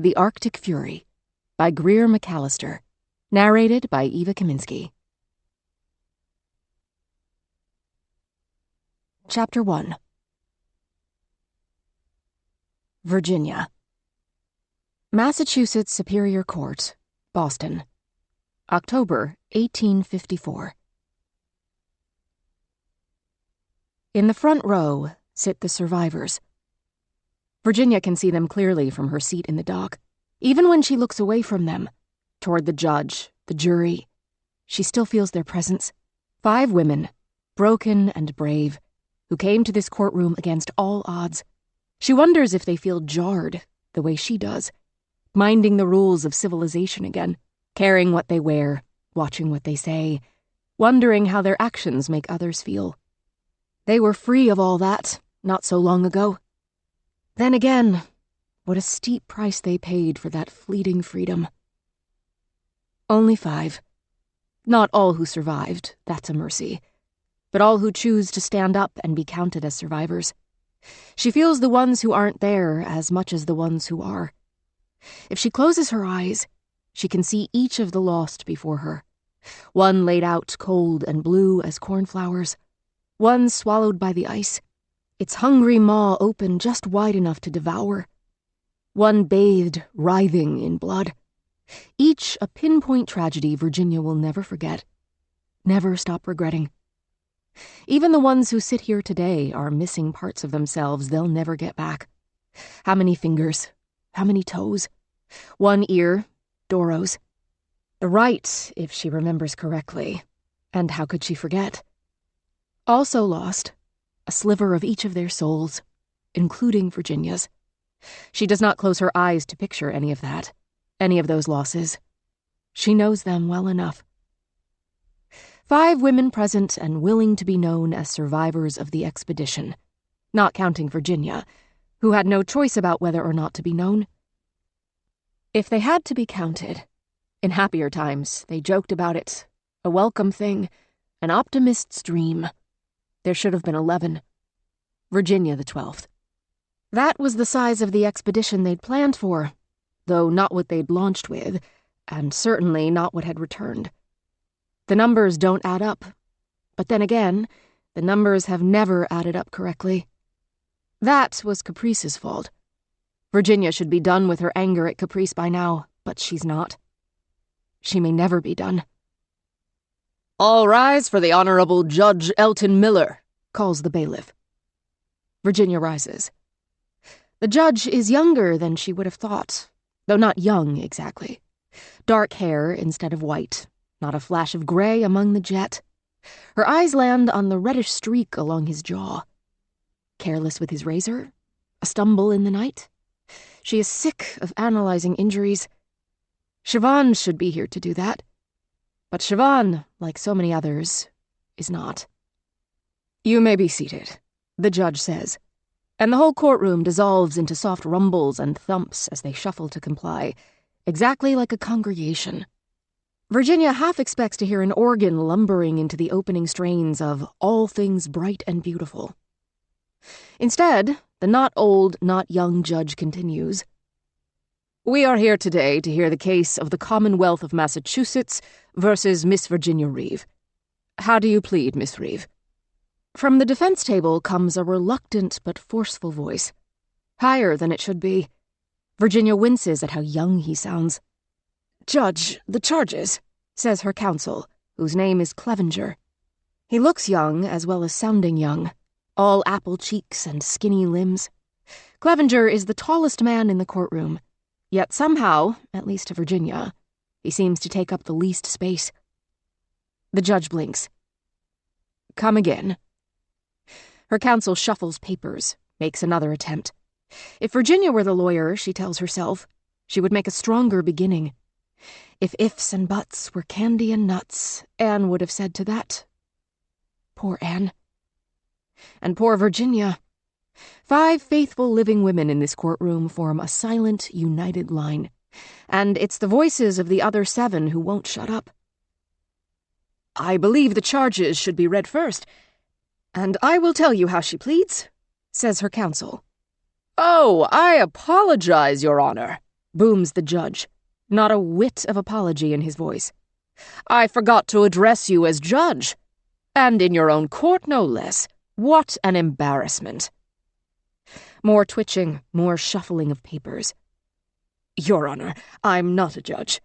The Arctic Fury by Greer Macallister. Narrated by Eva Kaminsky. Chapter 1. Virginia. Massachusetts Superior Court, Boston. October 1854. In the front row sit the survivors. Virginia can see them clearly from her seat in the dock. Even when she looks away from them, toward the judge, the jury, she still feels their presence. 5 women, broken and brave, who came to this courtroom against all odds. She wonders if they feel jarred the way she does, minding the rules of civilization again, caring what they wear, watching what they say, wondering how their actions make others feel. They were free of all that not so long ago. Then again, what a steep price they paid for that fleeting freedom. Only 5. Not all who survived, that's a mercy, but all who choose to stand up and be counted as survivors. She feels the ones who aren't there as much as the ones who are. If she closes her eyes, she can see each of the lost before her. One laid out cold and blue as cornflowers, one swallowed by the ice, its hungry maw open just wide enough to devour, one bathed, writhing in blood. Each a pinpoint tragedy Virginia will never forget, never stop regretting. Even the ones who sit here today are missing parts of themselves they'll never get back. How many fingers? How many toes? 1 ear, Doro's. The right, if she remembers correctly. And how could she forget? Also lost, a sliver of each of their souls, including Virginia's. She does not close her eyes to picture any of that, any of those losses. She knows them well enough. 5 women present and willing to be known as survivors of the expedition, not counting Virginia, who had no choice about whether or not to be known. If they had to be counted, in happier times they joked about it, a welcome thing, an optimist's dream. There should have been 11. Virginia the 12th. That was the size of the expedition they'd planned for, though not what they'd launched with, and certainly not what had returned. The numbers don't add up, but then again, the numbers have never added up correctly. That was Caprice's fault. Virginia should be done with her anger at Caprice by now, but she's not. She may never be done. "All rise for the Honorable Judge Elton Miller," calls the bailiff. Virginia rises. The judge is younger than she would have thought, though not young exactly. Dark hair instead of white, not a flash of gray among the jet. Her eyes land on the reddish streak along his jaw. Careless with his razor? A stumble in the night? She is sick of analyzing injuries. Siobhan should be here to do that. But Siobhan, like so many others, is not. "You may be seated," the judge says, and the whole courtroom dissolves into soft rumbles and thumps as they shuffle to comply, exactly like a congregation. Virginia half expects to hear an organ lumbering into the opening strains of All Things Bright and Beautiful. Instead, the not old, not young judge continues. "We are here today to hear the case of the Commonwealth of Massachusetts versus Miss Virginia Reeve. How do you plead, Miss Reeve?" From the defense table comes a reluctant but forceful voice, higher than it should be. Virginia winces at how young he sounds. "Judge, the charges," says her counsel, whose name is Clevenger. He looks young as well as sounding young, all apple cheeks and skinny limbs. Clevenger is the tallest man in the courtroom, yet somehow, at least to Virginia, he seems to take up the least space. The judge blinks. "Come again." Her counsel shuffles papers, makes another attempt. If Virginia were the lawyer, she tells herself, she would make a stronger beginning. If ifs and buts were candy and nuts, Anne would have said to that. Poor Anne. And poor Virginia. 5 faithful living women in this courtroom form a silent, united line, and it's the voices of the other 7 who won't shut up. "I believe the charges should be read first, and I will tell you how she pleads," says her counsel. "Oh, I apologize, Your Honor," booms the judge, not a whit of apology in his voice. "I forgot to address you as judge. And in your own court, no less. What an embarrassment." More twitching, more shuffling of papers. "Your Honor, I'm not a judge."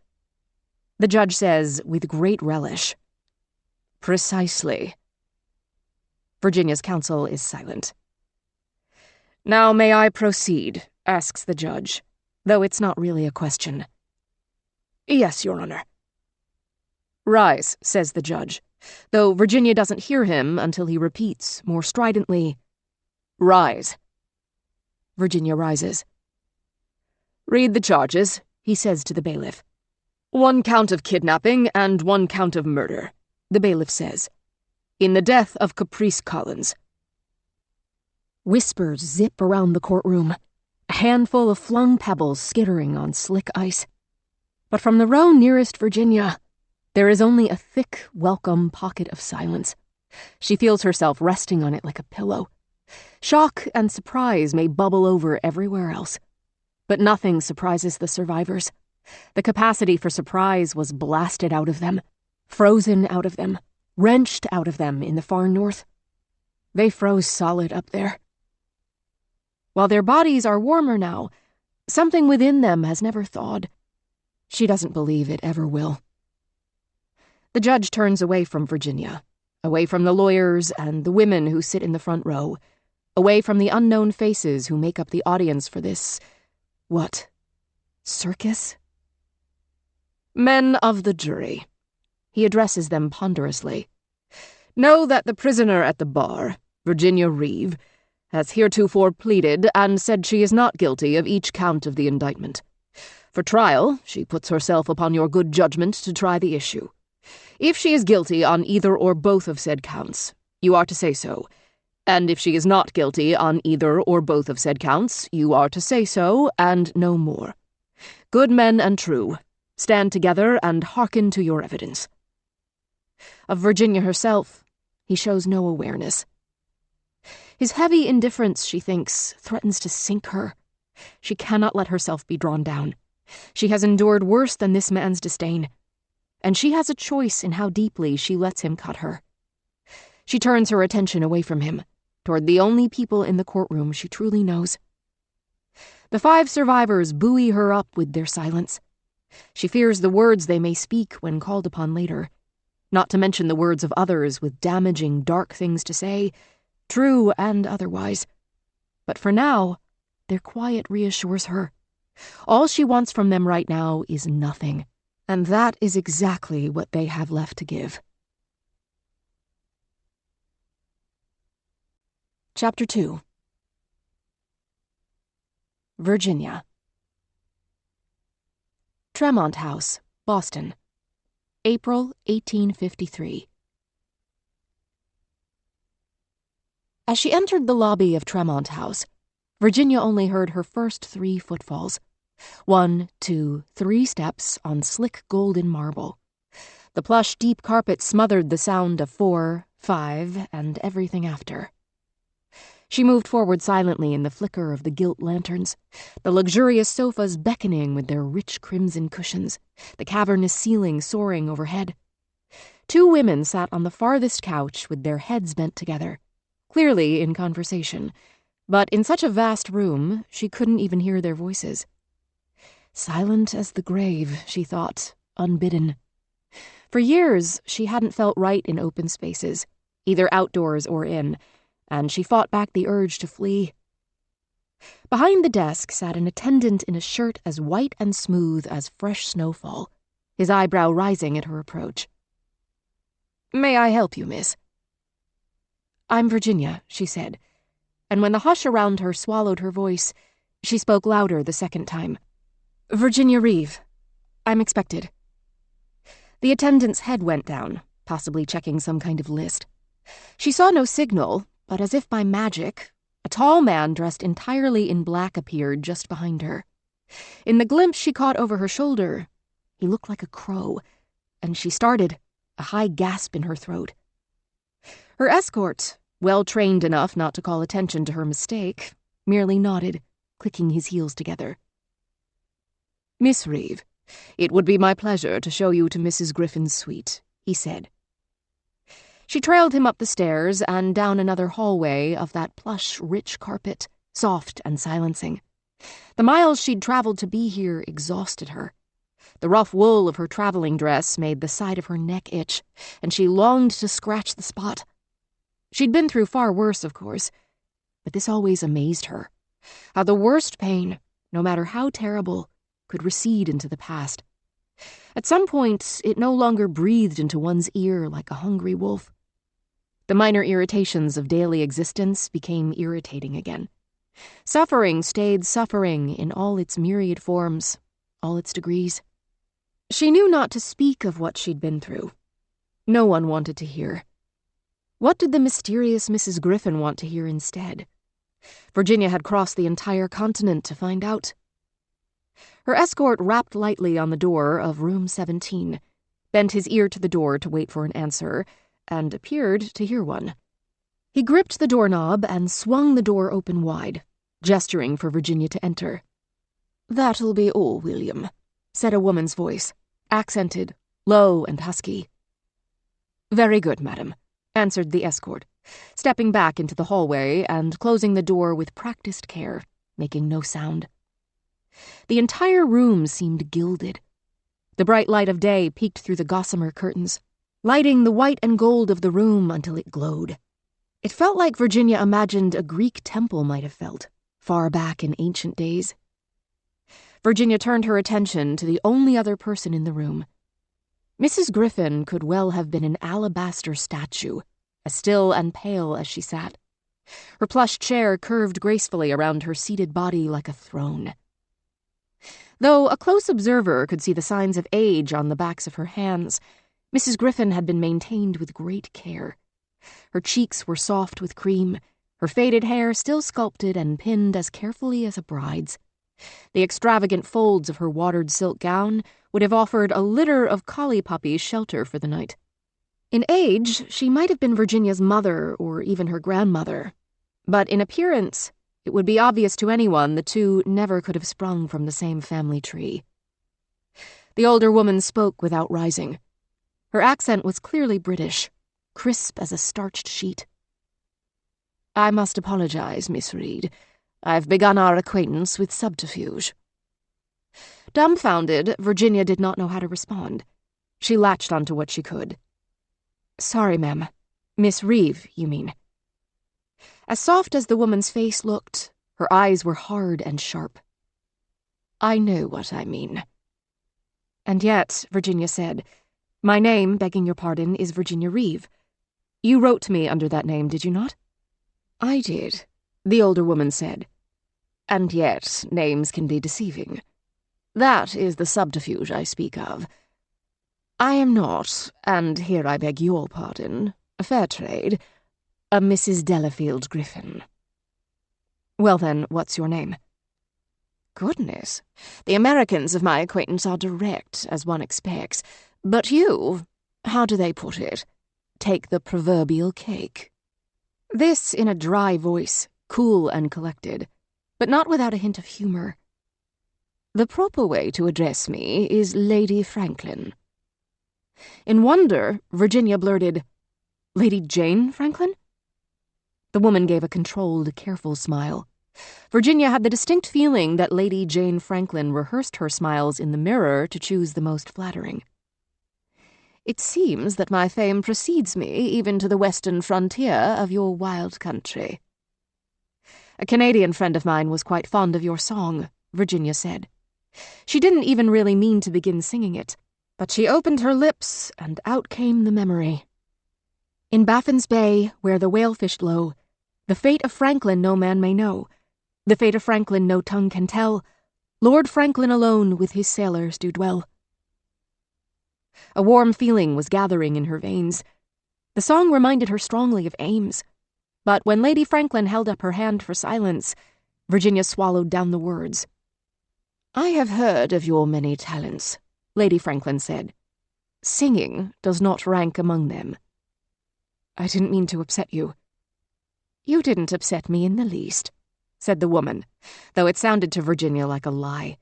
The judge says with great relish. "Precisely." Virginia's counsel is silent. "Now may I proceed?" asks the judge, though it's not really a question. "Yes, Your Honor." "Rise," says the judge, though Virginia doesn't hear him until he repeats, more stridently, "Rise." Virginia rises. "Read the charges," he says to the bailiff. "1 count of kidnapping and 1 count of murder," the bailiff says, "in the death of Caprice Collins." Whispers zip around the courtroom, a handful of flung pebbles skittering on slick ice. But from the row nearest Virginia, there is only a thick, welcome pocket of silence. She feels herself resting on it like a pillow. Shock and surprise may bubble over everywhere else, but nothing surprises the survivors. The capacity for surprise was blasted out of them, frozen out of them, wrenched out of them in the far north. They froze solid up there. While their bodies are warmer now, something within them has never thawed. She doesn't believe it ever will. The judge turns away from Virginia, away from the lawyers and the women who sit in the front row, away from the unknown faces who make up the audience for this, what, circus? "Men of the jury," he addresses them ponderously, "know that the prisoner at the bar, Virginia Reeve, has heretofore pleaded and said she is not guilty of each count of the indictment. For trial, she puts herself upon your good judgment to try the issue. If she is guilty on either or both of said counts, you are to say so, and if she is not guilty on either or both of said counts, you are to say so, and no more. Good men and true, stand together and hearken to your evidence." Of Virginia herself, he shows no awareness. His heavy indifference, she thinks, threatens to sink her. She cannot let herself be drawn down. She has endured worse than this man's disdain, and she has a choice in how deeply she lets him cut her. She turns her attention away from him, toward the only people in the courtroom she truly knows. The 5 survivors buoy her up with their silence. She fears the words they may speak when called upon later, not to mention the words of others with damaging, dark things to say, true and otherwise. But for now, their quiet reassures her. All she wants from them right now is nothing, and that is exactly what they have left to give. Chapter 2. Virginia. Tremont House, Boston, April 1853. As she entered the lobby of Tremont House, Virginia only heard her first 3 footfalls. 1, 2, 3 steps on slick golden marble. The plush deep carpet smothered the sound of 4, 5, and everything after. She moved forward silently in the flicker of the gilt lanterns, the luxurious sofas beckoning with their rich crimson cushions, the cavernous ceiling soaring overhead. 2 women sat on the farthest couch with their heads bent together, clearly in conversation, but in such a vast room she couldn't even hear their voices. Silent as the grave, she thought, unbidden. For years she hadn't felt right in open spaces, either outdoors or in, and she fought back the urge to flee. Behind the desk sat an attendant in a shirt as white and smooth as fresh snowfall, his eyebrow rising at her approach. "May I help you, miss?" "I'm Virginia," she said, and when the hush around her swallowed her voice, she spoke louder the second time. "Virginia Reeve. I'm expected." The attendant's head went down, possibly checking some kind of list. She saw no signal, but as if by magic, a tall man dressed entirely in black appeared just behind her. In the glimpse she caught over her shoulder, he looked like a crow, and she started, a high gasp in her throat. Her escort, well trained enough not to call attention to her mistake, merely nodded, clicking his heels together. "Miss Reeve, it would be my pleasure to show you to Mrs. Griffin's suite," he said. She trailed him up the stairs and down another hallway of that plush, rich carpet, soft and silencing. The miles she'd traveled to be here exhausted her. The rough wool of her traveling dress made the side of her neck itch, and she longed to scratch the spot. She'd been through far worse, of course, but this always amazed her. How the worst pain, no matter how terrible, could recede into the past. At some point, it no longer breathed into one's ear like a hungry wolf. The minor irritations of daily existence became irritating again. Suffering stayed suffering in all its myriad forms, all its degrees. She knew not to speak of what she'd been through. No one wanted to hear. What did the mysterious Mrs. Griffin want to hear instead? Virginia had crossed the entire continent to find out. Her escort rapped lightly on the door of room 17, bent his ear to the door to wait for an answer, and appeared to hear one. He gripped the doorknob and swung the door open wide, gesturing for Virginia to enter. "That'll be all, William," said a woman's voice, accented, low and husky. "Very good, madam," answered the escort, stepping back into the hallway and closing the door with practiced care, making no sound. The entire room seemed gilded. The bright light of day peeked through the gossamer curtains, lighting the white and gold of the room until it glowed. It felt like Virginia imagined a Greek temple might have felt, far back in ancient days. Virginia turned her attention to the only other person in the room. Mrs. Griffin could well have been an alabaster statue, as still and pale as she sat. Her plush chair curved gracefully around her seated body like a throne. Though a close observer could see the signs of age on the backs of her hands, Mrs. Griffin had been maintained with great care. Her cheeks were soft with cream, her faded hair still sculpted and pinned as carefully as a bride's. The extravagant folds of her watered silk gown would have offered a litter of collie puppies shelter for the night. In age, she might have been Virginia's mother or even her grandmother, but in appearance, it would be obvious to anyone the two never could have sprung from the same family tree. The older woman spoke without rising. Her accent was clearly British, crisp as a starched sheet. "I must apologize, Miss Reed. I've begun our acquaintance with subterfuge." Dumbfounded, Virginia did not know how to respond. She latched onto what she could. "Sorry, ma'am. Miss Reeve, you mean." As soft as the woman's face looked, her eyes were hard and sharp. "I know what I mean." "And yet," Virginia said, "my name, begging your pardon, is Virginia Reeve. You wrote to me under that name, did you not?" "I did," the older woman said. "And yet names can be deceiving. That is the subterfuge I speak of. I am not, and here I beg your pardon, a fair trade, a Mrs. Delafield Griffin." "Well then, what's your name?" "Goodness, the Americans of my acquaintance are direct, as one expects. But you, how do they put it? Take the proverbial cake." This in a dry voice, cool and collected, but not without a hint of humor. "The proper way to address me is Lady Franklin." In wonder, Virginia blurted, "Lady Jane Franklin?" The woman gave a controlled, careful smile. Virginia had the distinct feeling that Lady Jane Franklin rehearsed her smiles in the mirror to choose the most flattering. "It seems that my fame precedes me even to the western frontier of your wild country." "A Canadian friend of mine was quite fond of your song," Virginia said. She didn't even really mean to begin singing it, but she opened her lips, and out came the memory. "In Baffin's Bay, where the whale fished low, the fate of Franklin no man may know. The fate of Franklin no tongue can tell. Lord Franklin alone with his sailors do dwell." A warm feeling was gathering in her veins. The song reminded her strongly of Ames. But when Lady Franklin held up her hand for silence, Virginia swallowed down the words. "I have heard of your many talents," Lady Franklin said. "Singing does not rank among them." "I didn't mean to upset you." "You didn't upset me in the least," said the woman, though it sounded to Virginia like a lie.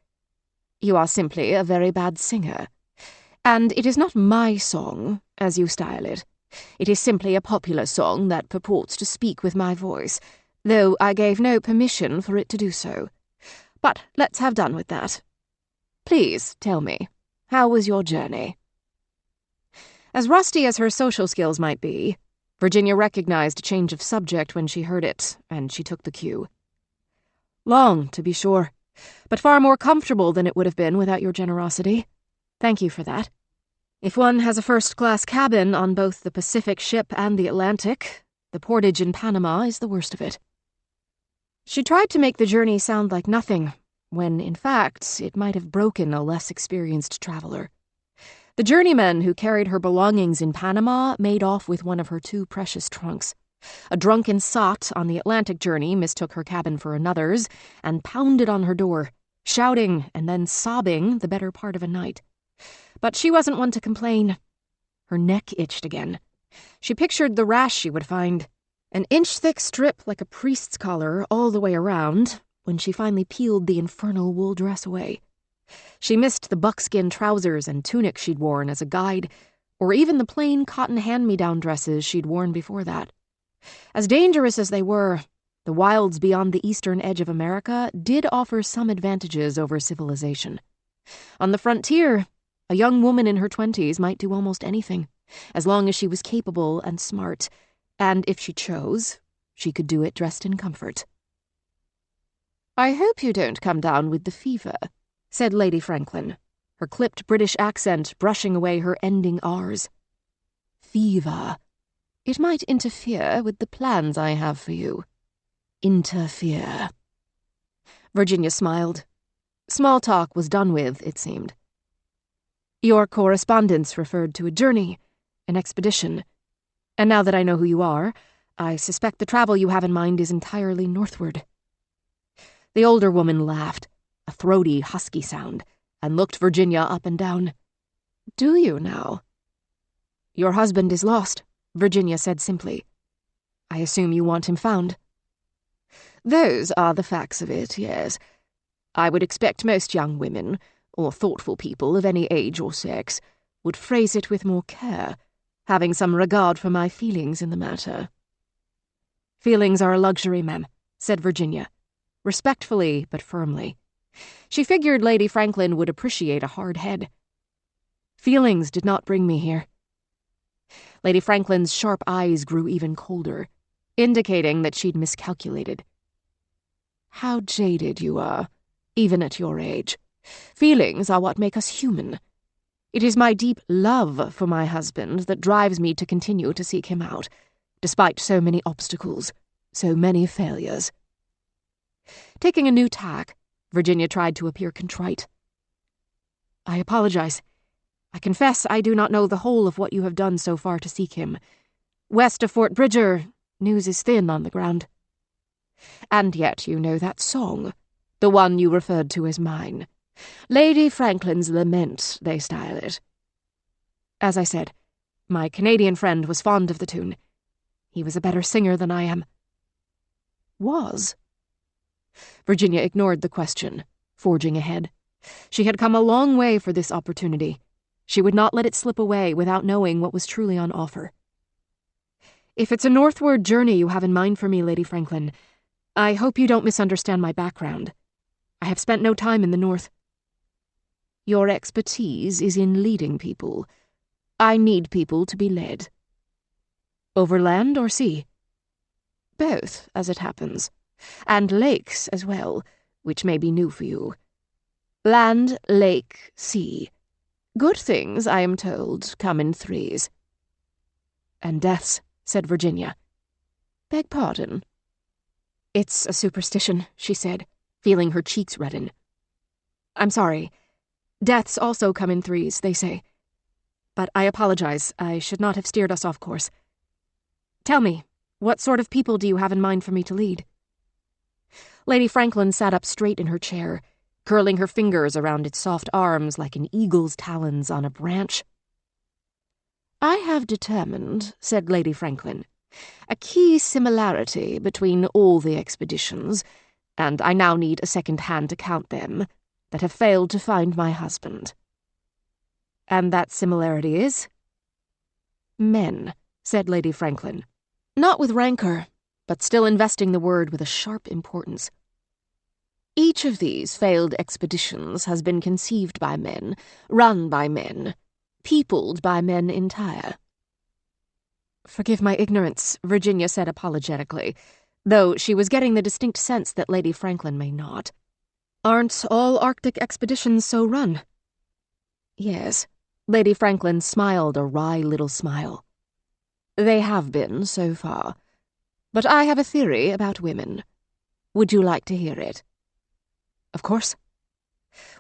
You are simply a very bad singer. And it is not my song, as you style it. It is simply a popular song that purports to speak with my voice, though I gave no permission for it to do so. But let's have done with that. Please tell me, how was your journey?" As rusty as her social skills might be, Virginia recognized a change of subject when she heard it, and she took the cue. "Long, to be sure, but far more comfortable than it would have been without your generosity. Thank you for that. If one has a first-class cabin on both the Pacific ship and the Atlantic, the portage in Panama is the worst of it." She tried to make the journey sound like nothing, when, in fact, it might have broken a less experienced traveler. The journeyman who carried her belongings in Panama made off with one of her 2 precious trunks. A drunken sot on the Atlantic journey mistook her cabin for another's and pounded on her door, shouting and then sobbing the better part of a night. But she wasn't one to complain. Her neck itched again. She pictured the rash she would find, an inch-thick strip like a priest's collar all the way around, when she finally peeled the infernal wool dress away. She missed the buckskin trousers and tunic she'd worn as a guide, or even the plain cotton hand-me-down dresses she'd worn before that. As dangerous as they were, the wilds beyond the eastern edge of America did offer some advantages over civilization. On the frontier, a young woman in her 20s might do almost anything, as long as she was capable and smart, and if she chose, she could do it dressed in comfort. "I hope you don't come down with the fever," said Lady Franklin, her clipped British accent brushing away her ending R's. "Fever. It might interfere with the plans I have for you." "Interfere." Virginia smiled. Small talk was done with, it seemed. "Your correspondence referred to a journey, an expedition. And now that I know who you are, I suspect the travel you have in mind is entirely northward." The older woman laughed, a throaty, husky sound, and looked Virginia up and down. "Do you now?" "Your husband is lost," Virginia said simply. "I assume you want him found." "Those are the facts of it, yes. I would expect most young women, or thoughtful people of any age or sex, would phrase it with more care, having some regard for my feelings in the matter." "Feelings are a luxury, ma'am," said Virginia, respectfully but firmly. She figured Lady Franklin would appreciate a hard head. "Feelings did not bring me here." Lady Franklin's sharp eyes grew even colder, indicating that she'd miscalculated. "How jaded you are, even at your age. Feelings are what make us human. It is my deep love for my husband that drives me to continue to seek him out, despite so many obstacles, so many failures." Taking a new tack, Virginia tried to appear contrite. "I apologize. I confess I do not know the whole of what you have done so far to seek him. West of Fort Bridger, news is thin on the ground. And yet you know that song, the one you referred to as mine. Lady Franklin's Lament, they style it. As I said, my Canadian friend was fond of the tune. He was a better singer than I am." "Was?" Virginia ignored the question, forging ahead. She had come a long way for this opportunity. She would not let it slip away without knowing what was truly on offer. "If it's a northward journey you have in mind for me, Lady Franklin, I hope you don't misunderstand my background. I have spent no time in the north." "Your expertise is in leading people. I need people to be led." "Over land or sea?" "Both, as it happens. And lakes as well, which may be new for you. Land, lake, sea. Good things, I am told, come in threes." "And deaths," said Virginia. "Beg pardon?" "It's a superstition," she said, feeling her cheeks redden. "I'm sorry. Deaths also come in threes, they say. But I apologize. I should not have steered us off course. Tell me, what sort of people do you have in mind for me to lead?" Lady Franklin sat up straight in her chair, curling her fingers around its soft arms like an eagle's talons on a branch. "I have determined," said Lady Franklin, "a key similarity between all the expeditions, and I now need a second hand to count them, that have failed to find my husband." "And that similarity is?" "Men," said Lady Franklin, not with rancor, but still investing the word with a sharp importance. "Each of these failed expeditions has been conceived by men, run by men, peopled by men entire." "Forgive my ignorance," Virginia said apologetically, though she was getting the distinct sense that Lady Franklin may not. "Aren't all Arctic expeditions so run?" "Yes." Lady Franklin smiled a wry little smile. "They have been, so far. But I have a theory about women. Would you like to hear it?" "Of course."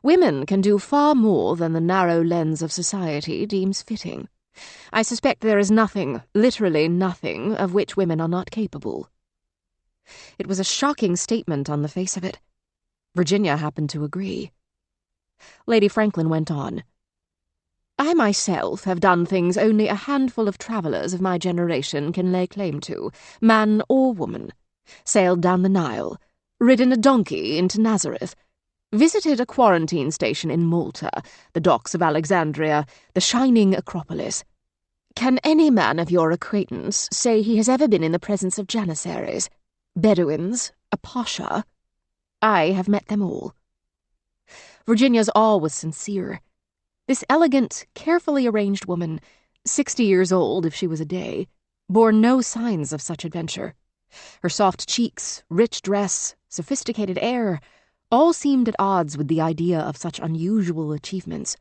"Women can do far more than the narrow lens of society deems fitting. I suspect there is nothing, literally nothing, of which women are not capable." It was a shocking statement on the face of it. Virginia happened to agree. Lady Franklin went on. "I myself have done things only a handful of travellers of my generation can lay claim to, man or woman. Sailed down the Nile, ridden a donkey into Nazareth, visited a quarantine station in Malta, the docks of Alexandria, the shining Acropolis. Can any man of your acquaintance say he has ever been in the presence of janissaries, Bedouins, a pasha? I have met them all." Virginia's awe was sincere. This elegant, carefully arranged woman, 60 years old if she was a day, bore no signs of such adventure. Her soft cheeks, rich dress, sophisticated air, all seemed at odds with the idea of such unusual achievements.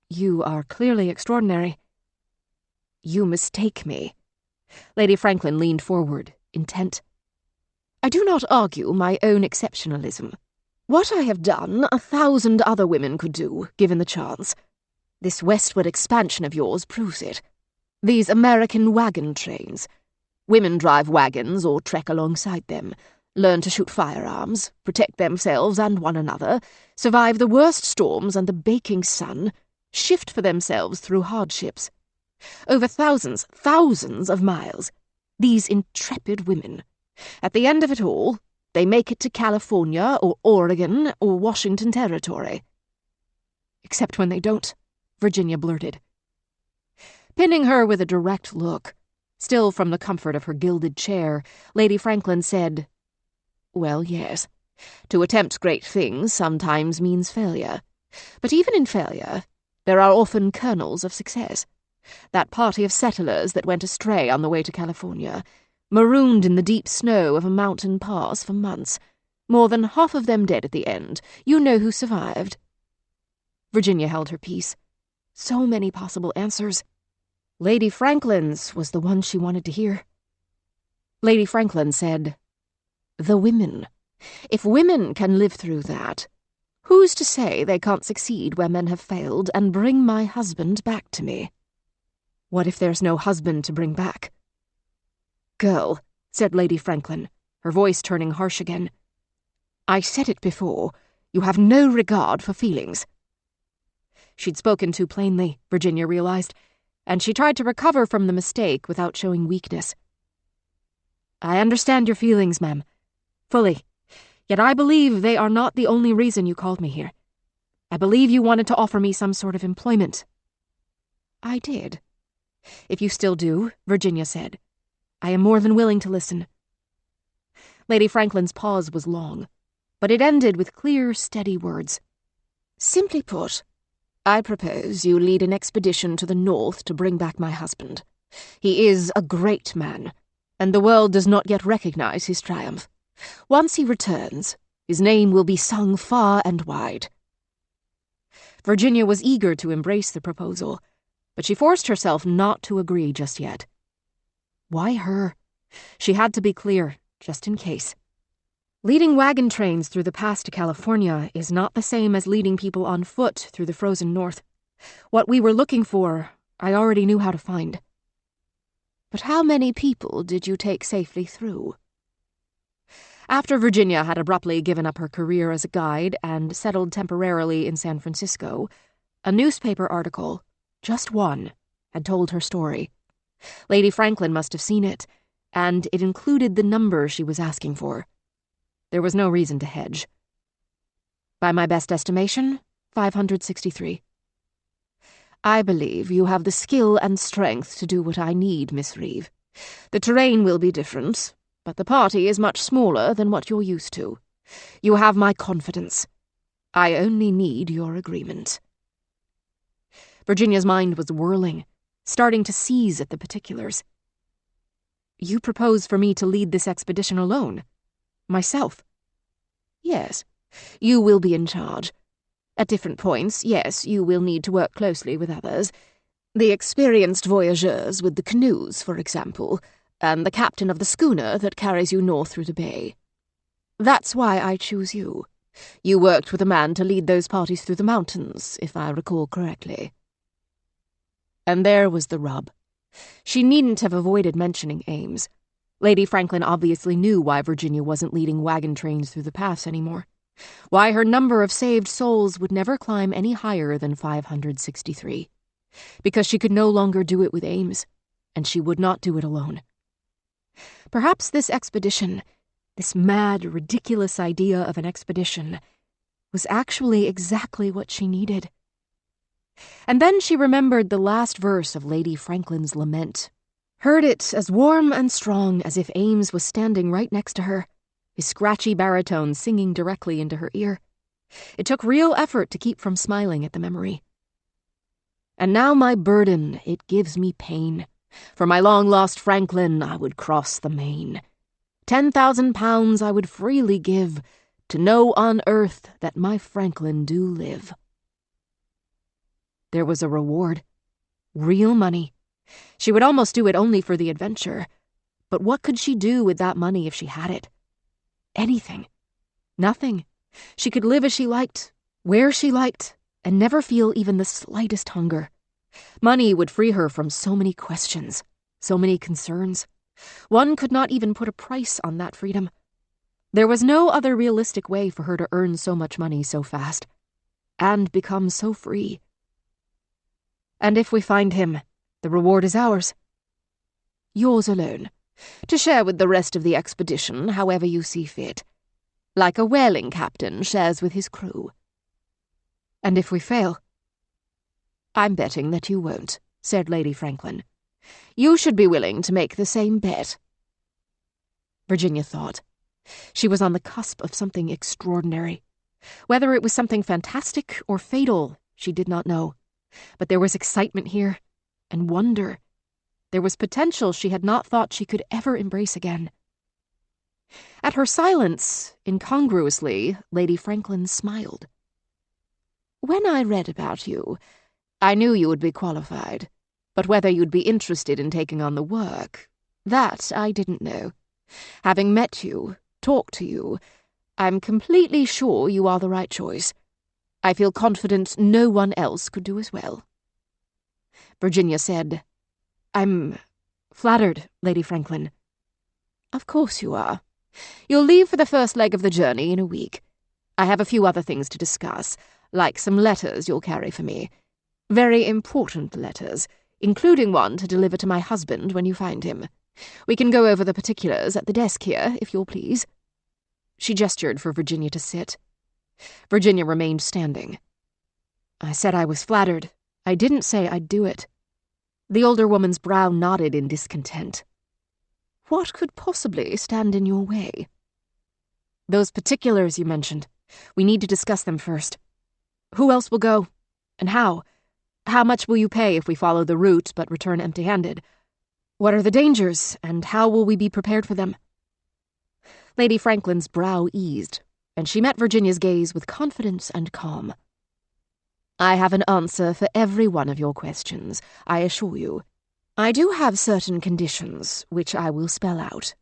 "You are clearly extraordinary." "You mistake me." Lady Franklin leaned forward, intent. "I do not argue my own exceptionalism. What I have done, 1,000 other women could do, given the chance. This westward expansion of yours proves it. These American wagon trains. Women drive wagons or trek alongside them, learn to shoot firearms, protect themselves and one another, survive the worst storms and the baking sun, shift for themselves through hardships. Over thousands of miles. These intrepid women. At the end of it all, they make it to California or Oregon or Washington Territory." "Except when they don't," Virginia blurted. Pinning her with a direct look, still from the comfort of her gilded chair, Lady Franklin said, "Well, yes. To attempt great things sometimes means failure. But even in failure, there are often kernels of success. That party of settlers that went astray on the way to California, marooned in the deep snow of a mountain pass for months, more than half of them dead at the end. You know who survived." Virginia held her peace. So many possible answers. Lady Franklin's was the one she wanted to hear. Lady Franklin said, "The women. If women can live through that, who's to say they can't succeed where men have failed and bring my husband back to me?" "What if there's no husband to bring back?" "Girl," said Lady Franklin, her voice turning harsh again, "I said it before, you have no regard for feelings." She'd spoken too plainly, Virginia realized, and she tried to recover from the mistake without showing weakness. "I understand your feelings, ma'am, fully, yet I believe they are not the only reason you called me here. I believe you wanted to offer me some sort of employment." "I did." "If you still do," Virginia said, "I am more than willing to listen." Lady Franklin's pause was long, but it ended with clear, steady words. "Simply put, I propose you lead an expedition to the north to bring back my husband. He is a great man, and the world does not yet recognize his triumph. Once he returns, his name will be sung far and wide." Virginia was eager to embrace the proposal, but she forced herself not to agree just yet. Why her? She had to be clear, just in case. Leading wagon trains through the pass to California is not the same as leading people on foot through the frozen north. What we were looking for, I already knew how to find. "But how many people did you take safely through?" After Virginia had abruptly given up her career as a guide and settled temporarily in San Francisco, a newspaper article, just one, had told her story. Lady Franklin must have seen it, and it included the number she was asking for. There was no reason to hedge. By my best estimation, 563. I believe you have the skill and strength to do what I need, Miss Reeve. The terrain will be different, but the party is much smaller than what you're used to. You have my confidence. I only need your agreement." Virginia's mind was whirling, starting to seize at the particulars. "You propose for me to lead this expedition alone? Myself?" "Yes. You will be in charge. At different points, yes, you will need to work closely with others. The experienced voyageurs with the canoes, for example, and the captain of the schooner that carries you north through the bay. That's why I choose you. You worked with a man to lead those parties through the mountains, if I recall correctly." And there was the rub. She needn't have avoided mentioning Ames. Lady Franklin obviously knew why Virginia wasn't leading wagon trains through the pass anymore. Why her number of saved souls would never climb any higher than 563. Because she could no longer do it with Ames, and she would not do it alone. Perhaps this expedition, this mad, ridiculous idea of an expedition, was actually exactly what she needed. And then she remembered the last verse of Lady Franklin's lament, heard it as warm and strong as if Ames was standing right next to her, his scratchy baritone singing directly into her ear. It took real effort to keep from smiling at the memory. "And now my burden, it gives me pain. For my long-lost Franklin I would cross the main. 10,000 pounds I would freely give to know on earth that my Franklin do live." There was a reward. Real money. She would almost do it only for the adventure. But what could she do with that money if she had it? Anything. Nothing. She could live as she liked, where she liked, and never feel even the slightest hunger. Money would free her from so many questions, so many concerns. One could not even put a price on that freedom. There was no other realistic way for her to earn so much money so fast, and become so free. "And if we find him, the reward is ours. Yours alone, to share with the rest of the expedition however you see fit, like a whaling captain shares with his crew." "And if we fail?" "I'm betting that you won't," said Lady Franklin. "You should be willing to make the same bet." Virginia thought. She was on the cusp of something extraordinary. Whether it was something fantastic or fatal, she did not know. But there was excitement here, and wonder. There was potential she had not thought she could ever embrace again. At her silence, incongruously, Lady Franklin smiled. "When I read about you, I knew you would be qualified, but whether you'd be interested in taking on the work, that I didn't know. Having met you, talked to you, I'm completely sure you are the right choice. I feel confident no one else could do as well." Virginia said, "I'm flattered, Lady Franklin." "Of course you are. You'll leave for the first leg of the journey in a week. I have a few other things to discuss, like some letters you'll carry for me. Very important letters, including one to deliver to my husband when you find him. We can go over the particulars at the desk here, if you'll please." She gestured for Virginia to sit. Virginia remained standing. "I said I was flattered. I didn't say I'd do it." The older woman's brow knotted in discontent. "What could possibly stand in your way?" "Those particulars you mentioned. We need to discuss them first. Who else will go? And how? How much will you pay if we follow the route but return empty-handed? What are the dangers, and how will we be prepared for them?" Lady Franklin's brow eased, and she met Virginia's gaze with confidence and calm. "I have an answer for every one of your questions, I assure you. I do have certain conditions, which I will spell out.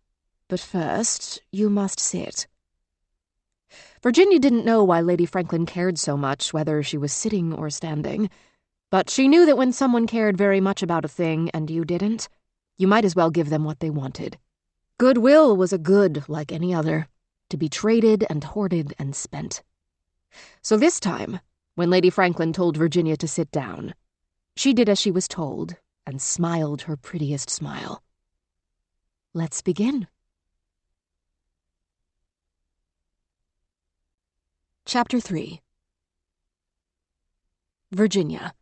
But first, you must sit." Virginia didn't know why Lady Franklin cared so much whether she was sitting or standing, but she knew that when someone cared very much about a thing and you didn't, you might as well give them what they wanted. Goodwill was a good like any other, to be traded and hoarded and spent. So this time, when Lady Franklin told Virginia to sit down, she did as she was told and smiled her prettiest smile. "Let's begin." Chapter 3. Virginia.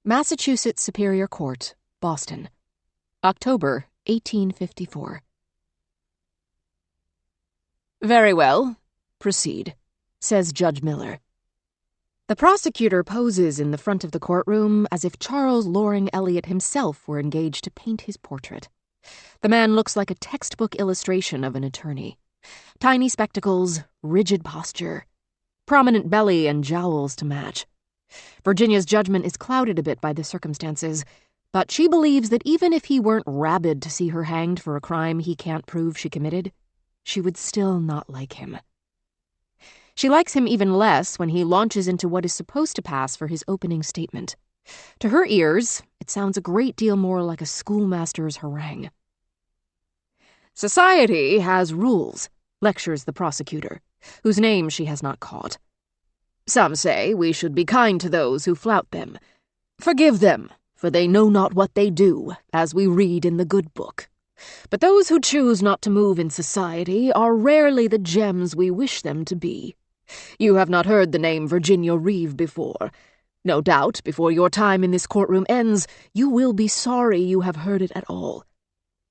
Massachusetts Superior Court, Boston, October 1854. "Very well. Proceed," says Judge Miller. The prosecutor poses in the front of the courtroom as if Charles Loring Eliot himself were engaged to paint his portrait. The man looks like a textbook illustration of an attorney. Tiny spectacles, rigid posture, prominent belly and jowls to match. Virginia's judgment is clouded a bit by the circumstances, but she believes that even if he weren't rabid to see her hanged for a crime he can't prove she committed, she would still not like him. She likes him even less when he launches into what is supposed to pass for his opening statement. To her ears, it sounds a great deal more like a schoolmaster's harangue. "Society has rules," lectures the prosecutor, whose name she has not caught. "Some say we should be kind to those who flout them. Forgive them, for they know not what they do, as we read in the good book. But those who choose not to move in society are rarely the gems we wish them to be. You have not heard the name Virginia Reeve before. No doubt, before your time in this courtroom ends, you will be sorry you have heard it at all.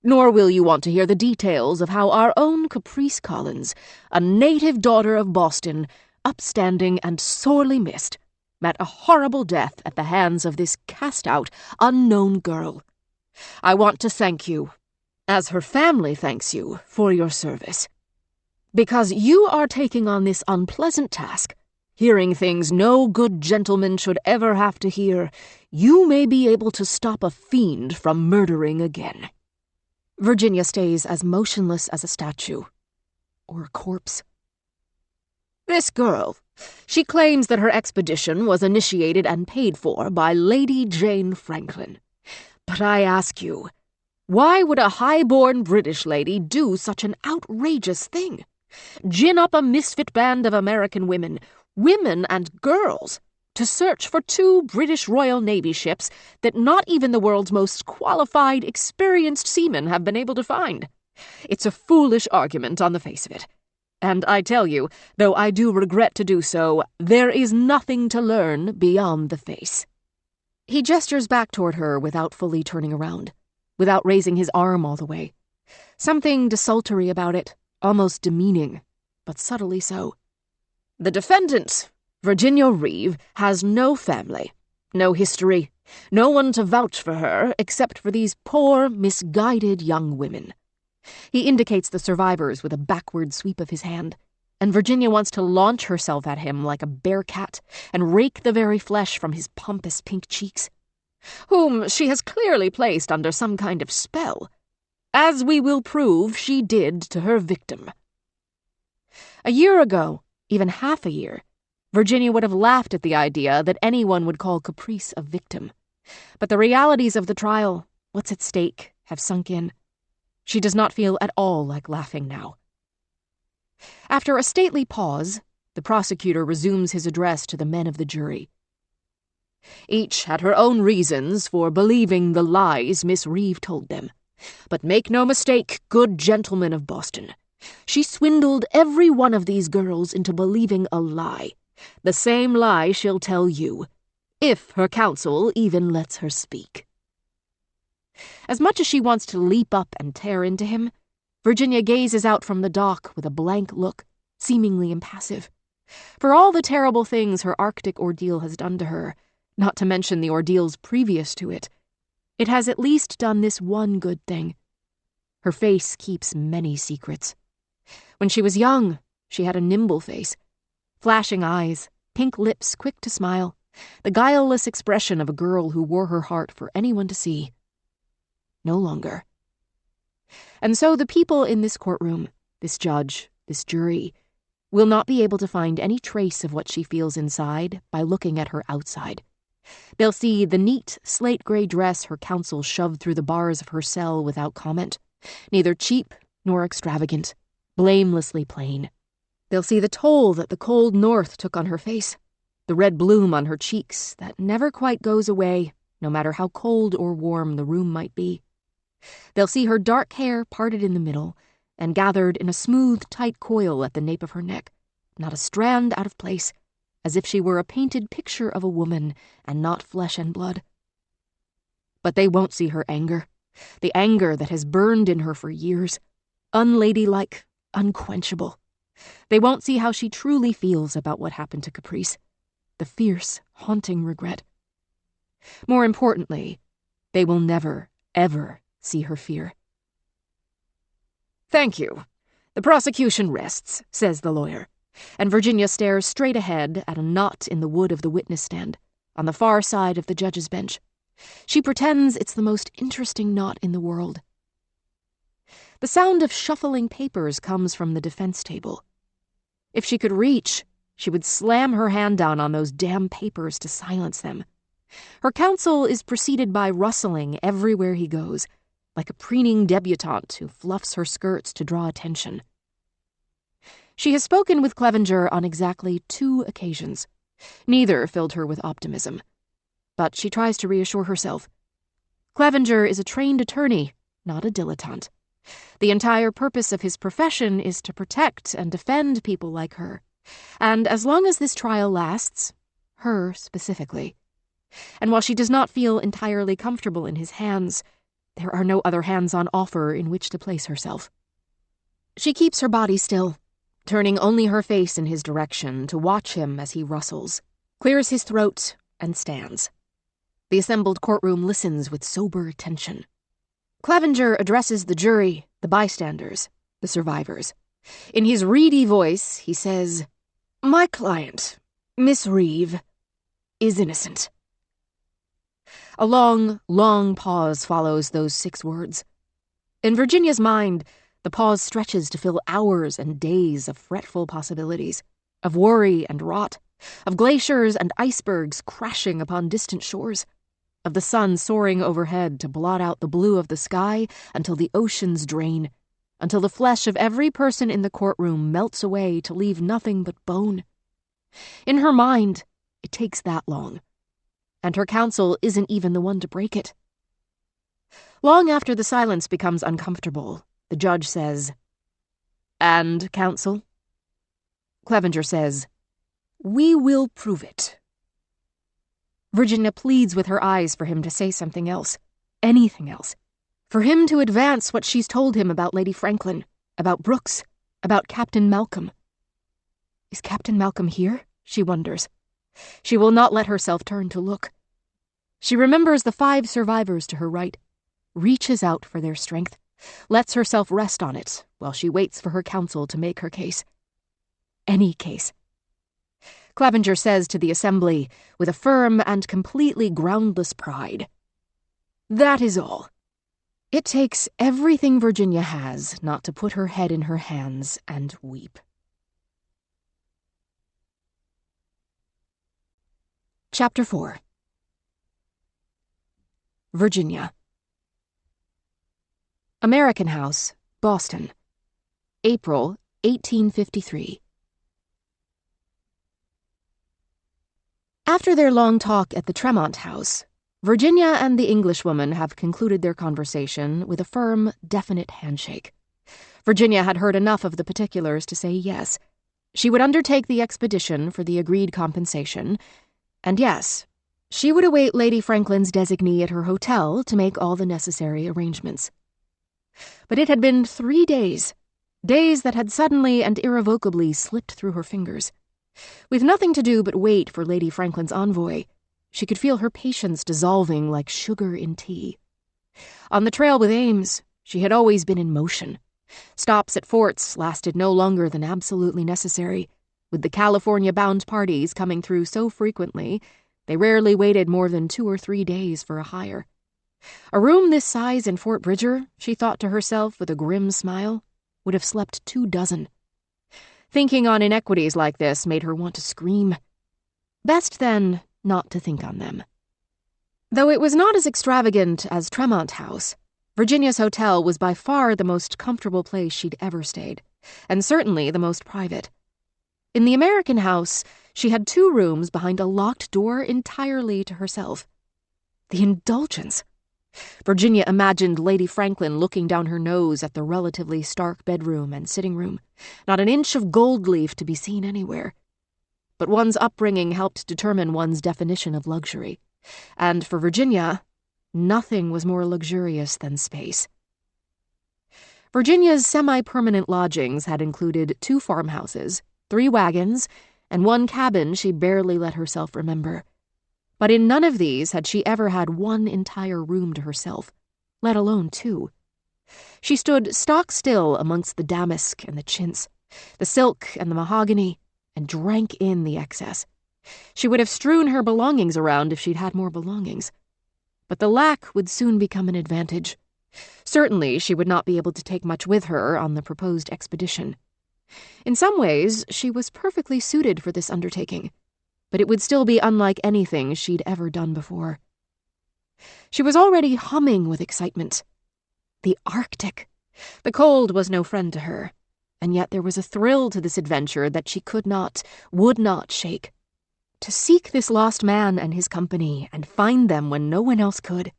Nor will you want to hear the details of how our own Caprice Collins, a native daughter of Boston, upstanding and sorely missed, met a horrible death at the hands of this cast-out, unknown girl. I want to thank you, as her family thanks you, for your service. Because you are taking on this unpleasant task, hearing things no good gentleman should ever have to hear, you may be able to stop a fiend from murdering again." Virginia stays as motionless as a statue. Or a corpse. "This girl, she claims that her expedition was initiated and paid for by Lady Jane Franklin. But I ask you, why would a high-born British lady do such an outrageous thing? Gin up a misfit band of American women and girls, to search for 2 British Royal Navy ships that not even the world's most qualified, experienced seamen have been able to find. It's a foolish argument on the face of it. And I tell you, though I do regret to do so, there is nothing to learn beyond the face." He gestures back toward her without fully turning around, without raising his arm all the way. Something desultory about it, almost demeaning, but subtly so. "The defendant, Virginia Reeve, has no family, no history, no one to vouch for her except for these poor, misguided young women." He indicates the survivors with a backward sweep of his hand, and Virginia wants to launch herself at him like a bear cat and rake the very flesh from his pompous pink cheeks. "Whom she has clearly placed under some kind of spell, as we will prove she did to her victim." A year ago, even half a year, Virginia would have laughed at the idea that anyone would call Caprice a victim. But the realities of the trial, what's at stake, have sunk in. She does not feel at all like laughing now. After a stately pause, the prosecutor resumes his address to the men of the jury. "Each had her own reasons for believing the lies Miss Reeve told them. But make no mistake, good gentlemen of Boston. She swindled every one of these girls into believing a lie. The same lie she'll tell you, if her counsel even lets her speak." As much as she wants to leap up and tear into him, Virginia gazes out from the dock with a blank look, seemingly impassive. For all the terrible things her Arctic ordeal has done to her, not to mention the ordeals previous to it, it has at least done this one good thing. Her face keeps many secrets. When she was young, she had a nimble face. Flashing eyes, pink lips quick to smile, the guileless expression of a girl who wore her heart for anyone to see. No longer. And so the people in this courtroom, this judge, this jury, will not be able to find any trace of what she feels inside by looking at her outside. They'll see the neat, slate-gray dress her counsel shoved through the bars of her cell without comment, neither cheap nor extravagant, blamelessly plain. They'll see the toll that the cold north took on her face, the red bloom on her cheeks that never quite goes away, no matter how cold or warm the room might be. They'll see her dark hair parted in the middle and gathered in a smooth, tight coil at the nape of her neck, not a strand out of place, as if she were a painted picture of a woman and not flesh and blood. But they won't see her anger, the anger that has burned in her for years, unladylike, unquenchable. They won't see how she truly feels about what happened to Caprice, the fierce, haunting regret. More importantly, they will never, ever see her fear. "Thank you. The prosecution rests," says the lawyer, and Virginia stares straight ahead at a knot in the wood of the witness stand, on the far side of the judge's bench. She pretends it's the most interesting knot in the world. The sound of shuffling papers comes from the defense table. If she could reach, she would slam her hand down on those damn papers to silence them. Her counsel is preceded by rustling everywhere he goes, like a preening debutante who fluffs her skirts to draw attention. She has spoken with Clevenger on exactly 2 occasions. Neither filled her with optimism. But she tries to reassure herself. Clevenger is a trained attorney, not a dilettante. The entire purpose of his profession is to protect and defend people like her. And as long as this trial lasts, her specifically. And while she does not feel entirely comfortable in his hands, there are no other hands on offer in which to place herself. She keeps her body still, turning only her face in his direction to watch him as he rustles, clears his throat, and stands. The assembled courtroom listens with sober tension. Clevenger addresses the jury, the bystanders, the survivors. In his reedy voice, he says, "My client, Miss Reeve, is innocent." A long, long pause follows those 6 words. In Virginia's mind, the pause stretches to fill hours and days of fretful possibilities, of worry and rot, of glaciers and icebergs crashing upon distant shores, of the sun soaring overhead to blot out the blue of the sky until the oceans drain, until the flesh of every person in the courtroom melts away to leave nothing but bone. In her mind, it takes that long. And her counsel isn't even the one to break it. Long after the silence becomes uncomfortable, the judge says, "And, counsel?" Clevenger says, "We will prove it." Virginia pleads with her eyes for him to say something else, anything else, for him to advance what she's told him about Lady Franklin, about Brooks, about Captain Malcolm. Is Captain Malcolm here? She wonders. She will not let herself turn to look. She remembers the 5 survivors to her right, reaches out for their strength, lets herself rest on it while she waits for her counsel to make her case. Any case. Clevenger says to the assembly, with a firm and completely groundless pride, "That is all. It takes everything Virginia has not to put her head in her hands and weep." Chapter 4. Virginia. American House, Boston, April 1853. After their long talk at the Tremont House, Virginia and the Englishwoman have concluded their conversation with a firm, definite handshake. Virginia had heard enough of the particulars to say yes. She would undertake the expedition for the agreed compensation, and yes, she would await Lady Franklin's designee at her hotel to make all the necessary arrangements. But it had been 3 days, days that had suddenly and irrevocably slipped through her fingers. With nothing to do but wait for Lady Franklin's envoy, she could feel her patience dissolving like sugar in tea. On the trail with Ames, she had always been in motion. Stops at forts lasted no longer than absolutely necessary. With the California-bound parties coming through so frequently, they rarely waited more than 2 or 3 days for a hire. A room this size in Fort Bridger, she thought to herself with a grim smile, would have slept 2 dozen. Thinking on inequities like this made her want to scream. Best, then, not to think on them. Though it was not as extravagant as Tremont House, Virginia's hotel was by far the most comfortable place she'd ever stayed, and certainly the most private. In the American House, she had 2 rooms behind a locked door entirely to herself. The indulgence! Virginia imagined Lady Franklin looking down her nose at the relatively stark bedroom and sitting room, not an inch of gold leaf to be seen anywhere. But one's upbringing helped determine one's definition of luxury, and for Virginia, nothing was more luxurious than space. Virginia's semi-permanent lodgings had included 2 farmhouses, 3 wagons, and 1 cabin she barely let herself remember. But in none of these had she ever had 1 entire room to herself, let alone 2. She stood stock-still amongst the damask and the chintz, the silk and the mahogany, and drank in the excess. She would have strewn her belongings around if she'd had more belongings. But the lack would soon become an advantage. Certainly she would not be able to take much with her on the proposed expedition. In some ways, she was perfectly suited for this undertaking, but it would still be unlike anything she'd ever done before. She was already humming with excitement. The Arctic! The cold was no friend to her, and yet there was a thrill to this adventure that she would not shake. To seek this lost man and his company and find them when no one else could.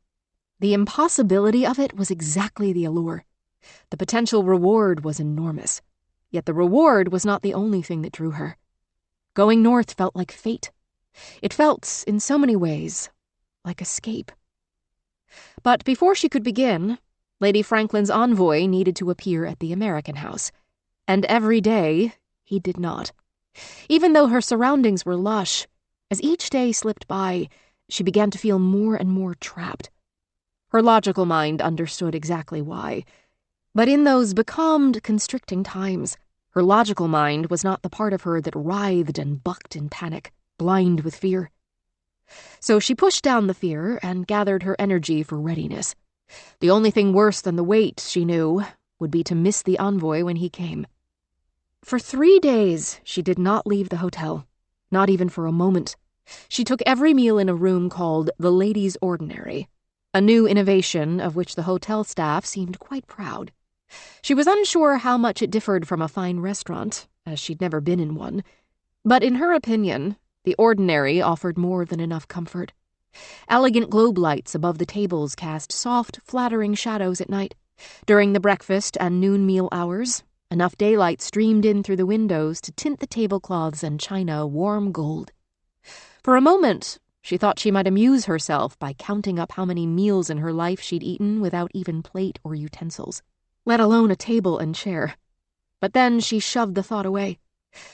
The impossibility of it was exactly the allure. The potential reward was enormous, yet the reward was not the only thing that drew her. Going north felt like fate. It felt, in so many ways, like escape. But before she could begin, Lady Franklin's envoy needed to appear at the American house, and every day he did not. Even though her surroundings were lush, as each day slipped by, she began to feel more and more trapped. Her logical mind understood exactly why. But in those becalmed, constricting times, her logical mind was not the part of her that writhed and bucked in panic, blind with fear. So she pushed down the fear and gathered her energy for readiness. The only thing worse than the wait, she knew, would be to miss the envoy when he came. For 3 days, she did not leave the hotel, not even for a moment. She took every meal in a room called the Ladies' Ordinary, a new innovation of which the hotel staff seemed quite proud. She was unsure how much it differed from a fine restaurant, as she'd never been in one, but in her opinion, the Ordinary offered more than enough comfort. Elegant globe lights above the tables cast soft, flattering shadows at night. During the breakfast and noon meal hours, enough daylight streamed in through the windows to tint the tablecloths and china warm gold. For a moment, she thought she might amuse herself by counting up how many meals in her life she'd eaten without even plate or utensils, let alone a table and chair. But then she shoved the thought away.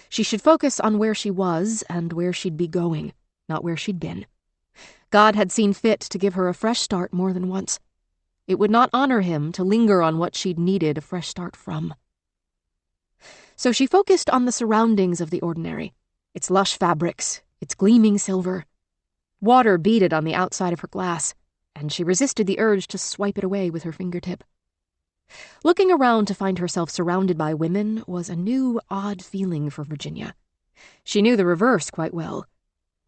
She should focus on where she was and where she'd be going, not where she'd been. God had seen fit to give her a fresh start more than once. It would not honor him to linger on what she'd needed a fresh start from. So she focused on the surroundings of the Ordinary, its lush fabrics, its gleaming silver. Water beaded on the outside of her glass, and she resisted the urge to swipe it away with her fingertip. Looking around to find herself surrounded by women was a new, odd feeling for Virginia. She knew the reverse quite well.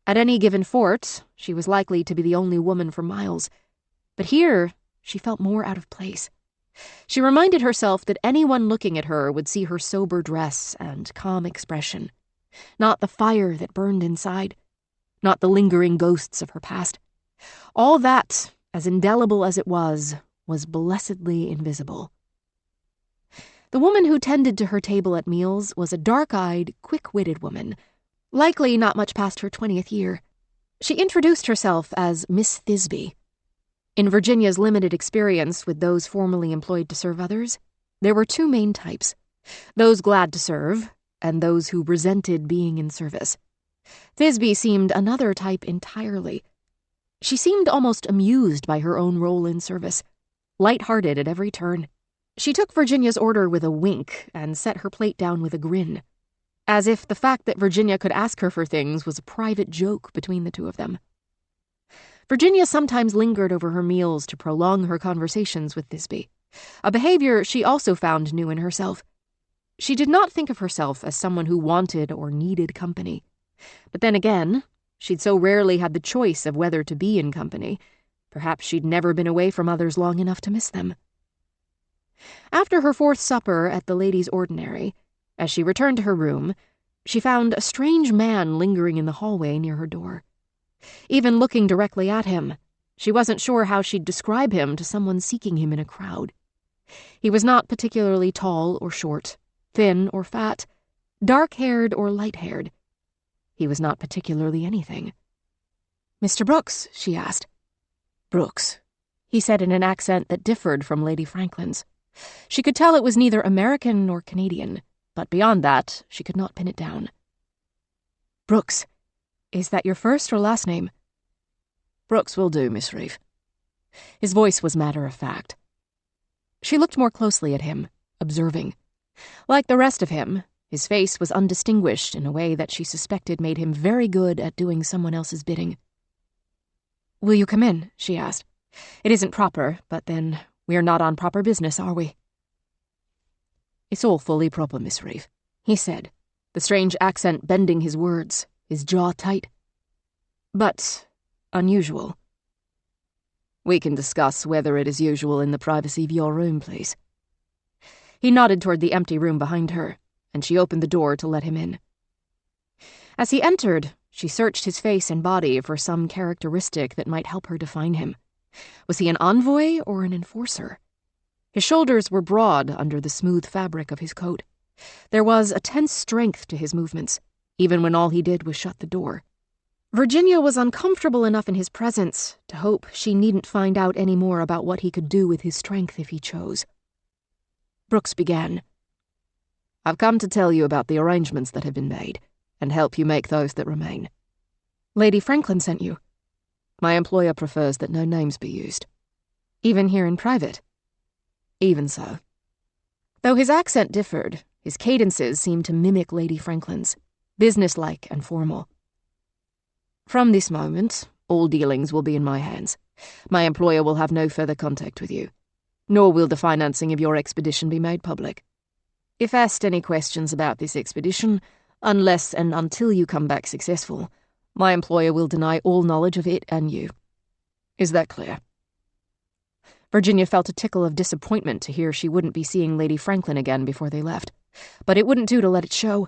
At any given fort, she was likely to be the only woman for miles. But here, she felt more out of place. She reminded herself that anyone looking at her would see her sober dress and calm expression, not the fire that burned inside, not the lingering ghosts of her past. All that, as indelible as it was blessedly invisible. The woman who tended to her table at meals was a dark-eyed, quick-witted woman, likely not much past her 20th year. She introduced herself as Miss Thisbe. In Virginia's limited experience with those formerly employed to serve others, there were 2 main types, those glad to serve and those who resented being in service. Thisbe seemed another type entirely. She seemed almost amused by her own role in service, light-hearted at every turn. She took Virginia's order with a wink and set her plate down with a grin, as if the fact that Virginia could ask her for things was a private joke between the 2 of them. Virginia sometimes lingered over her meals to prolong her conversations with Thisbe, a behavior she also found new in herself. She did not think of herself as someone who wanted or needed company. But then again, she'd so rarely had the choice of whether to be in company. Perhaps she'd never been away from others long enough to miss them. After her 4th supper at the Ladies' Ordinary, as she returned to her room, she found a strange man lingering in the hallway near her door. Even looking directly at him, She wasn't sure how she'd describe him to someone seeking him in a crowd. He was not particularly tall or short, thin or fat, dark-haired or light-haired. He was not particularly anything. "Mr. Brooks?" she asked. "Brooks," he said in an accent that differed from Lady Franklin's. She could tell it was neither American nor Canadian, but beyond that, she could not pin it down. "Brooks. Is that your first or last name?" "Brooks will do, Miss Reeve." His voice was matter-of-fact. She looked more closely at him, observing. Like the rest of him, his face was undistinguished in a way that she suspected made him very good at doing someone else's bidding. "Will you come in?" she asked. "It isn't proper, but then we're not on proper business, are we?" "It's all fully proper, Miss Reeve," he said, the strange accent bending his words, his jaw tight. "But unusual." "We can discuss whether it is usual in the privacy of your room, please." He nodded toward the empty room behind her, and she opened the door to let him in. As he entered, she searched his face and body for some characteristic that might help her define him. Was he an envoy or an enforcer? His shoulders were broad under the smooth fabric of his coat. There was a tense strength to his movements, even when all he did was shut the door. Virginia was uncomfortable enough in his presence to hope she needn't find out any more about what he could do with his strength if he chose. Brooks began. "I've come to tell you about the arrangements that have been made, and help you make those that remain." "Lady Franklin sent you?" "My employer prefers that no names be used." "Even here in private?" "Even so." Though his accent differed, his cadences seemed to mimic Lady Franklin's, businesslike and formal. "From this moment, all dealings will be in my hands. My employer will have no further contact with you, nor will the financing of your expedition be made public. If asked any questions about this expedition, unless and until you come back successful, my employer will deny all knowledge of it and you. Is that clear?" Virginia felt a tickle of disappointment to hear she wouldn't be seeing Lady Franklin again before they left, but it wouldn't do to let it show.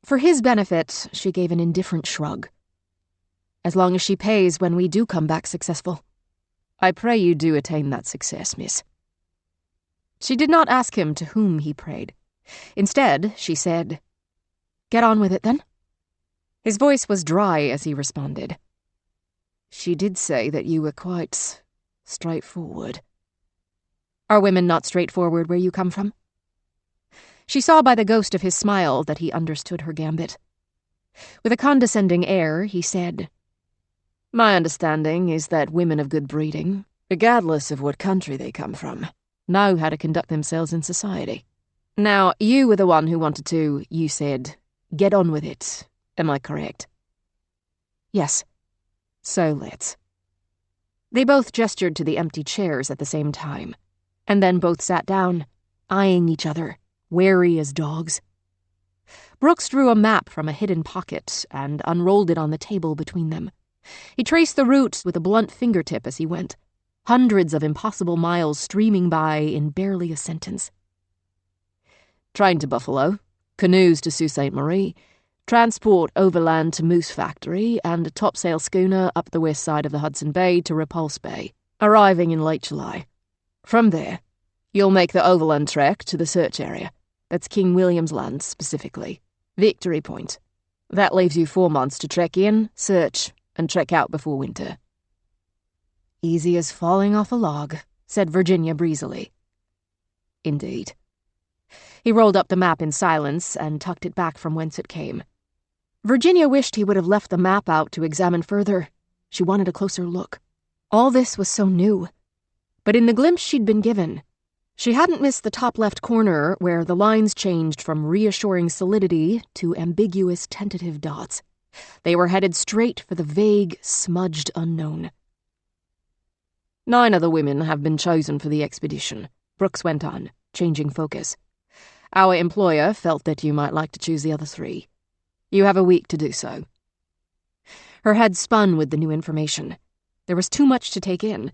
For his benefit, she gave an indifferent shrug. "As long as she pays when we do come back successful." "I pray you do attain that success, miss." She did not ask him to whom he prayed. Instead, she said, "Get on with it, then." His voice was dry as he responded. "She did say that you were quite straightforward." "Are women not straightforward where you come from?" She saw by the ghost of his smile that he understood her gambit. With a condescending air, he said, "My understanding is that women of good breeding, regardless of what country they come from, know how to conduct themselves in society. Now, you were the one who wanted to, you said, get on with it. Am I correct?" "Yes." "So let's." They both gestured to the empty chairs at the same time, and then both sat down, eyeing each other, wary as dogs. Brooks drew a map from a hidden pocket and unrolled it on the table between them. He traced the route with a blunt fingertip as he went, hundreds of impossible miles streaming by in barely a sentence. "Train to Buffalo, canoes to Sault Ste. Marie, transport overland to Moose Factory, and a topsail schooner up the west side of the Hudson Bay to Repulse Bay, arriving in late July. From there, you'll make the overland trek to the search area. That's King William's Land, specifically. Victory Point. That leaves you 4 months to trek in, search, and trek out before winter." "Easy as falling off a log," said Virginia breezily. "Indeed." He rolled up the map in silence and tucked it back from whence it came. Virginia wished he would have left the map out to examine further. She wanted a closer look. All this was so new. But in the glimpse she'd been given, she hadn't missed the top left corner where the lines changed from reassuring solidity to ambiguous tentative dots. They were headed straight for the vague, smudged unknown. 9 other women have been chosen for the expedition," Brooks went on, changing focus. "Our employer felt that you might like to choose the other 3. You have a week to do so." Her head spun with the new information. There was too much to take in,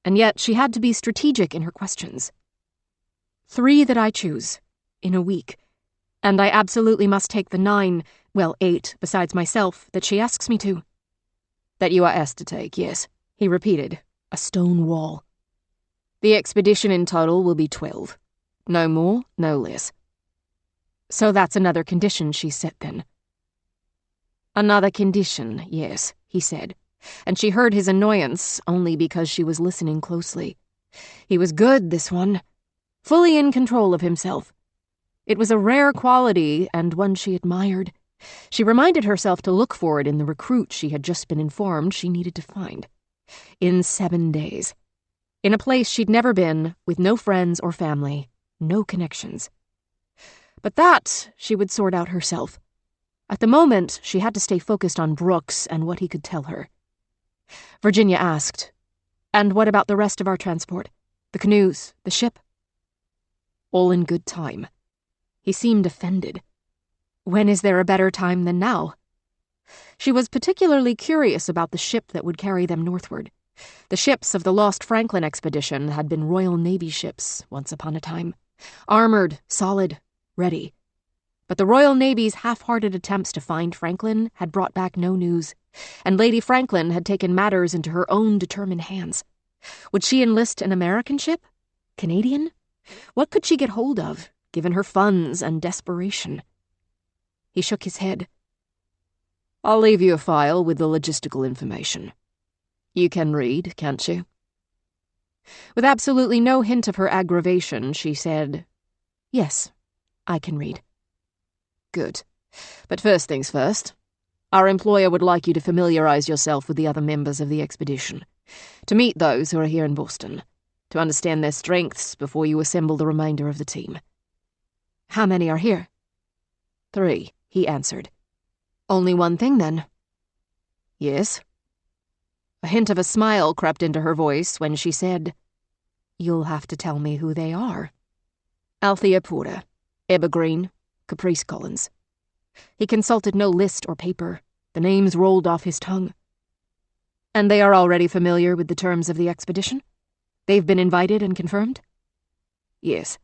and yet she had to be strategic in her questions. 3 that I choose, in a week, and I absolutely must take the 9, well, 8, besides myself, that she asks me to." "That you are asked to take, yes," he repeated, A stone wall. The expedition in total will be 12. No more, no less. So that's another condition she set then. Another condition, yes, he said, and she heard his annoyance only because she was listening closely. He was good, this one. Fully in control of himself. It was a rare quality and one she admired. She reminded herself to look for it in the recruit she had just been informed she needed to find. In 7 days. In a place she'd never been, with no friends or family, no connections. But that she would sort out herself. At the moment, she had to stay focused on Brooks and what he could tell her. Virginia asked, "And what about the rest of our transport? The canoes, the ship?" All in good time. He seemed offended. When is there a better time than now? She was particularly curious about the ship that would carry them northward. The ships of the Lost Franklin expedition had been Royal Navy ships once upon a time. Armored, solid, ready. But the Royal Navy's half-hearted attempts to find Franklin had brought back no news, and Lady Franklin had taken matters into her own determined hands. Would she enlist an American ship? Canadian? What could she get hold of, given her funds and desperation? He shook his head. "I'll leave you a file with the logistical information. You can read, can't you?" With absolutely no hint of her aggravation, she said, "Yes, I can read." "Good. But first things first. Our employer would like you to familiarize yourself with the other members of the expedition, to meet those who are here in Boston, to understand their strengths before you assemble the remainder of the team." "How many are here?" 3, he answered. "Only one thing, then?" "Yes." A hint of a smile crept into her voice when she said, "You'll have to tell me who they are." Althea Porter, Ebba Green, Caprice Collins. He consulted no list or paper. The names rolled off his tongue. "And they are already familiar with the terms of the expedition? They've been invited and confirmed?" "Yes."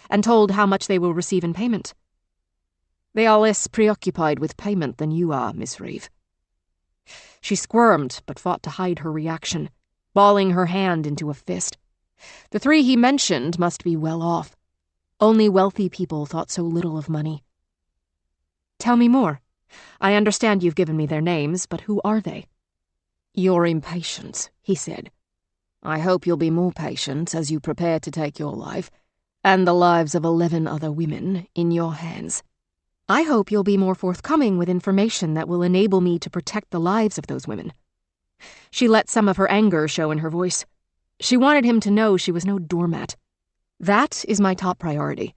"And told how much they will receive in payment?" "They are less preoccupied with payment than you are, Miss Reeve." She squirmed, but fought to hide her reaction, balling her hand into a fist. The 3 he mentioned must be well off. Only wealthy people thought so little of money. "Tell me more. I understand you've given me their names, but who are they?" "You're impatient," he said. "I hope you'll be more patient as you prepare to take your life, and the lives of 11 other women, in your hands." "I hope you'll be more forthcoming with information that will enable me to protect the lives of those women." She let some of her anger show in her voice. She wanted him to know she was no doormat. "That is my top priority,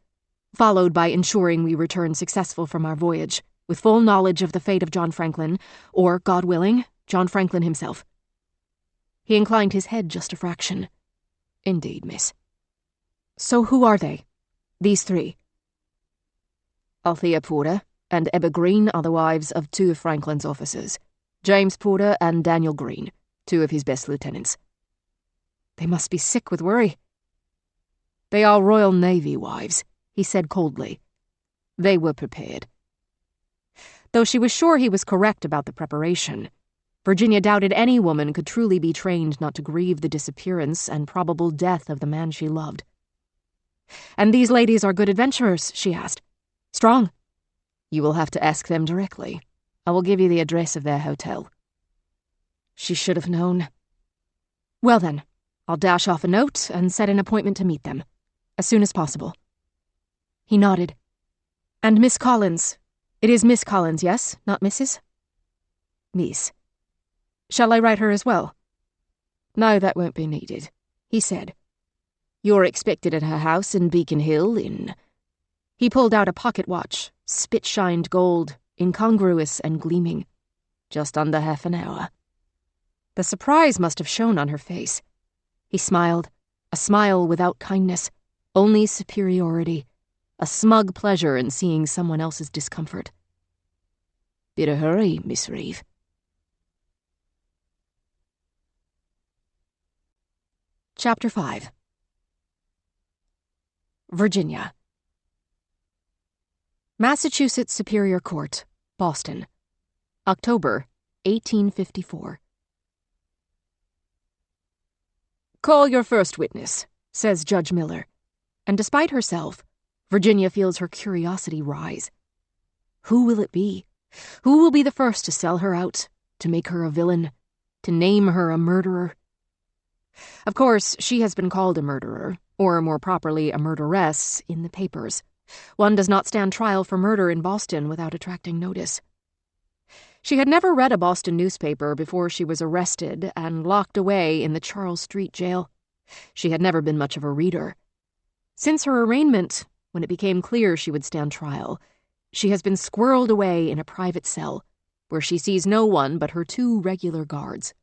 followed by ensuring we return successful from our voyage, with full knowledge of the fate of John Franklin, or, God willing, John Franklin himself." He inclined his head just a fraction. "Indeed, miss." "So who are they? These 3? Althea Porter and Ebba Green are the wives of 2 of Franklin's officers, James Porter and Daniel Green, 2 of his best lieutenants." "They must be sick with worry." "They are Royal Navy wives," he said coldly. "They were prepared." Though she was sure he was correct about the preparation, Virginia doubted any woman could truly be trained not to grieve the disappearance and probable death of the man she loved. "And these ladies are good adventurers?" she asked. "Strong?" "You will have to ask them directly. I will give you the address of their hotel." She should have known. "Well then, I'll dash off a note and set an appointment to meet them, as soon as possible." He nodded. "And Miss Collins. It is Miss Collins, yes? Not Mrs.? "Miss." "Shall I write her as well?" "No, that won't be needed," he said. "You're expected at her house in Beacon Hill in—" He pulled out a pocket watch, spit-shined gold, incongruous and gleaming. "Just under half an hour." The surprise must have shown on her face. He smiled, a smile without kindness, only superiority, a smug pleasure in seeing someone else's discomfort. "Bit of hurry, Miss Reeve." Chapter 5. Virginia. Massachusetts Superior Court, Boston, October, 1854. "Call your first witness," says Judge Miller. And despite herself, Virginia feels her curiosity rise. Who will it be? Who will be the first to sell her out, to make her a villain, to name her a murderer? Of course, she has been called a murderer, or more properly a murderess, in the papers. One does not stand trial for murder in Boston without attracting notice. She had never read a Boston newspaper before she was arrested and locked away in the Charles Street jail. She had never been much of a reader. Since her arraignment, when it became clear she would stand trial, she has been squirreled away in a private cell, where she sees no one but her 2 regular guards.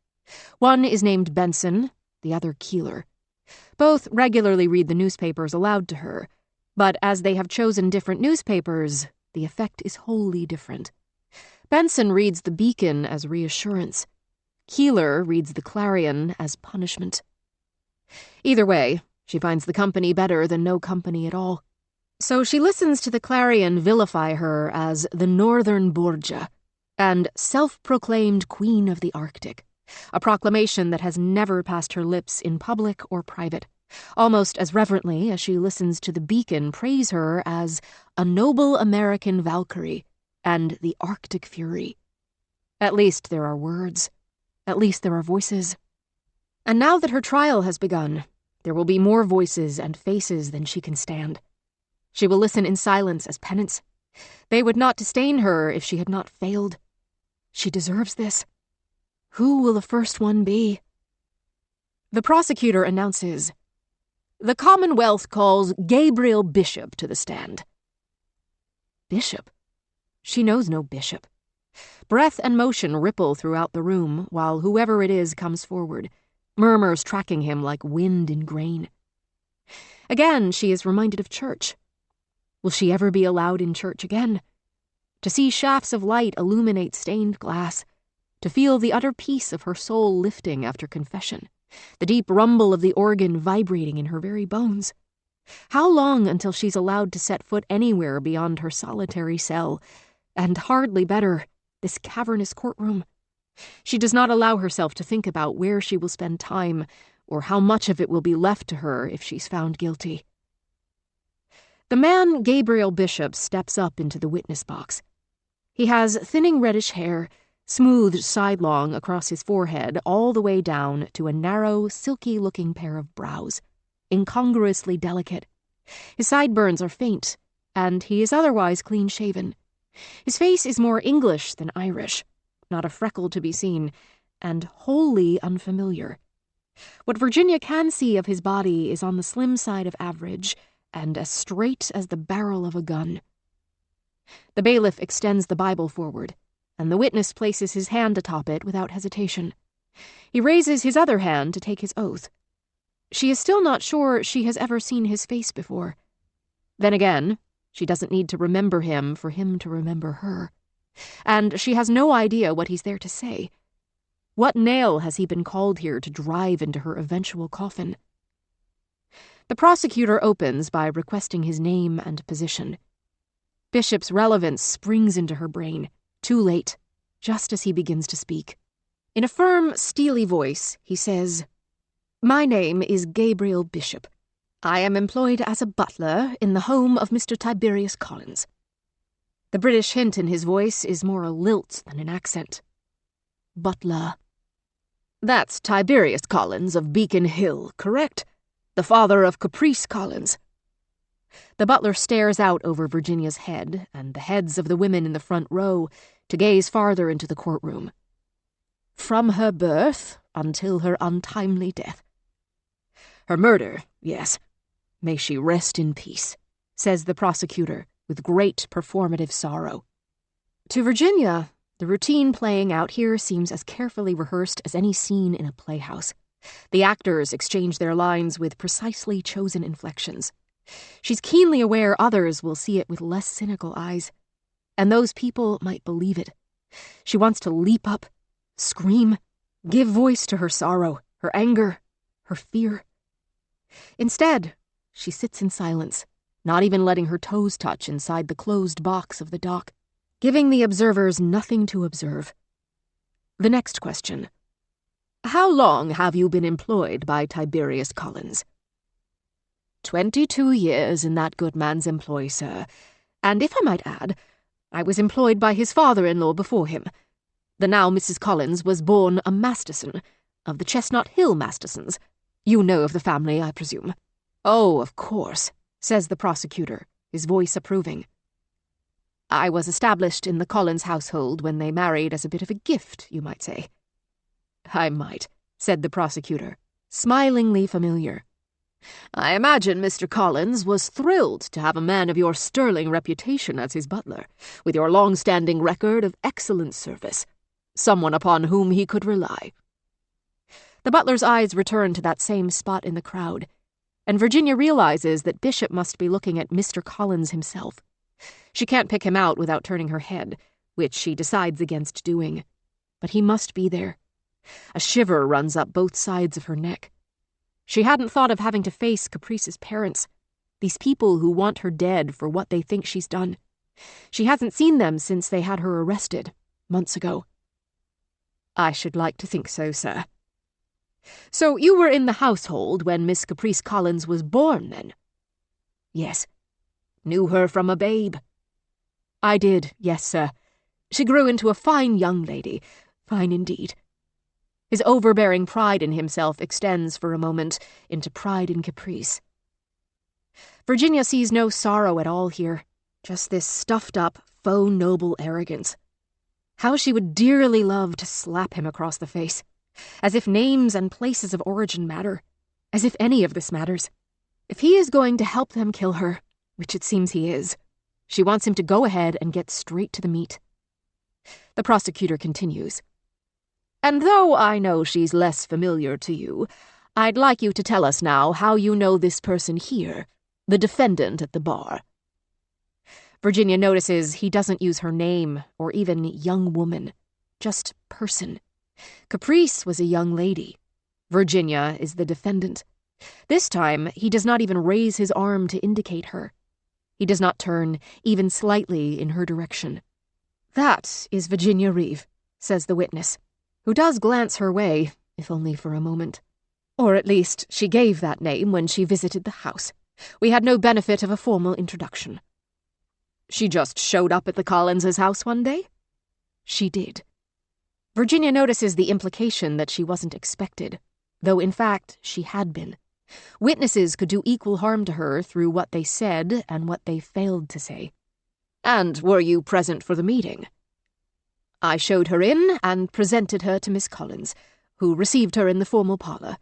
One is named Benson, the other Keeler. Both regularly read the newspapers aloud to her, but as they have chosen different newspapers, the effect is wholly different. Benson reads the Beacon as reassurance. Keeler reads the Clarion as punishment. Either way, she finds the company better than no company at all. So she listens to the Clarion vilify her as the Northern Borgia and self-proclaimed Queen of the Arctic, a proclamation that has never passed her lips in public or private, almost as reverently as she listens to the Beacon praise her as a noble American Valkyrie and the Arctic Fury. At least there are words. At least there are voices. And now that her trial has begun, there will be more voices and faces than she can stand. She will listen in silence as penance. They would not disdain her if she had not failed. She deserves this. Who will the first one be? The prosecutor announces, "The Commonwealth calls Gabriel Bishop to the stand." Bishop? She knows no bishop. Breath and motion ripple throughout the room while whoever it is comes forward, murmurs tracking him like wind in grain. Again, she is reminded of church. Will she ever be allowed in church again? To see shafts of light illuminate stained glass, to feel the utter peace of her soul lifting after confession, the deep rumble of the organ vibrating in her very bones. How long until she's allowed to set foot anywhere beyond her solitary cell, and hardly better, this cavernous courtroom? She does not allow herself to think about where she will spend time, or how much of it will be left to her if she's found guilty. The man Gabriel Bishop steps up into the witness box. He has thinning reddish hair, smoothed sidelong across his forehead all the way down to a narrow, silky-looking pair of brows, incongruously delicate. His sideburns are faint, and he is otherwise clean-shaven. His face is more English than Irish, not a freckle to be seen, and wholly unfamiliar. What Virginia can see of his body is on the slim side of average, and as straight as the barrel of a gun. The bailiff extends the Bible forward, and the witness places his hand atop it without hesitation. He raises his other hand to take his oath. She is still not sure she has ever seen his face before. Then again, she doesn't need to remember him for him to remember her. And she has no idea what he's there to say. What nail has he been called here to drive into her eventual coffin? The prosecutor opens by requesting his name and position. Bishop's relevance springs into her brain, too late, just as he begins to speak. In a firm, steely voice, he says, "My name is Gabriel Bishop. I am employed as a butler in the home of Mr. Tiberius Collins." The British hint in his voice is more a lilt than an accent. Butler. "That's Tiberius Collins of Beacon Hill, correct? The father of Caprice Collins." The butler stares out over Virginia's head and the heads of the women in the front row to gaze farther into the courtroom. "From her birth until her untimely death." "Her murder, yes. May she rest in peace," says the prosecutor with great performative sorrow. To Virginia, the routine playing out here seems as carefully rehearsed as any scene in a playhouse. The actors exchange their lines with precisely chosen inflections. She's keenly aware others will see it with less cynical eyes, and those people might believe it. She wants to leap up, scream, give voice to her sorrow, her anger, her fear. Instead, she sits in silence, not even letting her toes touch inside the closed box of the dock, giving the observers nothing to observe. The next question. how long have you been employed by Tiberius Collins?" 22 years in that good man's employ, sir, and if I might add, I was employed by his father-in-law before him. The now Mrs. Collins was born a Masterson, of the Chestnut Hill Mastersons. You know of the family, I presume." "Oh, of course," says the prosecutor, his voice approving. "I was established in the Collins household when they married as a bit of a gift, you might say." "I might," said the prosecutor, smilingly familiar. "I imagine Mr. Collins was thrilled to have a man of your sterling reputation as his butler, with your long-standing record of excellent service, someone upon whom he could rely." The butler's eyes return to that same spot in the crowd, and Virginia realizes that Bishop must be looking at Mr. Collins himself. She can't pick him out without turning her head, which she decides against doing. But he must be there. A shiver runs up both sides of her neck. She hadn't thought of having to face Caprice's parents, these people who want her dead for what they think she's done. She hasn't seen them since they had her arrested, months ago. "I should like to think so, sir." "So you were in the household when Miss Caprice Collins was born, then?" "Yes." "Knew her from a babe?" "I did, yes, sir. She grew into a fine young lady, fine indeed." His overbearing pride in himself extends for a moment into pride in Caprice. Virginia sees no sorrow at all here, just this stuffed-up, faux noble arrogance. How she would dearly love to slap him across the face, as if names and places of origin matter, as if any of this matters. If he is going to help them kill her, which it seems he is, she wants him to go ahead and get straight to the meat. The prosecutor continues. "And though I know she's less familiar to you, I'd like you to tell us now how you know this person here, the defendant at the bar." Virginia notices he doesn't use her name or even young woman, just person. Caprice was a young lady. Virginia is the defendant. This time, he does not even raise his arm to indicate her. He does not turn, even slightly, in her direction. "That is Virginia Reeve," says the witness, who does glance her way, if only for a moment. "Or at least, she gave that name when she visited the house. We had no benefit of a formal introduction." "She just showed up at the Collins' house one day?" "She did." Virginia notices the implication that she wasn't expected, though in fact she had been. Witnesses could do equal harm to her through what they said and what they failed to say. "And were you present for the meeting?" "I showed her in and presented her to Miss Collins, who received her in the formal parlor."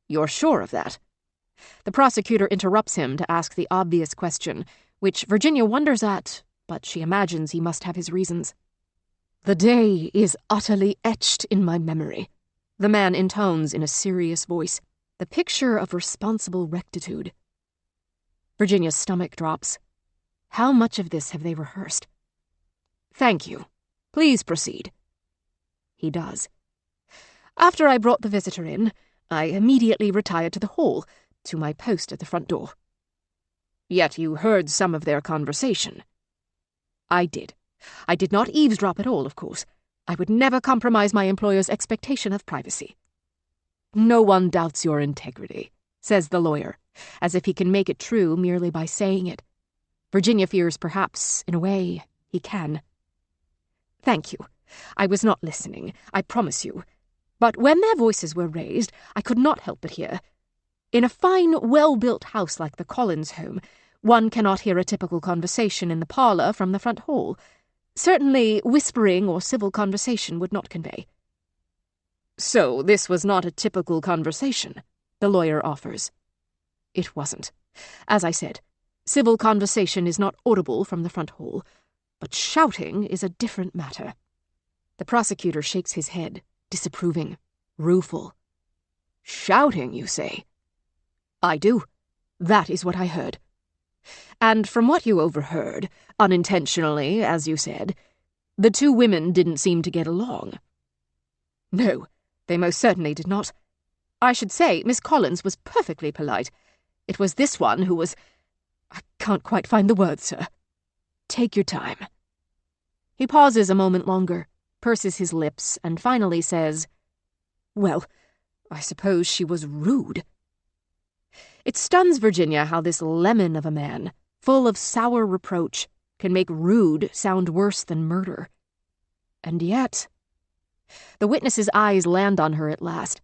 "You're sure of that?" The prosecutor interrupts him to ask the obvious question, which Virginia wonders at, but she imagines he must have his reasons. "The day is utterly etched in my memory," the man intones in a serious voice, the picture of responsible rectitude. Virginia's stomach drops. How much of this have they rehearsed? "Thank you. Please proceed." He does. "After I brought the visitor in, I immediately retired to the hall, to my post at the front door." "Yet you heard some of their conversation." "I did. I did not eavesdrop at all, of course. I would never compromise my employer's expectation of privacy." "No one doubts your integrity," says the lawyer, as if he can make it true merely by saying it. Virginia fears perhaps, in a way, he can. "Thank you. I was not listening, I promise you. But when their voices were raised, I could not help but hear. In a fine, well-built house like the Collins home, one cannot hear a typical conversation in the parlor from the front hall. Certainly, whispering or civil conversation would not convey." "So this was not a typical conversation," the lawyer offers. "It wasn't. As I said, civil conversation is not audible from the front hall, but shouting is a different matter." The prosecutor shakes his head, disapproving, rueful. "Shouting, you say?" "I do. That is what I heard." "And from what you overheard, unintentionally, as you said, the two women didn't seem to get along." "No, they most certainly did not. I should say Miss Collins was perfectly polite. It was this one who was— I can't quite find the words, sir." "Take your time." He pauses a moment longer, purses his lips, and finally says, Well, I suppose she was rude. It stuns Virginia how this lemon of a man, full of sour reproach, can make rude sound worse than murder. And yet... The witness's eyes land on her at last.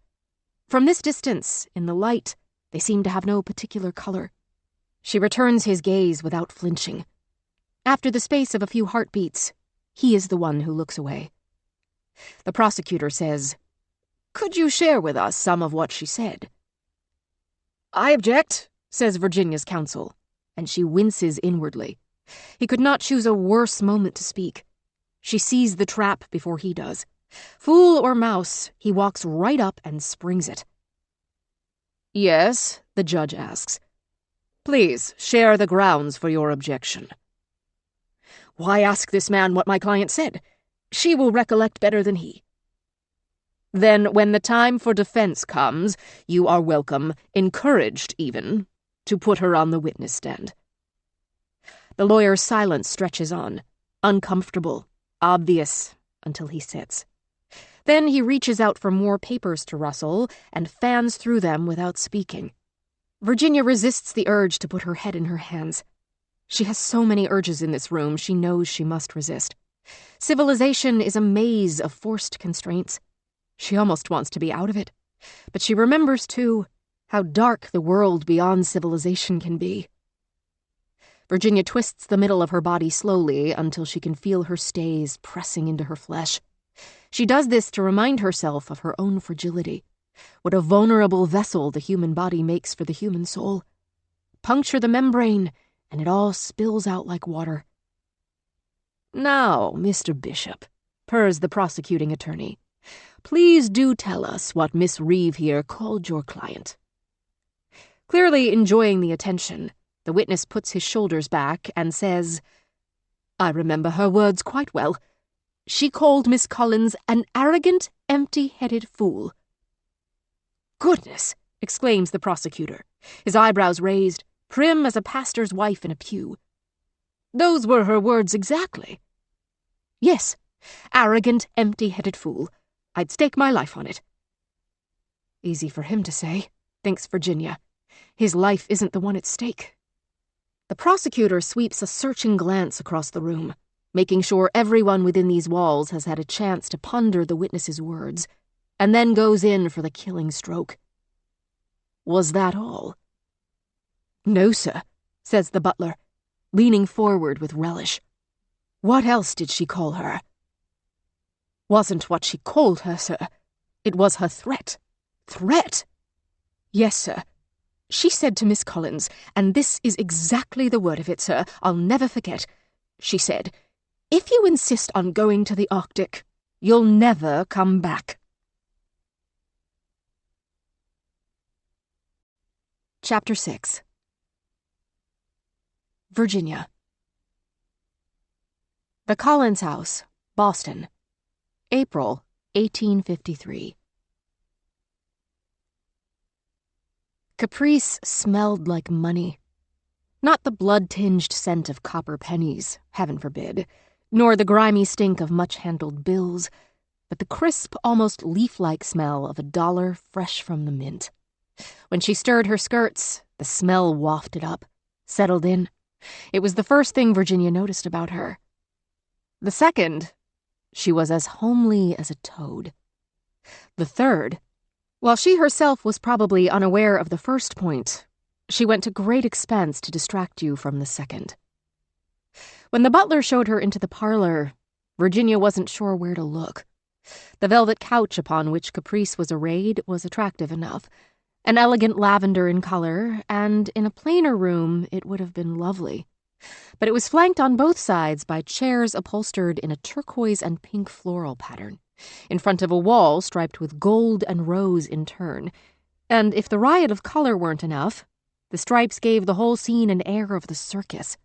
From this distance, in the light, they seem to have no particular color. She returns his gaze without flinching. After the space of a few heartbeats, he is the one who looks away. The prosecutor says, "Could you share with us some of what she said?" "I object," says Virginia's counsel, and she winces inwardly. He could not choose a worse moment to speak. She sees the trap before he does. Fool or mouse, he walks right up and springs it. "Yes," the judge asks. "Please share the grounds for your objection." "Why ask this man what my client said? She will recollect better than he." "Then when the time for defense comes, you are welcome, encouraged even, to put her on the witness stand." The lawyer's silence stretches on, uncomfortable, obvious, until he sits. Then he reaches out for more papers to rustle and fans through them without speaking. Virginia resists the urge to put her head in her hands. She has so many urges in this room she knows she must resist. Civilization is a maze of forced constraints. She almost wants to be out of it. But she remembers, too, how dark the world beyond civilization can be. Virginia twists the middle of her body slowly until she can feel her stays pressing into her flesh. She does this to remind herself of her own fragility. What a vulnerable vessel the human body makes for the human soul. Puncture the membrane, and it all spills out like water. "Now, Mr. Bishop," purrs the prosecuting attorney, "please do tell us what Miss Reeve here called your client." Clearly enjoying the attention, the witness puts his shoulders back and says, "I remember her words quite well. She called Miss Collins an arrogant, empty-headed fool." "Goodness!" exclaims the prosecutor, his eyebrows raised, prim as a pastor's wife in a pew. "Those were her words exactly." "Yes, arrogant, empty-headed fool. I'd stake my life on it." Easy for him to say, thinks Virginia. His life isn't the one at stake. The prosecutor sweeps a searching glance across the room, making sure everyone within these walls has had a chance to ponder the witness's words, and then goes in for the killing stroke. "Was that all?" "No, sir," says the butler, leaning forward with relish. "What else did she call her?" "Wasn't what she called her, sir. It was her threat." "Threat?" "Yes, sir. She said to Miss Collins, and this is exactly the word of it, sir, I'll never forget. She said, 'If you insist on going to the Arctic, you'll never come back.'" Chapter 6. Virginia. The Collins House, Boston, April 1853. Caprice smelled like money. Not the blood-tinged scent of copper pennies, heaven forbid, nor the grimy stink of much-handled bills, but the crisp, almost leaf-like smell of $1 fresh from the mint. When she stirred her skirts, the smell wafted up, settled in. It was the first thing Virginia noticed about her. The second, she was as homely as a toad. The third, while she herself was probably unaware of the first point, she went to great expense to distract you from the second. When the butler showed her into the parlor, Virginia wasn't sure where to look. The velvet couch upon which Caprice was arrayed was attractive enough, an elegant lavender in color, and in a plainer room it would have been lovely. But it was flanked on both sides by chairs upholstered in a turquoise and pink floral pattern, in front of a wall striped with gold and rose in turn, and if the riot of color weren't enough, the stripes gave the whole scene an air of the circus.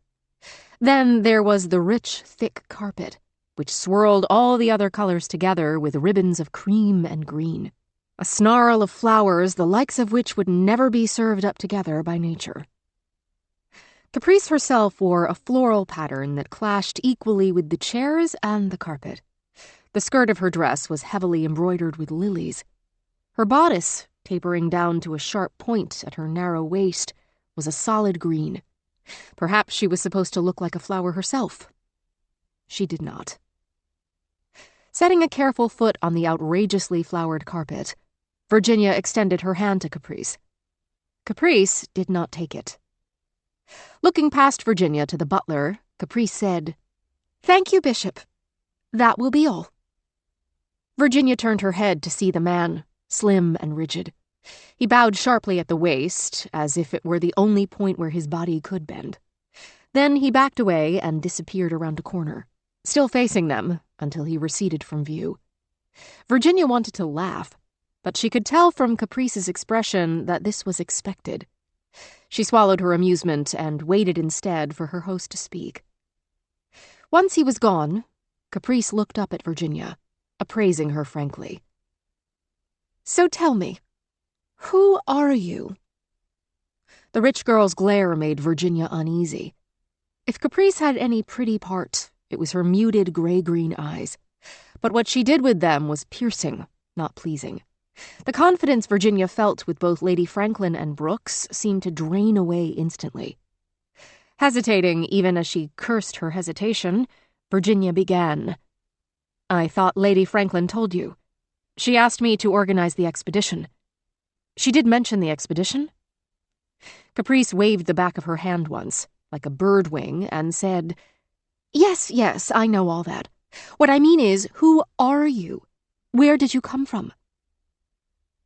Then there was the rich, thick carpet, which swirled all the other colors together with ribbons of cream and green. A snarl of flowers the likes of which would never be served up together by nature. Caprice herself wore a floral pattern that clashed equally with the chairs and the carpet. The skirt of her dress was heavily embroidered with lilies. Her bodice, tapering down to a sharp point at her narrow waist, was a solid green. Perhaps she was supposed to look like a flower herself. She did not. Setting a careful foot on the outrageously flowered carpet, Virginia extended her hand to Caprice. Caprice did not take it. Looking past Virginia to the butler, Caprice said, "Thank you, Bishop. That will be all." Virginia turned her head to see the man, slim and rigid. He bowed sharply at the waist, as if it were the only point where his body could bend. Then he backed away and disappeared around a corner, still facing them until he receded from view. Virginia wanted to laugh, but she could tell from Caprice's expression that this was expected. She swallowed her amusement and waited instead for her host to speak. Once he was gone, Caprice looked up at Virginia, appraising her frankly. "So tell me, who are you?" The rich girl's glare made Virginia uneasy. If Caprice had any pretty part, it was her muted gray-green eyes. But what she did with them was piercing, not pleasing. The confidence Virginia felt with both Lady Franklin and Brooks seemed to drain away instantly. Hesitating even as she cursed her hesitation, Virginia began. "I thought Lady Franklin told you. She asked me to organize the expedition." "She did mention the expedition?" Caprice waved the back of her hand once, like a bird wing, and said, Yes, I know all that. What I mean is, who are you? Where did you come from?"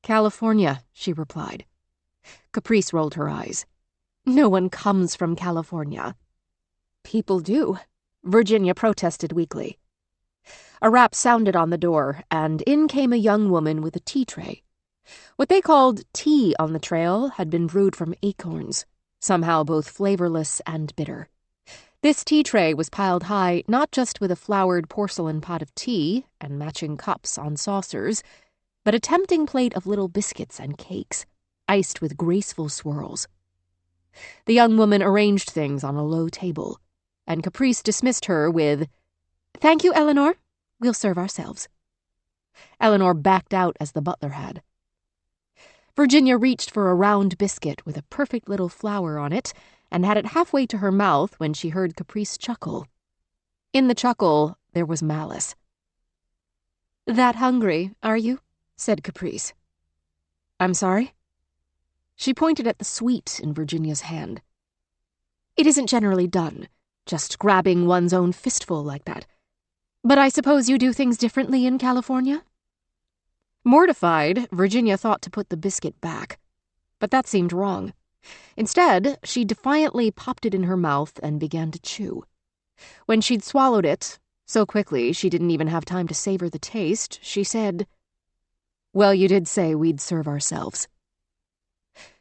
"California," she replied. Caprice rolled her eyes. "No one comes from California." "People do," Virginia protested weakly. A rap sounded on the door, and in came a young woman with a tea tray. What they called tea on the trail had been brewed from acorns, somehow both flavorless and bitter. This tea tray was piled high not just with a flowered porcelain pot of tea and matching cups on saucers, but a tempting plate of little biscuits and cakes, iced with graceful swirls. The young woman arranged things on a low table, and Caprice dismissed her with, "Thank you, Eleanor. We'll serve ourselves." Eleanor backed out as the butler had. Virginia reached for a round biscuit with a perfect little flower on it and had it halfway to her mouth when she heard Caprice chuckle. In the chuckle, there was malice. "That hungry, are you?" said Caprice. "I'm sorry?" She pointed at the sweet in Virginia's hand. "It isn't generally done, just grabbing one's own fistful like that. But I suppose you do things differently in California?" Mortified, Virginia thought to put the biscuit back. But that seemed wrong. Instead, she defiantly popped it in her mouth and began to chew. When she'd swallowed it, so quickly she didn't even have time to savor the taste, she said, "Well, you did say we'd serve ourselves."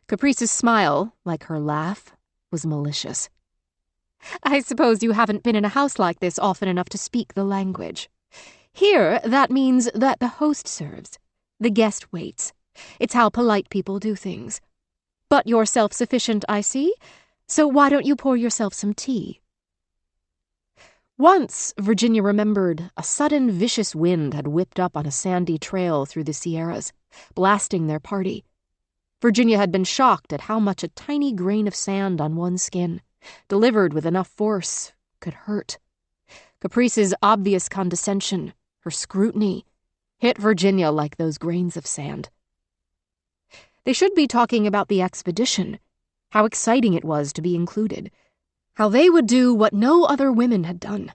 Caprice's smile, like her laugh, was malicious. "I suppose you haven't been in a house like this often enough to speak the language. Here, that means that the host serves. The guest waits. It's how polite people do things. But you're self-sufficient, I see, so why don't you pour yourself some tea?" Once, Virginia remembered, a sudden vicious wind had whipped up on a sandy trail through the Sierras, blasting their party. Virginia had been shocked at how much a tiny grain of sand on one's skin, delivered with enough force, could hurt. Caprice's obvious condescension, her scrutiny, hit Virginia like those grains of sand. They should be talking about the expedition, how exciting it was to be included, how they would do what no other women had done.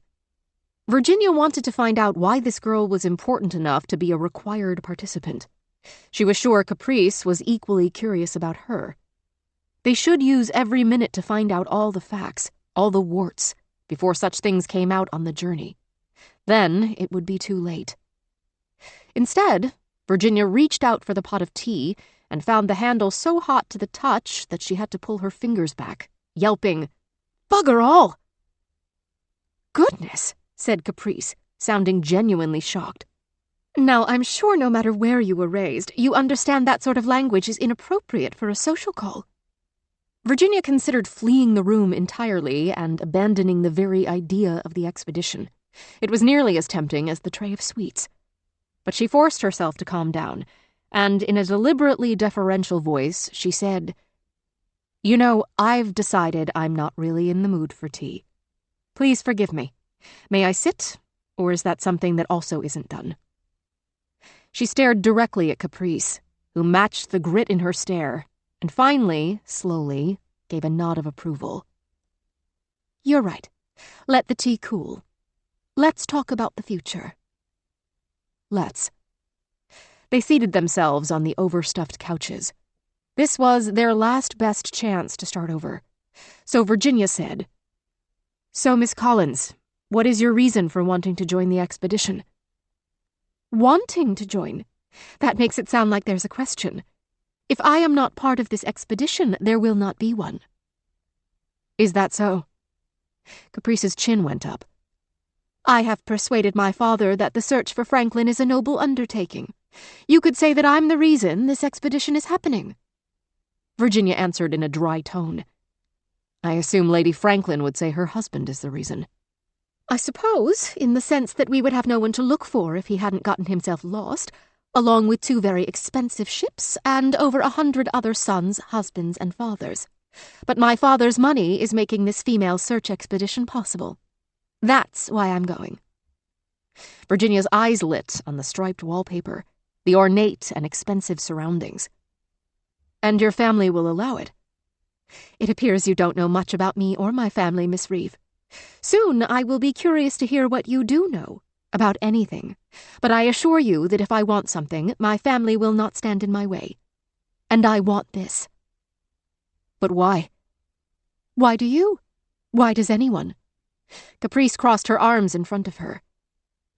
Virginia wanted to find out why this girl was important enough to be a required participant. She was sure Caprice was equally curious about her. They should use every minute to find out all the facts, all the warts, before such things came out on the journey. Then it would be too late. Instead, Virginia reached out for the pot of tea and found the handle so hot to the touch that she had to pull her fingers back, yelping, "Bugger all!" "Goodness," said Caprice, sounding genuinely shocked. "Now, I'm sure no matter where you were raised, you understand that sort of language is inappropriate for a social call." Virginia considered fleeing the room entirely and abandoning the very idea of the expedition. It was nearly as tempting as the tray of sweets. But she forced herself to calm down, and in a deliberately deferential voice, she said, "You know, I've decided I'm not really in the mood for tea. Please forgive me. May I sit, or is that something that also isn't done?" She stared directly at Caprice, who matched the grit in her stare, and finally, slowly, gave a nod of approval. "You're right. Let the tea cool. Let's talk about the future." "Let's." They seated themselves on the overstuffed couches. This was their last best chance to start over. So Virginia said, "So, Miss Collins, what is your reason for wanting to join the expedition?" "Wanting to join? That makes it sound like there's a question. If I am not part of this expedition, there will not be one." "Is that so?" Caprice's chin went up. "I have persuaded my father that the search for Franklin is a noble undertaking. You could say that I'm the reason this expedition is happening." Virginia answered in a dry tone. "I assume Lady Franklin would say her husband is the reason." "I suppose, in the sense that we would have no one to look for if he hadn't gotten himself lost, along with 2 very expensive ships and over 100 other sons, husbands, and fathers. But my father's money is making this female search expedition possible. That's why I'm going." Virginia's eyes lit on the striped wallpaper, the ornate and expensive surroundings. "And your family will allow it?" "It appears you don't know much about me or my family, Miss Reeve. Soon I will be curious to hear what you do know, about anything, but I assure you that if I want something, my family will not stand in my way. And I want this." "But why?" "Why do you? Why does anyone?" Caprice crossed her arms in front of her.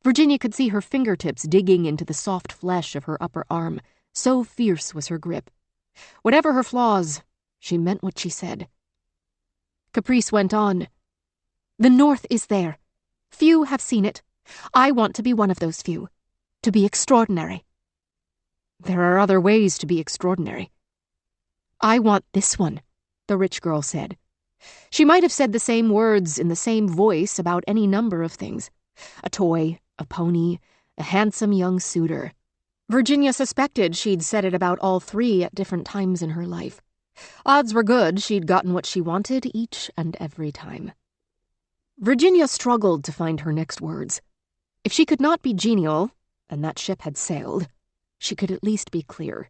Virginia could see her fingertips digging into the soft flesh of her upper arm, so fierce was her grip. Whatever her flaws, she meant what she said. Caprice went on, "The North is there. Few have seen it. I want to be one of those few. To be extraordinary." "There are other ways to be extraordinary." "I want this one," the rich girl said. She might have said the same words in the same voice about any number of things. A toy, a pony, a handsome young suitor. Virginia suspected she'd said it about all 3 at different times in her life. Odds were good she'd gotten what she wanted each and every time. Virginia struggled to find her next words. If she could not be genial, and that ship had sailed, she could at least be clear.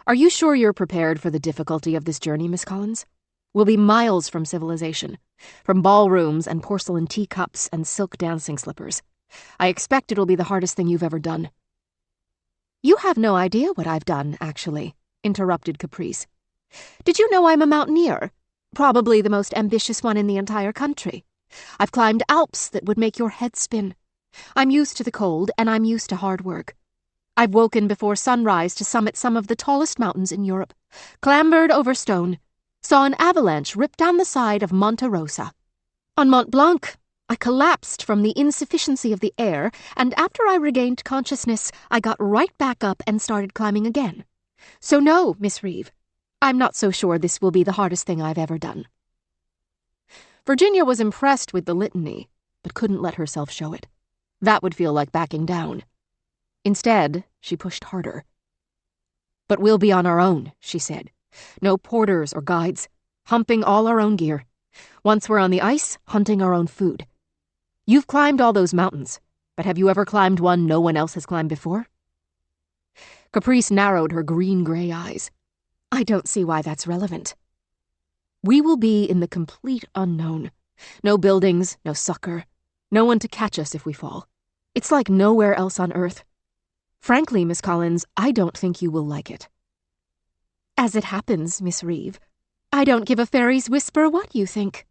"Are you sure you're prepared for the difficulty of this journey, Miss Collins? We'll be miles from civilization, from ballrooms and porcelain teacups and silk dancing slippers. I expect it'll be the hardest thing you've ever done." "You have no idea what I've done, actually," interrupted Caprice. "Did you know I'm a mountaineer? Probably the most ambitious one in the entire country. I've climbed Alps that would make your head spin. I'm used to the cold, and I'm used to hard work. I've woken before sunrise to summit some of the tallest mountains in Europe, clambered over stone, saw an avalanche rip down the side of Monte Rosa. On Mont Blanc, I collapsed from the insufficiency of the air, and after I regained consciousness, I got right back up and started climbing again. So no, Miss Reeve, I'm not so sure this will be the hardest thing I've ever done." Virginia was impressed with the litany, but couldn't let herself show it. That would feel like backing down. Instead, she pushed harder. "But we'll be on our own," she said. "No porters or guides, humping all our own gear. Once we're on the ice, hunting our own food. You've climbed all those mountains, but have you ever climbed one no one else has climbed before?" Caprice narrowed her green-gray eyes. "I don't see why that's relevant." "We will be in the complete unknown. No buildings, no succor, no one to catch us if we fall. It's like nowhere else on Earth. Frankly, Miss Collins, I don't think you will like it." "As it happens, Miss Reeve, I don't give a fairy's whisper what you think."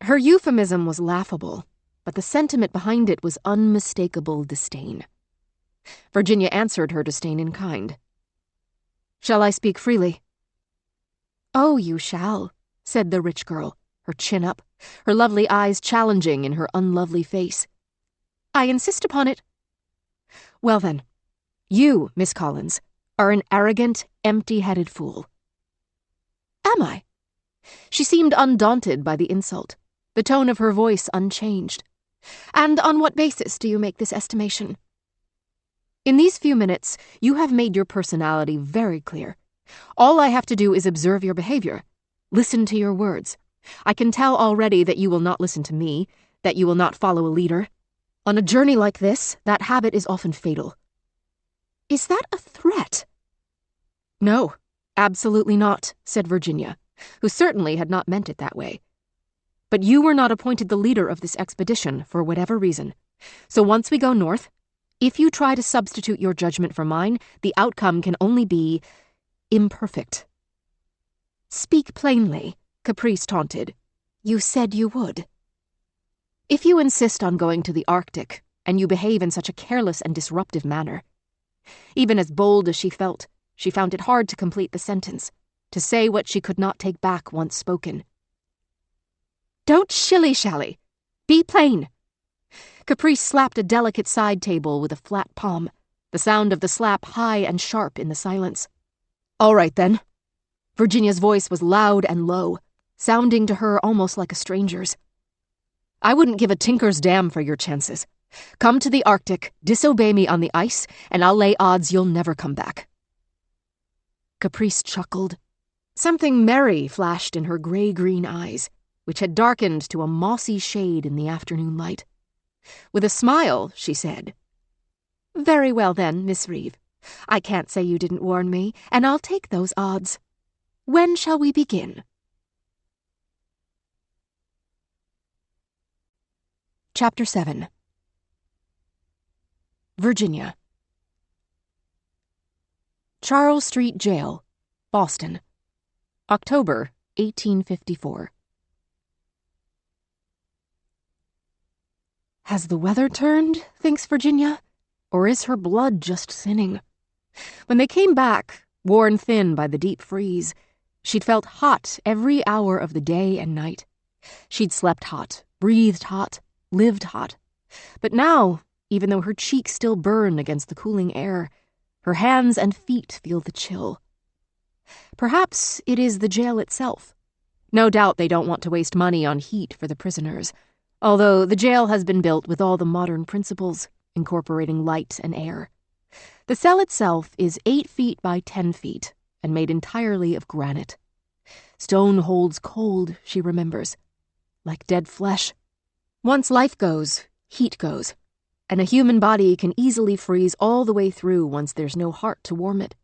Her euphemism was laughable, but the sentiment behind it was unmistakable disdain. Virginia answered her disdain in kind. "Shall I speak freely?" "Oh, you shall," said the rich girl, her chin up, her lovely eyes challenging in her unlovely face. "I insist upon it." "Well then, you, Miss Collins, are an arrogant, empty-headed fool." "Am I?" She seemed undaunted by the insult, the tone of her voice unchanged. "And on what basis do you make this estimation?" In these few minutes, you have made your personality very clear. All I have to do is observe your behavior. Listen to your words. I can tell already that you will not listen to me, that you will not follow a leader. On a journey like this, that habit is often fatal. Is that a threat? No, absolutely not, said Virginia, who certainly had not meant it that way. But you were not appointed the leader of this expedition for whatever reason. So once we go north, if you try to substitute your judgment for mine, the outcome can only be imperfect. Speak plainly, Caprice taunted. You said you would. If you insist on going to the Arctic, and you behave in such a careless and disruptive manner. Even as bold as she felt, she found it hard to complete the sentence, to say what she could not take back once spoken. Don't shilly-shally. Be plain. Caprice slapped a delicate side table with a flat palm, the sound of the slap high and sharp in the silence. All right, then. Virginia's voice was loud and low, sounding to her almost like a stranger's. I wouldn't give a tinker's damn for your chances. Come to the Arctic, disobey me on the ice, and I'll lay odds you'll never come back. Caprice chuckled. Something merry flashed in her gray-green eyes, which had darkened to a mossy shade in the afternoon light. With a smile, she said, Very well then, Miss Reeve. I can't say you didn't warn me, and I'll take those odds. When shall we begin? Chapter 7. Virginia. Charles Street Jail, Boston, October 1854. Has the weather turned, thinks Virginia, or is her blood just thinning? When they came back, worn thin by the deep freeze, she'd felt hot every hour of the day and night. She'd slept hot, breathed hot, lived hot. But now, even though her cheeks still burn against the cooling air, her hands and feet feel the chill. Perhaps it is the jail itself. No doubt they don't want to waste money on heat for the prisoners, although the jail has been built with all the modern principles, incorporating light and air. The cell itself is 8 feet by 10 feet and made entirely of granite. Stone holds cold, she remembers, like dead flesh. Once life goes, heat goes, and a human body can easily freeze all the way through once there's no heart to warm it.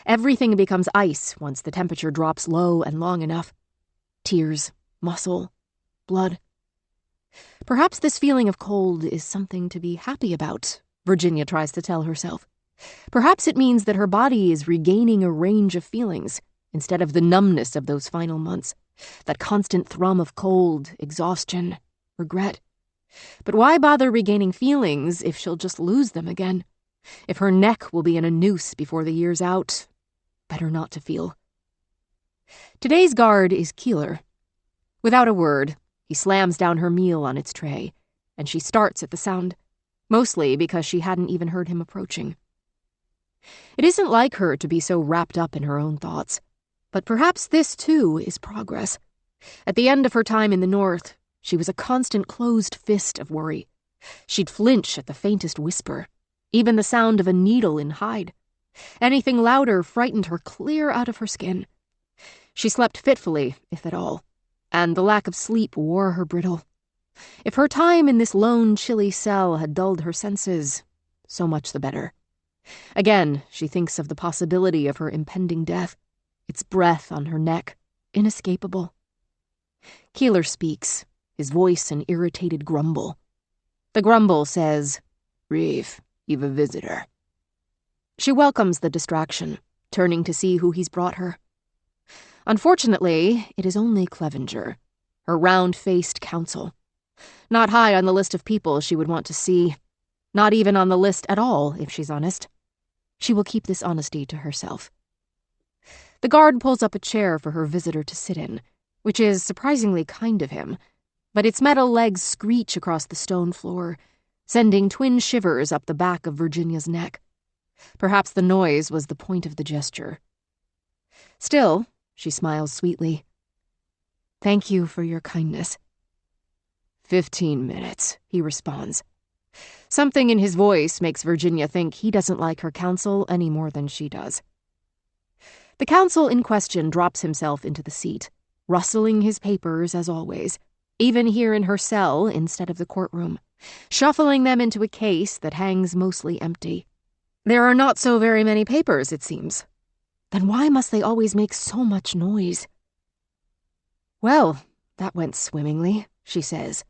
Everything becomes ice once the temperature drops low and long enough. Tears, muscle, blood. Perhaps this feeling of cold is something to be happy about, Virginia tries to tell herself. Perhaps it means that her body is regaining a range of feelings instead of the numbness of those final months, that constant thrum of cold, exhaustion, regret. But why bother regaining feelings if she'll just lose them again? If her neck will be in a noose before the year's out, better not to feel. Today's guard is Keeler. Without a word, he slams down her meal on its tray, and she starts at the sound, mostly because she hadn't even heard him approaching. It isn't like her to be so wrapped up in her own thoughts, but perhaps this, too, is progress. At the end of her time in the North, she was a constant closed fist of worry. She'd flinch at the faintest whisper, even the sound of a needle in hide. Anything louder frightened her clear out of her skin. She slept fitfully, if at all, and the lack of sleep wore her brittle. If her time in this lone, chilly cell had dulled her senses, so much the better. Again, she thinks of the possibility of her impending death, its breath on her neck, inescapable. Keeler speaks, his voice an irritated grumble. The grumble says, Reeve, you've a visitor. She welcomes the distraction, turning to see who he's brought her. Unfortunately, it is only Clevenger, her round-faced counsel. Not high on the list of people she would want to see. Not even on the list at all, if she's honest. She will keep this honesty to herself. The guard pulls up a chair for her visitor to sit in, which is surprisingly kind of him, but its metal legs screech across the stone floor, sending twin shivers up the back of Virginia's neck. Perhaps the noise was the point of the gesture. Still, she smiles sweetly. Thank you for your kindness. 15 minutes, he responds. Something in his voice makes Virginia think he doesn't like her counsel any more than she does. The counsel in question drops himself into the seat, rustling his papers as always, even here in her cell instead of the courtroom, shuffling them into a case that hangs mostly empty. There are not so very many papers, it seems. Then why must they always make so much noise? Well, that went swimmingly, she says.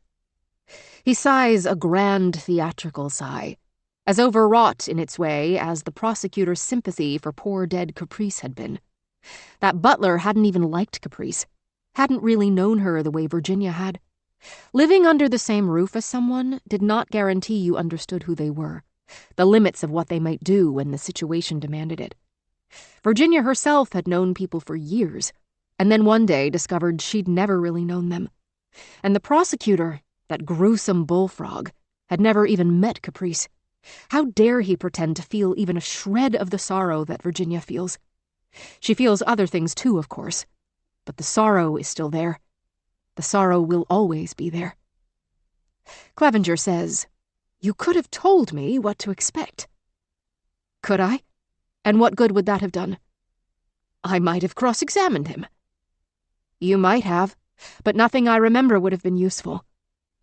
He sighs a grand theatrical sigh, as overwrought in its way as the prosecutor's sympathy for poor dead Caprice had been. That butler hadn't even liked Caprice, hadn't really known her the way Virginia had. Living under the same roof as someone did not guarantee you understood who they were, the limits of what they might do when the situation demanded it. Virginia herself had known people for years, and then one day discovered she'd never really known them. And the prosecutor, that gruesome bullfrog, had never even met Caprice. How dare he pretend to feel even a shred of the sorrow that Virginia feels? She feels other things too, of course, but the sorrow is still there. The sorrow will always be there. Clevenger says, "You could have told me what to expect." Could I? And what good would that have done? I might have cross-examined him. You might have, but nothing I remember would have been useful.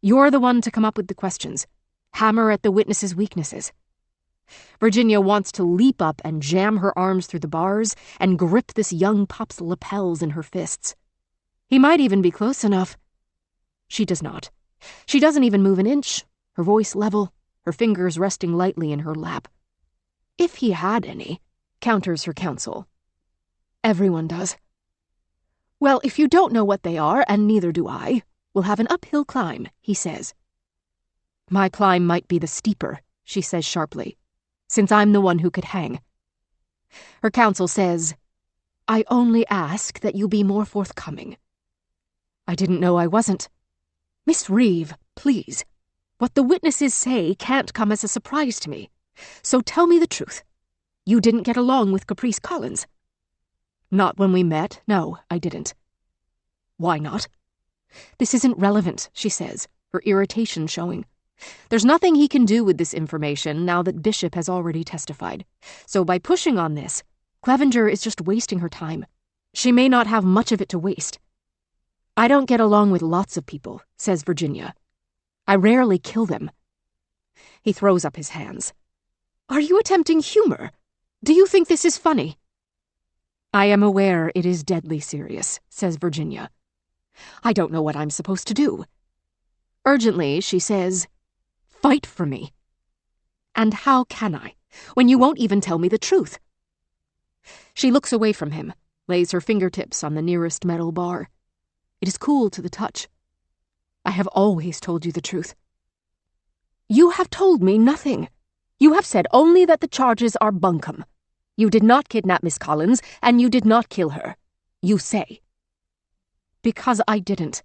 You're the one to come up with the questions. Hammer at the witness's weaknesses. Virginia wants to leap up and jam her arms through the bars and grip this young pup's lapels in her fists. He might even be close enough. She does not. She doesn't even move an inch, her voice level, her fingers resting lightly in her lap. If he had any, counters her counsel. Everyone does. Well, if you don't know what they are, and neither do I, we'll have an uphill climb, he says. My climb might be the steeper, she says sharply, since I'm the one who could hang. Her counsel says, I only ask that you be more forthcoming. I didn't know I wasn't. Miss Reeve, please. What the witnesses say can't come as a surprise to me. So tell me the truth. You didn't get along with Caprice Collins. Not when we met. No, I didn't. Why not? This isn't relevant, she says, her irritation showing. There's nothing he can do with this information now that Bishop has already testified. So by pushing on this, Clevenger is just wasting her time. She may not have much of it to waste. I don't get along with lots of people, says Virginia. I rarely kill them. He throws up his hands. Are you attempting humor? Do you think this is funny? I am aware it is deadly serious, says Virginia. I don't know what I'm supposed to do. Urgently, she says, fight for me. And how can I, when you won't even tell me the truth? She looks away from him, lays her fingertips on the nearest metal bar. It is cool to the touch. I have always told you the truth. You have told me nothing. You have said only that the charges are bunkum. You did not kidnap Miss Collins, and you did not kill her. You say. Because I didn't.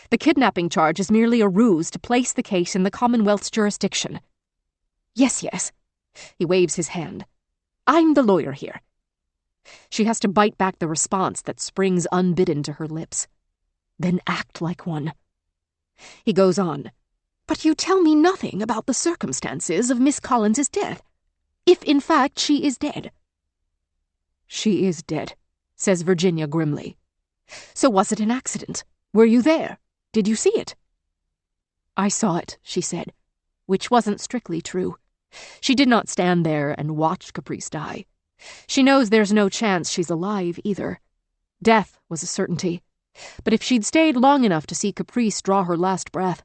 The kidnapping charge is merely a ruse to place the case in the Commonwealth's jurisdiction. Yes, yes. He waves his hand. I'm the lawyer here. She has to bite back the response that springs unbidden to her lips. Then act like one. He goes on. But you tell me nothing about the circumstances of Miss Collins's death, if in fact she is dead. She is dead, says Virginia grimly. So was it an accident? Were you there? Did you see it? I saw it, she said, which wasn't strictly true. She did not stand there and watch Caprice die. She knows there's no chance she's alive either. Death was a certainty. But if she'd stayed long enough to see Caprice draw her last breath,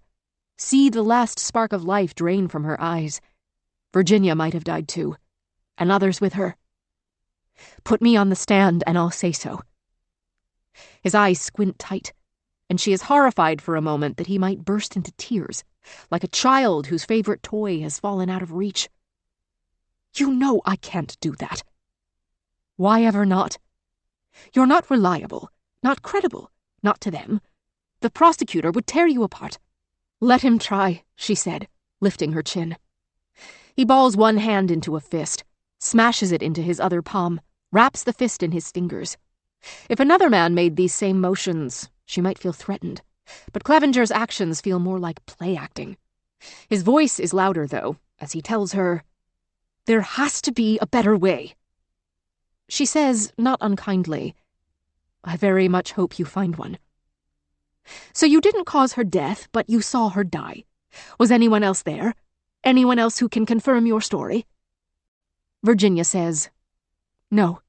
see the last spark of life drain from her eyes, Virginia might have died too, and others with her. Put me on the stand and I'll say so. His eyes squint tight, and she is horrified for a moment that he might burst into tears, like a child whose favorite toy has fallen out of reach. You know I can't do that. Why ever not? You're not reliable, not credible, not to them. The prosecutor would tear you apart. Let him try, she said, lifting her chin. He balls one hand into a fist, smashes it into his other palm, wraps the fist in his fingers. If another man made these same motions, she might feel threatened, but Clevenger's actions feel more like play acting. His voice is louder, though, as he tells her, "There has to be a better way." She says, not unkindly, "I very much hope you find one." "So you didn't cause her death, but you saw her die. Was anyone else there? Anyone else who can confirm your story?" Virginia says, "No."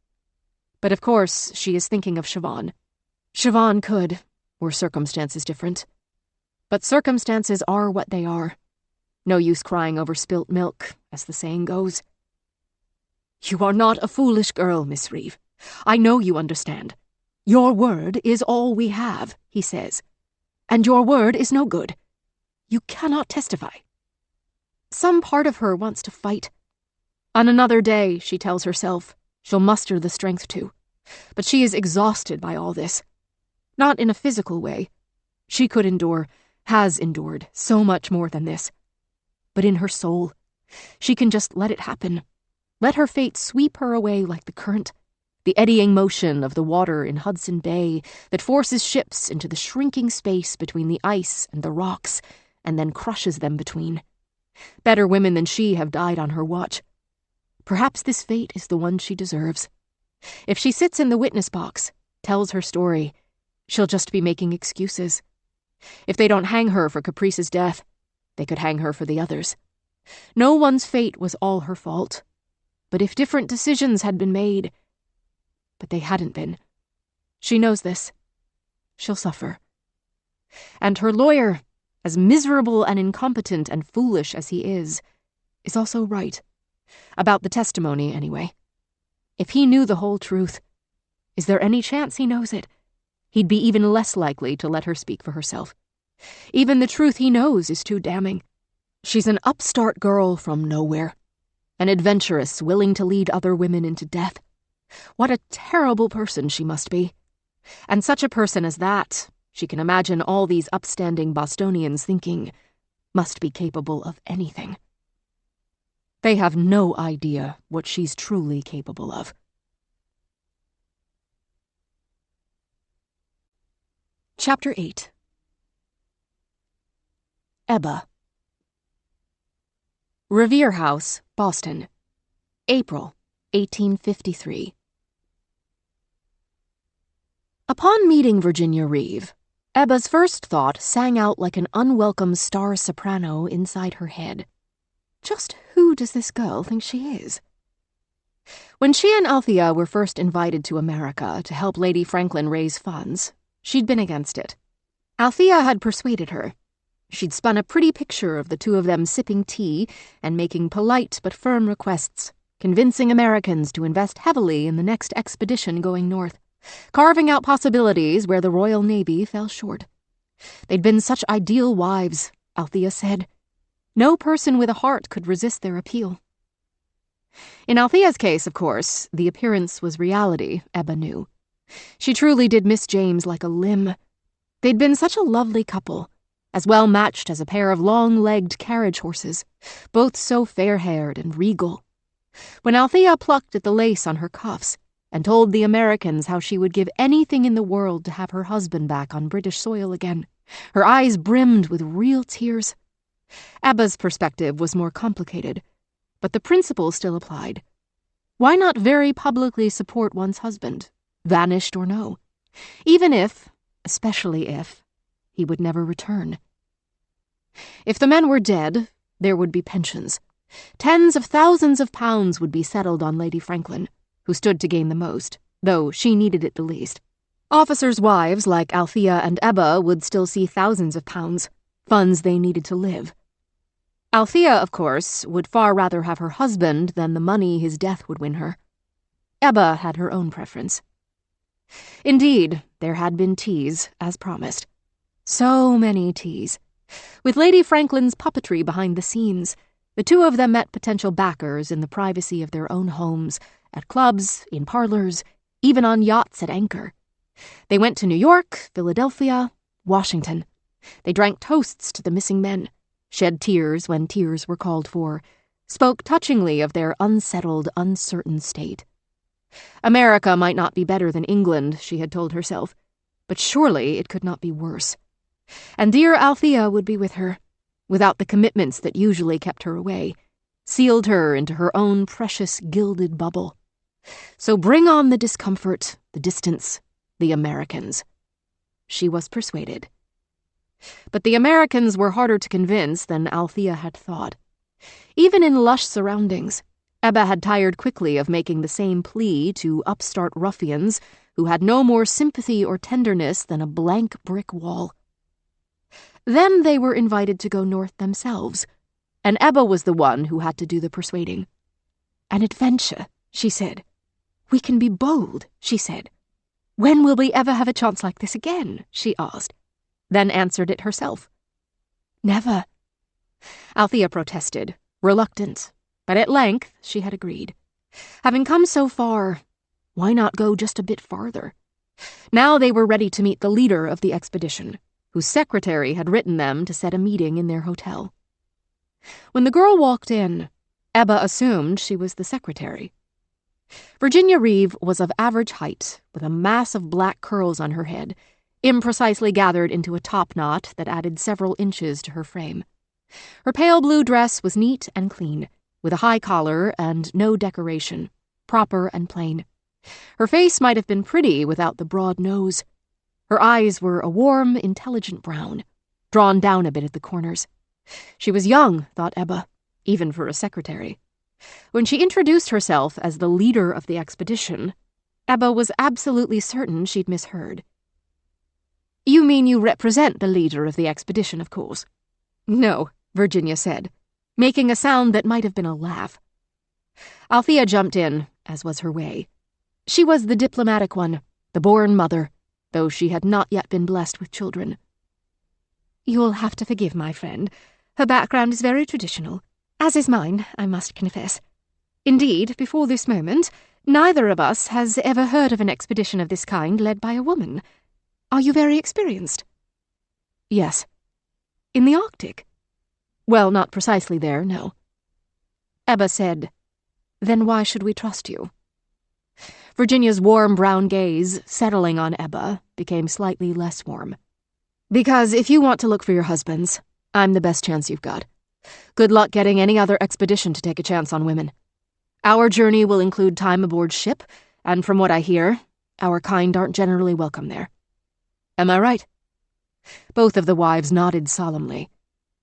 But of course, she is thinking of Siobhan. Siobhan could, were circumstances different. But circumstances are what they are. No use crying over spilt milk, as the saying goes. "You are not a foolish girl, Miss Reeve. I know you understand. Your word is all we have," he says. "And your word is no good. You cannot testify." Some part of her wants to fight. On another day, she tells herself, she'll muster the strength to. But she is exhausted by all this. Not in a physical way. She could endure, has endured, so much more than this. But in her soul, she can just let it happen. Let her fate sweep her away like the current, the eddying motion of the water in Hudson Bay that forces ships into the shrinking space between the ice and the rocks, and then crushes them between. Better women than she have died on her watch. Perhaps this fate is the one she deserves. If she sits in the witness box, tells her story, she'll just be making excuses. If they don't hang her for Caprice's death, they could hang her for the others. No one's fate was all her fault. But if different decisions had been made... But they hadn't been. She knows this. She'll suffer. And her lawyer, as miserable and incompetent and foolish as he is also right. About the testimony, anyway. If he knew the whole truth, is there any chance he knows it? He'd be even less likely to let her speak for herself. Even the truth he knows is too damning. She's an upstart girl from nowhere. An adventuress willing to lead other women into death. What a terrible person she must be. And such a person as that, she can imagine all these upstanding Bostonians thinking, must be capable of anything. They have no idea what she's truly capable of. Chapter 8. Ebba. Revere House, Boston. April, 1853. Upon meeting Virginia Reeve, Ebba's first thought sang out like an unwelcome star soprano inside her head. Just who does this girl think she is? When she and Althea were first invited to America to help Lady Franklin raise funds, she'd been against it. Althea had persuaded her. She'd spun a pretty picture of the two of them sipping tea and making polite but firm requests, convincing Americans to invest heavily in the next expedition going north, carving out possibilities where the Royal Navy fell short. They'd been such ideal wives, Althea said. No person with a heart could resist their appeal. In Althea's case, of course, the appearance was reality, Ebba knew. She truly did miss James like a limb. They'd been such a lovely couple, as well matched as a pair of long-legged carriage horses, both so fair-haired and regal. When Althea plucked at the lace on her cuffs and told the Americans how she would give anything in the world to have her husband back on British soil again, her eyes brimmed with real tears. Ebba's perspective was more complicated, but the principle still applied. Why not very publicly support one's husband, vanished or no, even if, especially if, he would never return? If the men were dead, there would be pensions. Tens of thousands of pounds would be settled on Lady Franklin, who stood to gain the most, though she needed it the least. Officers' wives like Althea and Ebba would still see thousands of pounds, funds they needed to live. Althea, of course, would far rather have her husband than the money his death would win her. Ebba had her own preference. Indeed, there had been teas, as promised. So many teas. With Lady Franklin's puppetry behind the scenes, the two of them met potential backers in the privacy of their own homes, at clubs, in parlors, even on yachts at anchor. They went to New York, Philadelphia, Washington. They drank toasts to the missing men, shed tears when tears were called for, spoke touchingly of their unsettled, uncertain state. America might not be better than England, she had told herself, but but surely it could not be worse. And dear Althea would be with her. without the commitments that usually kept her away, sealed her into her own precious gilded bubble. So bring on the discomfort, the distance, the Americans. She was persuaded. But the Americans were harder to convince than Althea had thought. Even in lush surroundings, Ebba had tired quickly of making the same plea to upstart ruffians who had no more sympathy or tenderness than a blank brick wall. Then they were invited to go north themselves, and Ebba was the one who had to do the persuading. An adventure, she said. We can be bold, she said. When will we ever have a chance like this again? She asked, then answered it herself. Never. Althea protested, reluctant, but at length she had agreed. Having come so far, why not go just a bit farther? Now they were ready to meet the leader of the expedition, whose secretary had written them to set a meeting in their hotel. When the girl walked in, Ebba assumed she was the secretary. Virginia Reeve was of average height, with a mass of black curls on her head, imprecisely gathered into a top knot that added several inches to her frame. Her pale blue dress was neat and clean, with a high collar and no decoration, proper and plain. Her face might have been pretty without the broad nose. Her eyes were a warm, intelligent brown, drawn down a bit at the corners. She was young, thought Ebba, even for a secretary. When she introduced herself as the leader of the expedition, Ebba was absolutely certain she'd misheard. You mean you represent the leader of the expedition, of course? No, Virginia said, making a sound that might have been a laugh. Althea jumped in, as was her way. She was the diplomatic one, the born mother, though she had not yet been blessed with children. You'll have to forgive my friend. Her background is very traditional, as is mine, I must confess. Indeed, before this moment, neither of us has ever heard of an expedition of this kind led by a woman. Are you very experienced? Yes. In the Arctic? Well, not precisely there, no. Ebba said, Then why should we trust you? Virginia's warm brown gaze, settling on Ebba, became slightly less warm. Because if you want to look for your husbands, I'm the best chance you've got. Good luck getting any other expedition to take a chance on women. Our journey will include time aboard ship, and from what I hear, our kind aren't generally welcome there. Am I right? Both of the wives nodded solemnly.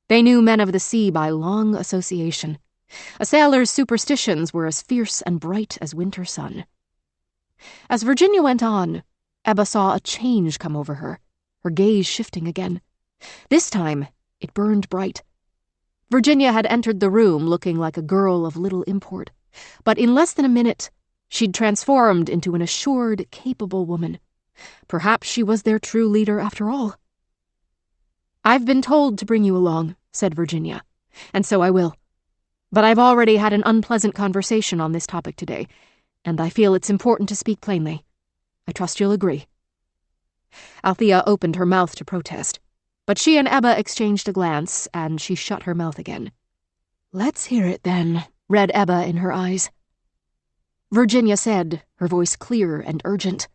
They knew men of the sea by long association. A sailor's superstitions were as fierce and bright as winter sun. As Virginia went on, Ebba saw a change come over her, her gaze shifting again. This time, it burned bright. Virginia had entered the room looking like a girl of little import, but in less than a minute, she'd transformed into an assured, capable woman. Perhaps she was their true leader after all. I've been told to bring you along, said Virginia, and so I will. But I've already had an unpleasant conversation on this topic today, and I feel it's important to speak plainly. I trust you'll agree. Althea opened her mouth to protest, but she and Ebba exchanged a glance, and she shut her mouth again. Let's hear it, then, read Ebba in her eyes. Virginia said, her voice clear and urgent.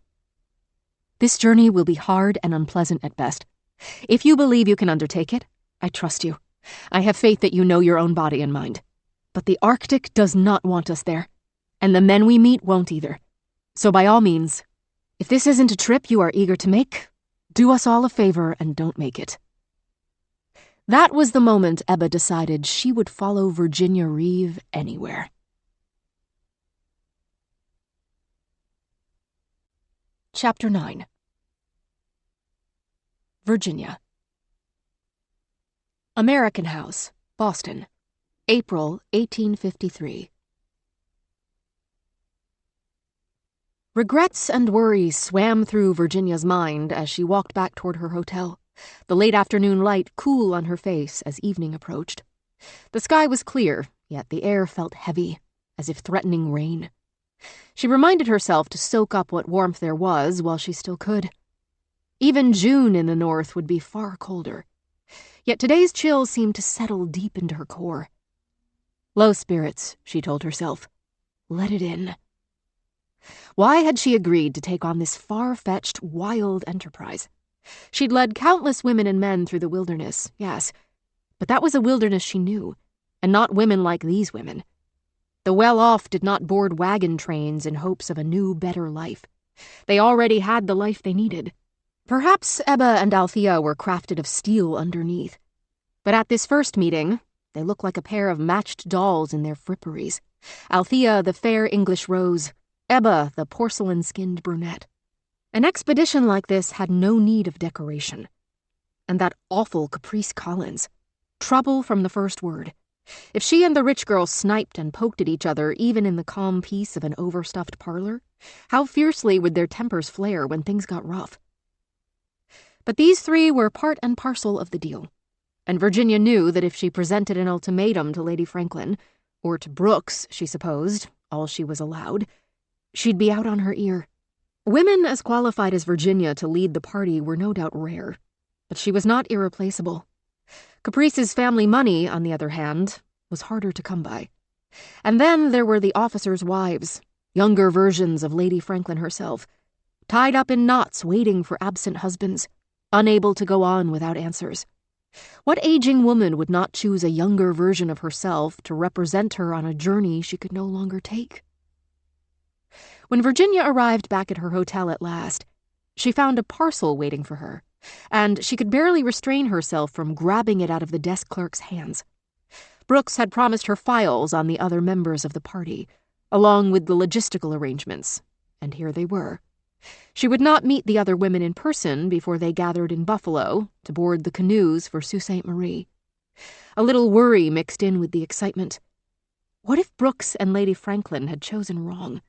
This journey will be hard and unpleasant at best. If you believe you can undertake it, I trust you. I have faith that you know your own body and mind. But the Arctic does not want us there, and the men we meet won't either. So by all means, if this isn't a trip you are eager to make, do us all a favor and don't make it. That was the moment Ebba decided she would follow Virginia Reeve anywhere. Chapter 9. Virginia. American House, Boston, April 1853. Regrets and worries swam through Virginia's mind as she walked back toward her hotel, the late afternoon light cool on her face as evening approached. The sky was clear, yet the air felt heavy, as if threatening rain. She reminded herself to soak up what warmth there was while she still could. Even June in the north would be far colder. Yet today's chill seemed to settle deep into her core. Low spirits, she told herself. Let it in. Why had she agreed to take on this far-fetched, wild enterprise? She'd led countless women and men through the wilderness, yes, But that was a wilderness she knew, and not women like these women. The well-off did not board wagon trains in hopes of a new, better life. They already had the life they needed. Perhaps Ebba and Althea were crafted of steel underneath. But at this first meeting, they looked like a pair of matched dolls in their fripperies. Althea, the fair English rose, Ebba, the porcelain-skinned brunette. An expedition like this had no need of decoration. And that awful Caprice Collins. Trouble from the first word. If she and the rich girl sniped and poked at each other even in the calm peace of an overstuffed parlor, how fiercely would their tempers flare when things got rough. But these three were part and parcel of the deal, and Virginia knew that if she presented an ultimatum to Lady Franklin, or to Brooks, she supposed, all she was allowed, she'd be out on her ear. Women as qualified as Virginia to lead the party were no doubt rare, but she was not irreplaceable. Caprice's family money, on the other hand, was harder to come by. And then there were the officers' wives, younger versions of Lady Franklin herself, tied up in knots waiting for absent husbands, unable to go on without answers. What aging woman would not choose a younger version of herself to represent her on a journey she could no longer take? When Virginia arrived back at her hotel at last, she found a parcel waiting for her, and she could barely restrain herself from grabbing it out of the desk clerk's hands. Brooks had promised her files on the other members of the party, along with the logistical arrangements, and here they were. She would not meet the other women in person before they gathered in Buffalo to board the canoes for Sault Ste. Marie. A little worry mixed in with the excitement. What if Brooks and Lady Franklin had chosen wrong?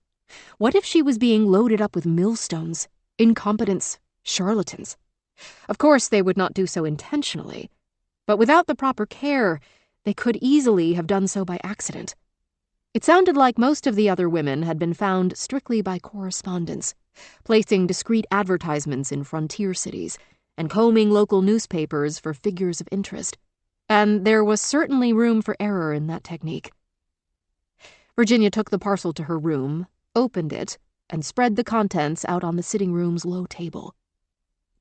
What if she was being loaded up with millstones, incompetents, charlatans? Of course, they would not do so intentionally, but without the proper care, they could easily have done so by accident. It sounded like most of the other women had been found strictly by correspondence, placing discreet advertisements in frontier cities and combing local newspapers for figures of interest, and there was certainly room for error in that technique. Virginia took the parcel to her room, opened it, and spread the contents out on the sitting room's low table.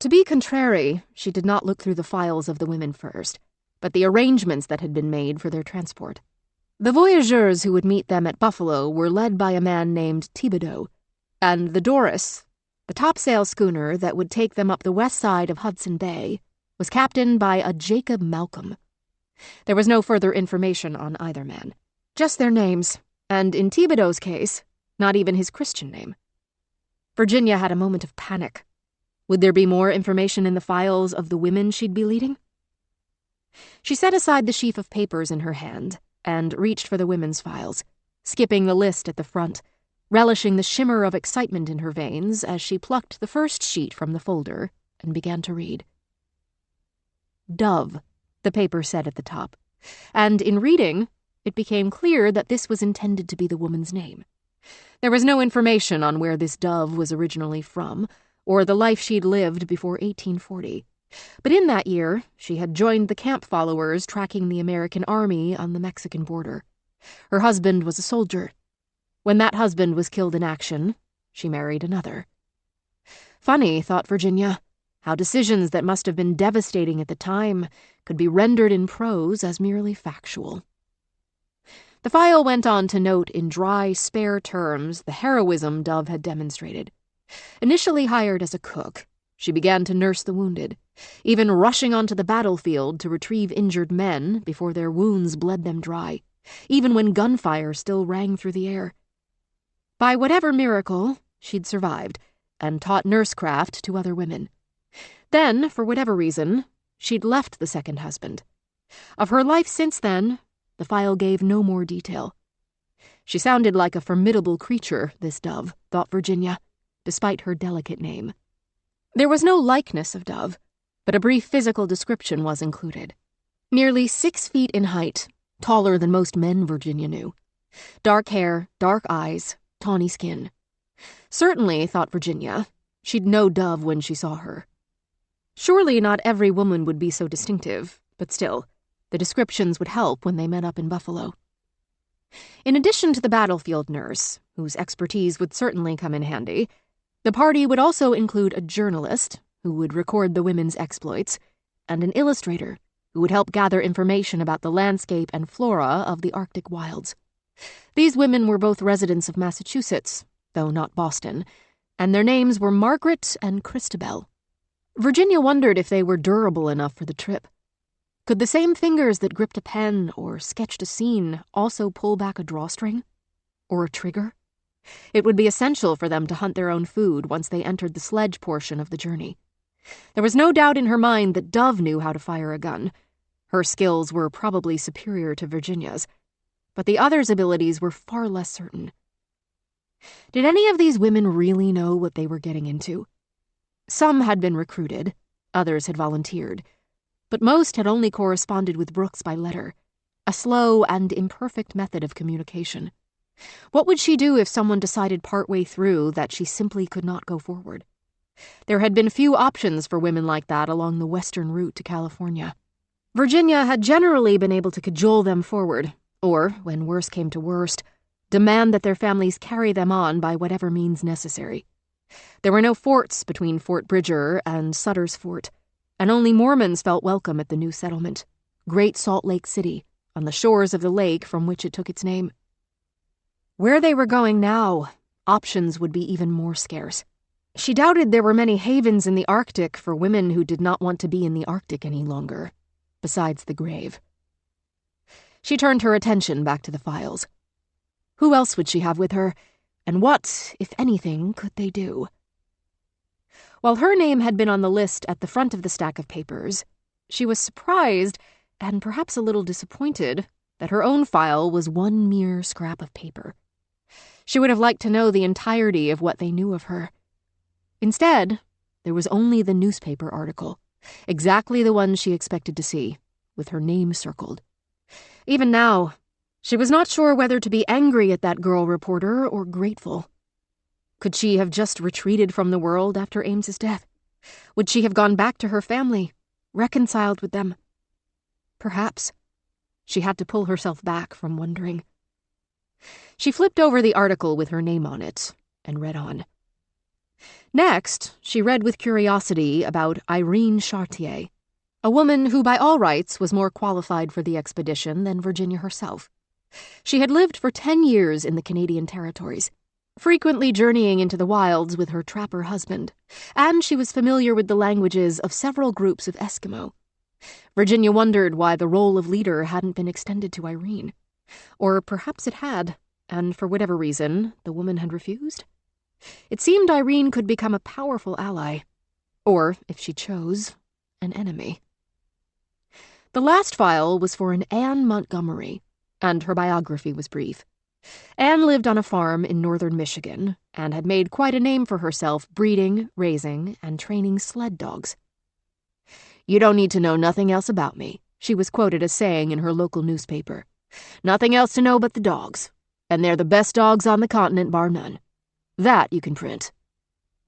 To be contrary, she did not look through the files of the women first, but the arrangements that had been made for their transport. The voyageurs who would meet them at Buffalo were led by a man named Thibodeau, and the Doris, the topsail schooner that would take them up the west side of Hudson Bay, was captained by a Jacob Malcolm. There was no further information on either man, just their names, and in Thibodeau's case, not even his Christian name. Virginia had a moment of panic. Would there be more information in the files of the women she'd be leading? She set aside the sheaf of papers in her hand and reached for the women's files, skipping the list at the front, relishing the shimmer of excitement in her veins as she plucked the first sheet from the folder and began to read. Dove, the paper said at the top, and in reading, it became clear that this was intended to be the woman's name. There was no information on where this Dove was originally from, or the life she'd lived before 1840. But in that year, she had joined the camp followers tracking the American army on the Mexican border. Her husband was a soldier. When that husband was killed in action, she married another. Funny, thought Virginia, how decisions that must have been devastating at the time could be rendered in prose as merely factual. The file went on to note in dry, spare terms the heroism Dove had demonstrated. Initially hired as a cook, she began to nurse the wounded, even rushing onto the battlefield to retrieve injured men before their wounds bled them dry, even when gunfire still rang through the air. By whatever miracle, she'd survived and taught nursecraft to other women. Then, for whatever reason, she'd left the second husband. Of her life since then, the file gave no more detail. She sounded like a formidable creature, this Dove, thought Virginia, despite her delicate name. There was no likeness of Dove, but a brief physical description was included. Nearly 6 feet in height, taller than most men Virginia knew. Dark hair, dark eyes, tawny skin. Certainly, thought Virginia, she'd know Dove when she saw her. Surely not every woman would be so distinctive, but still, the descriptions would help when they met up in Buffalo. In addition to the battlefield nurse, whose expertise would certainly come in handy, the party would also include a journalist, who would record the women's exploits, and an illustrator, who would help gather information about the landscape and flora of the Arctic wilds. These women were both residents of Massachusetts, though not Boston, and their names were Margaret and Christabel. Virginia wondered if they were durable enough for the trip. Could the same fingers that gripped a pen or sketched a scene also pull back a drawstring? Or a trigger? It would be essential for them to hunt their own food once they entered the sledge portion of the journey. There was no doubt in her mind that Dove knew how to fire a gun. Her skills were probably superior to Virginia's, but the other's abilities were far less certain. Did any of these women really know what they were getting into? Some had been recruited, others had volunteered, but most had only corresponded with Brooks by letter, a slow and imperfect method of communication. What would she do if someone decided partway through that she simply could not go forward? There had been few options for women like that along the western route to California. Virginia had generally been able to cajole them forward, or, when worse came to worst, demand that their families carry them on by whatever means necessary. There were no forts between Fort Bridger and Sutter's Fort, and only Mormons felt welcome at the new settlement, Great Salt Lake City, on the shores of the lake from which it took its name. Where they were going now, options would be even more scarce. She doubted there were many havens in the Arctic for women who did not want to be in the Arctic any longer, besides the grave. She turned her attention back to the files. Who else would she have with her, and what, if anything, could they do? While her name had been on the list at the front of the stack of papers, she was surprised, and perhaps a little disappointed, that her own file was one mere scrap of paper. She would have liked to know the entirety of what they knew of her. Instead, there was only the newspaper article, exactly the one she expected to see, with her name circled. Even now, she was not sure whether to be angry at that girl reporter or grateful. Could she have just retreated from the world after Ames's death? Would she have gone back to her family, reconciled with them? Perhaps. She had to pull herself back from wondering. She flipped over the article with her name on it and read on. Next, she read with curiosity about Irene Chartier, a woman who by all rights was more qualified for the expedition than Virginia herself. She had lived for 10 years in the Canadian territories, frequently journeying into the wilds with her trapper husband, and she was familiar with the languages of several groups of Eskimo. Virginia wondered why the role of leader hadn't been extended to Irene. Or perhaps it had, and for whatever reason, the woman had refused. It seemed Irene could become a powerful ally, or, if she chose, an enemy. The last file was for an Anne Montgomery, and her biography was brief. Anne lived on a farm in northern Michigan and had made quite a name for herself breeding, raising, and training sled dogs. "You don't need to know nothing else about me," she was quoted as saying in her local newspaper. "Nothing else to know but the dogs, and they're the best dogs on the continent, bar none. That you can print."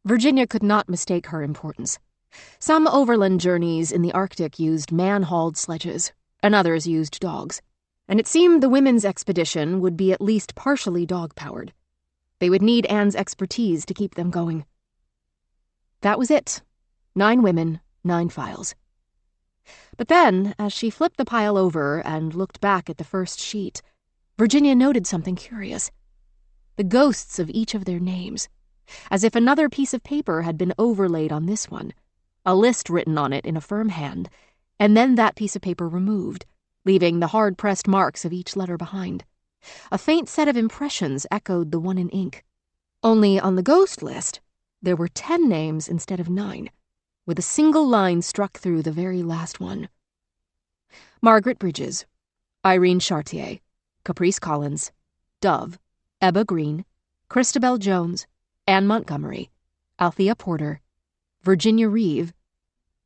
Virginia could not mistake her importance. Some overland journeys in the Arctic used man-hauled sledges, and others used dogs, and it seemed the women's expedition would be at least partially dog-powered. They would need Anne's expertise to keep them going. That was it. 9 women, 9 files. But then, as she flipped the pile over and looked back at the first sheet, Virginia noted something curious. The ghosts of each of their names, as if another piece of paper had been overlaid on this one, a list written on it in a firm hand, and then that piece of paper removed, leaving the hard-pressed marks of each letter behind. A faint set of impressions echoed the one in ink. Only on the ghost list, there were 10 names instead of 9, with a single line struck through the very last one. Margaret Bridges, Irene Chartier, Caprice Collins, Dove, Ebba Green, Christabel Jones, Anne Montgomery, Althea Porter, Virginia Reeve,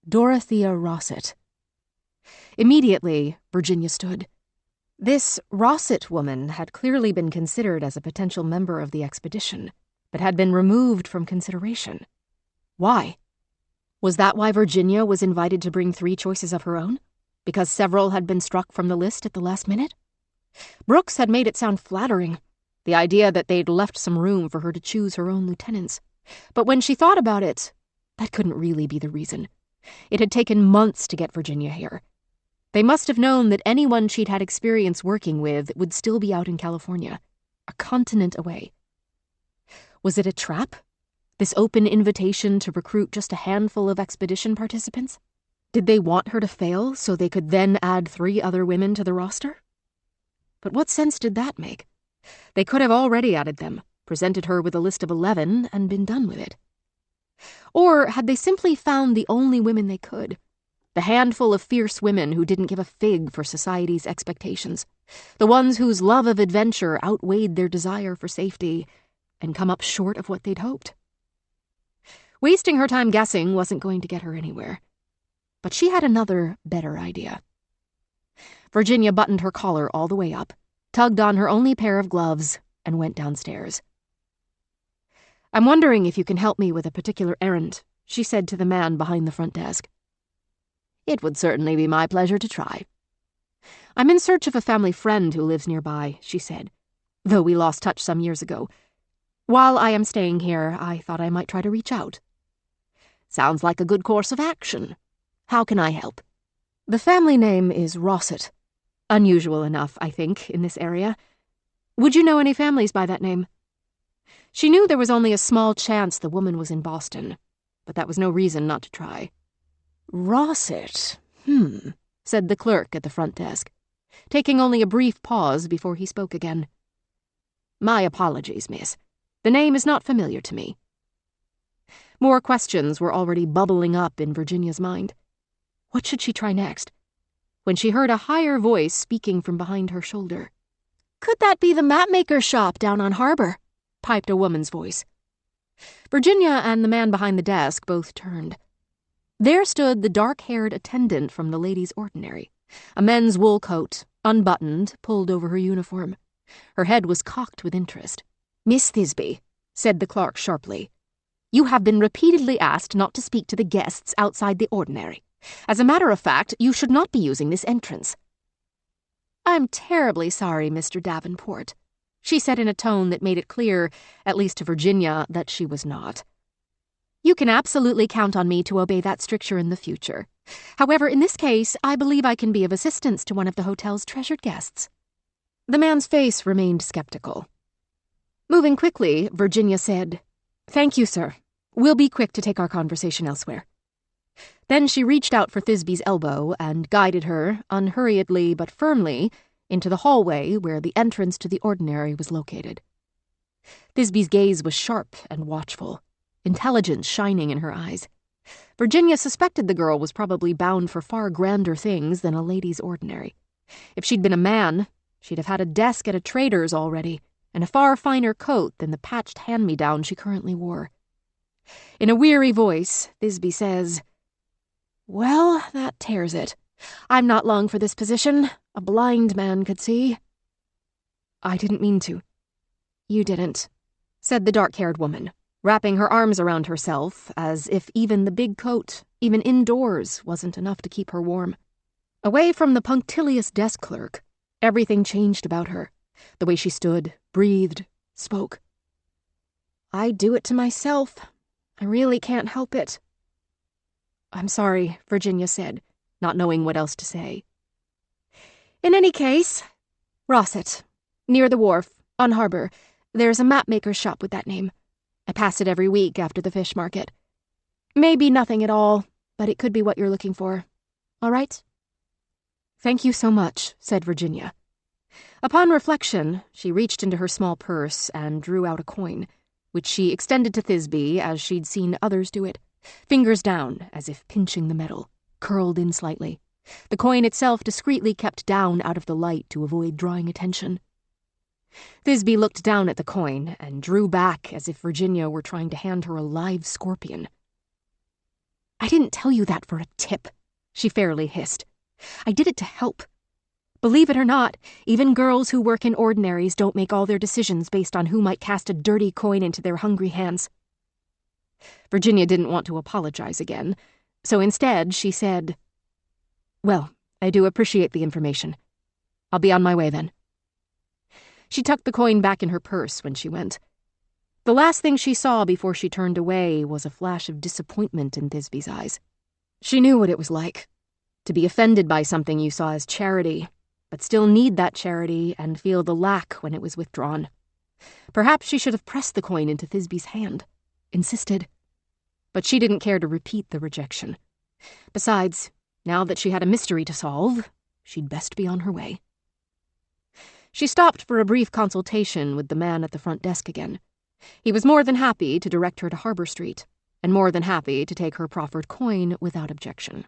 Dorothea Rossett. Immediately, Virginia stood. This Rossett woman had clearly been considered as a potential member of the expedition, but had been removed from consideration. Why? Was that why Virginia was invited to bring 3 choices of her own? Because several had been struck from the list at the last minute? Brooks had made it sound flattering, the idea that they'd left some room for her to choose her own lieutenants. But when she thought about it, that couldn't really be the reason. It had taken months to get Virginia here. They must have known that anyone she'd had experience working with would still be out in California, a continent away. Was it a trap? This open invitation to recruit just a handful of expedition participants? Did they want her to fail so they could then add 3 other women to the roster? But what sense did that make? They could have already added them, presented her with a list of 11, and been done with it. Or had they simply found the only women they could? The handful of fierce women who didn't give a fig for society's expectations. The ones whose love of adventure outweighed their desire for safety and come up short of what they'd hoped. Wasting her time guessing wasn't going to get her anywhere. But she had another, better idea. Virginia buttoned her collar all the way up, tugged on her only pair of gloves, and went downstairs. "I'm wondering if you can help me with a particular errand," she said to the man behind the front desk. "It would certainly be my pleasure to try." "I'm in search of a family friend who lives nearby," she said, "though we lost touch some years ago. While I am staying here, I thought I might try to reach out." "Sounds like a good course of action. How can I help?" "The family name is Rossett. Unusual enough, I think, in this area. Would you know any families by that name?" She knew there was only a small chance the woman was in Boston, but that was no reason not to try. "Rossett, said the clerk at the front desk, taking only a brief pause before he spoke again. "My apologies, miss. The name is not familiar to me." More questions were already bubbling up in Virginia's mind. What should she try next? When she heard a higher voice speaking from behind her shoulder. "Could that be the mapmaker's shop down on Harbor?" piped a woman's voice. Virginia and the man behind the desk both turned. There stood the dark-haired attendant from the ladies' ordinary, a men's wool coat, unbuttoned, pulled over her uniform. Her head was cocked with interest. "Miss Thisby," said the clerk sharply, "you have been repeatedly asked not to speak to the guests outside the ordinary. As a matter of fact, you should not be using this entrance." "I'm terribly sorry, Mr. Davenport," she said in a tone that made it clear, at least to Virginia, that she was not. "You can absolutely count on me to obey that stricture in the future. However, in this case, I believe I can be of assistance to one of the hotel's treasured guests." The man's face remained skeptical. Moving quickly, Virginia said, "Thank you, sir. We'll be quick to take our conversation elsewhere." Then she reached out for Thisby's elbow and guided her, unhurriedly but firmly, into the hallway where the entrance to the ordinary was located. Thisby's gaze was sharp and watchful, intelligence shining in her eyes. Virginia suspected the girl was probably bound for far grander things than a ladies' ordinary. If she'd been a man, she'd have had a desk at a trader's already, and a far finer coat than the patched hand-me-down she currently wore. In a weary voice, Thisby says, "Well, that tears it. I'm not long for this position. A blind man could see." "I didn't mean to." "You didn't," said the dark-haired woman, wrapping her arms around herself as if even the big coat, even indoors, wasn't enough to keep her warm. Away from the punctilious desk clerk, everything changed about her, the way she stood, breathed, spoke. "I do it to myself. I really can't help it." "I'm sorry," Virginia said, not knowing what else to say. "In any case, Rossett, near the wharf, on Harbor, there's a mapmaker's shop with that name. I pass it every week after the fish market. Maybe nothing at all, but it could be what you're looking for. All right?" "Thank you so much," said Virginia. Upon reflection, she reached into her small purse and drew out a coin, which she extended to Thisby as she'd seen others do it, fingers down as if pinching the metal, curled in slightly, the coin itself discreetly kept down out of the light to avoid drawing attention. Thisby looked down at the coin and drew back as if Virginia were trying to hand her a live scorpion. "I didn't tell you that for a tip," she fairly hissed. "I did it to help. Believe it or not, even girls who work in ordinaries don't make all their decisions based on who might cast a dirty coin into their hungry hands." Virginia didn't want to apologize again, so instead she said, "Well, I do appreciate the information. I'll be on my way then." She tucked the coin back in her purse when she went. The last thing she saw before she turned away was a flash of disappointment in Thisby's eyes. She knew what it was like, to be offended by something you saw as charity, but still need that charity and feel the lack when it was withdrawn. Perhaps she should have pressed the coin into Thisbe's hand, insisted. But she didn't care to repeat the rejection. Besides, now that she had a mystery to solve, she'd best be on her way. She stopped for a brief consultation with the man at the front desk again. He was more than happy to direct her to Harbor Street, and more than happy to take her proffered coin without objection.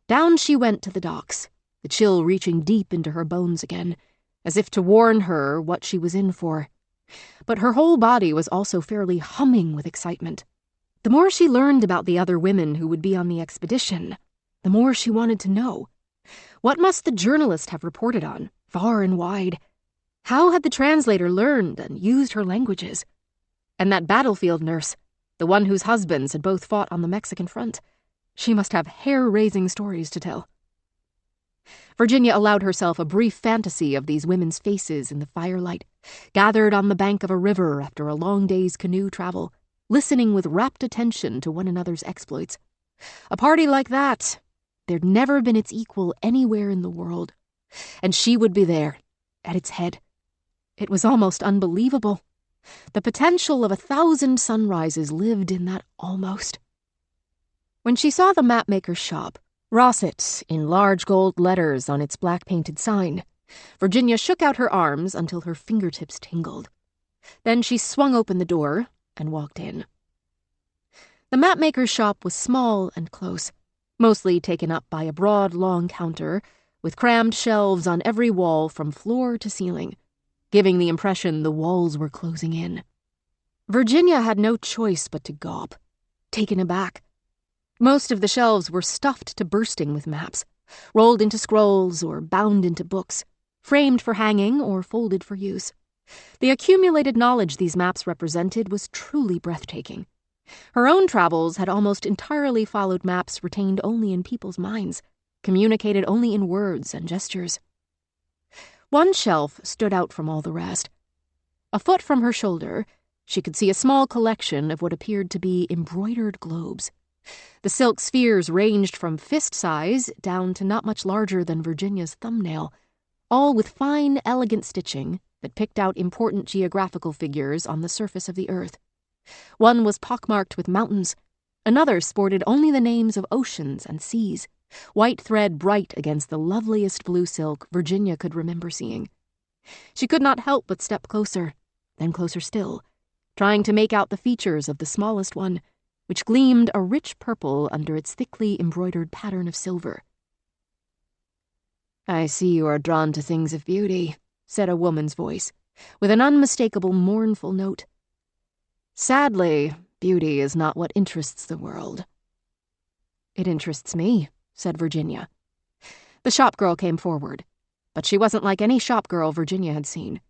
Down she went to the docks, the chill reaching deep into her bones again, as if to warn her what she was in for. But her whole body was also fairly humming with excitement. The more she learned about the other women who would be on the expedition, the more she wanted to know. What must the journalist have reported on, far and wide? How had the translator learned and used her languages? And that battlefield nurse, the one whose husbands had both fought on the Mexican front, she must have hair-raising stories to tell. Virginia allowed herself a brief fantasy of these women's faces in the firelight, gathered on the bank of a river after a long day's canoe travel, listening with rapt attention to one another's exploits. A party like that, there'd never been its equal anywhere in the world. And she would be there, at its head. It was almost unbelievable. The potential of 1,000 sunrises lived in that almost. When she saw the mapmaker's shop, Rossett, in large gold letters on its black-painted sign, Virginia shook out her arms until her fingertips tingled. Then she swung open the door and walked in. The mapmaker's shop was small and close, mostly taken up by a broad, long counter, with crammed shelves on every wall from floor to ceiling, giving the impression the walls were closing in. Virginia had no choice but to gawp, taken aback. Most of the shelves were stuffed to bursting with maps, rolled into scrolls or bound into books, framed for hanging or folded for use. The accumulated knowledge these maps represented was truly breathtaking. Her own travels had almost entirely followed maps retained only in people's minds, communicated only in words and gestures. One shelf stood out from all the rest. A foot from her shoulder, she could see a small collection of what appeared to be embroidered globes. The silk spheres ranged from fist size down to not much larger than Virginia's thumbnail, all with fine, elegant stitching that picked out important geographical figures on the surface of the earth. One was pockmarked with mountains. Another sported only the names of oceans and seas, white thread bright against the loveliest blue silk Virginia could remember seeing. She could not help but step closer, then closer still, trying to make out the features of the smallest one, which gleamed a rich purple under its thickly embroidered pattern of silver. "I see you are drawn to things of beauty," said a woman's voice, with an unmistakable mournful note. "Sadly, beauty is not what interests the world." "It interests me," said Virginia. The shopgirl came forward, but she wasn't like any shopgirl Virginia had seen.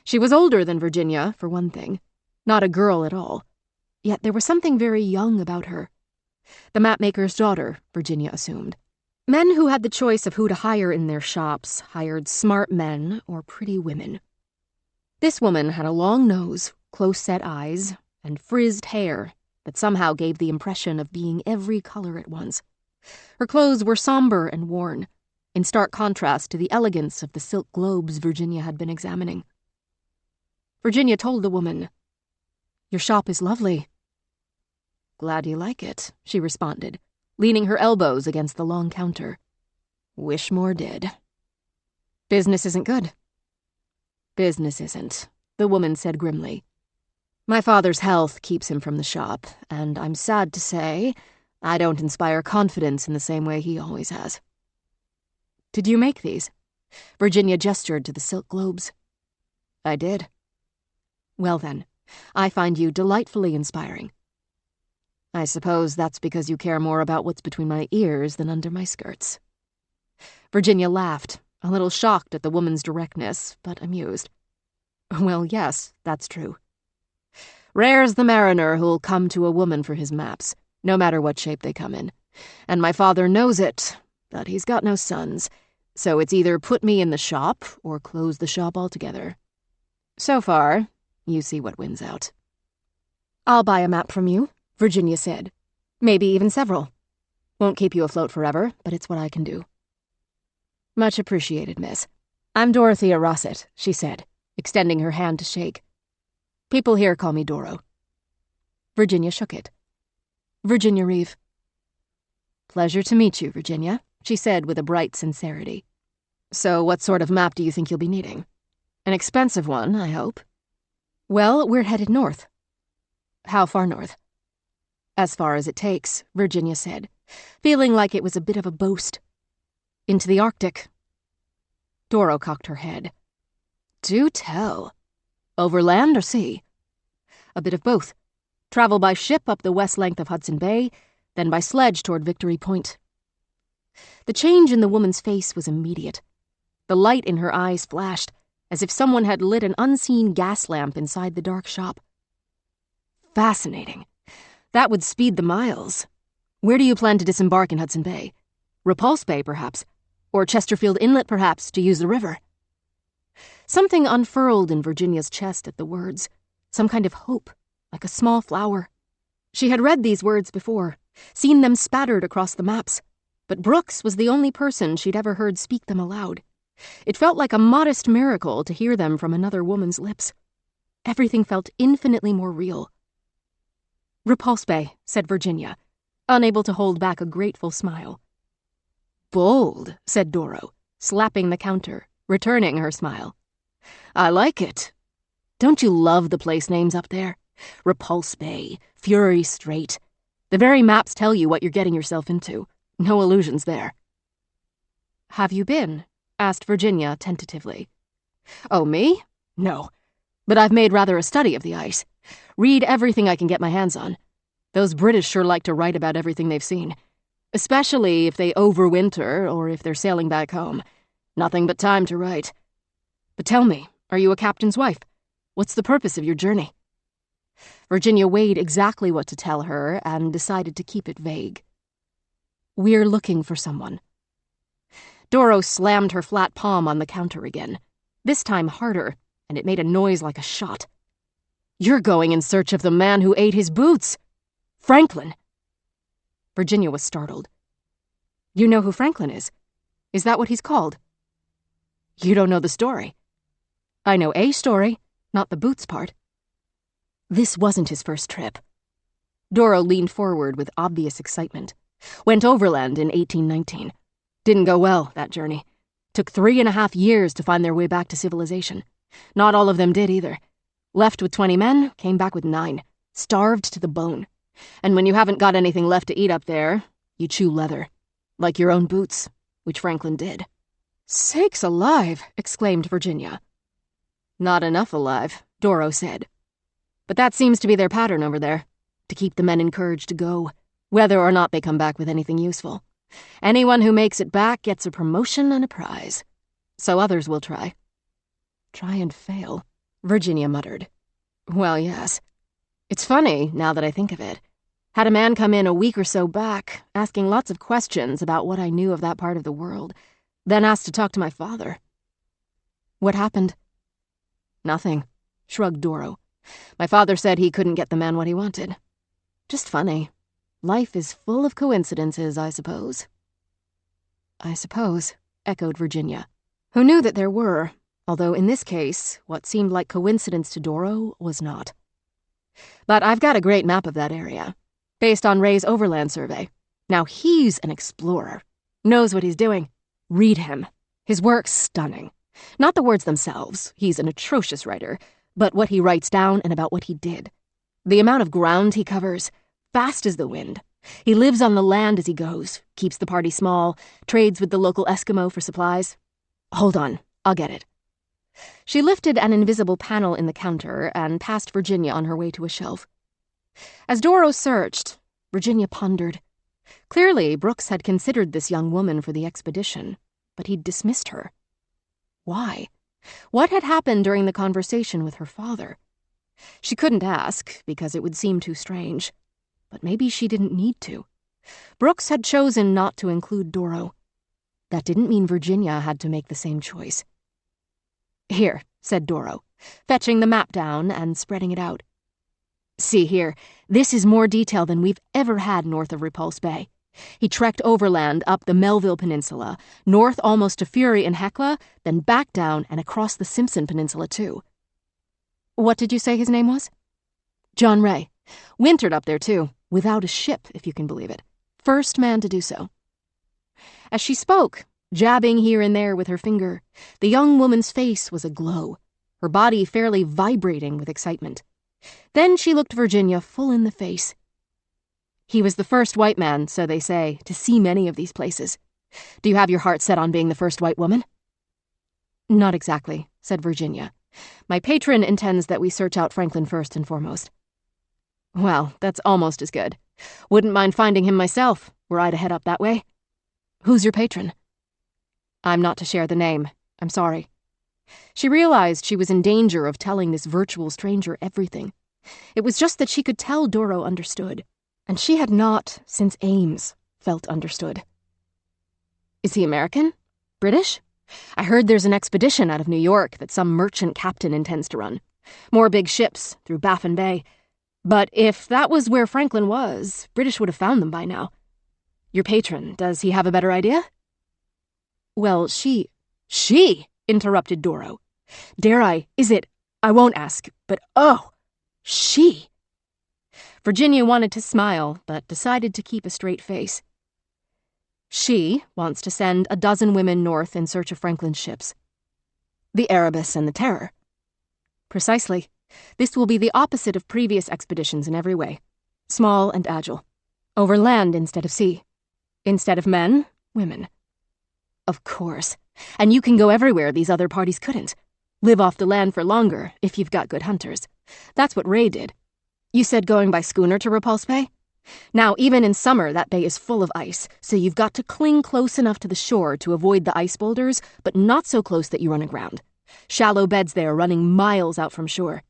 She was older than Virginia, for one thing, not a girl at all. Yet there was something very young about her. The mapmaker's daughter, Virginia assumed. Men who had the choice of who to hire in their shops hired smart men or pretty women. This woman had a long nose, close-set eyes, and frizzed hair that somehow gave the impression of being every color at once. Her clothes were somber and worn, in stark contrast to the elegance of the silk globes Virginia had been examining. Virginia told the woman, "Your shop is lovely." "Glad you like it," she responded, leaning her elbows against the long counter. "Wish more did." "Business isn't good." "Business isn't," the woman said grimly. "My father's health keeps him from the shop, and I'm sad to say I don't inspire confidence in the same way he always has." "Did you make these?" Virginia gestured to the silk globes. "I did." "Well then, I find you delightfully inspiring." "I suppose that's because you care more about what's between my ears than under my skirts." Virginia laughed, a little shocked at the woman's directness, but amused. "Well, yes, that's true. Rare's the mariner who'll come to a woman for his maps, no matter what shape they come in. And my father knows it, but he's got no sons, so it's either put me in the shop or close the shop altogether. So far, you see what wins out." "I'll buy a map from you," Virginia said. "Maybe even several." Won't keep you afloat forever, but it's what I can do." "Much appreciated, miss. I'm Dorothea Rossett," she said, extending her hand to shake. "People here call me Doro." Virginia shook it. "Virginia Reeve." "Pleasure to meet you, Virginia," she said with a bright sincerity. "So what sort of map do you think you'll be needing? An expensive one, I hope." "Well, we're headed north." "How far north?" "As far as it takes," Virginia said, feeling like it was a bit of a boast. "Into the Arctic." Doro cocked her head. "Do tell. Over land or sea?" "A bit of both. Travel by ship up the west length of Hudson Bay, then by sledge toward Victory Point." The change in the woman's face was immediate. The light in her eyes flashed, as if someone had lit an unseen gas lamp inside the dark shop. "Fascinating. That would speed the miles. Where do you plan to disembark in Hudson Bay? Repulse Bay, perhaps? Or Chesterfield Inlet, perhaps, to use the river?" Something unfurled in Virginia's chest at the words, some kind of hope, like a small flower. She had read these words before, seen them spattered across the maps, but Brooks was the only person she'd ever heard speak them aloud. It felt like a modest miracle to hear them from another woman's lips. Everything felt infinitely more real. "Repulse Bay," said Virginia, unable to hold back a grateful smile. "Bold," said Doro, slapping the counter, returning her smile. "I like it. Don't you love the place names up there? Repulse Bay, Fury Strait. The very maps tell you what you're getting yourself into. No illusions there." "Have you been?" asked Virginia tentatively. "Oh, me? No. But I've made rather a study of the ice. Read everything I can get my hands on. Those British sure like to write about everything they've seen. Especially if they overwinter or if they're sailing back home. Nothing but time to write. But tell me, are you a captain's wife? What's the purpose of your journey?" Virginia weighed exactly what to tell her and decided to keep it vague. "We're looking for someone." Doro slammed her flat palm on the counter again, this time harder, and it made a noise like a shot. "You're going in search of the man who ate his boots! Franklin!" Virginia was startled. "You know who Franklin is? Is that what he's called?" "You don't know the story." "I know a story, not the boots part." This wasn't his first trip. Doro leaned forward with obvious excitement. Went overland in 1819. Didn't go well, that journey. Took 3.5 years to find their way back to civilization. Not all of them did either. Left with 20 men, came back with 9. Starved to the bone. And when you haven't got anything left to eat up there, you chew leather. Like your own boots, which Franklin did. "Sakes alive!" exclaimed Virginia. "Not enough alive," Doro said. "But that seems to be their pattern over there, to keep the men encouraged to go, whether or not they come back with anything useful. Anyone who makes it back gets a promotion and a prize. So others will try." "Try and fail," Virginia muttered. "Well, yes. It's funny, now that I think of it. Had a man come in a week or so back, asking lots of questions about what I knew of that part of the world, then asked to talk to my father." "What happened?" "Nothing," shrugged Doro. "My father said he couldn't get the man what he wanted. Just funny. Life is full of coincidences, I suppose." "I suppose," echoed Virginia, who knew that there were, although in this case, what seemed like coincidence to Doro was not. "But I've got a great map of that area, based on Ray's overland survey. Now he's an explorer. Knows what he's doing. Read him. His work's stunning. Not the words themselves, he's an atrocious writer, but what he writes down and about what he did. The amount of ground he covers, fast as the wind. He lives on the land as he goes, keeps the party small, trades with the local Eskimo for supplies. Hold on, I'll get it." She lifted an invisible panel in the counter and passed Virginia on her way to a shelf. As Doro searched, Virginia pondered. Clearly, Brooks had considered this young woman for the expedition, but he'd dismissed her. Why? What had happened during the conversation with her father? She couldn't ask, because it would seem too strange. But maybe she didn't need to. Brooks had chosen not to include Doro. That didn't mean Virginia had to make the same choice. "Here," said Doro, fetching the map down and spreading it out. "See here, this is more detail than we've ever had north of Repulse Bay. He trekked overland up the Melville Peninsula, north almost to Fury and Hecla, then back down and across the Simpson Peninsula too. What did you say his name was? John Ray. Wintered up there too, without a ship, if you can believe it. First man to do so. As she spoke, jabbing here and there with her finger, the young woman's face was aglow, her body fairly vibrating with excitement. Then she looked Virginia full in the face. He was the first white man, so they say, to see many of these places. Do you have your heart set on being the first white woman? Not exactly, said Virginia. My patron intends that we search out Franklin first and foremost. Well, that's almost as good. Wouldn't mind finding him myself, were I to head up that way. Who's your patron? I'm not to share the name. I'm sorry. She realized she was in danger of telling this virtual stranger everything. It was just that she could tell Doro understood, and she had not, since Ames, felt understood. Is he American? British? I heard there's an expedition out of New York that some merchant captain intends to run. More big ships through Baffin Bay. But if that was where Franklin was, British would have found them by now. Your patron, does he have a better idea? Well, She, interrupted Doro. Dare I, is it, I won't ask, but she. Virginia wanted to smile, but decided to keep a straight face. She wants to send 12 women north in search of Franklin's ships. The Erebus and the Terror. Precisely. This will be the opposite of previous expeditions in every way. Small and agile. Over land instead of sea. Instead of men, women. Of course. And you can go everywhere these other parties couldn't. Live off the land for longer, if you've got good hunters. That's what Ray did. You said going by schooner to Repulse Bay? Now, even in summer, that bay is full of ice, so you've got to cling close enough to the shore to avoid the ice boulders, but not so close that you run aground. Shallow beds there running miles out from shore.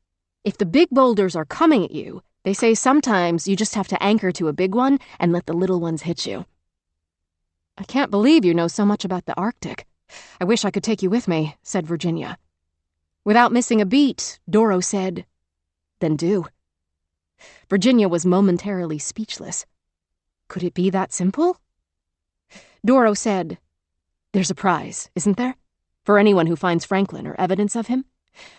If the big boulders are coming at you, they say sometimes you just have to anchor to a big one and let the little ones hit you. I can't believe you know so much about the Arctic. I wish I could take you with me, said Virginia. Without missing a beat, Doro said, Then do. Virginia was momentarily speechless. Could it be that simple? Doro said, There's a prize, isn't there? For anyone who finds Franklin or evidence of him.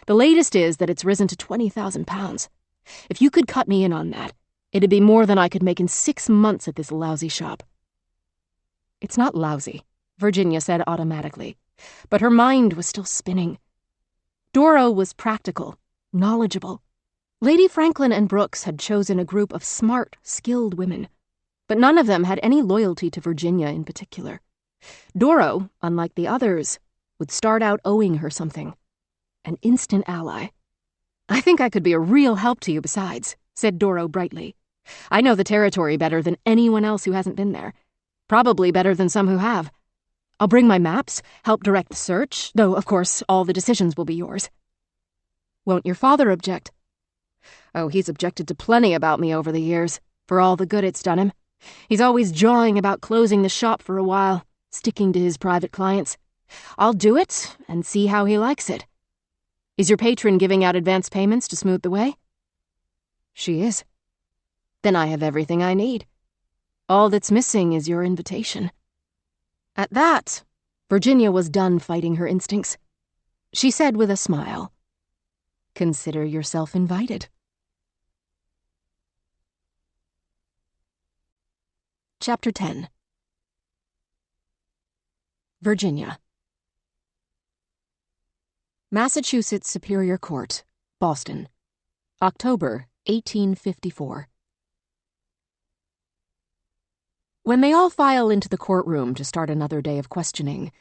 The latest is that it's risen to 20,000 pounds. If you could cut me in on that, it'd be more than I could make in 6 months at this lousy shop. It's not lousy, Virginia said automatically, but her mind was still spinning. Doro was practical, knowledgeable. Lady Franklin and Brooks had chosen a group of smart, skilled women, but none of them had any loyalty to Virginia in particular. Doro, unlike the others, would start out owing her something. An instant ally. I think I could be a real help to you besides, said Doro brightly. I know the territory better than anyone else who hasn't been there. Probably better than some who have. I'll bring my maps, help direct the search, though, of course, all the decisions will be yours. Won't your father object? Oh, he's objected to plenty about me over the years, for all the good it's done him. He's always jawing about closing the shop for a while, sticking to his private clients. I'll do it, and see how he likes it. Is your patron giving out advance payments to smooth the way? She is. Then I have everything I need. All that's missing is your invitation. At that, Virginia was done fighting her instincts. She said with a smile, Consider yourself invited. Chapter 10. Virginia. Massachusetts Superior Court, Boston, October 1854. When they all file into the courtroom to start another day of questioning,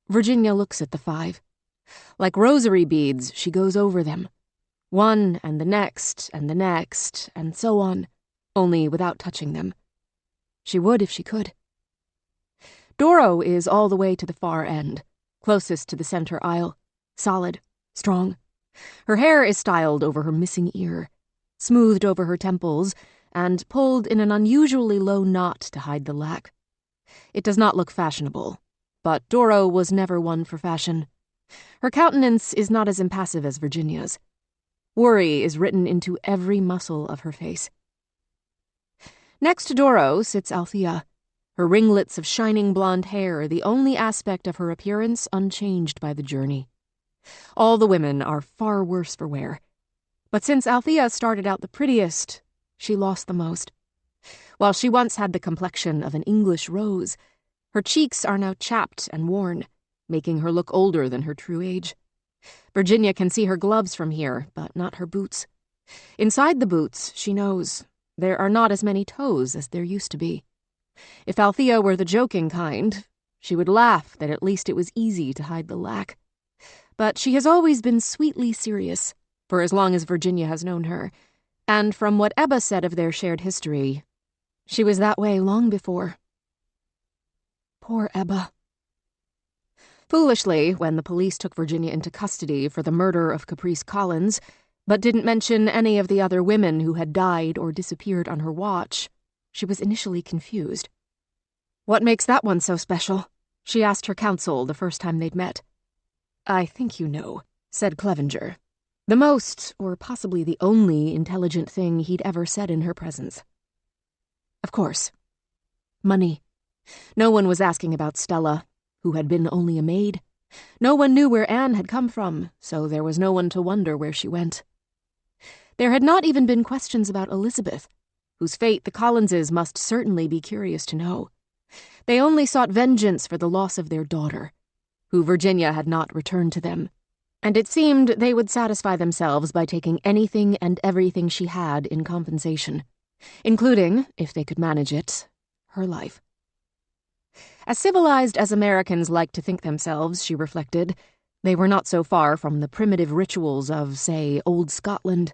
Virginia looks at the 5. Like rosary beads, she goes over them. One and the next and the next, and so on, only without touching them. She would if she could. Doro is all the way to the far end, closest to the center aisle, solid, strong. Her hair is styled over her missing ear, smoothed over her temples, and pulled in an unusually low knot to hide the lack. It does not look fashionable, but Doro was never one for fashion. Her countenance is not as impassive as Virginia's. Worry is written into every muscle of her face. Next to Doro sits Althea. her ringlets of shining blonde hair the only aspect of her appearance unchanged by the journey. All the women are far worse for wear. But since Althea started out the prettiest, she lost the most. While she once had the complexion of an English rose, her cheeks are now chapped and worn, making her look older than her true age. Virginia can see her gloves from here, but not her boots. Inside the boots, she knows, there are not as many toes as there used to be. If Althea were the joking kind, she would laugh that at least it was easy to hide the lack. But she has always been sweetly serious, for as long as Virginia has known her, and from what Ebba said of their shared history, she was that way long before. Poor Ebba. Foolishly, when the police took Virginia into custody for the murder of Caprice Collins, but didn't mention any of the other women who had died or disappeared on her watch, she was initially confused. "What makes that one so special?" she asked her counsel the first time they'd met. "I think you know," said Clevenger, the most, or possibly the only, intelligent thing he'd ever said in her presence. Of course. Money. No one was asking about Stella, who had been only a maid. No one knew where Anne had come from, so there was no one to wonder where she went. There had not even been questions about Elizabeth, whose fate the Collinses must certainly be curious to know. They only sought vengeance for the loss of their daughter, who Virginia had not returned to them, and it seemed they would satisfy themselves by taking anything and everything she had in compensation, including, if they could manage it, her life. As civilized as Americans like to think themselves, she reflected, they were not so far from the primitive rituals of, say, old Scotland.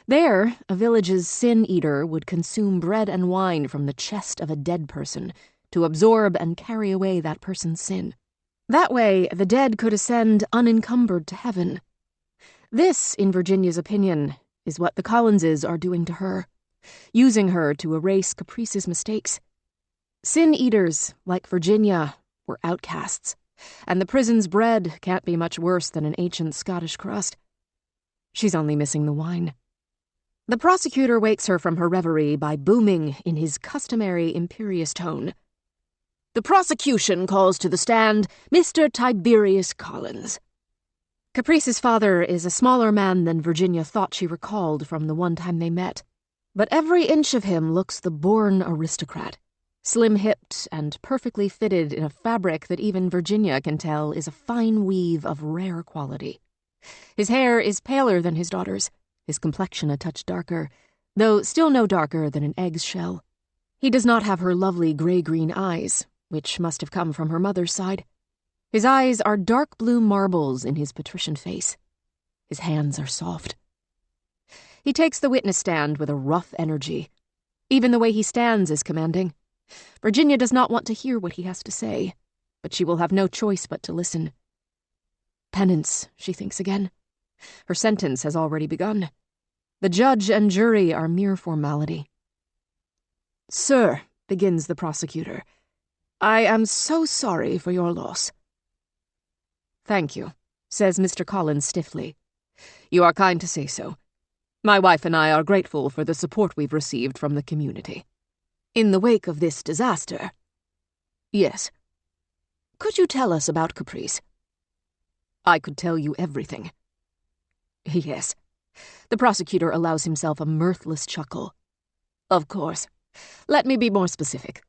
There, a village's sin-eater would consume bread and wine from the chest of a dead person to absorb and carry away that person's sin. That way, the dead could ascend unencumbered to heaven. This, in Virginia's opinion, is what the Collinses are doing to her, using her to erase Caprice's mistakes. Sin-eaters, like Virginia, were outcasts, and the prison's bread can't be much worse than an ancient Scottish crust. She's only missing the wine. The prosecutor wakes her from her reverie by booming in his customary imperious tone. "The prosecution calls to the stand Mr. Tiberius Collins." Caprice's father is a smaller man than Virginia thought she recalled from the one time they met, but every inch of him looks the born aristocrat. Slim-hipped and perfectly fitted in a fabric that even Virginia can tell is a fine weave of rare quality. His hair is paler than his daughter's, his complexion a touch darker, though still no darker than an egg's shell. He does not have her lovely gray-green eyes, which must have come from her mother's side. His eyes are dark blue marbles in his patrician face. His hands are soft. He takes the witness stand with a rough energy. Even the way he stands is commanding. Virginia does not want to hear what he has to say, but she will have no choice but to listen. Penance, she thinks again. Her sentence has already begun. The judge and jury are mere formality. "Sir," begins the prosecutor, "I am so sorry for your loss." "Thank you," says Mr. Collins stiffly. "You are kind to say so. My wife and I are grateful for the support we've received from the community. In the wake of this disaster—" "Yes." "Could you tell us about Caprice?" "I could tell you everything." "Yes." The prosecutor allows himself a mirthless chuckle. "Of course. Let me be more specific.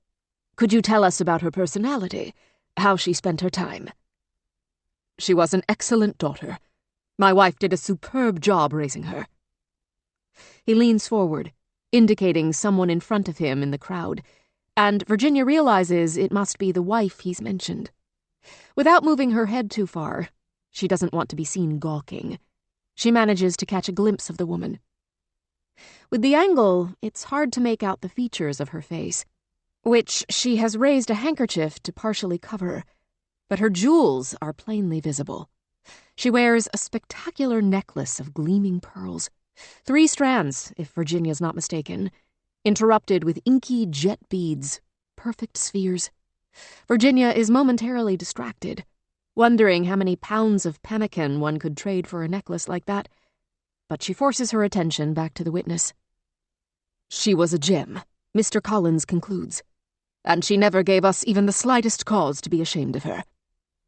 Could you tell us about her personality, how she spent her time?" "She was an excellent daughter. My wife did a superb job raising her." He leans forward, indicating someone in front of him in the crowd, and Virginia realizes it must be the wife he's mentioned. Without moving her head too far, she doesn't want to be seen gawking. She manages to catch a glimpse of the woman. With the angle, it's hard to make out the features of her face, which she has raised a handkerchief to partially cover, but her jewels are plainly visible. She wears a spectacular necklace of gleaming pearls, 3 strands, if Virginia's not mistaken, interrupted with inky jet beads, perfect spheres. Virginia is momentarily distracted, wondering how many pounds of pemmican one could trade for a necklace like that, but she forces her attention back to the witness. "She was a gem," Mr. Collins concludes. and she never gave us even the slightest cause to be ashamed of her.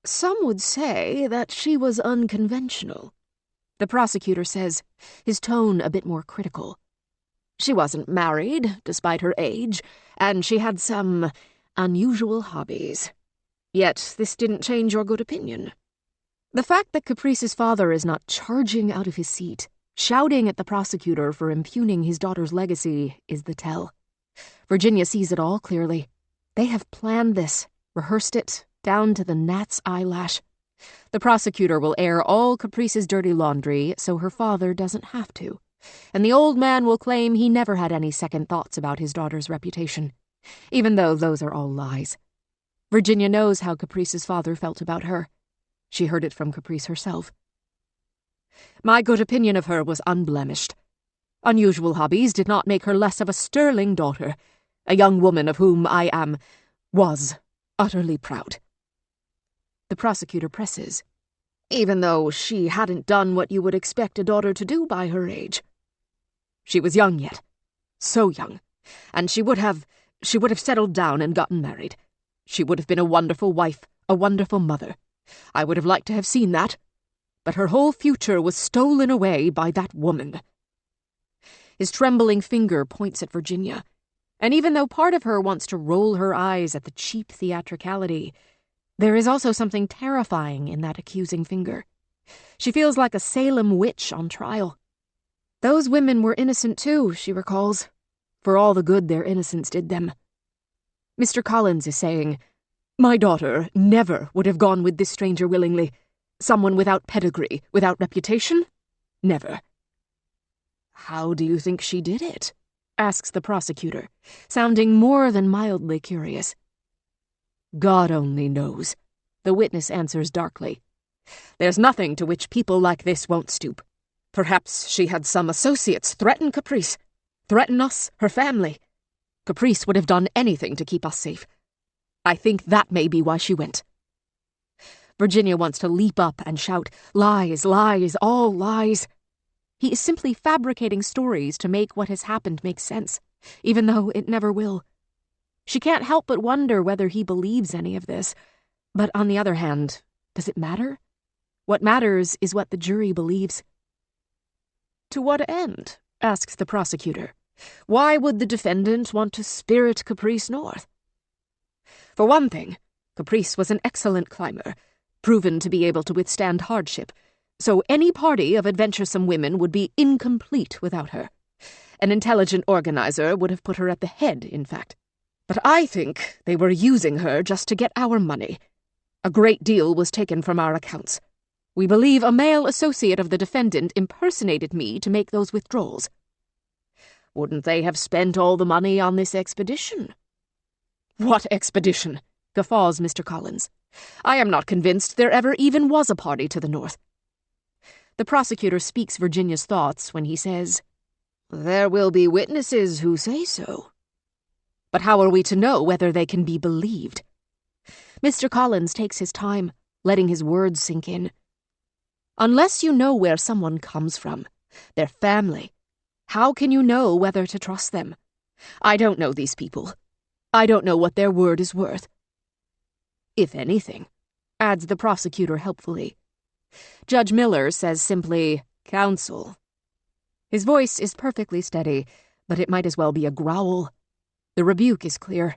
Some would say that she was unconventional, the prosecutor says, his tone a bit more critical. She wasn't married, despite her age, and she had some unusual hobbies. Yet this didn't change your good opinion. The fact that Caprice's father is not charging out of his seat, shouting at the prosecutor for impugning his daughter's legacy, is the tell. Virginia sees it all clearly. They have planned this, rehearsed it, down to the gnat's eyelash. The prosecutor will air all Caprice's dirty laundry so her father doesn't have to, and the old man will claim he never had any second thoughts about his daughter's reputation, even though those are all lies. Virginia knows how Caprice's father felt about her. She heard it from Caprice herself. My good opinion of her was unblemished. Unusual hobbies did not make her less of a sterling daughter, a young woman of whom I was utterly proud. The prosecutor presses, even though she hadn't done what you would expect a daughter to do by her age. She was young yet, so young, and she would have settled down and gotten married. She would have been a wonderful wife, a wonderful mother. I would have liked to have seen that, but her whole future was stolen away by that woman. His trembling finger points at Virginia, and even though part of her wants to roll her eyes at the cheap theatricality, there is also something terrifying in that accusing finger. She feels like a Salem witch on trial. Those women were innocent too, she recalls, for all the good their innocence did them. Mr. Collins is saying, my daughter never would have gone with this stranger willingly. Someone without pedigree, without reputation? Never. How do you think she did it? Asks the prosecutor, sounding more than mildly curious. God only knows, the witness answers darkly. There's nothing to which people like this won't stoop. Perhaps she had some associates threaten Caprice, threaten us, her family. Caprice would have done anything to keep us safe. I think that may be why she went. Virginia wants to leap up and shout, lies, lies, all lies. He is simply fabricating stories to make what has happened make sense, even though it never will. She can't help but wonder whether he believes any of this. But on the other hand, does it matter? What matters is what the jury believes. To what end? Asks the prosecutor. Why would the defendant want to spirit Caprice north? For one thing, Caprice was an excellent climber, proven to be able to withstand hardship, so any party of adventuresome women would be incomplete without her. An intelligent organizer would have put her at the head, in fact. But I think they were using her just to get our money. A great deal was taken from our accounts. We believe a male associate of the defendant impersonated me to make those withdrawals. Wouldn't they have spent all the money on this expedition? What expedition? Guffaws Mr. Collins. I am not convinced there ever even was a party to the north. The prosecutor speaks Virginia's thoughts when he says, there will be witnesses who say so. But how are we to know whether they can be believed? Mr. Collins takes his time, letting his words sink in. Unless you know where someone comes from, their family, how can you know whether to trust them? I don't know these people. I don't know what their word is worth. If anything, adds the prosecutor helpfully. Judge Miller says simply, counsel. His voice is perfectly steady, but it might as well be a growl. The rebuke is clear.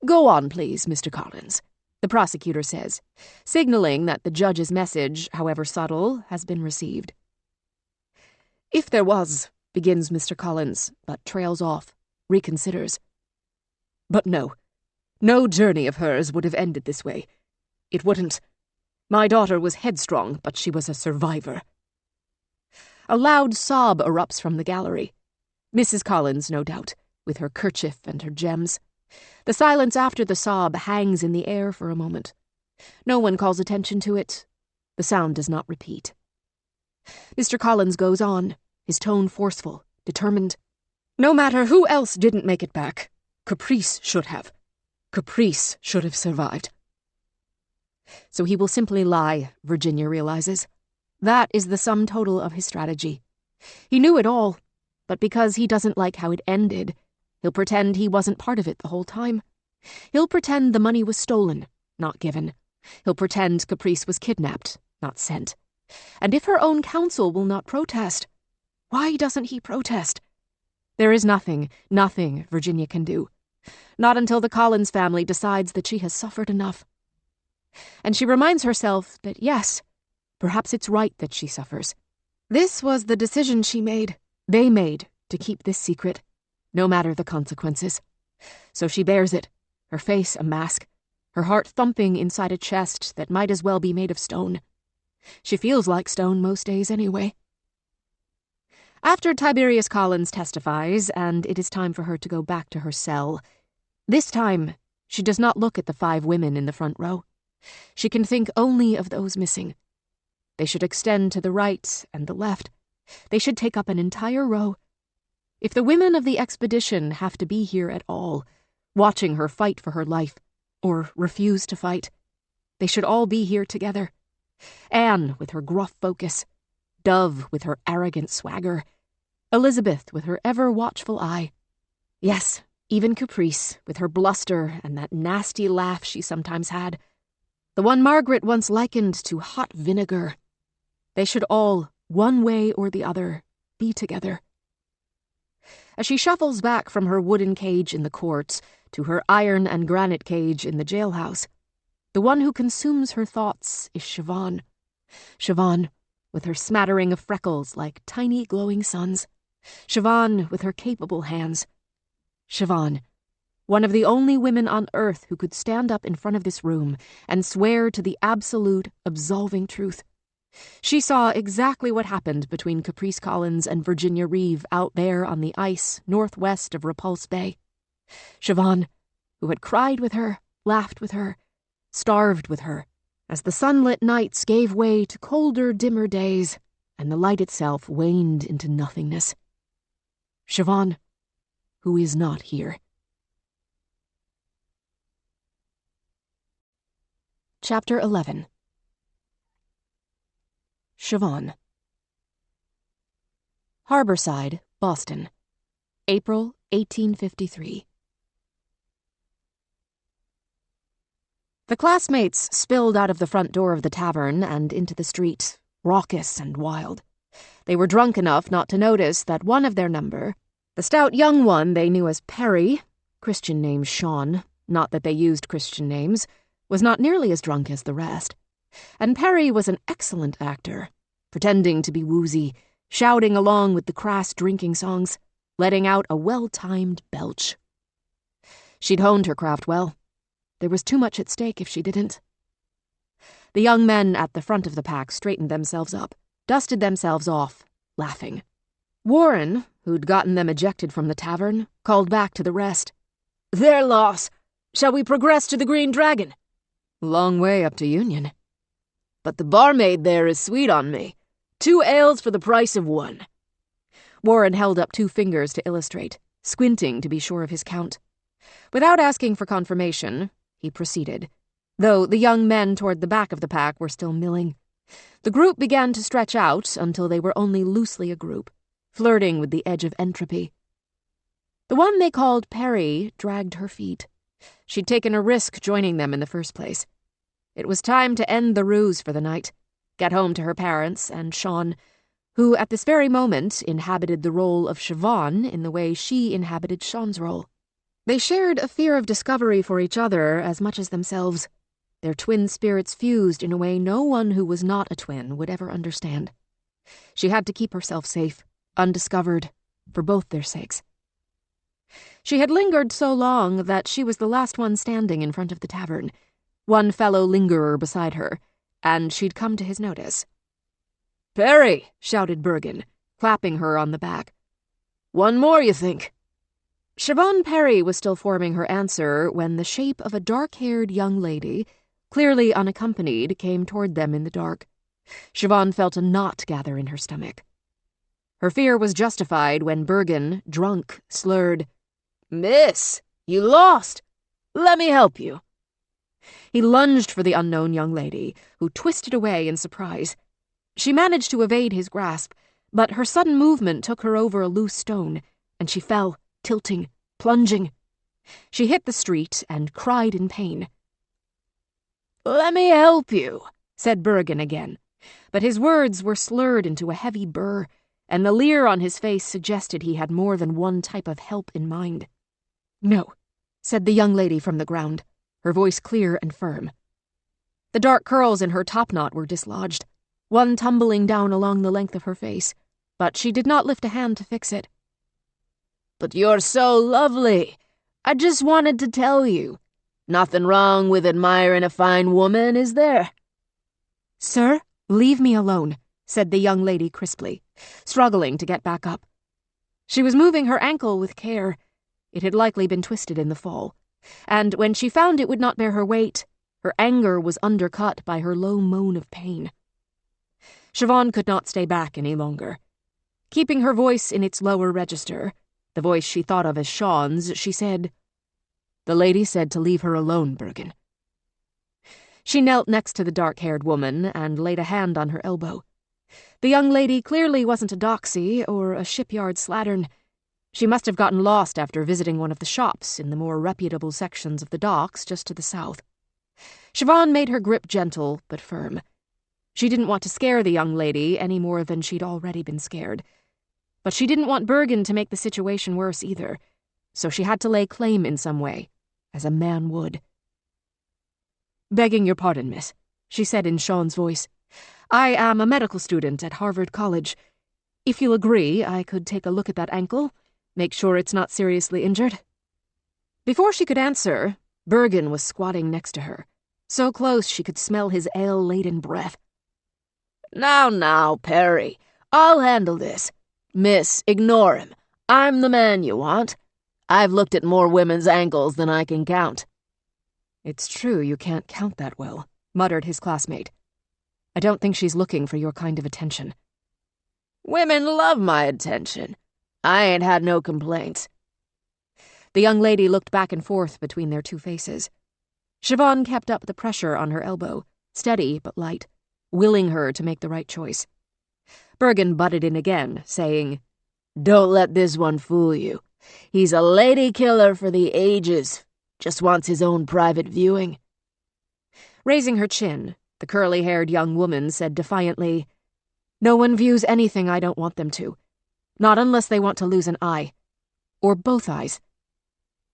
Go on, please, Mr. Collins, the prosecutor says, signaling that the judge's message, however subtle, has been received. If there was, begins Mr. Collins, but trails off, reconsiders. But no journey of hers would have ended this way. It wouldn't. My daughter was headstrong, but she was a survivor. A loud sob erupts from the gallery. Mrs. Collins, no doubt, with her kerchief and her gems. The silence after the sob hangs in the air for a moment. No one calls attention to it. The sound does not repeat. Mr. Collins goes on, his tone forceful, determined. No matter who else didn't make it back, Caprice should have. Caprice should have survived. So he will simply lie, Virginia realizes. That is the sum total of his strategy. He knew it all, but because he doesn't like how it ended, He'll pretend he wasn't part of it the whole time. He'll pretend the money was stolen, not given. He'll pretend Caprice was kidnapped, not sent. And if her own counsel will not protest, why doesn't he protest? There is nothing Virginia can do. Not until the Collins family decides that she has suffered enough. And she reminds herself that yes, perhaps it's right that she suffers. This was the decision they made to keep this secret, no matter the consequences. So she bears it, her face a mask, her heart thumping inside a chest that might as well be made of stone. She feels like stone most days anyway. After Tiberius Collins testifies, and it is time for her to go back to her cell, this time she does not look at the 5 women in the front row. She can think only of those missing. They should extend to the right and the left. They should take up an entire row. If the women of the expedition have to be here at all, watching her fight for her life, or refuse to fight, they should all be here together. Anne with her gruff focus, Dove with her arrogant swagger, Elizabeth with her ever-watchful eye. Yes, even Caprice with her bluster and that nasty laugh she sometimes had. The one Margaret once likened to hot vinegar. They should all, one way or the other, be together. As she shuffles back from her wooden cage in the court to her iron and granite cage in the jailhouse, the one who consumes her thoughts is Siobhan. Siobhan, with her smattering of freckles like tiny glowing suns. Siobhan with her capable hands. Siobhan, one of the only women on earth who could stand up in front of this room and swear to the absolute, absolving truth. She saw exactly what happened between Caprice Collins and Virginia Reeve out there on the ice northwest of Repulse Bay. Siobhan, who had cried with her, laughed with her, starved with her, as the sunlit nights gave way to colder, dimmer days, and the light itself waned into nothingness. Siobhan, who is not here. Chapter 11. Siobhan. Harborside, Boston, April 1853. The classmates spilled out of the front door of the tavern and into the street, raucous and wild. They were drunk enough not to notice that one of their number, the stout young one they knew as Perry, Christian name Sean, not that they used Christian names, was not nearly as drunk as the rest. And Perry was an excellent actor, pretending to be woozy, shouting along with the crass drinking songs, letting out a well-timed belch. She'd honed her craft well. There was too much at stake if she didn't. The young men at the front of the pack straightened themselves up, dusted themselves off, laughing. Warren, who'd gotten them ejected from the tavern, called back to the rest. "Their loss. Shall we progress to the Green Dragon?" "Long way up to Union." "But the barmaid there is sweet on me. 2 ales for the price of 1. Warren held up 2 fingers to illustrate, squinting to be sure of his count. Without asking for confirmation, he proceeded, though the young men toward the back of the pack were still milling. The group began to stretch out until they were only loosely a group, flirting with the edge of entropy. The one they called Perry dragged her feet. She'd taken a risk joining them in the first place. It was time to end the ruse for the night, get home to her parents and Sean, who at this very moment inhabited the role of Siobhan in the way she inhabited Sean's role. They shared a fear of discovery for each other as much as themselves. Their twin spirits fused in a way no one who was not a twin would ever understand. She had to keep herself safe, undiscovered, for both their sakes. She had lingered so long that she was the last one standing in front of the tavern, one fellow lingerer beside her, and she'd come to his notice. "Perry!" shouted Bergen, clapping her on the back. "One more, you think?" Siobhan Perry was still forming her answer when the shape of a dark-haired young lady, clearly unaccompanied, came toward them in the dark. Siobhan felt a knot gather in her stomach. Her fear was justified when Bergen, drunk, slurred, "Miss, you lost. Let me help you." He lunged for the unknown young lady, who twisted away in surprise. She managed to evade his grasp, but her sudden movement took her over a loose stone, and she fell, tilting, plunging. She hit the street and cried in pain. "Let me help you," said Bergen again, but his words were slurred into a heavy burr, and the leer on his face suggested he had more than one type of help in mind. "No," said the young lady from the ground, her voice clear and firm. The dark curls in her topknot were dislodged, one tumbling down along the length of her face, but she did not lift a hand to fix it. "But you're so lovely. I just wanted to tell you. Nothing wrong with admiring a fine woman, is there?" "Sir, leave me alone," said the young lady crisply, struggling to get back up. She was moving her ankle with care. It had likely been twisted in the fall, and when she found it would not bear her weight, her anger was undercut by her low moan of pain. Siobhan could not stay back any longer. Keeping her voice in its lower register, the voice she thought of as Sean's, she said, "The lady said to leave her alone, Bergen." She knelt next to the dark-haired woman and laid a hand on her elbow. The young lady clearly wasn't a doxy or a shipyard slattern. She must have gotten lost after visiting one of the shops in the more reputable sections of the docks just to the south. Siobhan made her grip gentle but firm. She didn't want to scare the young lady any more than she'd already been scared. But she didn't want Bergen to make the situation worse either, so she had to lay claim in some way, as a man would. "Begging your pardon, miss," she said in Sean's voice. "I am a medical student at Harvard College. If you'll agree, I could take a look at that ankle, make sure it's not seriously injured." Before she could answer, Bergen was squatting next to her, so close she could smell his ale-laden breath. Now, Perry, I'll handle this. Miss, ignore him. I'm the man you want. I've looked at more women's ankles than I can count." "It's true you can't count that well," muttered his classmate. "I don't think she's looking for your kind of attention." "Women love my attention. I ain't had no complaints." The young lady looked back and forth between their two faces. Siobhan kept up the pressure on her elbow, steady but light, willing her to make the right choice. Bergen butted in again, saying, "Don't let this one fool you. He's a lady killer for the ages. Just wants his own private viewing." Raising her chin, the curly-haired young woman said defiantly, "No one views anything I don't want them to. Not unless they want to lose an eye. Or both eyes."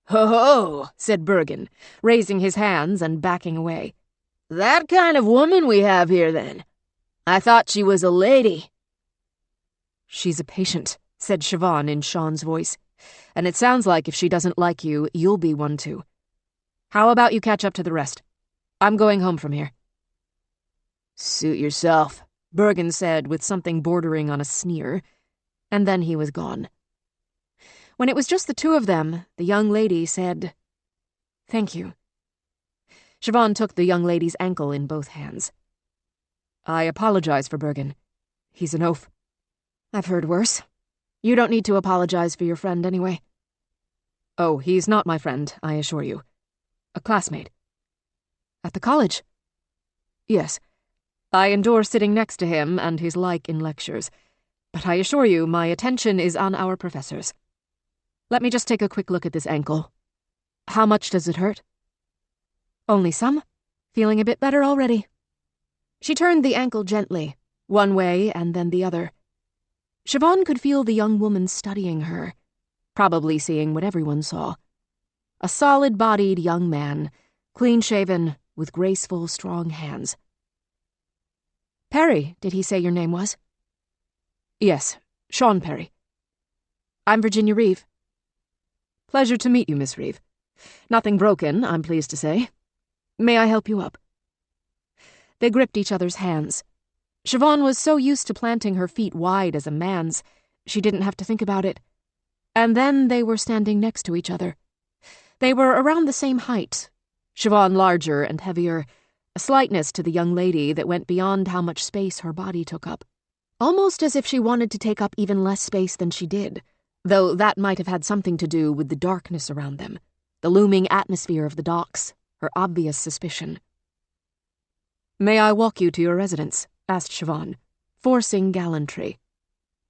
"Ho-ho," said Bergen, raising his hands and backing away. "That kind of woman we have here, then. I thought she was a lady." "She's a patient," said Siobhan in Sean's voice. "And it sounds like if she doesn't like you, you'll be one too. How about you catch up to the rest? I'm going home from here." "Suit yourself," Bergen said with something bordering on a sneer, and then he was gone. When it was just the two of them, the young lady said, "Thank you." Siobhan took the young lady's ankle in both hands. "I apologize for Bergen. He's an oaf." "I've heard worse. You don't need to apologize for your friend anyway." "Oh, he's not my friend, I assure you. A classmate." "At the college?" "Yes. I endure sitting next to him and his like in lectures, but I assure you my attention is on our professors. Let me just take a quick look at this ankle. How much does it hurt?" "Only some. Feeling a bit better already." She turned the ankle gently, one way and then the other. Siobhan could feel the young woman studying her, probably seeing what everyone saw. A solid-bodied young man, clean-shaven, with graceful, strong hands. "Perry, did he say your name was?" "Yes, Sean Perry." "I'm Virginia Reeve." "Pleasure to meet you, Miss Reeve. Nothing broken, I'm pleased to say. May I help you up?" They gripped each other's hands. Siobhan was so used to planting her feet wide as a man's, she didn't have to think about it. And then they were standing next to each other. They were around the same height, Siobhan larger and heavier, a slightness to the young lady that went beyond how much space her body took up. Almost as if she wanted to take up even less space than she did, though that might have had something to do with the darkness around them, the looming atmosphere of the docks, her obvious suspicion. "May I walk you to your residence?" asked Siobhan, forcing gallantry.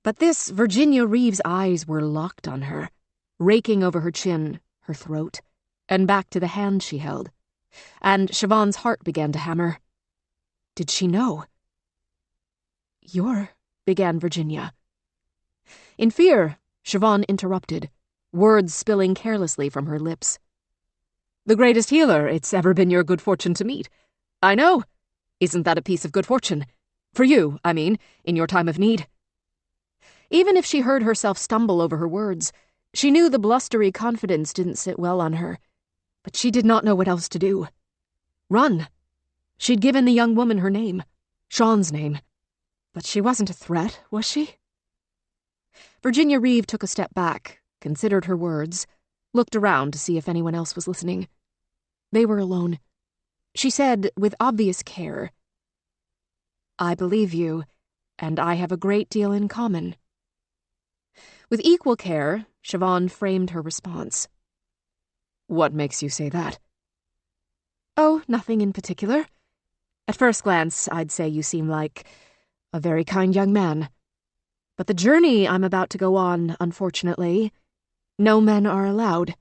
But this Virginia Reeve's eyes were locked on her. raking over her chin, her throat, and back to the hand she held. And Siobhan's heart began to hammer. Did she know? Began Virginia. In fear, Siobhan interrupted, words spilling carelessly from her lips. The greatest healer it's ever been your good fortune to meet. I know. Isn't that a piece of good fortune? For you, I mean, in your time of need. Even if she heard herself stumble over her words, she knew the blustery confidence didn't sit well on her. But she did not know what else to do. Run. She'd given the young woman her name, Sean's name. But she wasn't a threat, was she? Virginia Reeve took a step back, considered her words, looked around to see if anyone else was listening. They were alone. She said, with obvious care, I believe you, and I have a great deal in common. With equal care, Siobhan framed her response. What makes you say that? Oh, nothing in particular. At first glance, I'd say you seem like a very kind young man. But the journey I'm about to go on, unfortunately, no men are allowed.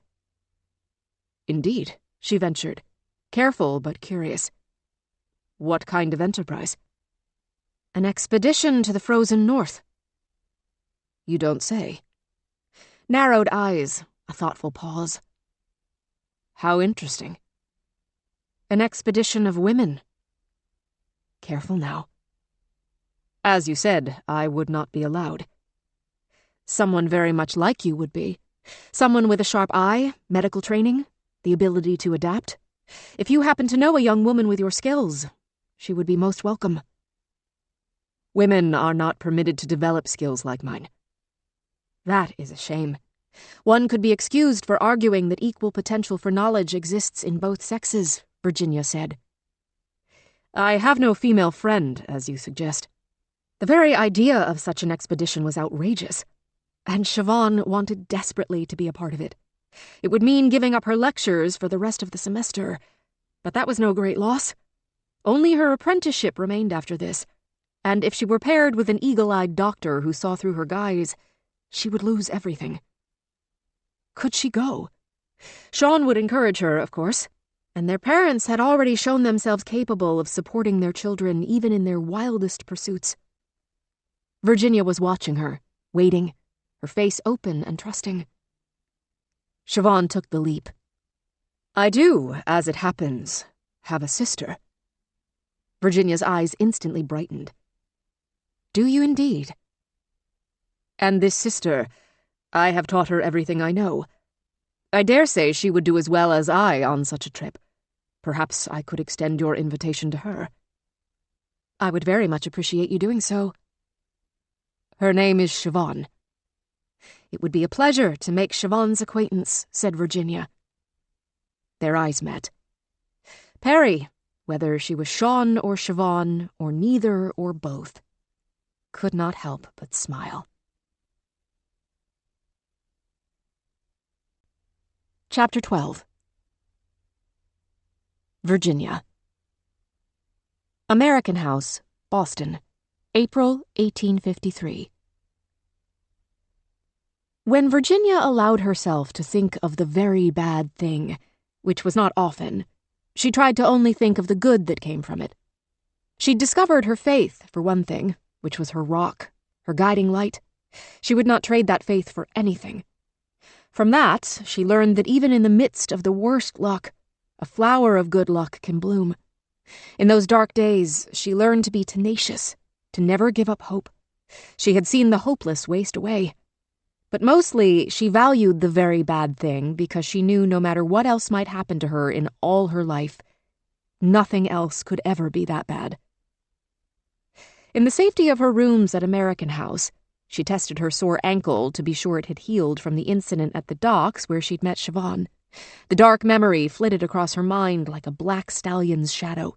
Indeed, she ventured, careful but curious. What kind of enterprise? An expedition to the frozen north. You don't say. Narrowed eyes, a thoughtful pause. How interesting. An expedition of women. Careful now. As you said, I would not be allowed. Someone very much like you would be. Someone with a sharp eye, medical training, the ability to adapt. If you happen to know a young woman with your skills, she would be most welcome. Women are not permitted to develop skills like mine. That is a shame. One could be excused for arguing that equal potential for knowledge exists in both sexes, Virginia said. I have no female friend, as you suggest. The very idea of such an expedition was outrageous, and Siobhan wanted desperately to be a part of it. It would mean giving up her lectures for the rest of the semester, but that was no great loss. Only her apprenticeship remained after this, and if she were paired with an eagle-eyed doctor who saw through her guise, she would lose everything. Could she go? Sean would encourage her, of course, and their parents had already shown themselves capable of supporting their children even in their wildest pursuits. Virginia was watching her, waiting, her face open and trusting. Siobhan took the leap. I do, as it happens, have a sister. Virginia's eyes instantly brightened. Do you indeed? And this sister, I have taught her everything I know. I dare say she would do as well as I on such a trip. Perhaps I could extend your invitation to her. I would very much appreciate you doing so. Her name is Siobhan. It would be a pleasure to make Siobhan's acquaintance, said Virginia. Their eyes met. Perry, whether she was Sean or Siobhan, or neither or both, could not help but smile. Chapter 12. Virginia. American House, Boston, April 1853. When Virginia allowed herself to think of the very bad thing, which was not often, she tried to only think of the good that came from it. She'd discovered her faith, for one thing, which was her rock, her guiding light. She would not trade that faith for anything. From that, she learned that even in the midst of the worst luck, a flower of good luck can bloom. In those dark days, she learned to be tenacious, to never give up hope. She had seen the hopeless waste away. But mostly, she valued the very bad thing because she knew no matter what else might happen to her in all her life, nothing else could ever be that bad. In the safety of her rooms at American House, she tested her sore ankle to be sure it had healed from the incident at the docks where she'd met Siobhan. The dark memory flitted across her mind like a black stallion's shadow.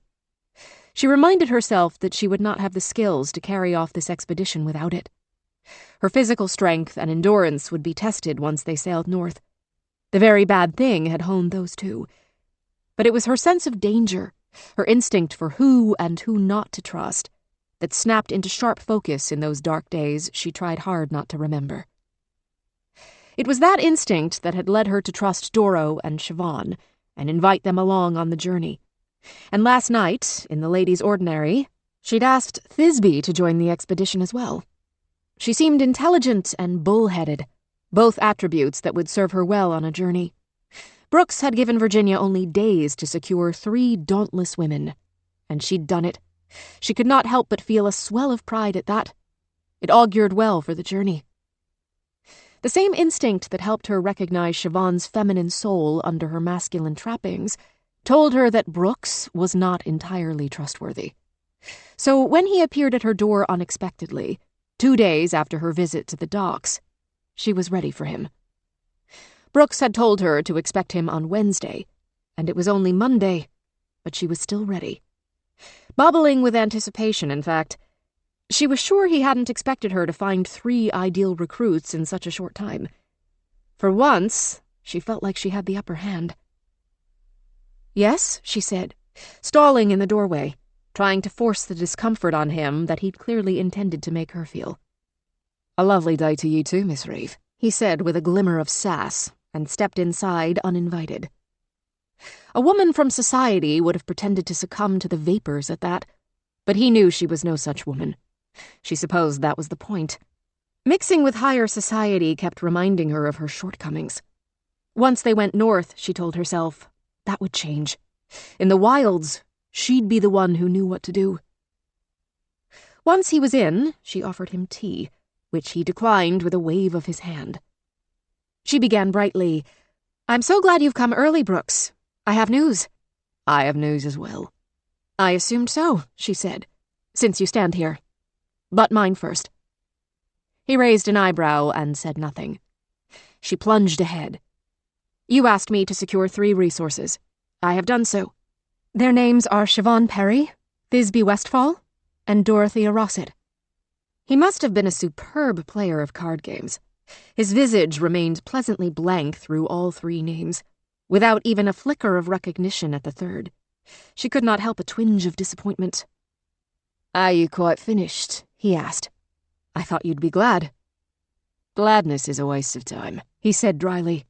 She reminded herself that she would not have the skills to carry off this expedition without it. Her physical strength and endurance would be tested once they sailed north. The very bad thing had honed those too. But it was her sense of danger, her instinct for who and who not to trust, that snapped into sharp focus in those dark days she tried hard not to remember. It was that instinct that had led her to trust Doro and Siobhan and invite them along on the journey. And last night, in the ladies' ordinary, she'd asked Thisbe to join the expedition as well. She seemed intelligent and bull-headed, both attributes that would serve her well on a journey. Brooks had given Virginia only days to secure 3 dauntless women, and she'd done it. She could not help but feel a swell of pride at that. It augured well for the journey. The same instinct that helped her recognize Siobhan's feminine soul under her masculine trappings told her that Brooks was not entirely trustworthy. So when he appeared at her door unexpectedly, 2 days after her visit to the docks, she was ready for him. Brooks had told her to expect him on Wednesday, and it was only Monday, but she was still ready. Bubbling with anticipation, in fact. She was sure he hadn't expected her to find 3 ideal recruits in such a short time. For once, she felt like she had the upper hand. "Yes," she said, stalling in the doorway, trying to force the discomfort on him that he'd clearly intended to make her feel. "A lovely day to you too, Miss Reeve," he said with a glimmer of sass, and stepped inside uninvited. A woman from society would have pretended to succumb to the vapors at that, but he knew she was no such woman. She supposed that was the point. Mixing with higher society kept reminding her of her shortcomings. Once they went north, she told herself, that would change. In the wilds, she'd be the one who knew what to do. Once he was in, she offered him tea, which he declined with a wave of his hand. She began brightly, "I'm so glad you've come early, Brooks. I have news." "I have news as well." "I assumed so," she said, "since you stand here. But mine first." He raised an eyebrow and said nothing. She plunged ahead. "You asked me to secure 3 resources. I have done so. Their names are Siobhan Perry, Thisbe Westfall, and Dorothea Rossett." He must have been a superb player of card games. His visage remained pleasantly blank through all 3 names, without even a flicker of recognition at the third. She could not help a twinge of disappointment. "Are you quite finished?" he asked. "I thought you'd be glad." "Gladness is a waste of time," he said dryly.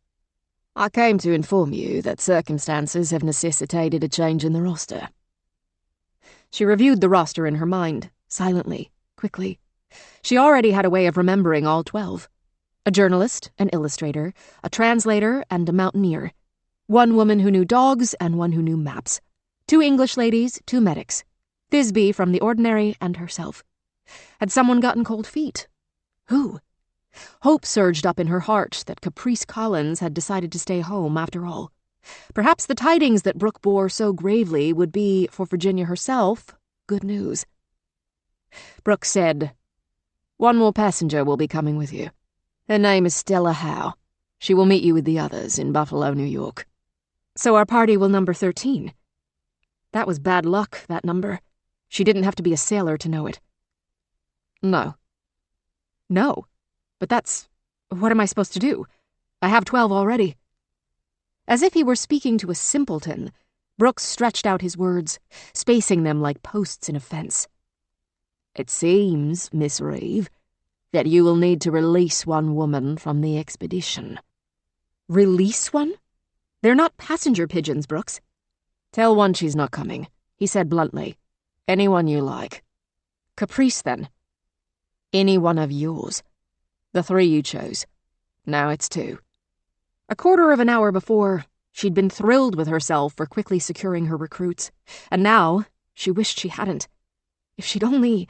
"I came to inform you that circumstances have necessitated a change in the roster." She reviewed the roster in her mind, silently, quickly. She already had a way of remembering all 12. A journalist, an illustrator, a translator, and a mountaineer. 1 woman who knew dogs and 1 who knew maps. 2 English ladies, 2 medics. Thisbe from the ordinary and herself. Had someone gotten cold feet? Who? Hope surged up in her heart that Caprice Collins had decided to stay home after all. Perhaps the tidings that Brooke bore so gravely would be, for Virginia herself, good news. Brooke said, "1 more passenger will be coming with you. Her name is Stella Howe. She will meet you with the others in Buffalo, New York. So our party will number 13. That was bad luck, that number. She didn't have to be a sailor to know it. No. No? But what am I supposed to do? I have 12 already." As if he were speaking to a simpleton, Brooks stretched out his words, spacing them like posts in a fence. "It seems, Miss Reeve, that you will need to release 1 woman from the expedition." "Release one? They're not passenger pigeons, Brooks." "Tell 1 she's not coming," he said bluntly. "Anyone you like." "Caprice, then." "Any one of yours. The 3 you chose. Now it's 2. A quarter of an hour before, she'd been thrilled with herself for quickly securing her recruits, and now she wished she hadn't. If she'd only...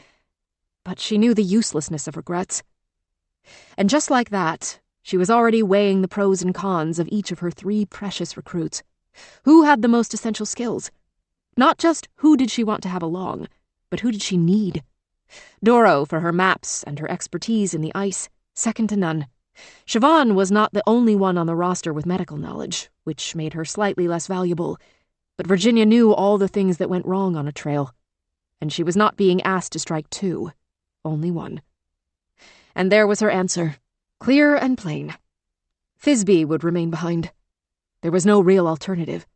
But she knew the uselessness of regrets. And just like that, she was already weighing the pros and cons of each of her 3 precious recruits. Who had the most essential skills? Not just who did she want to have along, but who did she need? Doro for her maps and her expertise in the ice, second to none. Siobhan was not the only one on the roster with medical knowledge, which made her slightly less valuable, but Virginia knew all the things that went wrong on a trail, and she was not being asked to strike 2, only 1. And there was her answer, clear and plain. Thisbe would remain behind. There was no real alternative.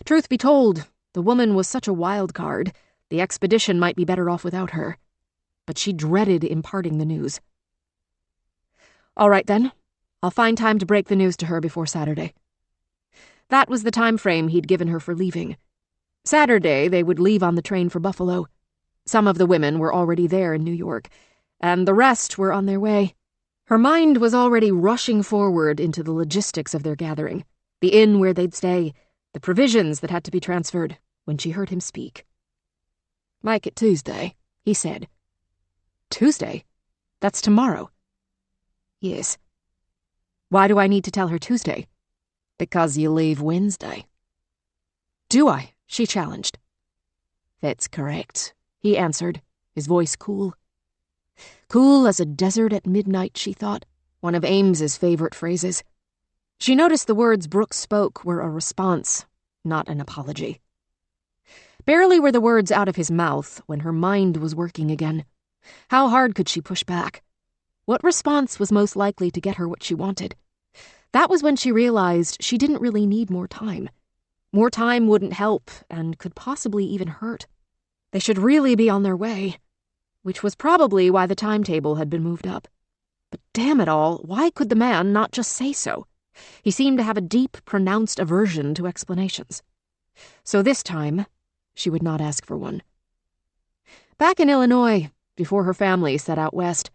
Truth be told, the woman was such a wild card, the expedition might be better off without her. But she dreaded imparting the news. "All right, then. I'll find time to break the news to her before Saturday. That was the time frame he'd given her for leaving. Saturday, they would leave on the train for Buffalo. Some of the women were already there in New York, and the rest were on their way. Her mind was already rushing forward into the logistics of their gathering, the inn where they'd stay, the provisions that had to be transferred, when she heard him speak. "Make it Tuesday," he said. Tuesday? That's tomorrow. "Yes." Why do I need to tell her Tuesday? "Because you leave Wednesday." Do I? She challenged. "That's correct," he answered, his voice cool. Cool as a desert at midnight, she thought, one of Ames's favorite phrases. She noticed the words Brooks spoke were a response, not an apology. Barely were the words out of his mouth when her mind was working again. How hard could she push back? What response was most likely to get her what she wanted? That was when she realized she didn't really need more time. More time wouldn't help and could possibly even hurt. They should really be on their way, which was probably why the timetable had been moved up. But damn it all, why could the man not just say so? He seemed to have a deep, pronounced aversion to explanations. So this time, she would not ask for one. Back in Illinois, before her family set out west,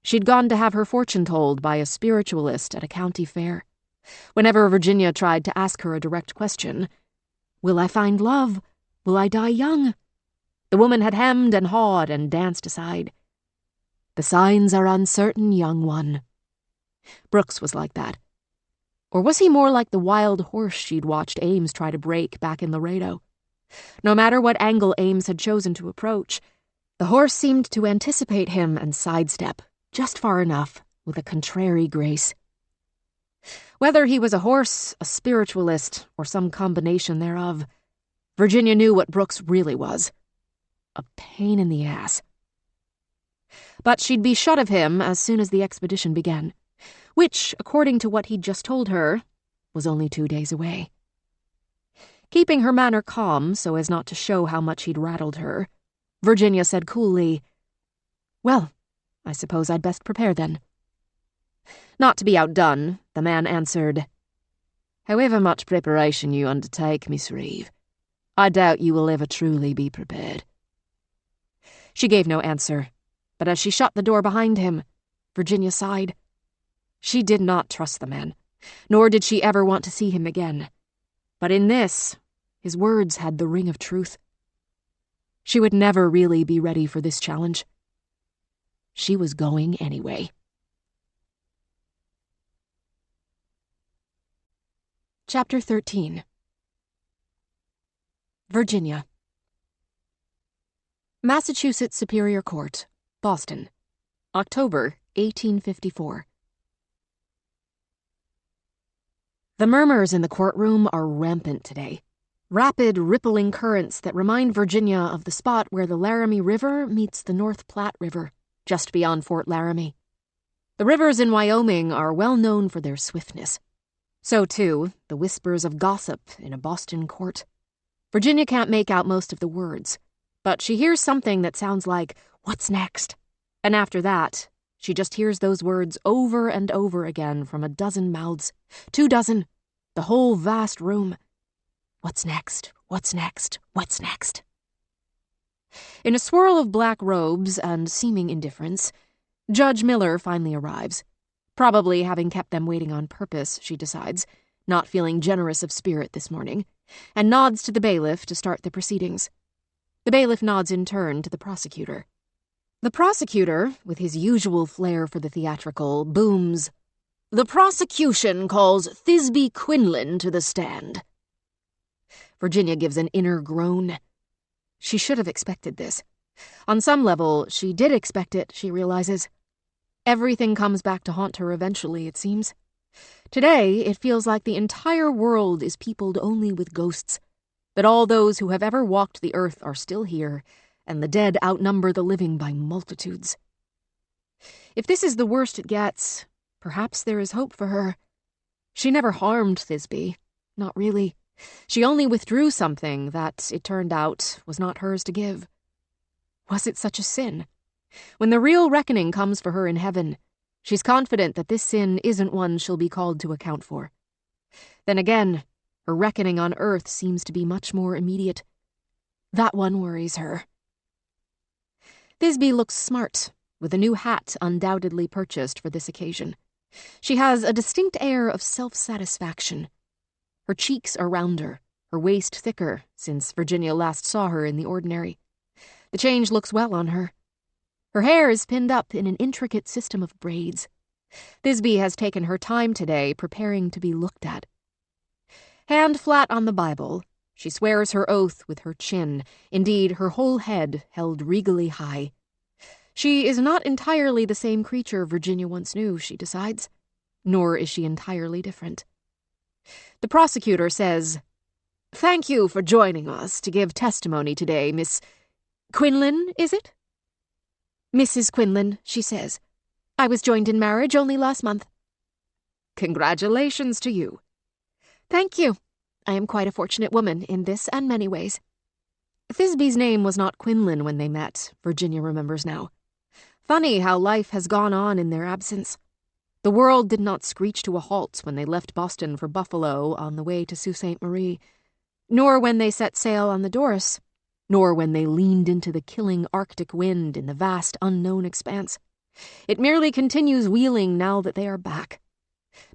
she'd gone to have her fortune told by a spiritualist at a county fair. Whenever Virginia tried to ask her a direct question, "Will I find love? Will I die young?" the woman had hemmed and hawed and danced aside. "The signs are uncertain, young one." Brooks was like that. Or was he more like the wild horse she'd watched Ames try to break back in Laredo? No matter what angle Ames had chosen to approach, the horse seemed to anticipate him and sidestep, just far enough, with a contrary grace. Whether he was a horse, a spiritualist, or some combination thereof, Virginia knew what Brooks really was. A pain in the ass. But she'd be shut of him as soon as the expedition began, which, according to what he'd just told her, was only 2 days away. Keeping her manner calm so as not to show how much he'd rattled her, Virginia said coolly, "Well, I suppose I'd best prepare then." Not to be outdone, the man answered, "However much preparation you undertake, Miss Reeve, I doubt you will ever truly be prepared." She gave no answer, but as she shut the door behind him, Virginia sighed. She did not trust the man, nor did she ever want to see him again. But in this, his words had the ring of truth. She would never really be ready for this challenge. She was going anyway. Chapter 13. Virginia. Massachusetts Superior Court, Boston, October 1854. The murmurs in the courtroom are rampant today. Rapid, rippling currents that remind Virginia of the spot where the Laramie River meets the North Platte River, just beyond Fort Laramie. The rivers in Wyoming are well known for their swiftness. So, too, the whispers of gossip in a Boston court. Virginia can't make out most of the words, but she hears something that sounds like, "What's next?" And after that, she just hears those words over and over again from a dozen mouths, 2 dozen, the whole vast room. What's next? What's next? What's next? In a swirl of black robes and seeming indifference, Judge Miller finally arrives. Probably having kept them waiting on purpose, she decides, not feeling generous of spirit this morning, and nods to the bailiff to start the proceedings. The bailiff nods in turn to the prosecutor. The prosecutor, with his usual flair for the theatrical, booms, "The prosecution calls Thisbe Quinlan to the stand." Virginia gives an inner groan. She should have expected this. On some level, she did expect it, she realizes. Everything comes back to haunt her eventually, it seems. Today, it feels like the entire world is peopled only with ghosts, that all those who have ever walked the earth are still here, and the dead outnumber the living by multitudes. If this is the worst it gets, perhaps there is hope for her. She never harmed Thisbe, not really. She only withdrew something that, it turned out, was not hers to give. Was it such a sin? When the real reckoning comes for her in heaven, She's confident that this sin isn't one she'll be called to account for. Then again, her reckoning on Earth seems to be much more immediate. That one worries her. Thisbe looks smart, with a new hat undoubtedly purchased for this occasion. She has a distinct air of self-satisfaction. Her cheeks are rounder, her waist thicker, since Virginia last saw her in the ordinary. The change looks well on her. Her hair is pinned up in an intricate system of braids. Thisbe has taken her time today preparing to be looked at. Hand flat on the Bible, she swears her oath with her chin, indeed her whole head held regally high. She is not entirely the same creature Virginia once knew, she decides, nor is she entirely different. The prosecutor says, "Thank you for joining us to give testimony today, Miss Quinlan, is it?" "Mrs. Quinlan," she says. "I was joined in marriage only last month." "Congratulations to you." "Thank you. I am quite a fortunate woman in this and many ways." Thisbe's name was not Quinlan when they met, Virginia remembers now. Funny how life has gone on in their absence. The world did not screech to a halt when they left Boston for Buffalo on the way to Sault Ste. Marie, nor when they set sail on the Doris, nor when they leaned into the killing Arctic wind in the vast unknown expanse. It merely continues wheeling now that they are back.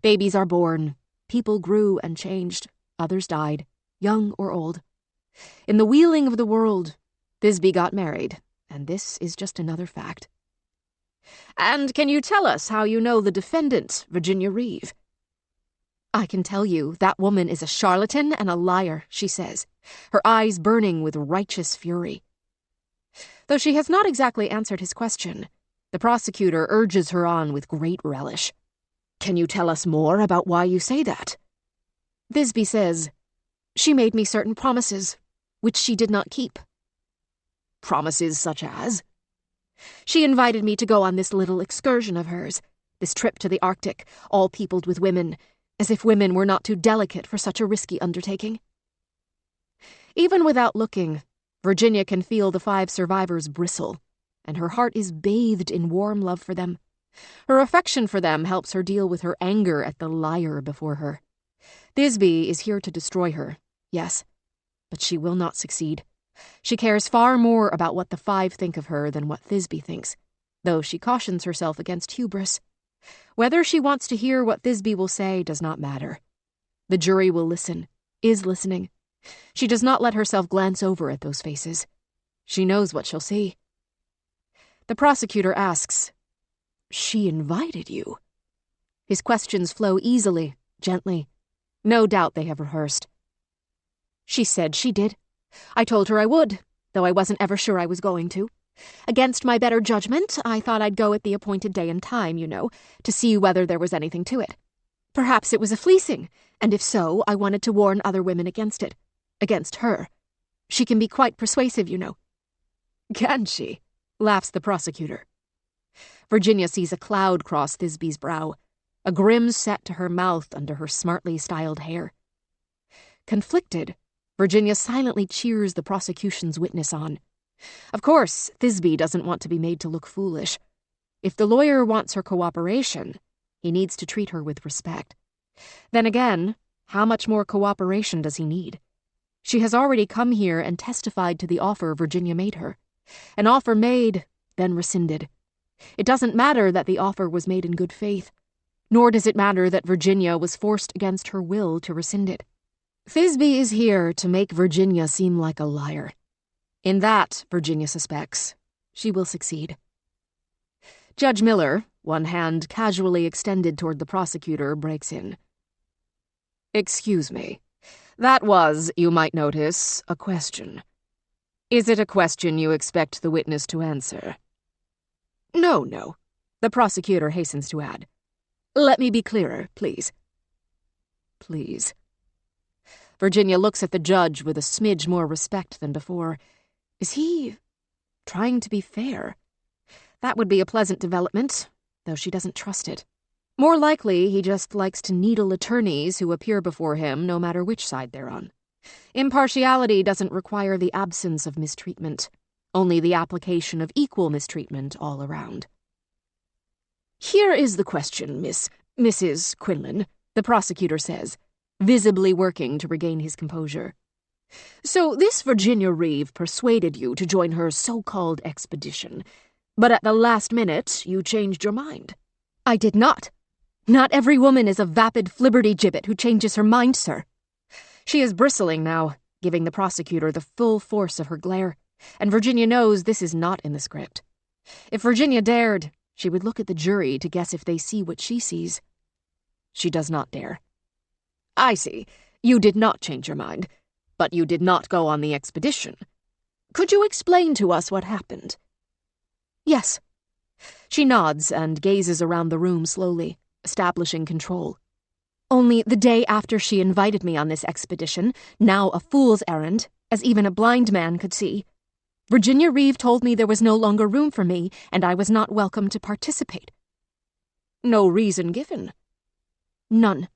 Babies are born, people grew and changed, others died, young or old. In the wheeling of the world, Thisbe got married, and this is just another fact. "And can you tell us how you know the defendant, Virginia Reeve?" "I can tell you that woman is a charlatan and a liar," she says, her eyes burning with righteous fury. Though she has not exactly answered his question, the prosecutor urges her on with great relish. "Can you tell us more about why you say that?" Thisbe says, "She made me certain promises, which she did not keep." "Promises such as?" "She invited me to go on this little excursion of hers, this trip to the Arctic, all peopled with women, as if women were not too delicate for such a risky undertaking." Even without looking, Virginia can feel the 5 survivors bristle, and her heart is bathed in warm love for them. Her affection for them helps her deal with her anger at the liar before her. Thisbe is here to destroy her, yes, but she will not succeed. She cares far more about what the 5 think of her than what Thisbe thinks, though she cautions herself against hubris. Whether she wants to hear what Thisbe will say does not matter. The jury will listen, is listening. She does not let herself glance over at those faces. She knows what she'll see. The prosecutor asks, "She invited you?" His questions flow easily, gently. No doubt they have rehearsed. "She said she did. I told her I would, though I wasn't ever sure I was going to. Against my better judgment, I thought I'd go at the appointed day and time, you know, to see whether there was anything to it. Perhaps it was a fleecing, and if so, I wanted to warn other women against it. Against her. She can be quite persuasive, you know." "Can she?" laughs the prosecutor. Virginia sees a cloud cross Thisbe's brow, a grim set to her mouth under her smartly styled hair. Conflicted, Virginia silently cheers the prosecution's witness on. Of course, Thisbe doesn't want to be made to look foolish. If the lawyer wants her cooperation, he needs to treat her with respect. Then again, how much more cooperation does he need? She has already come here and testified to the offer Virginia made her. An offer made, then rescinded. It doesn't matter that the offer was made in good faith, nor does it matter that Virginia was forced against her will to rescind it. Thisbe is here to make Virginia seem like a liar. In that, Virginia suspects, she will succeed. Judge Miller, one hand casually extended toward the prosecutor, breaks in. "Excuse me. That was, you might notice, a question. Is it a question you expect the witness to answer?" No, the prosecutor hastens to add. "Let me be clearer, please." "Please." Virginia looks at the judge with a smidge more respect than before. Is he trying to be fair? That would be a pleasant development, though she doesn't trust it. More likely, he just likes to needle attorneys who appear before him no matter which side they're on. Impartiality doesn't require the absence of mistreatment, only the application of equal mistreatment all around. Here is the question, Mrs. Quinlan, the prosecutor says, visibly working to regain his composure. So this Virginia Reeve persuaded you to join her so-called expedition, but at the last minute you changed your mind. I did not. Not every woman is a vapid flibberty-gibbet who changes her mind, sir. She is bristling now, giving the prosecutor the full force of her glare, and Virginia knows this is not in the script. If Virginia dared, she would look at the jury to guess if they see what she sees. She does not dare. I see. You did not change your mind, but you did not go on the expedition. Could you explain to us what happened? Yes. She nods and gazes around the room slowly, establishing control. Only the day after she invited me on this expedition, now a fool's errand, as even a blind man could see, Virginia Reeve told me there was no longer room for me and I was not welcome to participate. No reason given? None.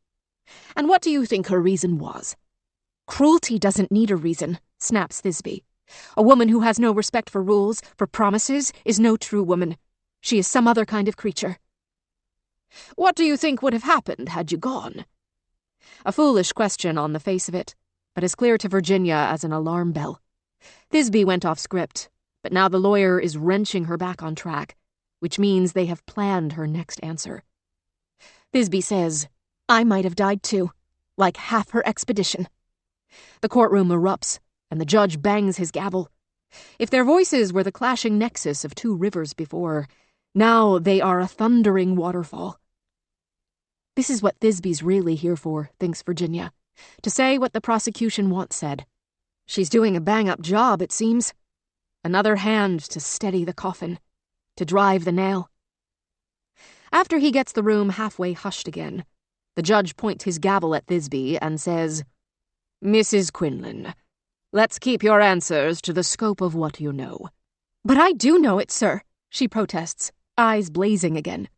And what do you think her reason was? Cruelty doesn't need a reason, snaps Thisbe. A woman who has no respect for rules, for promises, is no true woman. She is some other kind of creature. What do you think would have happened had you gone? A foolish question on the face of it, but as clear to Virginia as an alarm bell. Thisbe went off script, but now the lawyer is wrenching her back on track, which means they have planned her next answer. Thisbe says, I might have died too, like half her expedition. The courtroom erupts, and the judge bangs his gavel. If their voices were the clashing nexus of two rivers before, now they are a thundering waterfall. This is what Thisbe's really here for, thinks Virginia, to say what the prosecution wants said. She's doing a bang-up job, it seems. Another hand to steady the coffin, to drive the nail. After he gets the room halfway hushed again, the judge points his gavel at Thisbe and says, Mrs. Quinlan, let's keep your answers to the scope of what you know. But I do know it, sir, she protests, eyes blazing again.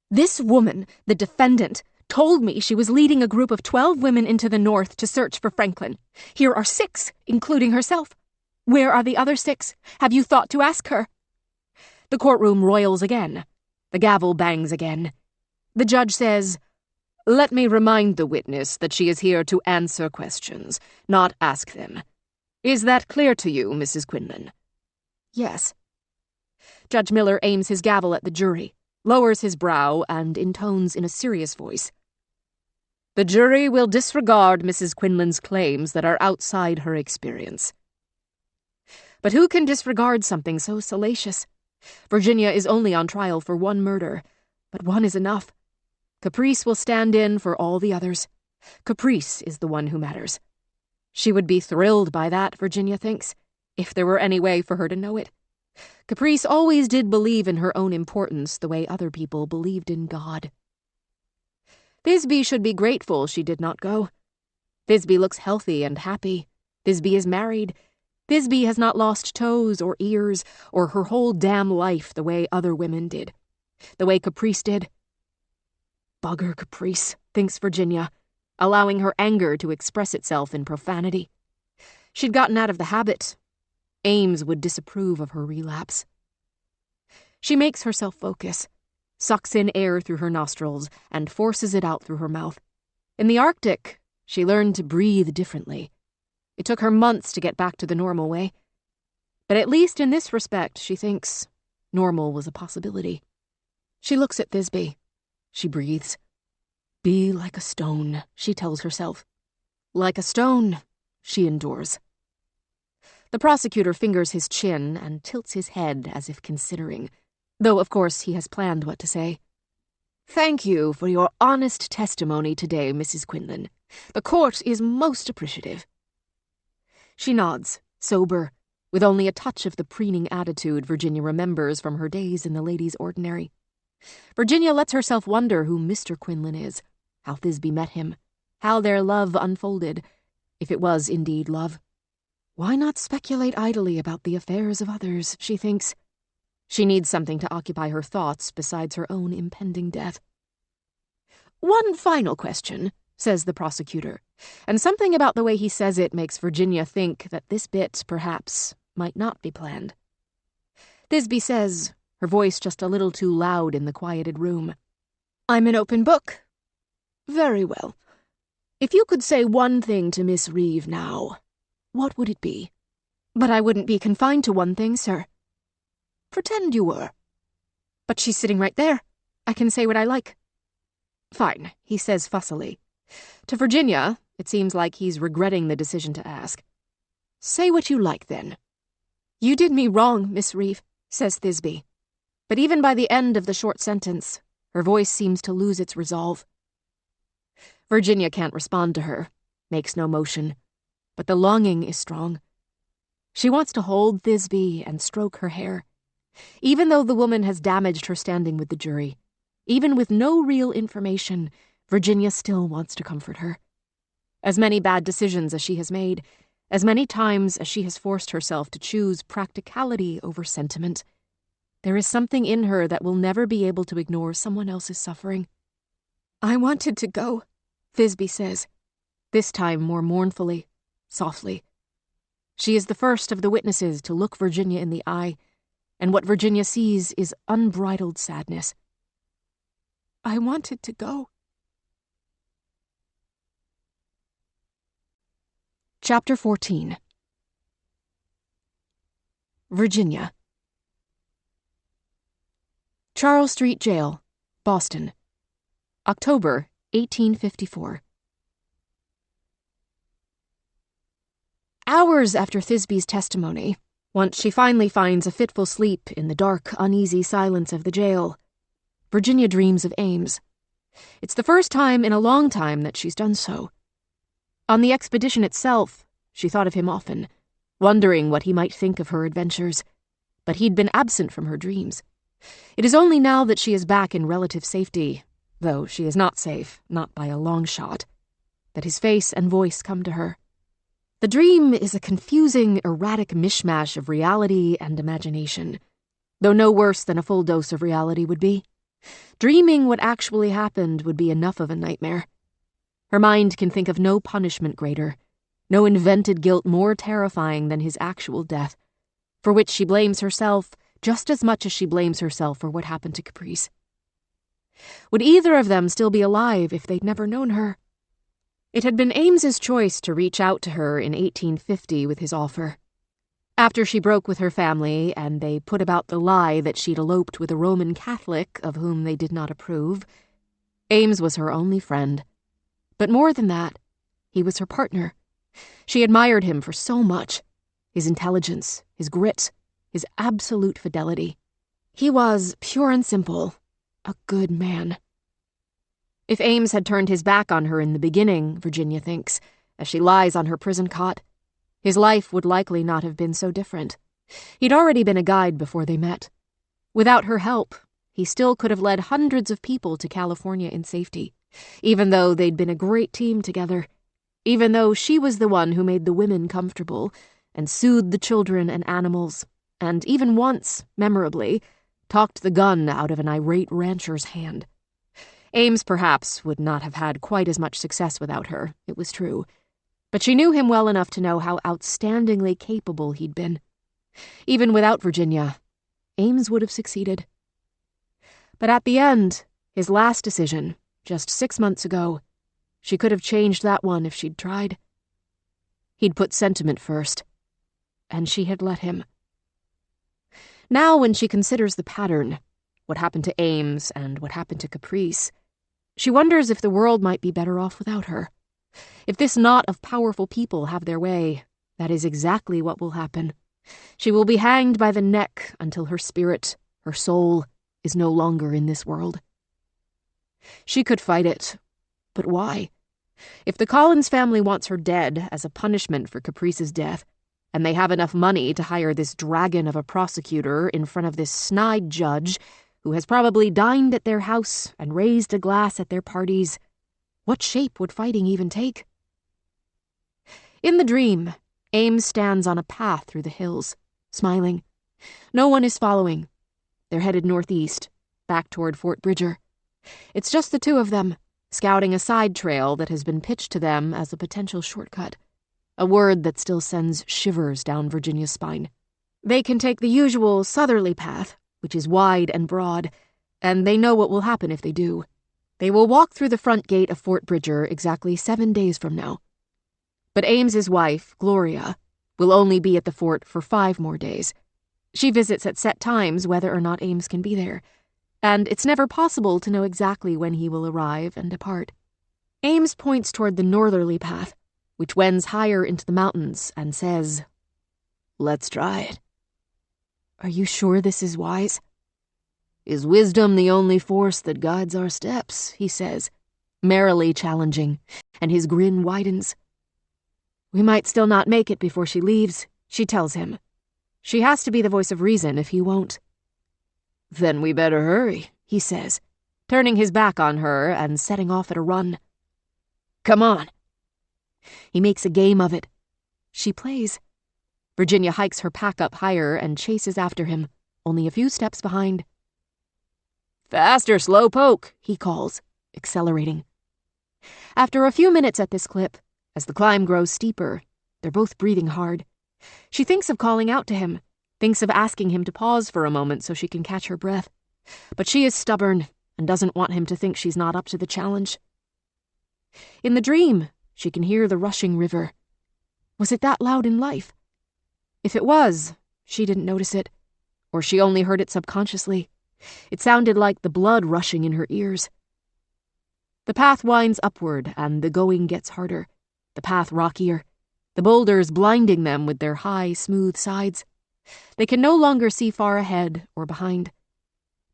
This woman, the defendant, told me she was leading a group of 12 women into the north to search for Franklin. Here are 6, including herself. Where are the other 6? Have you thought to ask her? The courtroom roils again. The gavel bangs again. The judge says, Let me remind the witness that she is here to answer questions, not ask them. Is that clear to you, Mrs. Quinlan? Yes. Judge Miller aims his gavel at the jury, lowers his brow, and intones in a serious voice. The jury will disregard Mrs. Quinlan's claims that are outside her experience. But who can disregard something so salacious? Virginia is only on trial for one murder, but one is enough. Caprice will stand in for all the others. Caprice is the one who matters. She would be thrilled by that, Virginia thinks, if there were any way for her to know it. Caprice always did believe in her own importance the way other people believed in God. Thisbe should be grateful she did not go. Thisbe looks healthy and happy. Thisbe is married. Thisbe has not lost toes or ears or her whole damn life the way other women did. The way Caprice did. Bugger Caprice, thinks Virginia, allowing her anger to express itself in profanity. She'd gotten out of the habit. Ames would disapprove of her relapse. She makes herself focus, sucks in air through her nostrils, and forces it out through her mouth. In the Arctic, she learned to breathe differently. It took her months to get back to the normal way. But at least in this respect, she thinks, normal was a possibility. She looks at Thisbe. She breathes. Be like a stone, she tells herself. Like a stone, she endures. The prosecutor fingers his chin and tilts his head as if considering, though of course he has planned what to say. Thank you for your honest testimony today, Mrs. Quinlan. The court is most appreciative. She nods, sober, with only a touch of the preening attitude Virginia remembers from her days in the ladies' ordinary. Virginia lets herself wonder who Mr. Quinlan is, how Thisbe met him, how their love unfolded, if it was indeed love. Why not speculate idly about the affairs of others, she thinks. She needs something to occupy her thoughts besides her own impending death. One final question, says the prosecutor, and something about the way he says it makes Virginia think that this bit, perhaps, might not be planned. Thisbe says, her voice just a little too loud in the quieted room. "I'm an open book." "Very well. If you could say one thing to Miss Reeve now, what would it be?" "But I wouldn't be confined to one thing, sir." "Pretend you were." "But she's sitting right there. I can say what I like." "Fine," he says fussily. To Virginia, it seems like he's regretting the decision to ask. "Say what you like, then." "You did me wrong, Miss Reeve," says Thisbe. But even by the end of the short sentence, her voice seems to lose its resolve. Virginia can't respond to her, makes no motion, but the longing is strong. She wants to hold Thisbe and stroke her hair. Even though the woman has damaged her standing with the jury, even with no real information, Virginia still wants to comfort her. As many bad decisions as she has made, as many times as she has forced herself to choose practicality over sentiment, there is something in her that will never be able to ignore someone else's suffering. "I wanted to go," Thisbe says, this time more mournfully, softly. She is the first of the witnesses to look Virginia in the eye, and what Virginia sees is unbridled sadness. "I wanted to go." Chapter 14. Virginia. Charles Street Jail, Boston. October 1854. Hours after Thisbe's testimony, once she finally finds a fitful sleep in the dark, uneasy silence of the jail, Virginia dreams of Ames. It's the first time in a long time that she's done so. On the expedition itself, she thought of him often, wondering what he might think of her adventures, but he'd been absent from her dreams. It is only now that she is back in relative safety, though she is not safe, not by a long shot, that his face and voice come to her. The dream is a confusing, erratic mishmash of reality and imagination, though no worse than a full dose of reality would be. Dreaming what actually happened would be enough of a nightmare. Her mind can think of no punishment greater, no invented guilt more terrifying than his actual death, for which she blames herself just as much as she blames herself for what happened to Caprice. Would either of them still be alive if they'd never known her? It had been Ames's choice to reach out to her in 1850 with his offer. After she broke with her family and they put about the lie that she'd eloped with a Roman Catholic of whom they did not approve, Ames was her only friend. But more than that, he was her partner. She admired him for so much: his intelligence, his grit, his absolute fidelity. He was, pure and simple, a good man. If Ames had turned his back on her in the beginning, Virginia thinks, as she lies on her prison cot, his life would likely not have been so different. He'd already been a guide before they met. Without her help, he still could have led hundreds of people to California in safety, even though they'd been a great team together, even though she was the one who made the women comfortable and soothed the children and animals, and even once, memorably, talked the gun out of an irate rancher's hand. Ames, perhaps, would not have had quite as much success without her, it was true, but she knew him well enough to know how outstandingly capable he'd been. Even without Virginia, Ames would have succeeded. But at the end, his last decision, just 6 months ago, she could have changed that one if she'd tried. He'd put sentiment first, and she had let him. Now, when she considers the pattern, what happened to Ames and what happened to Caprice, she wonders if the world might be better off without her. If this knot of powerful people have their way, that is exactly what will happen. She will be hanged by the neck until her spirit, her soul, is no longer in this world. She could fight it, but why? If the Collins family wants her dead as a punishment for Caprice's death, and they have enough money to hire this dragon of a prosecutor in front of this snide judge who has probably dined at their house and raised a glass at their parties, what shape would fighting even take? In the dream, Ames stands on a path through the hills, smiling. No one is following. They're headed northeast, back toward Fort Bridger. It's just the two of them, scouting a side trail that has been pitched to them as a potential shortcut, a word that still sends shivers down Virginia's spine. They can take the usual southerly path, which is wide and broad, and they know what will happen if they do. They will walk through the front gate of Fort Bridger exactly 7 days from now. But Ames's wife, Gloria, will only be at the fort for 5 more days. She visits at set times whether or not Ames can be there, and it's never possible to know exactly when he will arrive and depart. Ames points toward the northerly path, which wends higher into the mountains, and says, "Let's try it." "Are you sure this is wise?" "Is wisdom the only force that guides our steps?" he says, merrily challenging, and his grin widens. "We might still not make it before she leaves," she tells him. She has to be the voice of reason if he won't. "Then we better hurry," he says, turning his back on her and setting off at a run. "Come on." He makes a game of it. She plays. Virginia hikes her pack up higher and chases after him, only a few steps behind. "Faster, slowpoke," he calls, accelerating. After a few minutes at this clip, as the climb grows steeper, they're both breathing hard. She thinks of calling out to him, thinks of asking him to pause for a moment so she can catch her breath. But she is stubborn and doesn't want him to think she's not up to the challenge. In the dream, she can hear the rushing river. Was it that loud in life? If it was, she didn't notice it, or she only heard it subconsciously. It sounded like the blood rushing in her ears. The path winds upward, and the going gets harder, the path rockier, the boulders blinding them with their high, smooth sides. They can no longer see far ahead or behind.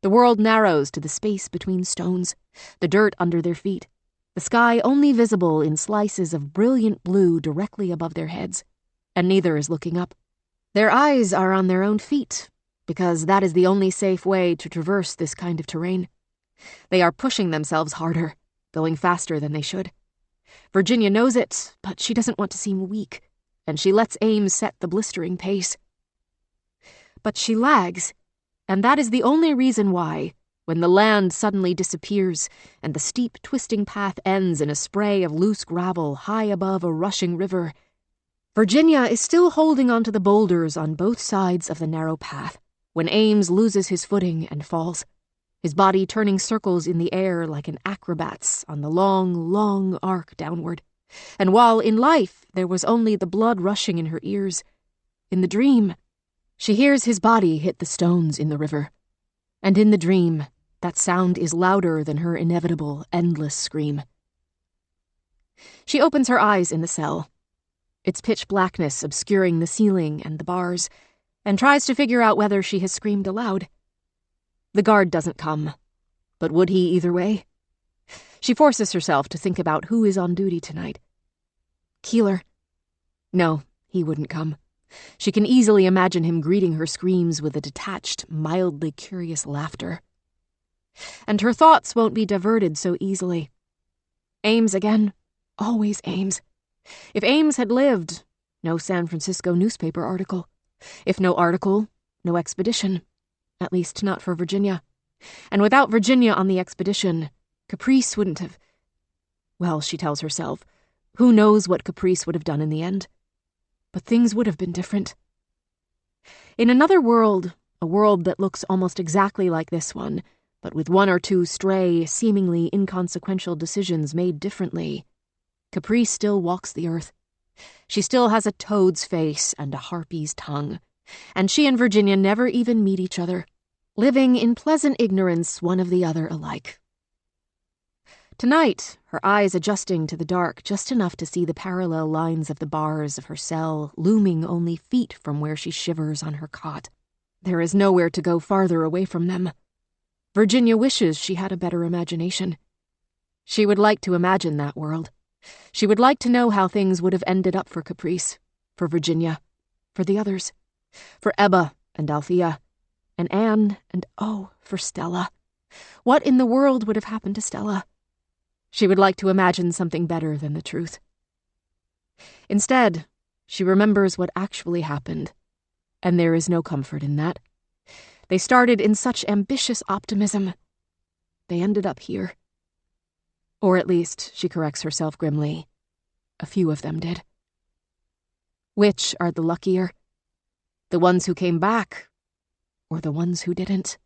The world narrows to the space between stones, the dirt under their feet, the sky only visible in slices of brilliant blue directly above their heads, and neither is looking up. Their eyes are on their own feet, because that is the only safe way to traverse this kind of terrain. They are pushing themselves harder, going faster than they should. Virginia knows it, but she doesn't want to seem weak, and she lets Ames set the blistering pace. But she lags, and that is the only reason why, when the land suddenly disappears and the steep, twisting path ends in a spray of loose gravel high above a rushing river, Virginia is still holding onto the boulders on both sides of the narrow path when Ames loses his footing and falls, his body turning circles in the air like an acrobat's on the long, long arc downward. And while in life there was only the blood rushing in her ears, in the dream, she hears his body hit the stones in the river. And in the dream, that sound is louder than her inevitable, endless scream. She opens her eyes in the cell, its pitch blackness obscuring the ceiling and the bars, and tries to figure out whether she has screamed aloud. The guard doesn't come, but would he either way? She forces herself to think about who is on duty tonight. Keeler. No, he wouldn't come. She can easily imagine him greeting her screams with a detached, mildly curious laughter. And her thoughts won't be diverted so easily. Ames again. Always Ames. If Ames had lived, no San Francisco newspaper article. If no article, no expedition. At least not for Virginia. And without Virginia on the expedition, Caprice wouldn't have... Well, she tells herself, who knows what Caprice would have done in the end? But things would have been different. In another world, a world that looks almost exactly like this one, but with 1 or 2 stray, seemingly inconsequential decisions made differently, Caprice still walks the earth. She still has a toad's face and a harpy's tongue, and she and Virginia never even meet each other, living in pleasant ignorance one of the other alike. Tonight, her eyes adjusting to the dark just enough to see the parallel lines of the bars of her cell looming only feet from where she shivers on her cot. There is nowhere to go farther away from them. Virginia wishes she had a better imagination. She would like to imagine that world. She would like to know how things would have ended up for Caprice, for Virginia, for the others, for Ebba and Althea, and Anne, and oh, for Stella. What in the world would have happened to Stella? She would like to imagine something better than the truth. Instead, she remembers what actually happened, and there is no comfort in that. They started in such ambitious optimism. They ended up here. Or at least, she corrects herself grimly, a few of them did. Which are the luckier? The ones who came back, or the ones who didn't.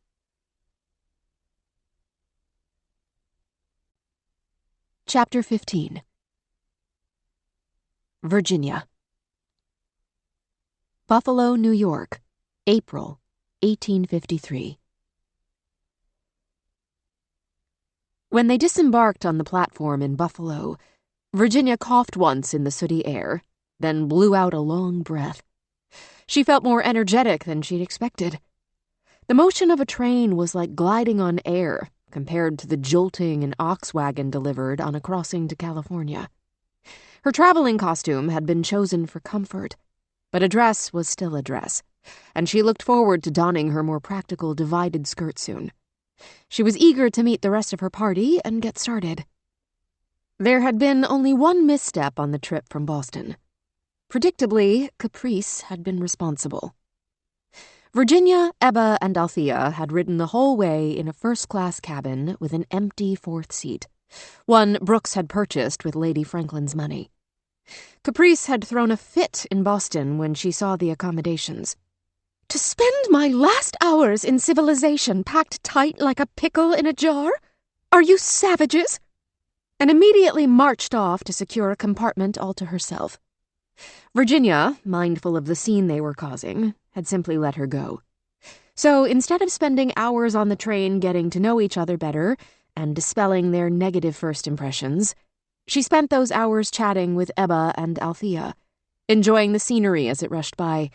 Chapter 15. Virginia. Buffalo, New York, April, 1853. When they disembarked on the platform in Buffalo, Virginia coughed once in the sooty air, then blew out a long breath. She felt more energetic than she'd expected. The motion of a train was like gliding on air compared to the jolting an ox wagon delivered on a crossing to California. Her traveling costume had been chosen for comfort, but a dress was still a dress, and she looked forward to donning her more practical divided skirt soon. She was eager to meet the rest of her party and get started. There had been only one misstep on the trip from Boston. Predictably, Caprice had been responsible. Virginia, Ebba, and Althea had ridden the whole way in a first-class cabin with an empty fourth seat, one Brooks had purchased with Lady Franklin's money. Caprice had thrown a fit in Boston when she saw the accommodations. "To spend my last hours in civilization packed tight like a pickle in a jar? Are you savages?" And immediately marched off to secure a compartment all to herself. Virginia, mindful of the scene they were causing, had simply let her go. So instead of spending hours on the train getting to know each other better and dispelling their negative first impressions, she spent those hours chatting with Ebba and Althea, enjoying the scenery as it rushed by,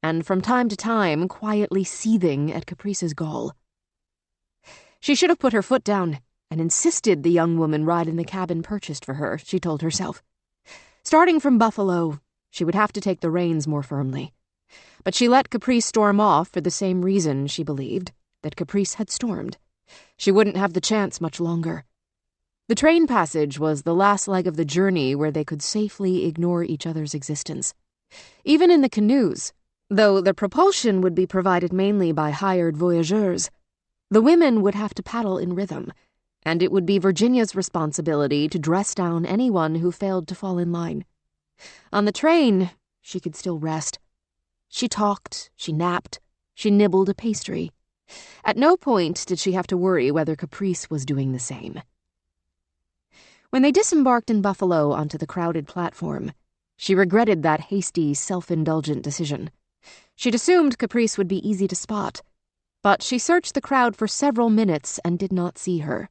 and from time to time quietly seething at Caprice's gall. She should have put her foot down and insisted the young woman ride in the cabin purchased for her, she told herself. Starting from Buffalo, she would have to take the reins more firmly. But she let Caprice storm off for the same reason, she believed, that Caprice had stormed. She wouldn't have the chance much longer. The train passage was the last leg of the journey where they could safely ignore each other's existence. Even in the canoes, though the propulsion would be provided mainly by hired voyageurs, the women would have to paddle in rhythm, and it would be Virginia's responsibility to dress down anyone who failed to fall in line. On the train, she could still rest. She talked, she napped, she nibbled a pastry. At no point did she have to worry whether Caprice was doing the same. When they disembarked in Buffalo onto the crowded platform, she regretted that hasty, self-indulgent decision. She'd assumed Caprice would be easy to spot, but she searched the crowd for several minutes and did not see her.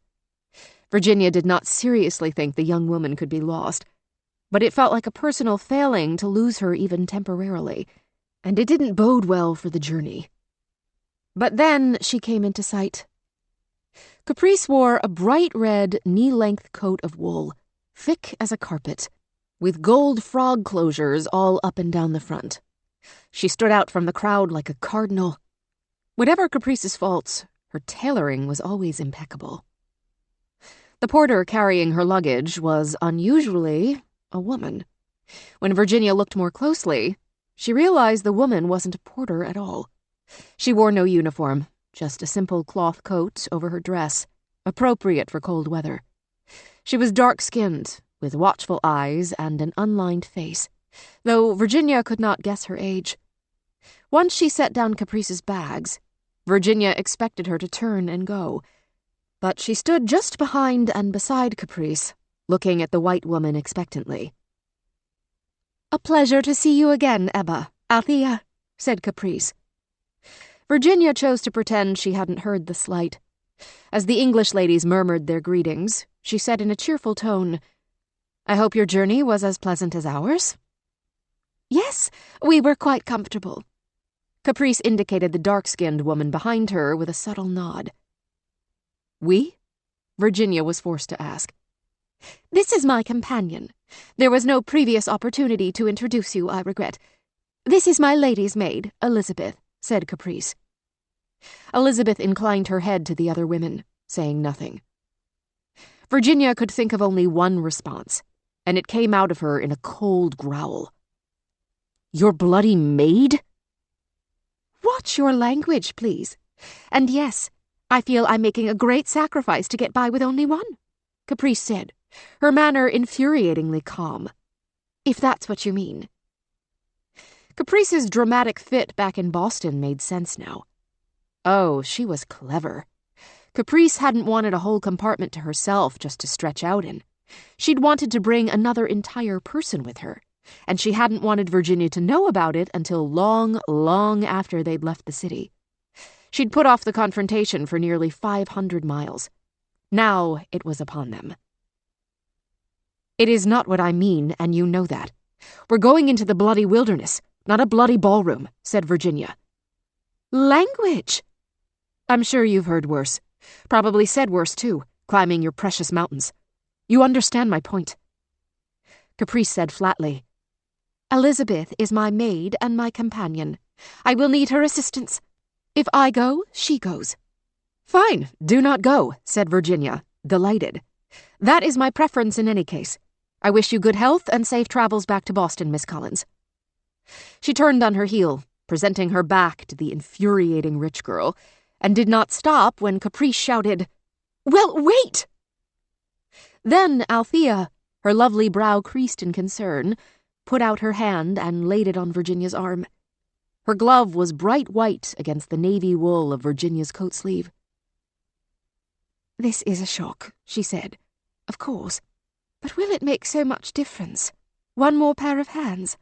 Virginia did not seriously think the young woman could be lost, but it felt like a personal failing to lose her even temporarily, and it didn't bode well for the journey. But then she came into sight. Caprice wore a bright red, knee-length coat of wool, thick as a carpet, with gold frog closures all up and down the front. She stood out from the crowd like a cardinal. Whatever Caprice's faults, her tailoring was always impeccable. The porter carrying her luggage was, unusually, a woman. When Virginia looked more closely, she realized the woman wasn't a porter at all. She wore no uniform, just a simple cloth coat over her dress, appropriate for cold weather. She was dark-skinned, with watchful eyes and an unlined face, though Virginia could not guess her age. Once she set down Caprice's bags, Virginia expected her to turn and go, but she stood just behind and beside Caprice, looking at the white woman expectantly. "A pleasure to see you again, Ebba, Althea," said Caprice. Virginia chose to pretend she hadn't heard the slight. As the English ladies murmured their greetings, she said in a cheerful tone, "I hope your journey was as pleasant as ours?" "Yes, we were quite comfortable." Caprice indicated the dark-skinned woman behind her with a subtle nod. "We?" Virginia was forced to ask. "This is my companion. There was no previous opportunity to introduce you, I regret. This is my lady's maid, Elizabeth," said Caprice. Elizabeth inclined her head to the other women, saying nothing. Virginia could think of only one response, and it came out of her in a cold growl. "Your bloody maid?" "Watch your language, please. And yes, I feel I'm making a great sacrifice to get by with only one," Caprice said, her manner infuriatingly calm. "If that's what you mean." Caprice's dramatic fit back in Boston made sense now. Oh, she was clever. Caprice hadn't wanted a whole compartment to herself just to stretch out in. She'd wanted to bring another entire person with her, and she hadn't wanted Virginia to know about it until long, long after they'd left the city. She'd put off the confrontation for nearly 500 miles. Now it was upon them. It is not what I mean, and you know that. We're going into the bloody wilderness, not a bloody ballroom, said Virginia. Language! I'm sure you've heard worse. Probably said worse, too, climbing your precious mountains. You understand my point. Caprice said flatly, Elizabeth is my maid and my companion. I will need her assistance. If I go, she goes. Fine, do not go, said Virginia, delighted. That is my preference in any case. I wish you good health and safe travels back to Boston, Miss Collins. She turned on her heel, presenting her back to the infuriating rich girl, and did not stop when Caprice shouted, Well, wait! Then Althea, her lovely brow creased in concern, put out her hand and laid it on Virginia's arm. Her glove was bright white against the navy wool of Virginia's coat sleeve. This is a shock, she said. Of course. But will it make so much difference? One more pair of hands.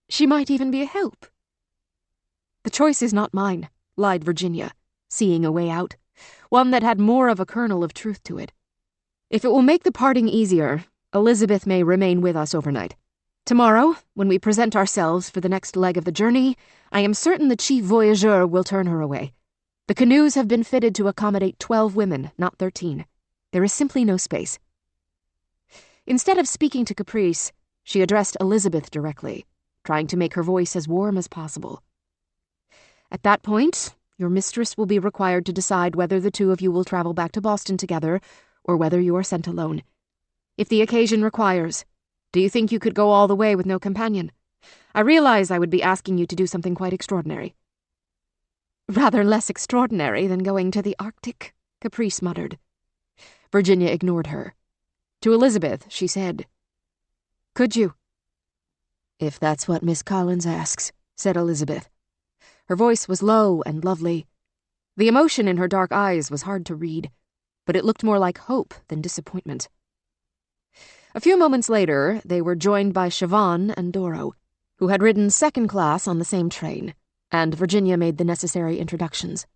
She might even be a help. The choice is not mine, lied Virginia, seeing a way out, one that had more of a kernel of truth to it. If it will make the parting easier, Elizabeth may remain with us overnight. Tomorrow, when we present ourselves for the next leg of the journey, I am certain the chief voyageur will turn her away. The canoes have been fitted to accommodate 12 women, not 13. There is simply no space. Instead of speaking to Caprice, she addressed Elizabeth directly, trying to make her voice as warm as possible. At that point, your mistress will be required to decide whether the two of you will travel back to Boston together or whether you are sent alone. If the occasion requires, do you think you could go all the way with no companion? I realize I would be asking you to do something quite extraordinary. Rather less extraordinary than going to the Arctic, Caprice muttered. Virginia ignored her. To Elizabeth, she said, Could you? If that's what Miss Collins asks, said Elizabeth. Her voice was low and lovely. The emotion in her dark eyes was hard to read, but it looked more like hope than disappointment. A few moments later, they were joined by Siobhan and Doro, who had ridden second class on the same train, and Virginia made the necessary introductions.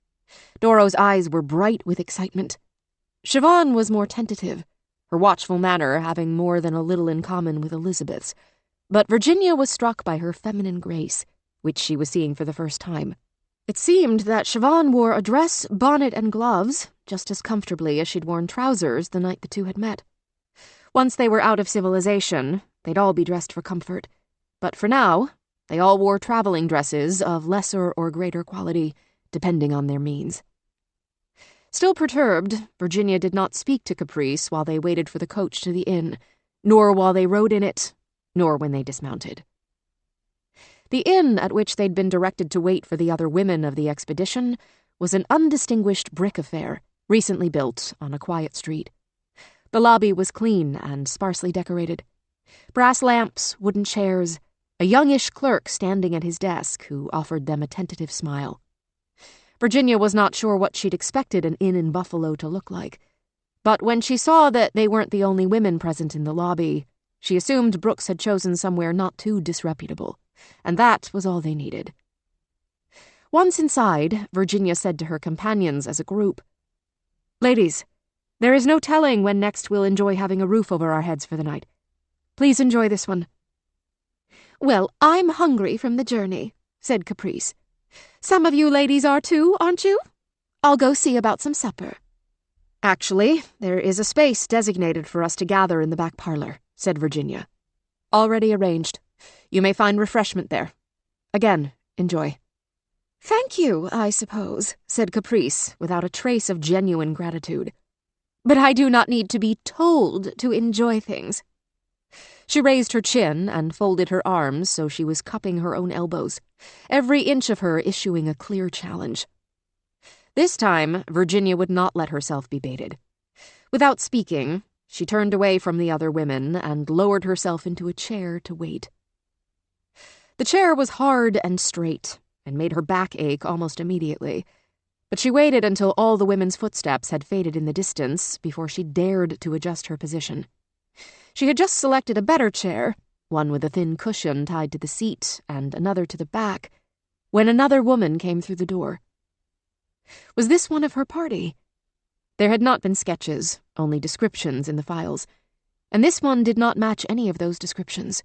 Doro's eyes were bright with excitement. Siobhan was more tentative, her watchful manner having more than a little in common with Elizabeth's, but Virginia was struck by her feminine grace, which she was seeing for the first time. It seemed that Siobhan wore a dress, bonnet, and gloves just as comfortably as she'd worn trousers the night the two had met. Once they were out of civilization, they'd all be dressed for comfort, but for now, they all wore traveling dresses of lesser or greater quality, depending on their means. Still perturbed, Virginia did not speak to Caprice while they waited for the coach to the inn, nor while they rode in it, nor when they dismounted. The inn at which they'd been directed to wait for the other women of the expedition was an undistinguished brick affair, recently built on a quiet street. The lobby was clean and sparsely decorated. Brass lamps, wooden chairs, a youngish clerk standing at his desk who offered them a tentative smile. Virginia was not sure what she'd expected an inn in Buffalo to look like, but when she saw that they weren't the only women present in the lobby, she assumed Brooks had chosen somewhere not too disreputable, and that was all they needed. Once inside, Virginia said to her companions as a group, Ladies, there is no telling when next we'll enjoy having a roof over our heads for the night. Please enjoy this one. Well, I'm hungry from the journey, said Caprice. Some of you ladies are too, aren't you? I'll go see about some supper. Actually, there is a space designated for us to gather in the back parlor, said Virginia. Already arranged. You may find refreshment there. Again, enjoy. Thank you, I suppose, said Caprice, without a trace of genuine gratitude. But I do not need to be told to enjoy things. She raised her chin and folded her arms so she was cupping her own elbows, every inch of her issuing a clear challenge. This time, Virginia would not let herself be baited. Without speaking, she turned away from the other women and lowered herself into a chair to wait. The chair was hard and straight, and made her back ache almost immediately, But she waited until all the women's footsteps had faded in the distance before she dared to adjust her position. She had just selected a better chair, one with a thin cushion tied to the seat and another to the back, when another woman came through the door. Was this one of her party? There had not been sketches, only descriptions in the files, and this one did not match any of those descriptions.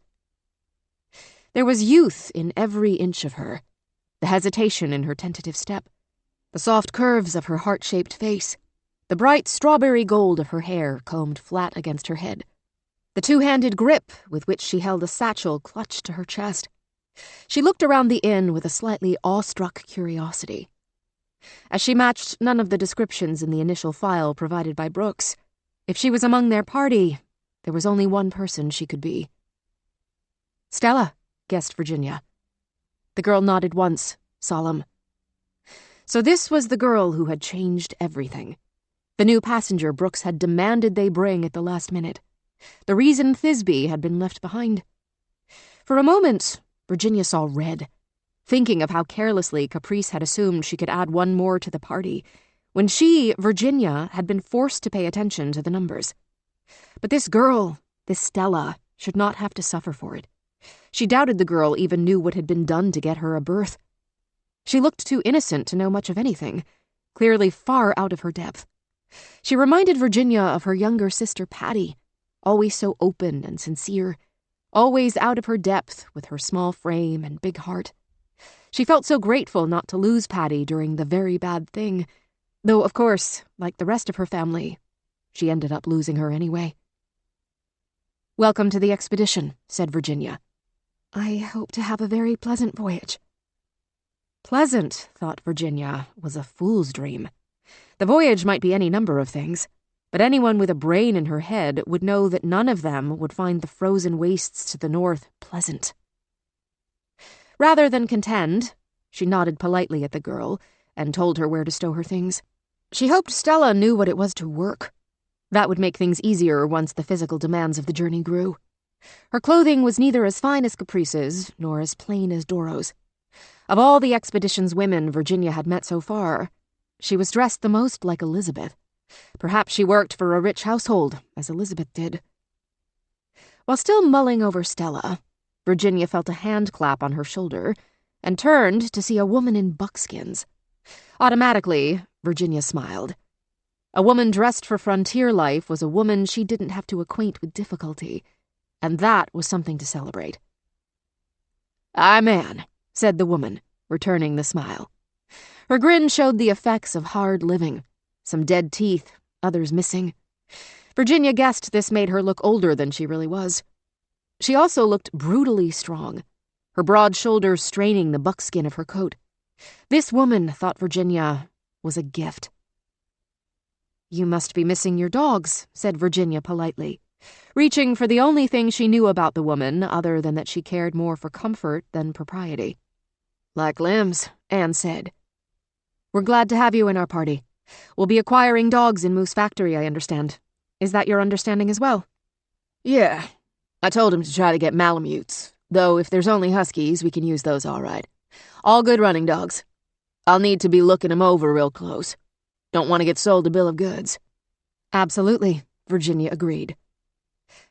There was youth in every inch of her, the hesitation in her tentative step, the soft curves of her heart-shaped face, the bright strawberry gold of her hair combed flat against her head, the two-handed grip with which she held a satchel clutched to her chest. She looked around the inn with a slightly awestruck curiosity. As she matched none of the descriptions in the initial file provided by Brooks, if she was among their party, there was only one person she could be. "Stella," guessed Virginia. The girl nodded once, solemn. So this was the girl who had changed everything. The new passenger Brooks had demanded they bring at the last minute. The reason Thisbe had been left behind. For a moment, Virginia saw red, thinking of how carelessly Caprice had assumed she could add one more to the party, when she, Virginia, had been forced to pay attention to the numbers. But this girl, this Stella, should not have to suffer for it. She doubted the girl even knew what had been done to get her a berth. She looked too innocent to know much of anything, clearly far out of her depth. She reminded Virginia of her younger sister Patty, always so open and sincere, always out of her depth with her small frame and big heart. She felt so grateful not to lose Patty during the very bad thing, though, of course, like the rest of her family, she ended up losing her anyway. "Welcome to the expedition," said Virginia. "I hope to have a very pleasant voyage." Pleasant, thought Virginia, was a fool's dream. The voyage might be any number of things, but anyone with a brain in her head would know that none of them would find the frozen wastes to the north pleasant. Rather than contend, she nodded politely at the girl and told her where to stow her things. She hoped Stella knew what it was to work. That would make things easier once the physical demands of the journey grew. Her clothing was neither as fine as Caprice's nor as plain as Doro's. Of all the expedition's women Virginia had met so far, she was dressed the most like Elizabeth. Perhaps she worked for a rich household, as Elizabeth did. While still mulling over Stella, Virginia felt a hand clap on her shoulder and turned to see a woman in buckskins. Automatically, Virginia smiled. A woman dressed for frontier life was a woman she didn't have to acquaint with difficulty, and that was something to celebrate. "Aye, man," said the woman, returning the smile. Her grin showed the effects of hard living, some dead teeth, others missing. Virginia guessed this made her look older than she really was. She also looked brutally strong, her broad shoulders straining the buckskin of her coat. This woman, thought Virginia, was a gift. "You must be missing your dogs," said Virginia politely, reaching for the only thing she knew about the woman other than that she cared more for comfort than propriety. "Like limbs," Anne said. "We're glad to have you in our party. We'll be acquiring dogs in Moose Factory, I understand. Is that your understanding as well?" "Yeah. I told him to try to get Malamutes, though if there's only Huskies, we can use those all right. All good running dogs. I'll need to be looking 'em over real close. Don't want to get sold a bill of goods." "Absolutely," Virginia agreed.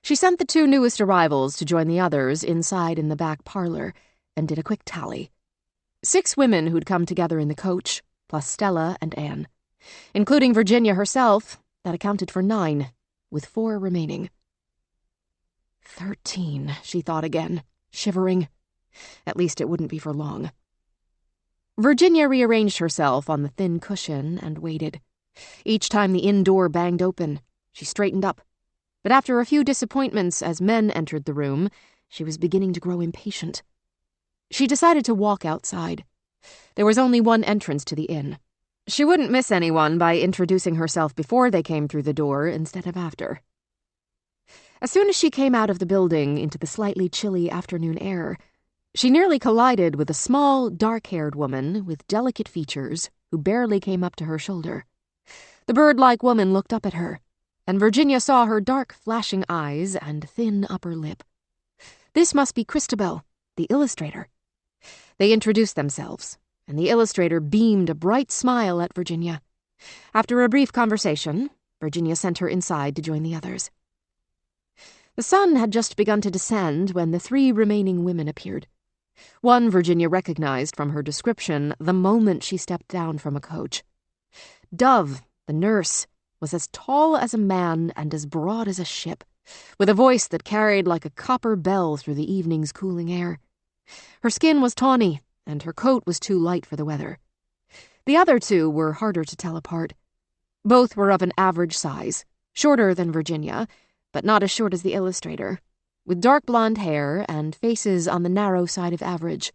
She sent the two newest arrivals to join the others inside in the back parlor and did a quick tally. 6 women who'd come together in the coach, plus Stella and Anne. Including Virginia herself, that accounted for 9, with 4 remaining. 13, she thought again, shivering. At least it wouldn't be for long. Virginia rearranged herself on the thin cushion and waited. Each time the inn door banged open, she straightened up. But after a few disappointments as men entered the room, she was beginning to grow impatient. She decided to walk outside. There was only one entrance to the inn. She wouldn't miss anyone by introducing herself before they came through the door instead of after. As soon as she came out of the building into the slightly chilly afternoon air, she nearly collided with a small, dark-haired woman with delicate features who barely came up to her shoulder. The bird-like woman looked up at her, and Virginia saw her dark, flashing eyes and thin upper lip. This must be Christabel, the illustrator. They introduced themselves, and the illustrator beamed a bright smile at Virginia. After a brief conversation, Virginia sent her inside to join the others. The sun had just begun to descend when the 3 remaining women appeared. One Virginia recognized from her description the moment she stepped down from a coach. Dove, the nurse, was as tall as a man and as broad as a ship, with a voice that carried like a copper bell through the evening's cooling air. Her skin was tawny, and her coat was too light for the weather. The other 2 were harder to tell apart. Both were of an average size, shorter than Virginia, but not as short as the illustrator, with dark blonde hair and faces on the narrow side of average.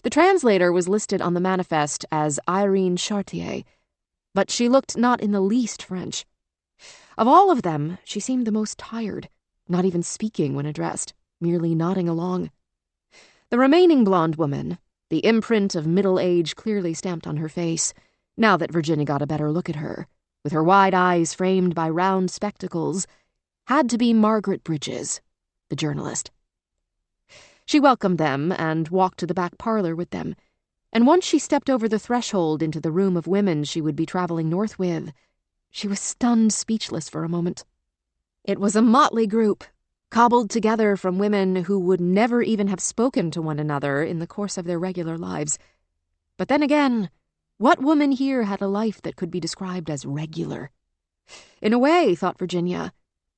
The translator was listed on the manifest as Irene Chartier, but she looked not in the least French. Of all of them, she seemed the most tired, not even speaking when addressed, merely nodding along. The remaining blonde woman, the imprint of middle age clearly stamped on her face, now that Virginia got a better look at her, with her wide eyes framed by round spectacles, had to be Margaret Bridges, the journalist. She welcomed them and walked to the back parlor with them, and once she stepped over the threshold into the room of women she would be traveling north with, she was stunned speechless for a moment. It was a motley group, cobbled together from women who would never even have spoken to one another in the course of their regular lives. But then again, what woman here had a life that could be described as regular? In a way, thought Virginia,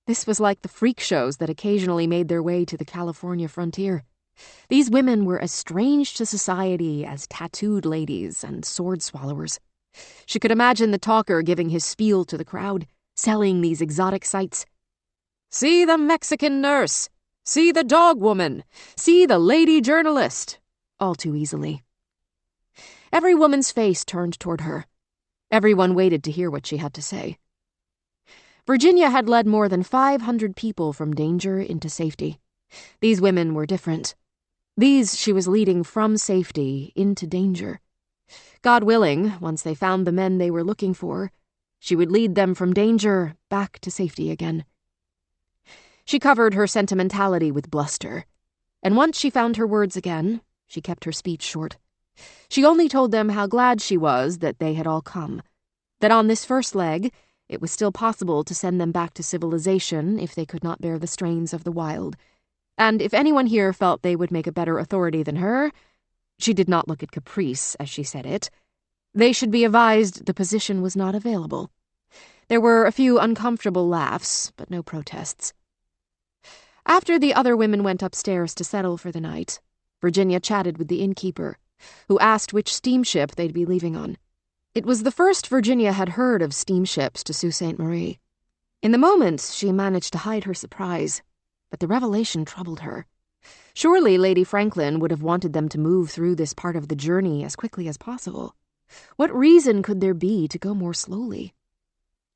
this was like the freak shows that occasionally made their way to the California frontier. These women were as strange to society as tattooed ladies and sword swallowers. She could imagine the talker giving his spiel to the crowd, selling these exotic sights. "See the Mexican nurse! See the dog woman! See the lady journalist!" all too easily. Every woman's face turned toward her. Everyone waited to hear what she had to say. Virginia had led more than 500 people from danger into safety. These women were different. These she was leading from safety into danger. God willing, once they found the men they were looking for, she would lead them from danger back to safety again. She covered her sentimentality with bluster, and once she found her words again, she kept her speech short. She only told them how glad she was that they had all come, that on this first leg, it was still possible to send them back to civilization if they could not bear the strains of the wild, and if anyone here felt they would make a better authority than her, she did not look at caprice as she said it, they should be advised the position was not available. There were a few uncomfortable laughs, but no protests. After the other women went upstairs to settle for the night, Virginia chatted with the innkeeper, who asked which steamship they'd be leaving on. It was the first Virginia had heard of steamships to Sault Ste. Marie. In the moment, she managed to hide her surprise, but the revelation troubled her. Surely Lady Franklin would have wanted them to move through this part of the journey as quickly as possible. What reason could there be to go more slowly?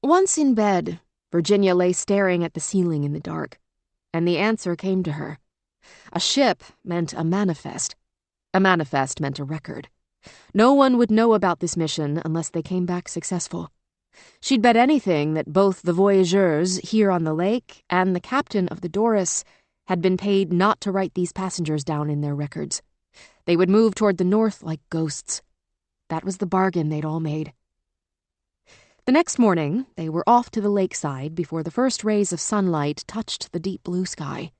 Once in bed, Virginia lay staring at the ceiling in the dark, and the answer came to her. A ship meant a manifest. A manifest meant a record. No one would know about this mission unless they came back successful. She'd bet anything that both the voyageurs here on the lake and the captain of the Doris had been paid not to write these passengers down in their records. They would move toward the north like ghosts. That was the bargain they'd all made. The next morning, they were off to the lakeside before the first rays of sunlight touched the deep blue sky.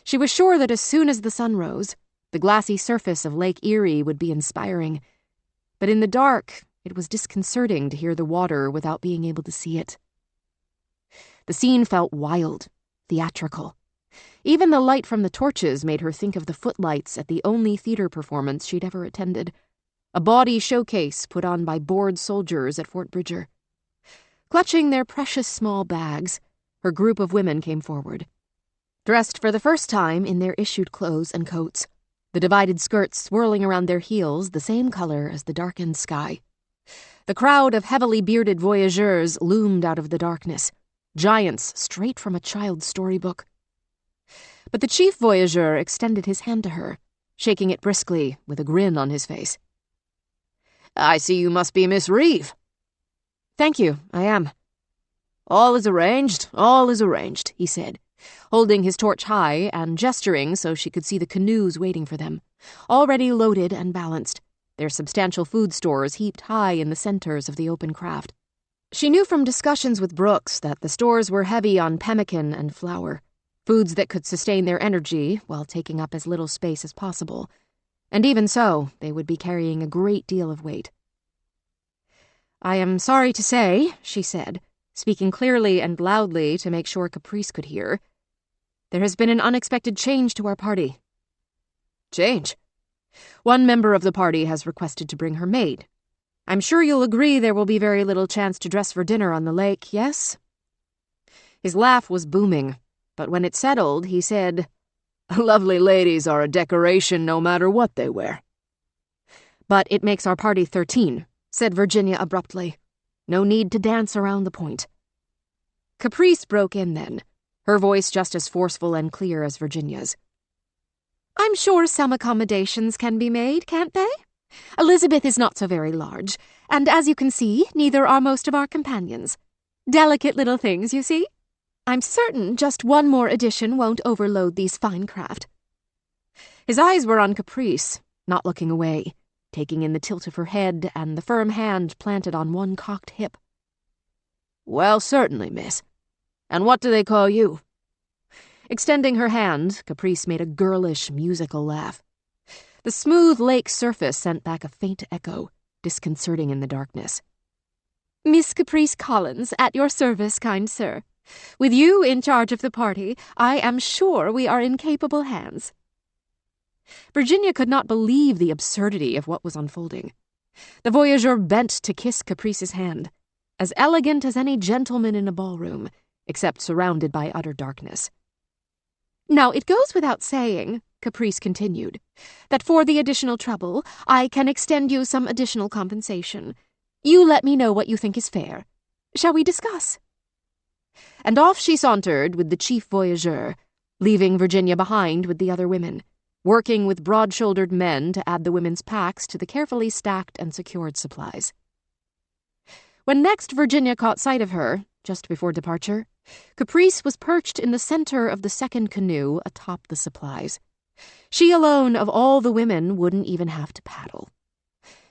She was sure that as soon as the sun rose, the glassy surface of Lake Erie would be inspiring, but in the dark, it was disconcerting to hear the water without being able to see it. The scene felt wild, theatrical. Even the light from the torches made her think of the footlights at the only theater performance she'd ever attended, a bawdy showcase put on by bored soldiers at Fort Bridger. Clutching their precious small bags, her group of women came forward. Dressed for the first time in their issued clothes and coats, the divided skirts swirling around their heels the same color as the darkened sky. The crowd of heavily bearded voyageurs loomed out of the darkness, giants straight from a child's storybook. But the chief voyageur extended his hand to her, shaking it briskly with a grin on his face. "I see you must be Miss Reeve." "Thank you, I am." All is arranged," he said, holding his torch high and gesturing so she could see the canoes waiting for them, already loaded and balanced. their substantial food stores heaped high in the centers of the open craft. She knew from discussions with Brooks that the stores were heavy on pemmican and flour, foods that could sustain their energy while taking up as little space as possible. And even so, they would be carrying a great deal of weight. "I am sorry to say," she said, speaking clearly and loudly to make sure Caprice could hear, "there has been an unexpected change to our party." "Change?" "One member of the party has requested to bring her maid. I'm sure you'll agree there will be very little chance to dress for dinner on the lake, yes?" His laugh was booming, but when it settled, he said, "Lovely ladies are a decoration no matter what they wear." "But it makes our party 13, said Virginia abruptly. No need to dance around the point. Caprice broke in then, her voice just as forceful and clear as Virginia's. "I'm sure some accommodations can be made, can't they? Elizabeth is not so very large, and as you can see, neither are most of our companions. Delicate little things, you see. I'm certain just one more addition won't overload these fine craft." His eyes were on Caprice, not looking away, taking in the tilt of her head and the firm hand planted on one cocked hip. "Well, certainly, miss. And what do they call you?" Extending her hand, Caprice made a girlish, musical laugh. The smooth lake surface sent back a faint echo, disconcerting in the darkness. "Miss Caprice Collins, at your service, kind sir. With you in charge of the party, I am sure we are in capable hands." Virginia could not believe the absurdity of what was unfolding. The voyageur bent to kiss Caprice's hand, as elegant as any gentleman in a ballroom, except surrounded by utter darkness. "Now, it goes without saying," Caprice continued, "that for the additional trouble, I can extend you some additional compensation. You let me know what you think is fair. Shall we discuss?" And off she sauntered with the chief voyageur, leaving Virginia behind with the other women, working with broad-shouldered men to add the women's packs to the carefully stacked and secured supplies. When next Virginia caught sight of her, just before departure, Caprice was perched in the center of the second canoe atop the supplies. She alone of all the women wouldn't even have to paddle.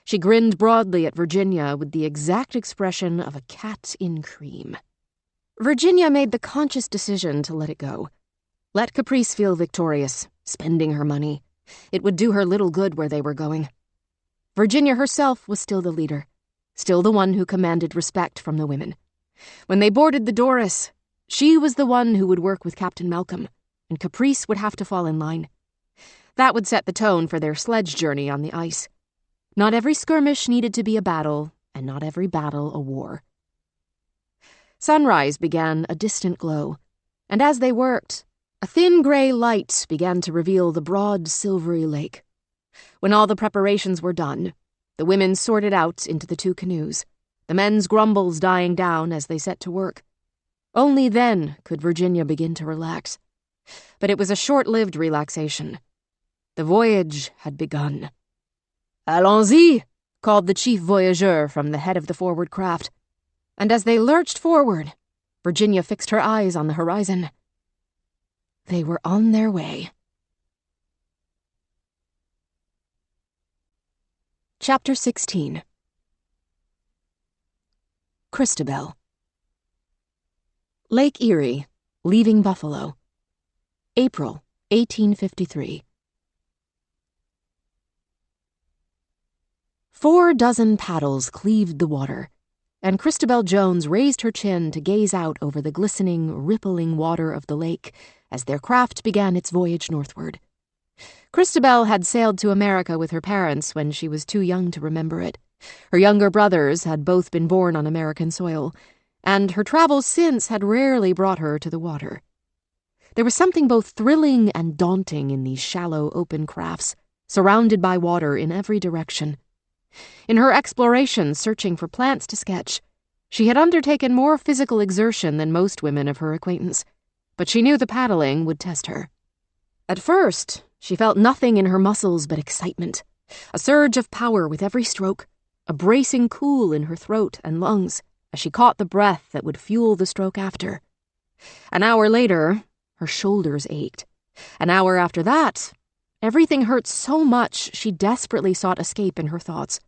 She grinned broadly at Virginia with the exact expression of a cat in cream. Virginia made the conscious decision to let it go. Let Caprice feel victorious, spending her money. It would do her little good where they were going. Virginia herself was still the leader, still the one who commanded respect from the women. When they boarded the Doris, she was the one who would work with Captain Malcolm, and Caprice would have to fall in line. That would set the tone for their sledge journey on the ice. Not every skirmish needed to be a battle, and not every battle a war. Sunrise began a distant glow, and as they worked, a thin gray light began to reveal the broad, silvery lake. When all the preparations were done, the women sorted out into the two canoes, the men's grumbles dying down as they set to work. Only then could Virginia begin to relax. But it was a short-lived relaxation. The voyage had begun. "Allons-y!" called the chief voyageur from the head of the forward craft. And as they lurched forward, Virginia fixed her eyes on the horizon. They were on their way. Chapter 16. Christabel. Lake Erie, leaving Buffalo. April, 1853. 4 dozen paddles cleaved the water, and Christabel Jones raised her chin to gaze out over the glistening, rippling water of the lake as their craft began its voyage northward. Christabel had sailed to America with her parents when she was too young to remember it. Her younger brothers had both been born on American soil, and her travels since had rarely brought her to the water. There was something both thrilling and daunting in these shallow, open crafts, surrounded by water in every direction. In her explorations searching for plants to sketch, she had undertaken more physical exertion than most women of her acquaintance, but she knew the paddling would test her. At first, she felt nothing in her muscles but excitement, a surge of power with every stroke, a bracing cool in her throat and lungs as she caught the breath that would fuel the stroke after. An hour later, her shoulders ached. An hour after that, Everything hurt so much she desperately sought escape in her thoughts,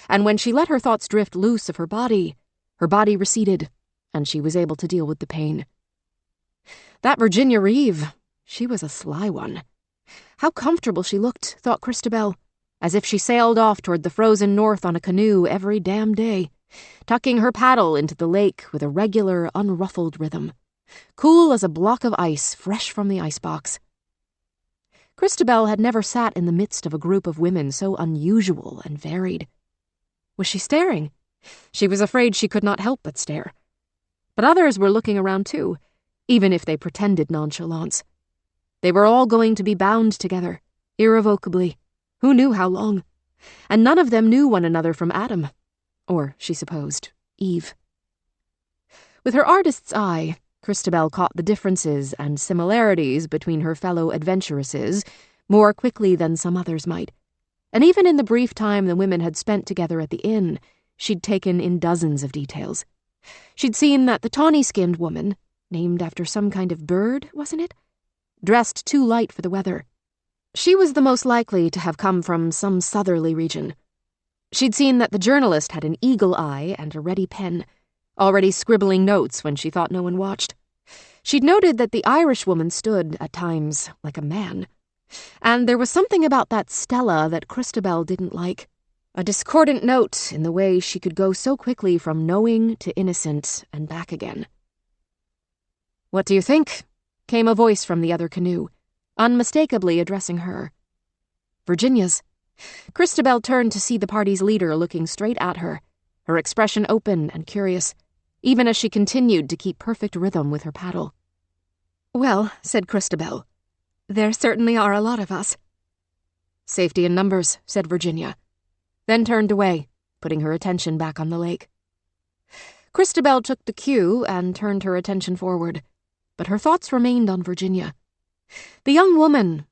and when she let her thoughts drift loose of her body receded, and she was able to deal with the pain. That Virginia Reeve, she was a sly one. How comfortable she looked, thought Christabel, as if she sailed off toward the frozen north on a canoe every damn day, tucking her paddle into the lake with a regular, unruffled rhythm, cool as a block of ice fresh from the icebox. Christabel had never sat in the midst of a group of women so unusual and varied. Was she staring? She was afraid she could not help but stare. But others were looking around too, even if they pretended nonchalance. They were all going to be bound together, irrevocably. Who knew how long? And none of them knew one another from Adam. Or, she supposed, Eve. With her artist's eye, Christabel caught the differences and similarities between her fellow adventuresses more quickly than some others might. And even in the brief time the women had spent together at the inn, she'd taken in dozens of details. She'd seen that the tawny-skinned woman, named after some kind of bird, wasn't it? Dressed too light for the weather. She was the most likely to have come from some southerly region. She'd seen that the journalist had an eagle eye and a ready pen, already scribbling notes when she thought no one watched. She'd noted that the Irish woman stood, at times, like a man. And there was something about that Stella that Christabel didn't like. A discordant note in the way she could go so quickly from knowing to innocent and back again. "What do you think?" came a voice from the other canoe, unmistakably addressing her. Virginia's. Christabel turned to see the party's leader looking straight at her, her expression open and curious, even as she continued to keep perfect rhythm with her paddle. "Well," said Christabel, "there certainly are a lot of us." "Safety in numbers," said Virginia, then turned away, putting her attention back on the lake. Christabel took the cue and turned her attention forward, but her thoughts remained on Virginia. The young woman,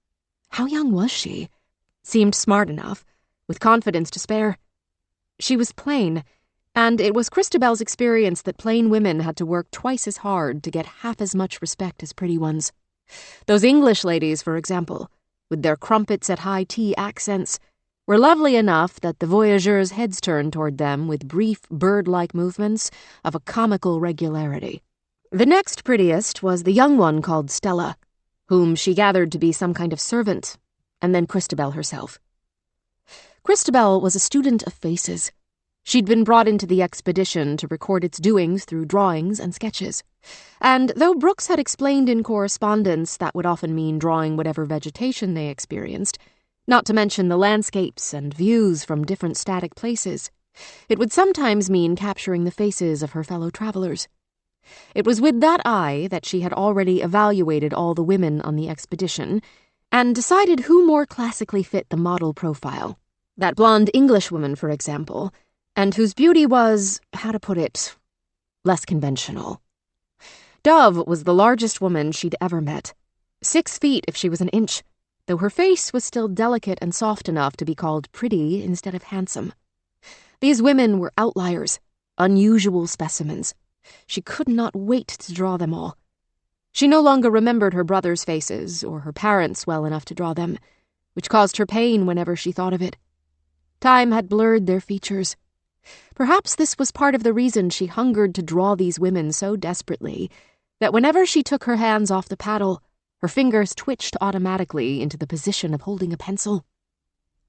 how young was she? Seemed smart enough, with confidence to spare. She was plain, and it was Christabel's experience that plain women had to work twice as hard to get half as much respect as pretty ones. Those English ladies, for example, with their crumpets at high tea accents, were lovely enough that the voyageurs' heads turned toward them with brief, bird-like movements of a comical regularity. The next prettiest was the young one called Stella, whom she gathered to be some kind of servant, and then Christabel herself. Christabel was a student of faces. She'd been brought into the expedition to record its doings through drawings and sketches, and though Brooks had explained in correspondence that would often mean drawing whatever vegetation they experienced, not to mention the landscapes and views from different static places, it would sometimes mean capturing the faces of her fellow travelers. It was with that eye that she had already evaluated all the women on the expedition and decided who more classically fit the model profile. That blonde Englishwoman, for example, and whose beauty was, how to put it, less conventional. Dove was the largest woman she'd ever met, 6 feet if she was an inch, though her face was still delicate and soft enough to be called pretty instead of handsome. These women were outliers, unusual specimens. She could not wait to draw them all. She no longer remembered her brothers' faces or her parents well enough to draw them, which caused her pain whenever she thought of it. Time had blurred their features. Perhaps this was part of the reason she hungered to draw these women so desperately that whenever she took her hands off the paddle, her fingers twitched automatically into the position of holding a pencil.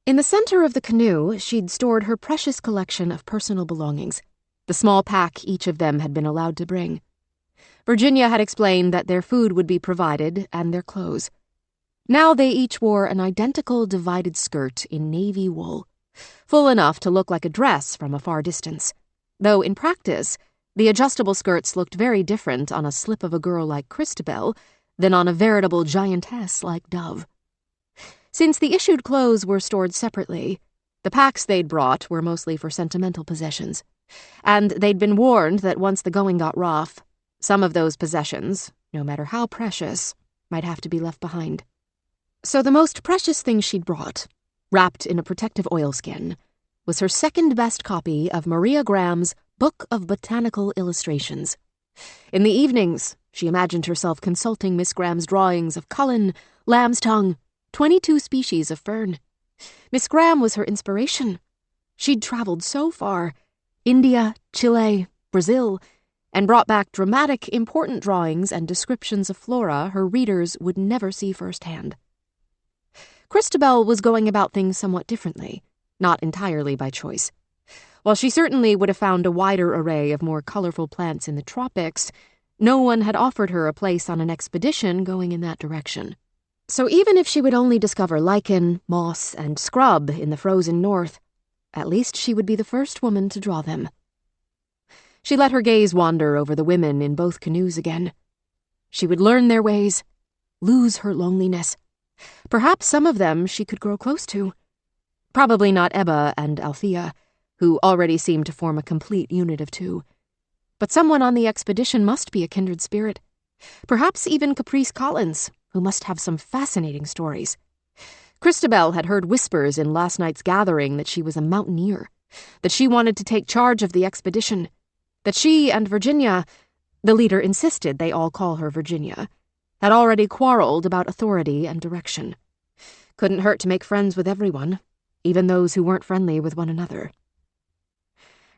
In the center of the canoe, she'd stored her precious collection of personal belongings, the small pack each of them had been allowed to bring. Virginia had explained that their food would be provided and their clothes. Now they each wore an identical divided skirt in navy wool, full enough to look like a dress from a far distance, though in practice, the adjustable skirts looked very different on a slip of a girl like Christabel than on a veritable giantess like Dove. Since the issued clothes were stored separately, the packs they'd brought were mostly for sentimental possessions, and they'd been warned that once the going got rough, some of those possessions, no matter how precious, might have to be left behind. So the most precious thing she'd brought, wrapped in a protective oilskin, was her second-best copy of Maria Graham's Book of Botanical Illustrations. In the evenings, she imagined herself consulting Miss Graham's drawings of Cullen, lamb's tongue, 22 species of fern. Miss Graham was her inspiration. She'd traveled so far, India, Chile, Brazil, and brought back dramatic, important drawings and descriptions of flora her readers would never see firsthand. Christabel was going about things somewhat differently, not entirely by choice. While she certainly would have found a wider array of more colorful plants in the tropics, no one had offered her a place on an expedition going in that direction. So even if she would only discover lichen, moss, and scrub in the frozen north, at least she would be the first woman to draw them. She let her gaze wander over the women in both canoes again. She would learn their ways, lose her loneliness. Perhaps some of them she could grow close to. Probably not Ebba and Althea, who already seemed to form a complete unit of two. But someone on the expedition must be a kindred spirit. Perhaps even Caprice Collins, who must have some fascinating stories. Christabel had heard whispers in last night's gathering that she was a mountaineer, that she wanted to take charge of the expedition, that she and Virginia, the leader insisted they all call her Virginia, had already quarreled about authority and direction. Couldn't hurt to make friends with everyone, even those who weren't friendly with one another.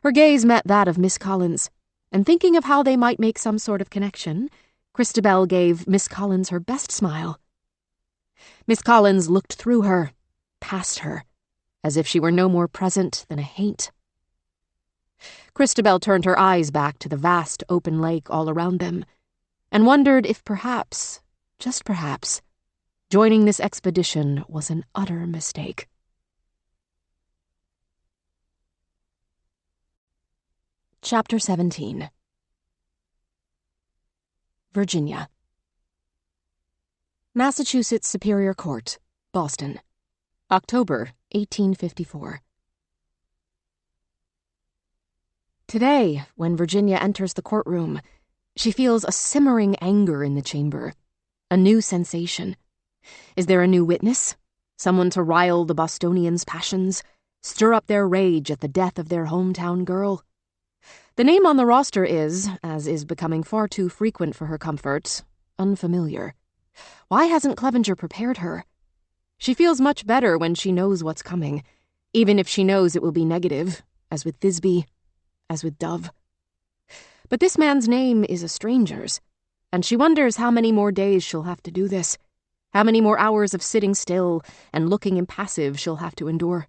Her gaze met that of Miss Collins, and thinking of how they might make some sort of connection, Christabel gave Miss Collins her best smile. Miss Collins looked through her, past her, as if she were no more present than a haint. Christabel turned her eyes back to the vast open lake all around them, and wondered if perhaps, just perhaps, joining this expedition was an utter mistake. Chapter 17. Virginia. Massachusetts Superior Court, Boston, October 1854. Today, when Virginia enters the courtroom, she feels a simmering anger in the chamber, a new sensation. Is there a new witness? Someone to rile the Bostonians' passions, stir up their rage at the death of their hometown girl? The name on the roster is, as is becoming far too frequent for her comfort, unfamiliar. Why hasn't Clevenger prepared her? She feels much better when she knows what's coming, even if she knows it will be negative, as with Thisbe, as with Dove. But this man's name is a stranger's, and she wonders how many more days she'll have to do this, how many more hours of sitting still and looking impassive she'll have to endure.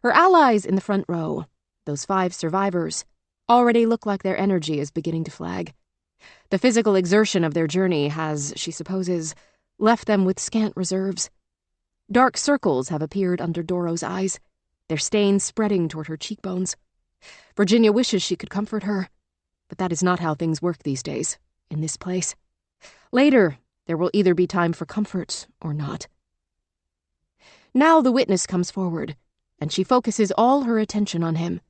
Her allies in the front row, those 5 survivors, already look like their energy is beginning to flag. The physical exertion of their journey has, she supposes, left them with scant reserves. Dark circles have appeared under Doro's eyes, their stains spreading toward her cheekbones. Virginia wishes she could comfort her, but that is not how things work these days, in this place. Later, there will either be time for comfort or not. Now the witness comes forward, and she focuses all her attention on him.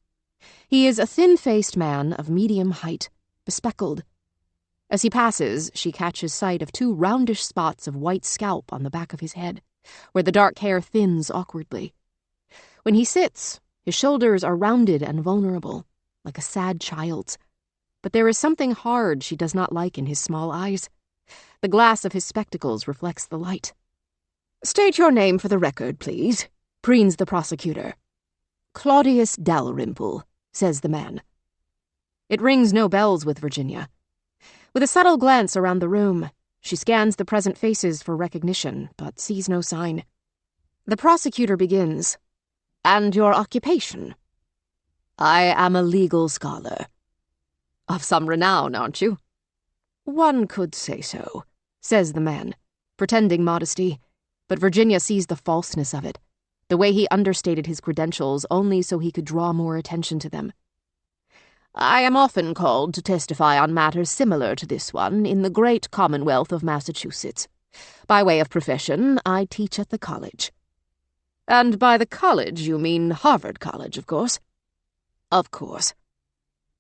He is a thin-faced man of medium height, bespectacled. As he passes, she catches sight of 2 roundish spots of white scalp on the back of his head, where the dark hair thins awkwardly. When he sits, his shoulders are rounded and vulnerable, like a sad child's. But there is something hard she does not like in his small eyes. The glass of his spectacles reflects the light. "State your name for the record, please," preens the prosecutor. "Claudius Dalrymple," says the man. It rings no bells with Virginia. With a subtle glance around the room, she scans the present faces for recognition, but sees no sign. The prosecutor begins. "And your occupation?" "I am a legal scholar." "Of some renown, aren't you?" "One could say so," says the man, pretending modesty, but Virginia sees the falseness of it, the way he understated his credentials only so he could draw more attention to them. "I am often called to testify on matters similar to this one in the great Commonwealth of Massachusetts. By way of profession, I teach at the college." "And by the college you mean Harvard College, of course?" "Of course."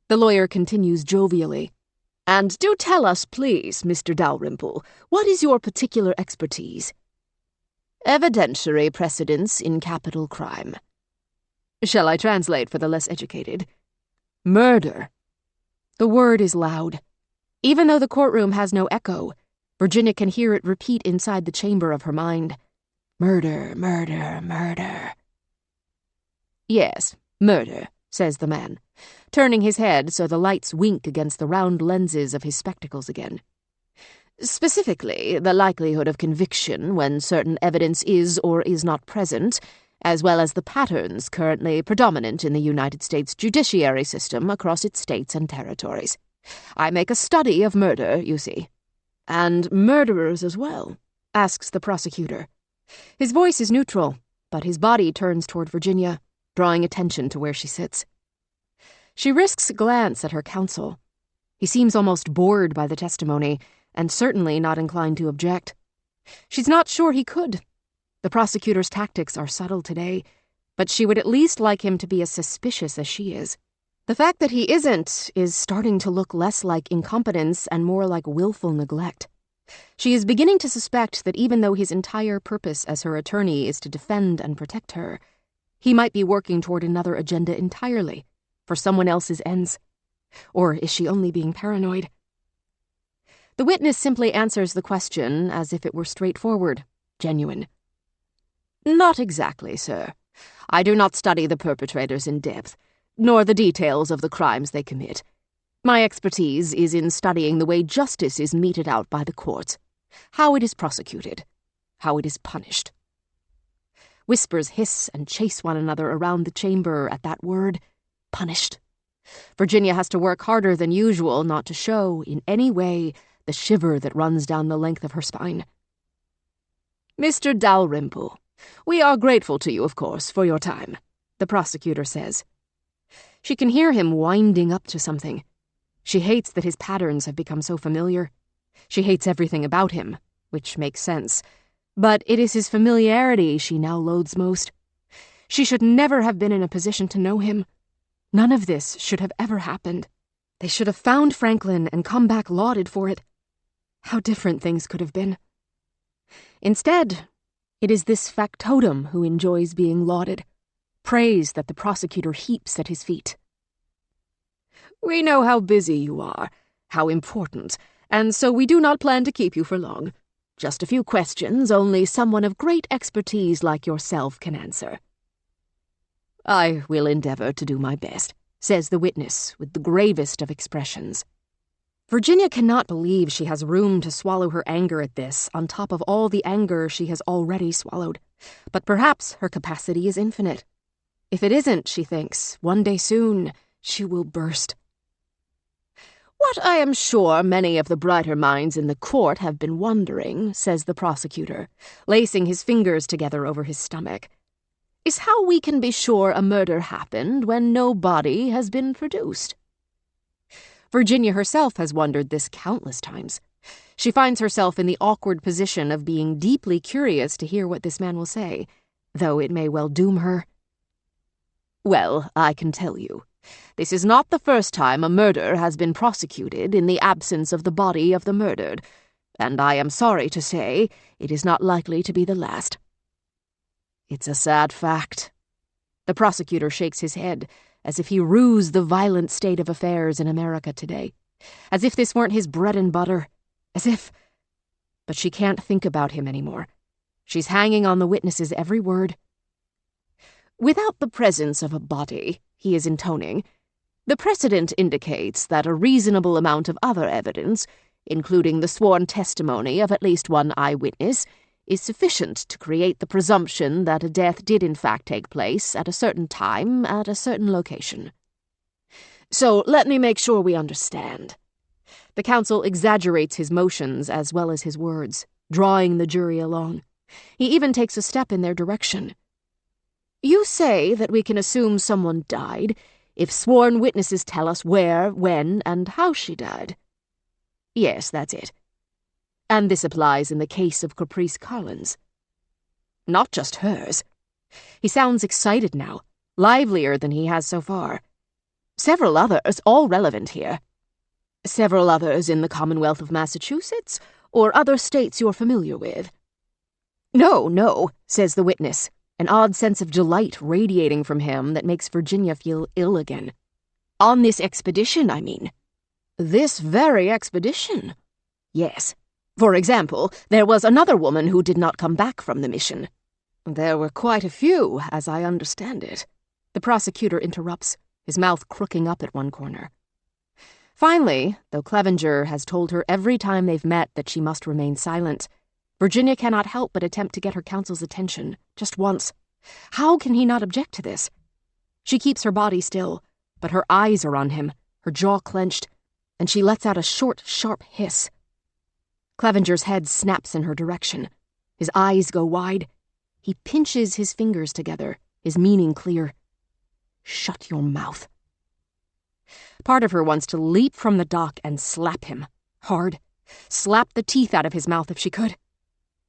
The lawyer continues jovially. "And do tell us, please, Mr. Dalrymple, what is your particular expertise?" "Evidentiary precedents in capital crime." "Shall I translate for the less educated?" "Murder." The word is loud. Even though the courtroom has no echo, Virginia can hear it repeat inside the chamber of her mind. Murder, murder, murder. Yes, murder, says the man, turning his head so the lights wink against the round lenses of his spectacles again. Specifically, the likelihood of conviction when certain evidence is or is not present, as well as the patterns currently predominant in the United States judiciary system across its states and territories. I make a study of murder, you see. And murderers as well, asks the prosecutor. His voice is neutral, but his body turns toward Virginia, drawing attention to where she sits. She risks a glance at her counsel. He seems almost bored by the testimony, and certainly not inclined to object. She's not sure he could. The prosecutor's tactics are subtle today, but she would at least like him to be as suspicious as she is. The fact that he isn't is starting to look less like incompetence and more like willful neglect. She is beginning to suspect that even though his entire purpose as her attorney is to defend and protect her, he might be working toward another agenda entirely, for someone else's ends. Or is she only being paranoid? The witness simply answers the question as if it were straightforward, genuine. Not exactly, sir. I do not study the perpetrators in depth, nor the details of the crimes they commit. My expertise is in studying the way justice is meted out by the courts, how it is prosecuted, how it is punished. Whispers hiss and chase one another around the chamber at that word, punished. Virginia has to work harder than usual not to show, in any way, the shiver that runs down the length of her spine. Mr. Dalrymple, we are grateful to you, of course, for your time, the prosecutor says. She can hear him winding up to something. She hates that his patterns have become so familiar. She hates everything about him, which makes sense. But it is his familiarity she now loathes most. She should never have been in a position to know him. None of this should have ever happened. They should have found Franklin and come back lauded for it. How different things could have been. Instead, it is this factotum who enjoys being lauded, praise that the prosecutor heaps at his feet. We know how busy you are, how important, and so we do not plan to keep you for long. Just a few questions only someone of great expertise like yourself can answer. I will endeavor to do my best, says the witness with the gravest of expressions. Virginia cannot believe she has room to swallow her anger at this on top of all the anger she has already swallowed. But perhaps her capacity is infinite. If it isn't, she thinks, one day soon she will burst. What I am sure many of the brighter minds in the court have been wondering, says the prosecutor, lacing his fingers together over his stomach, is how we can be sure a murder happened when no body has been produced. Virginia herself has wondered this countless times. She finds herself in the awkward position of being deeply curious to hear what this man will say, though it may well doom her. Well, I can tell you. This is not the first time a murder has been prosecuted in the absence of the body of the murdered, and I am sorry to say it is not likely to be the last. It's a sad fact. The prosecutor shakes his head, as if he rues the violent state of affairs in America today, as if this weren't his bread and butter, as if... But she can't think about him anymore. She's hanging on the witness's every word. Without the presence of a body, he is intoning, the precedent indicates that a reasonable amount of other evidence, including the sworn testimony of at least one eyewitness, is sufficient to create the presumption that a death did in fact take place at a certain time at a certain location. So let me make sure we understand. The counsel exaggerates his motions as well as his words, drawing the jury along. He even takes a step in their direction. You say that we can assume someone died if sworn witnesses tell us where, when, and how she died. Yes, that's it. And this applies in the case of Caprice Collins. Not just hers. He sounds excited now, livelier than he has so far. Several others, all relevant here. Several others in the Commonwealth of Massachusetts, or other states you're familiar with? No, says the witness, an odd sense of delight radiating from him that makes Virginia feel ill again. On this expedition, I mean. This very expedition? Yes. For example, there was another woman who did not come back from the mission. There were quite a few, as I understand it. The prosecutor interrupts, his mouth crooking up at one corner. Finally, though Clevenger has told her every time they've met that she must remain silent, Virginia cannot help but attempt to get her counsel's attention, just once. How can he not object to this? She keeps her body still, but her eyes are on him, her jaw clenched, and she lets out a short, sharp hiss. Clevenger's head snaps in her direction. His eyes go wide. He pinches his fingers together, his meaning clear. Shut your mouth. Part of her wants to leap from the dock and slap him, hard. Slap the teeth out of his mouth if she could.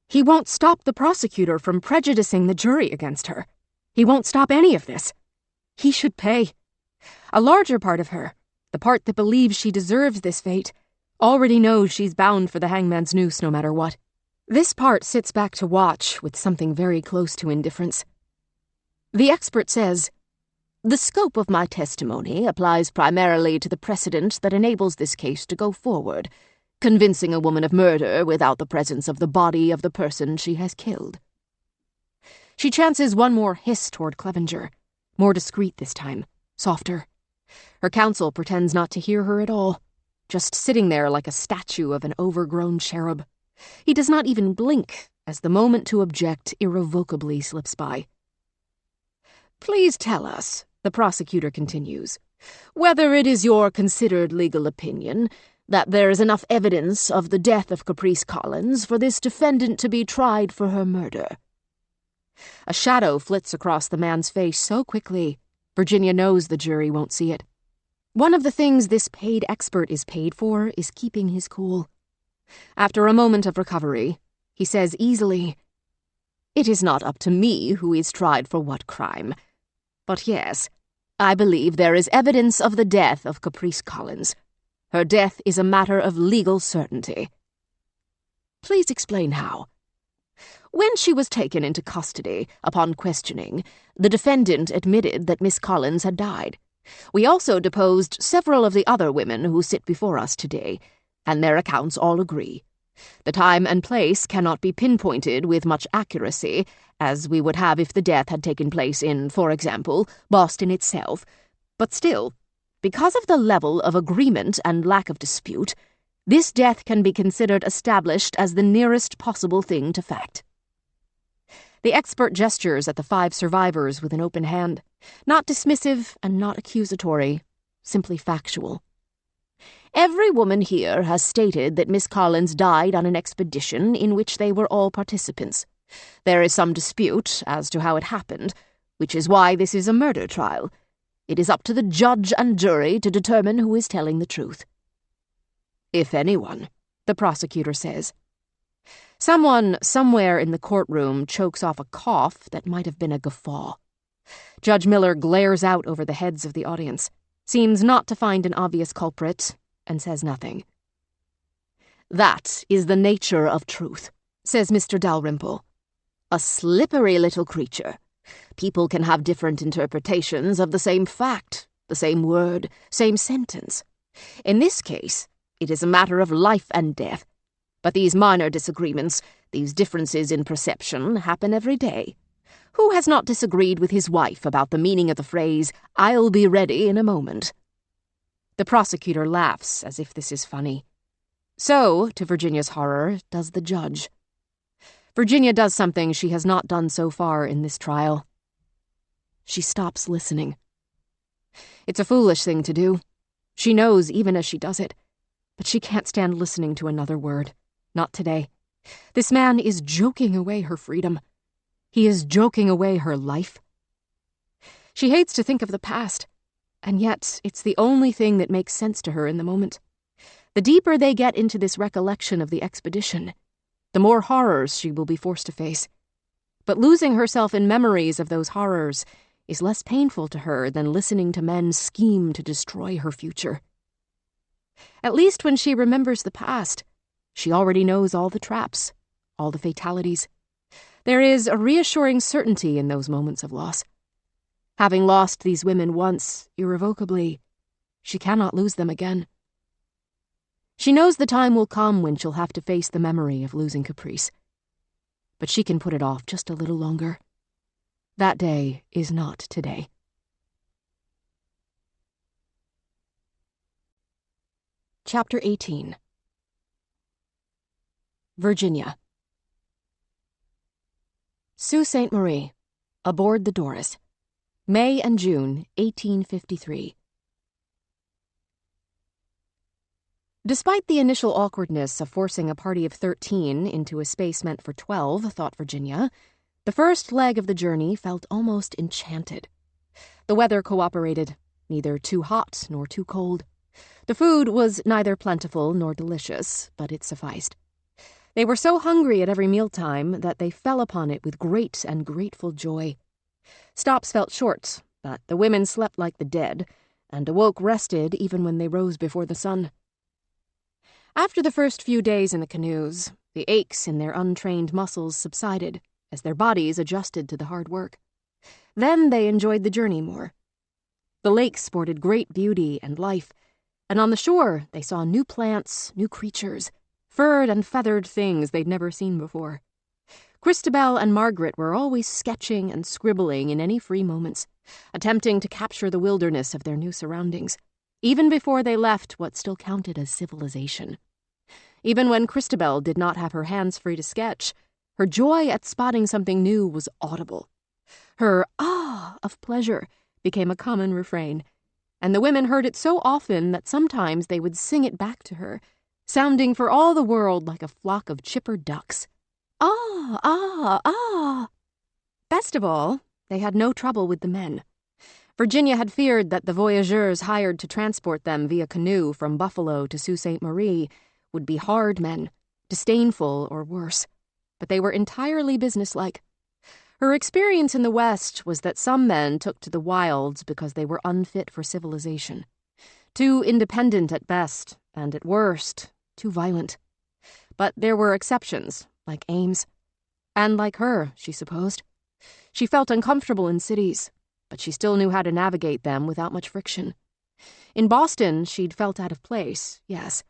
He won't stop the prosecutor from prejudicing the jury against her. He won't stop any of this. He should pay. A larger part of her, the part that believes she deserves this fate, already knows she's bound for the hangman's noose no matter what. This part sits back to watch with something very close to indifference. The expert says, "The scope of my testimony applies primarily to the precedent that enables this case to go forward, convincing a woman of murder without the presence of the body of the person she has killed." She chances one more hiss toward Clevenger, more discreet this time, softer. Her counsel pretends not to hear her at all, just sitting there like a statue of an overgrown cherub. He does not even blink as the moment to object irrevocably slips by. "Please tell us," the prosecutor continues, "whether it is your considered legal opinion that there is enough evidence of the death of Caprice Collins for this defendant to be tried for her murder." A shadow flits across the man's face so quickly, Virginia knows the jury won't see it. One of the things this paid expert is paid for is keeping his cool. After a moment of recovery, he says easily, "It is not up to me who is tried for what crime. But yes, I believe there is evidence of the death of Caprice Collins. Her death is a matter of legal certainty." "Please explain how." "When she was taken into custody, upon questioning, the defendant admitted that Miss Collins had died. We also deposed several of the other women who sit before us today, and their accounts all agree. The time and place cannot be pinpointed with much accuracy, as we would have if the death had taken place in, for example, Boston itself, but still, because of the level of agreement and lack of dispute, this death can be considered established as the nearest possible thing to fact." The expert gestures at the 5 survivors with an open hand, not dismissive and not accusatory, simply factual. "Every woman here has stated that Miss Collins died on an expedition in which they were all participants. There is some dispute as to how it happened, which is why this is a murder trial. It is up to the judge and jury to determine who is telling the truth." "If anyone," the prosecutor says. Someone, somewhere in the courtroom, chokes off a cough that might have been a guffaw. Judge Miller glares out over the heads of the audience, seems not to find an obvious culprit, and says nothing. "That is the nature of truth," says Mr. Dalrymple. "A slippery little creature. People can have different interpretations of the same fact, the same word, same sentence. In this case, it is a matter of life and death. But these minor disagreements, these differences in perception, happen every day. Who has not disagreed with his wife about the meaning of the phrase, 'I'll be ready in a moment'?" The prosecutor laughs as if this is funny. So, to Virginia's horror, does the judge. Virginia does something she has not done so far in this trial. She stops listening. It's a foolish thing to do. She knows even as she does it. But she can't stand listening to another word. Not today. This man is joking away her freedom. He is joking away her life. She hates to think of the past, and yet it's the only thing that makes sense to her in the moment. The deeper they get into this recollection of the expedition, the more horrors she will be forced to face. But losing herself in memories of those horrors is less painful to her than listening to men scheme to destroy her future. At least when she remembers the past, she already knows all the traps, all the fatalities. There is a reassuring certainty in those moments of loss. Having lost these women once, irrevocably, she cannot lose them again. She knows the time will come when she'll have to face the memory of losing Caprice. But she can put it off just a little longer. That day is not today. Chapter 18. Virginia. Sault Ste. Marie, aboard the Doris. May and June, 1853. Despite the initial awkwardness of forcing a party of 13 into a space meant for 12, thought Virginia, the first leg of the journey felt almost enchanted. The weather cooperated, neither too hot nor too cold. The food was neither plentiful nor delicious, but it sufficed. They were so hungry at every mealtime that they fell upon it with great and grateful joy. Stops felt short, but the women slept like the dead, and awoke rested even when they rose before the sun. After the first few days in the canoes, the aches in their untrained muscles subsided as their bodies adjusted to the hard work. Then they enjoyed the journey more. The lake sported great beauty and life, and on the shore they saw new plants, new creatures, furred and feathered things they'd never seen before. Christabel and Margaret were always sketching and scribbling in any free moments, attempting to capture the wilderness of their new surroundings, even before they left what still counted as civilization. Even when Christabel did not have her hands free to sketch, her joy at spotting something new was audible. Her "ah" of pleasure became a common refrain, and the women heard it so often that sometimes they would sing it back to her, sounding for all the world like a flock of chipper ducks. Ah, ah, ah. Best of all, they had no trouble with the men. Virginia had feared that the voyageurs hired to transport them via canoe from Buffalo to Sault Ste. Marie would be hard men, disdainful or worse, but they were entirely businesslike. Her experience in the West was that some men took to the wilds because they were unfit for civilization, too independent at best, and at worst, too violent. But there were exceptions, like Ames. And like her, she supposed. She felt uncomfortable in cities, but she still knew how to navigate them without much friction. In Boston, she'd felt out of place, yes,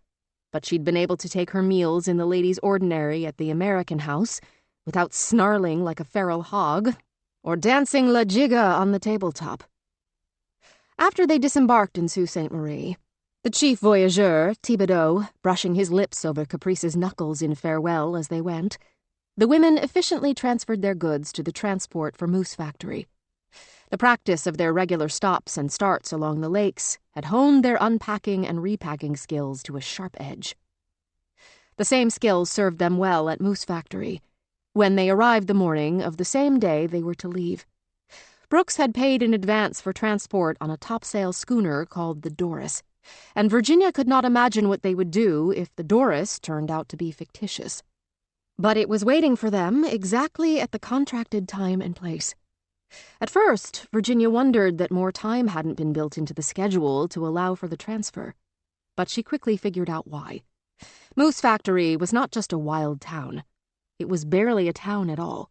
but she'd been able to take her meals in the ladies' ordinary at the American House without snarling like a feral hog or dancing la giga on the tabletop. After they disembarked in Sault Ste. Marie, the chief voyageur, Thibodeau, brushing his lips over Caprice's knuckles in farewell as they went, the women efficiently transferred their goods to the transport for Moose Factory. The practice of their regular stops and starts along the lakes had honed their unpacking and repacking skills to a sharp edge. The same skills served them well at Moose Factory, when they arrived the morning of the same day they were to leave. Brooks had paid in advance for transport on a topsail schooner called the Doris, and Virginia could not imagine what they would do if the Doris turned out to be fictitious. But it was waiting for them exactly at the contracted time and place. At first, Virginia wondered that more time hadn't been built into the schedule to allow for the transfer, but she quickly figured out why. Moose Factory was not just a wild town. It was barely a town at all.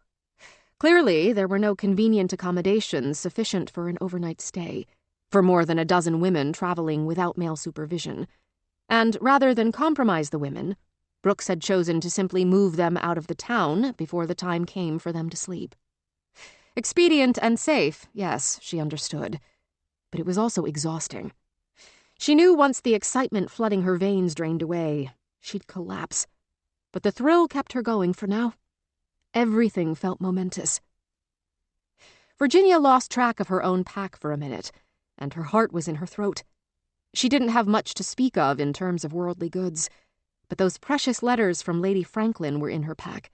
Clearly, there were no convenient accommodations sufficient for an overnight stay, for more than a dozen women traveling without male supervision. And rather than compromise the women, Brooks had chosen to simply move them out of the town before the time came for them to sleep. Expedient and safe, yes, she understood, but it was also exhausting. She knew once the excitement flooding her veins drained away, she'd collapse. But the thrill kept her going for now. Everything felt momentous. Virginia lost track of her own pack for a minute, and her heart was in her throat. She didn't have much to speak of in terms of worldly goods, but those precious letters from Lady Franklin were in her pack,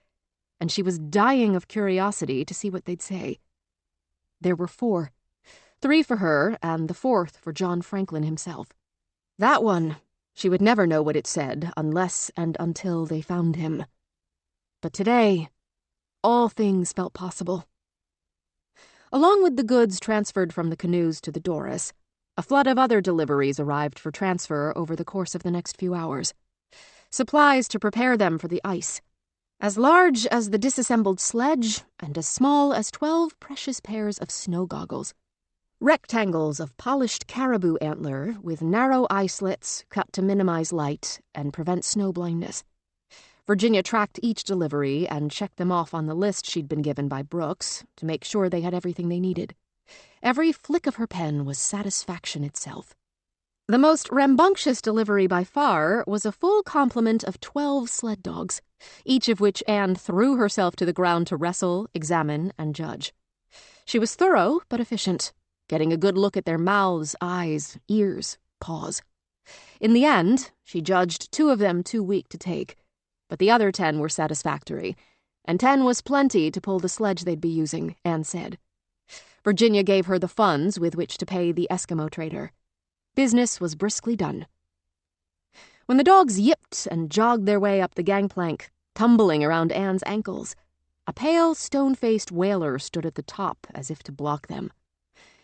and she was dying of curiosity to see what they'd say. There were 4, 3 for her and the 4th for John Franklin himself. That one, she would never know what it said unless and until they found him. But today, all things felt possible. Along with the goods transferred from the canoes to the Doris, a flood of other deliveries arrived for transfer over the course of the next few hours. Supplies to prepare them for the ice, as large as the disassembled sledge and as small as 12 precious pairs of snow goggles. Rectangles of polished caribou antler with narrow eye slits cut to minimize light and prevent snow blindness. Virginia tracked each delivery and checked them off on the list she'd been given by Brooks to make sure they had everything they needed. Every flick of her pen was satisfaction itself. The most rambunctious delivery by far was a full complement of 12 sled dogs, each of which Anne threw herself to the ground to wrestle, examine, and judge. She was thorough but efficient, getting a good look at their mouths, eyes, ears, paws. In the end, she judged 2 of them too weak to take, but the other 10 were satisfactory, and 10 was plenty to pull the sledge they'd be using, Anne said. Virginia gave her the funds with which to pay the Eskimo trader. Business was briskly done. When the dogs yipped and jogged their way up the gangplank, tumbling around Anne's ankles, a pale, stone-faced whaler stood at the top as if to block them.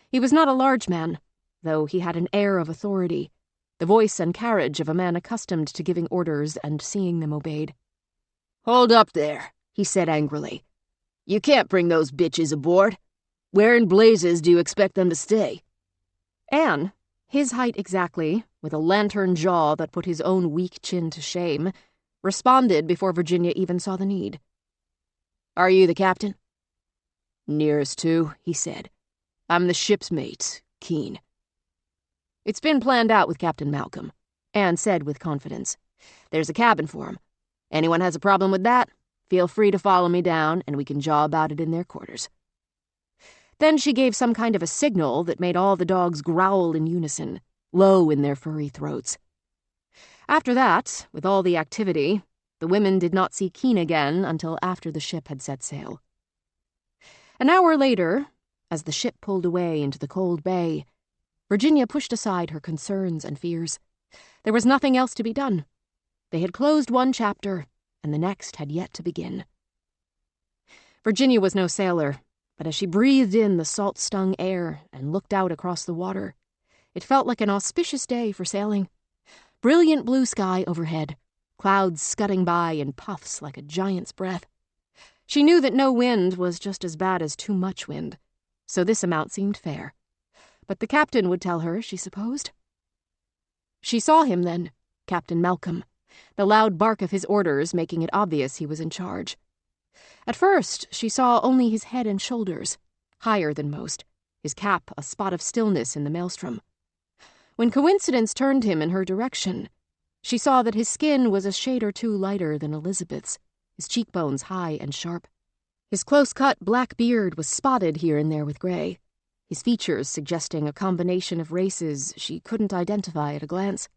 He was not a large man, though he had an air of authority, the voice and carriage of a man accustomed to giving orders and seeing them obeyed. "Hold up there," he said angrily. "You can't bring those bitches aboard. Where in blazes do you expect them to stay?" Anne, his height exactly, with a lantern jaw that put his own weak chin to shame, responded before Virginia even saw the need. "Are you the captain?" "Nearest to," he said. "I'm the ship's mate, Keen." "It's been planned out with Captain Malcolm," Anne said with confidence. "There's a cabin for him. Anyone has a problem with that, feel free to follow me down and we can jaw about it in their quarters." Then she gave some kind of a signal that made all the dogs growl in unison, low in their furry throats. After that, with all the activity, the women did not see Keen again until after the ship had set sail. An hour later, as the ship pulled away into the cold bay, Virginia pushed aside her concerns and fears. There was nothing else to be done. They had closed one chapter, and the next had yet to begin. Virginia was no sailor, but as she breathed in the salt-stung air and looked out across the water, it felt like an auspicious day for sailing. Brilliant blue sky overhead, clouds scudding by in puffs like a giant's breath. She knew that no wind was just as bad as too much wind, so this amount seemed fair. But the captain would tell her, she supposed. She saw him then, Captain Malcolm, the loud bark of his orders making it obvious he was in charge. At first, she saw only his head and shoulders, higher than most, his cap a spot of stillness in the maelstrom. When coincidence turned him in her direction, she saw that his skin was a shade or two lighter than Elizabeth's, his cheekbones high and sharp. His close-cut black beard was spotted here and there with gray, his features suggesting a combination of races she couldn't identify at a glance.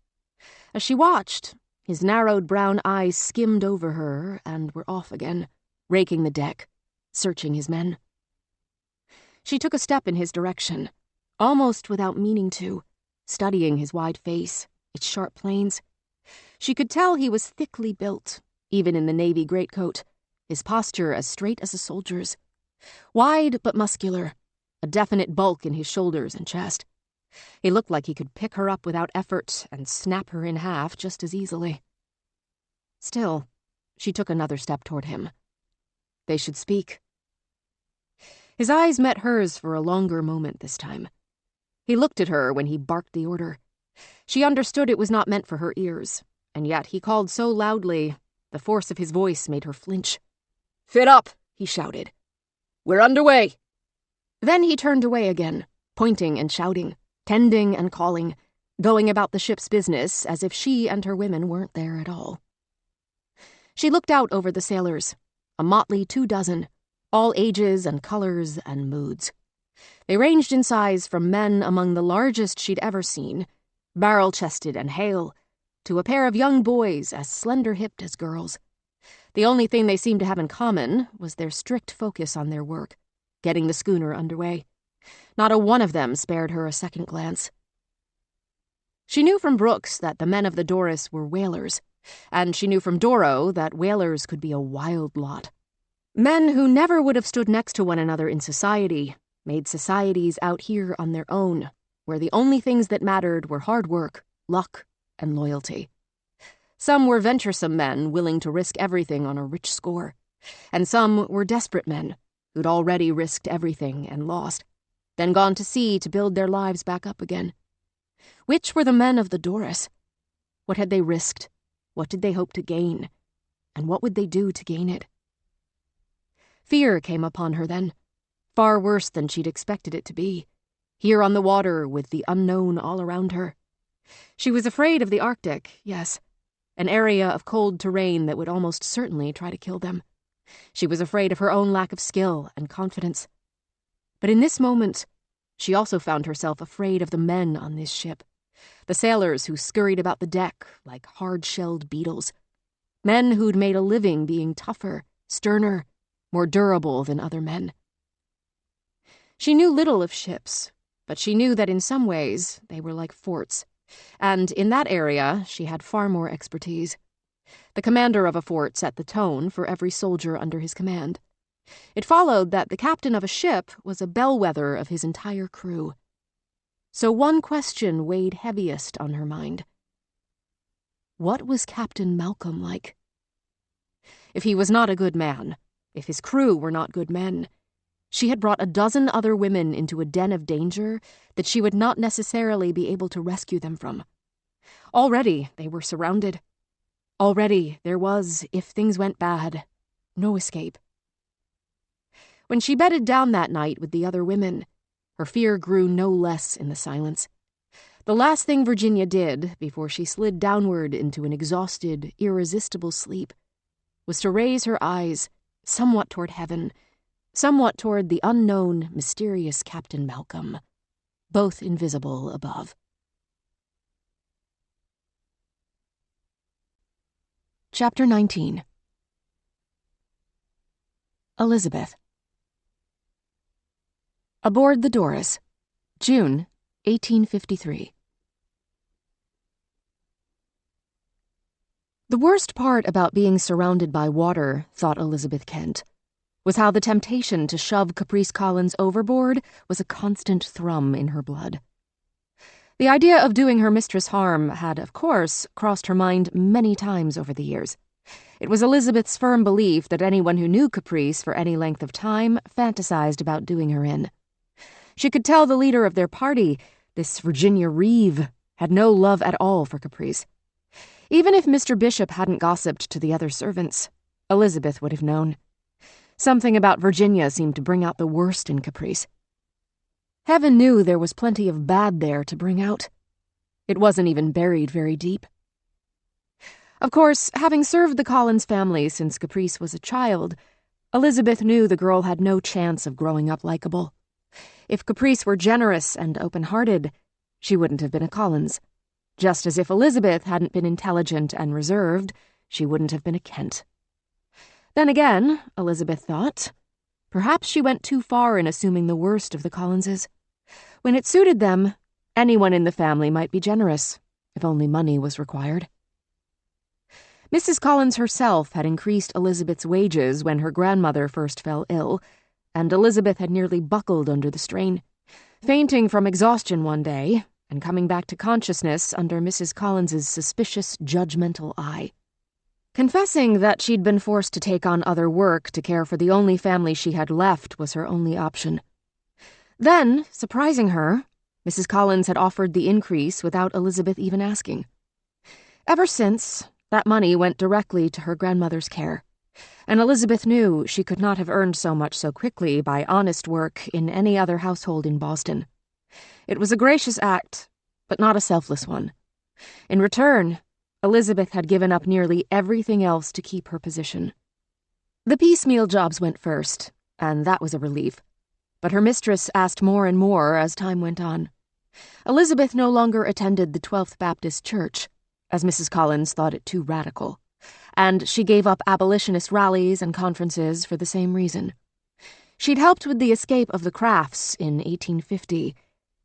As she watched, his narrowed brown eyes skimmed over her and were off again, raking the deck, searching his men. She took a step in his direction, almost without meaning to, studying his wide face, its sharp planes. She could tell he was thickly built, even in the navy greatcoat, his posture as straight as a soldier's. Wide but muscular, a definite bulk in his shoulders and chest. He looked like he could pick her up without effort and snap her in half just as easily. Still, she took another step toward him. They should speak. His eyes met hers for a longer moment this time. He looked at her when he barked the order. She understood it was not meant for her ears, and yet he called so loudly, the force of his voice made her flinch. "Fit up," he shouted. "We're underway." Then he turned away again, pointing and shouting, tending and calling, going about the ship's business as if she and her women weren't there at all. She looked out over the sailors, a motley 24, all ages and colors and moods. They ranged in size from men among the largest she'd ever seen, barrel-chested and hale, to a pair of young boys as slender-hipped as girls. The only thing they seemed to have in common was their strict focus on their work, getting the schooner underway. Not a one of them spared her a second glance. She knew from Brooks that the men of the Doris were whalers, and she knew from Doro that whalers could be a wild lot. Men who never would have stood next to one another in society made societies out here on their own, where the only things that mattered were hard work, luck, and loyalty. Some were venturesome men willing to risk everything on a rich score, and some were desperate men who'd already risked everything and lost. then gone to sea to build their lives back up again. Which were the men of the Doris? What had they risked? What did they hope to gain? And what would they do to gain it? Fear came upon her then, far worse than she'd expected it to be, here on the water with the unknown all around her. She was afraid of the Arctic, yes, an area of cold terrain that would almost certainly try to kill them. She was afraid of her own lack of skill and confidence. But in this moment, she also found herself afraid of the men on this ship, the sailors who scurried about the deck like hard-shelled beetles, men who'd made a living being tougher, sterner, more durable than other men. She knew little of ships, but she knew that in some ways they were like forts, and in that area she had far more expertise. The commander of a fort set the tone for every soldier under his command. It followed that the captain of a ship was a bellwether of his entire crew. So one question weighed heaviest on her mind. What was Captain Malcolm like? If he was not a good man, if his crew were not good men, she had brought a dozen other women into a den of danger that she would not necessarily be able to rescue them from. Already they were surrounded. Already there was, if things went bad, no escape. When she bedded down that night with the other women, her fear grew no less in the silence. The last thing Virginia did before she slid downward into an exhausted, irresistible sleep was to raise her eyes somewhat toward heaven, somewhat toward the unknown, mysterious Captain Malcolm, both invisible above. Chapter 19. Elizabeth. Aboard the Doris, June 1853. The worst part about being surrounded by water, thought Elizabeth Kent, was how the temptation to shove Caprice Collins overboard was a constant thrum in her blood. The idea of doing her mistress harm had, of course, crossed her mind many times over the years. It was Elizabeth's firm belief that anyone who knew Caprice for any length of time fantasized about doing her in. She could tell the leader of their party, this Virginia Reeve, had no love at all for Caprice. Even if Mr. Bishop hadn't gossiped to the other servants, Elizabeth would have known. Something about Virginia seemed to bring out the worst in Caprice. Heaven knew there was plenty of bad there to bring out. It wasn't even buried very deep. Of course, having served the Collins family since Caprice was a child, Elizabeth knew the girl had no chance of growing up likable. If Caprice were generous and open-hearted, she wouldn't have been a Collins. Just as if Elizabeth hadn't been intelligent and reserved, she wouldn't have been a Kent. Then again, Elizabeth thought, perhaps she went too far in assuming the worst of the Collinses. When it suited them, anyone in the family might be generous, if only money was required. Mrs. Collins herself had increased Elizabeth's wages when her grandmother first fell ill, and Elizabeth had nearly buckled under the strain, fainting from exhaustion one day and coming back to consciousness under Mrs. Collins's suspicious, judgmental eye. Confessing that she'd been forced to take on other work to care for the only family she had left was her only option. Then, surprising her, Mrs. Collins had offered the increase without Elizabeth even asking. Ever since, that money went directly to her grandmother's care, and Elizabeth knew she could not have earned so much so quickly by honest work in any other household in Boston. It was a gracious act, but not a selfless one. In return, Elizabeth had given up nearly everything else to keep her position. The piecemeal jobs went first, and that was a relief. But her mistress asked more and more as time went on. Elizabeth no longer attended the 12th Baptist Church, as Mrs. Collins thought it too radical, and she gave up abolitionist rallies and conferences for the same reason. She'd helped with the escape of the Crafts in 1850,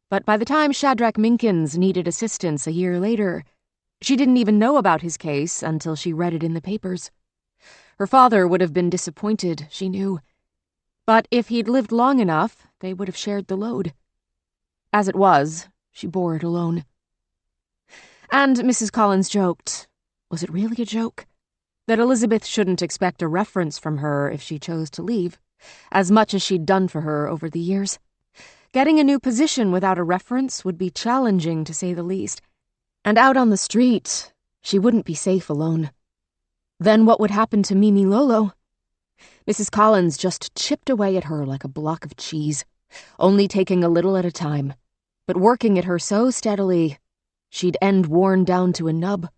but by the time Shadrach Minkins needed assistance a year later, she didn't even know about his case until she read it in the papers. Her father would have been disappointed, she knew. But if he'd lived long enough, they would have shared the load. As it was, she bore it alone. And Mrs. Collins joked, was it really a joke? That Elizabeth shouldn't expect a reference from her if she chose to leave, as much as she'd done for her over the years. Getting a new position without a reference would be challenging, to say the least. And out on the street, she wouldn't be safe alone. Then what would happen to Mimi Lolo? Mrs. Collins just chipped away at her like a block of cheese, only taking a little at a time, but working at her so steadily, she'd end worn down to a nub.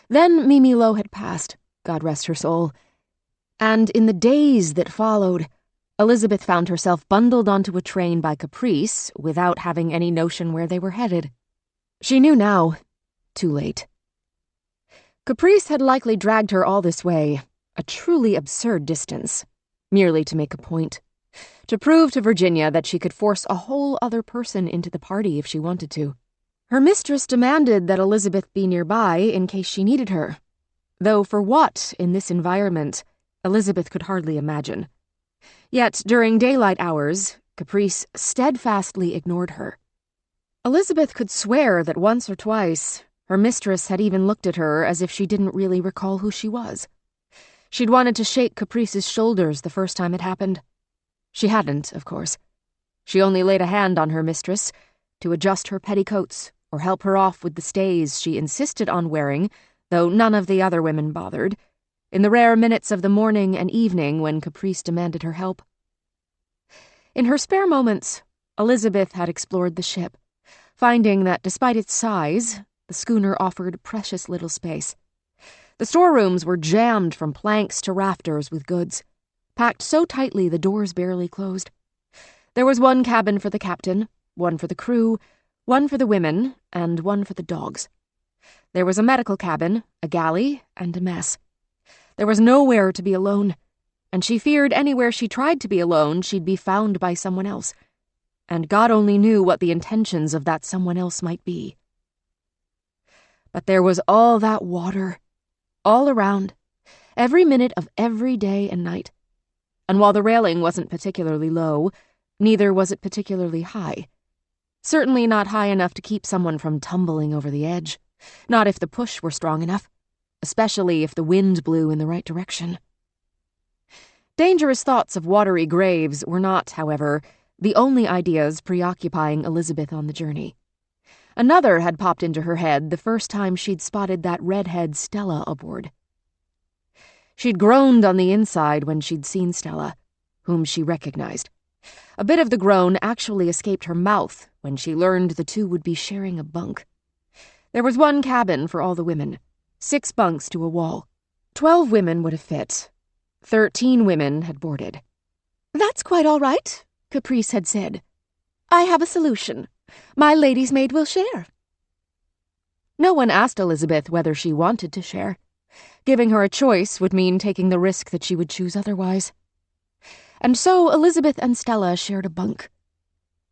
Then Mimi Lo had passed, God rest her soul, and in the days that followed, Elizabeth found herself bundled onto a train by Caprice without having any notion where they were headed. She knew now, too late. Caprice had likely dragged her all this way, a truly absurd distance, merely to make a point, to prove to Virginia that she could force a whole other person into the party if she wanted to. Her mistress demanded that Elizabeth be nearby in case she needed her, though for what, in this environment, Elizabeth could hardly imagine. Yet, during daylight hours, Caprice steadfastly ignored her. Elizabeth could swear that once or twice, her mistress had even looked at her as if she didn't really recall who she was. She'd wanted to shake Caprice's shoulders the first time it happened. She hadn't, of course. She only laid a hand on her mistress to adjust her petticoats or help her off with the stays she insisted on wearing, though none of the other women bothered, in the rare minutes of the morning and evening when Caprice demanded her help. In her spare moments, Elizabeth had explored the ship, finding that despite its size, the schooner offered precious little space. The storerooms were jammed from planks to rafters with goods, packed so tightly the doors barely closed. There was one cabin for the captain, one for the crew, one for the women, and one for the dogs. There was a medical cabin, a galley, and a mess. There was nowhere to be alone, and she feared anywhere she tried to be alone, she'd be found by someone else. And God only knew what the intentions of that someone else might be. But there was all that water, all around, every minute of every day and night. And while the railing wasn't particularly low, neither was it particularly high. Certainly not high enough to keep someone from tumbling over the edge, not if the push were strong enough, especially if the wind blew in the right direction. Dangerous thoughts of watery graves were not, however, the only ideas preoccupying Elizabeth on the journey. Another had popped into her head the first time she'd spotted that redhead Stella aboard. She'd groaned on the inside when she'd seen Stella, whom she recognized. A bit of the groan actually escaped her mouth when she learned the two would be sharing a bunk. There was one cabin for all the women, 6 bunks to a wall. 12 women would have fit. 13 women had boarded. "That's quite all right," Caprice had said. "I have a solution. My lady's maid will share." No one asked Elizabeth whether she wanted to share. Giving her a choice would mean taking the risk that she would choose otherwise. And so Elizabeth and Stella shared a bunk.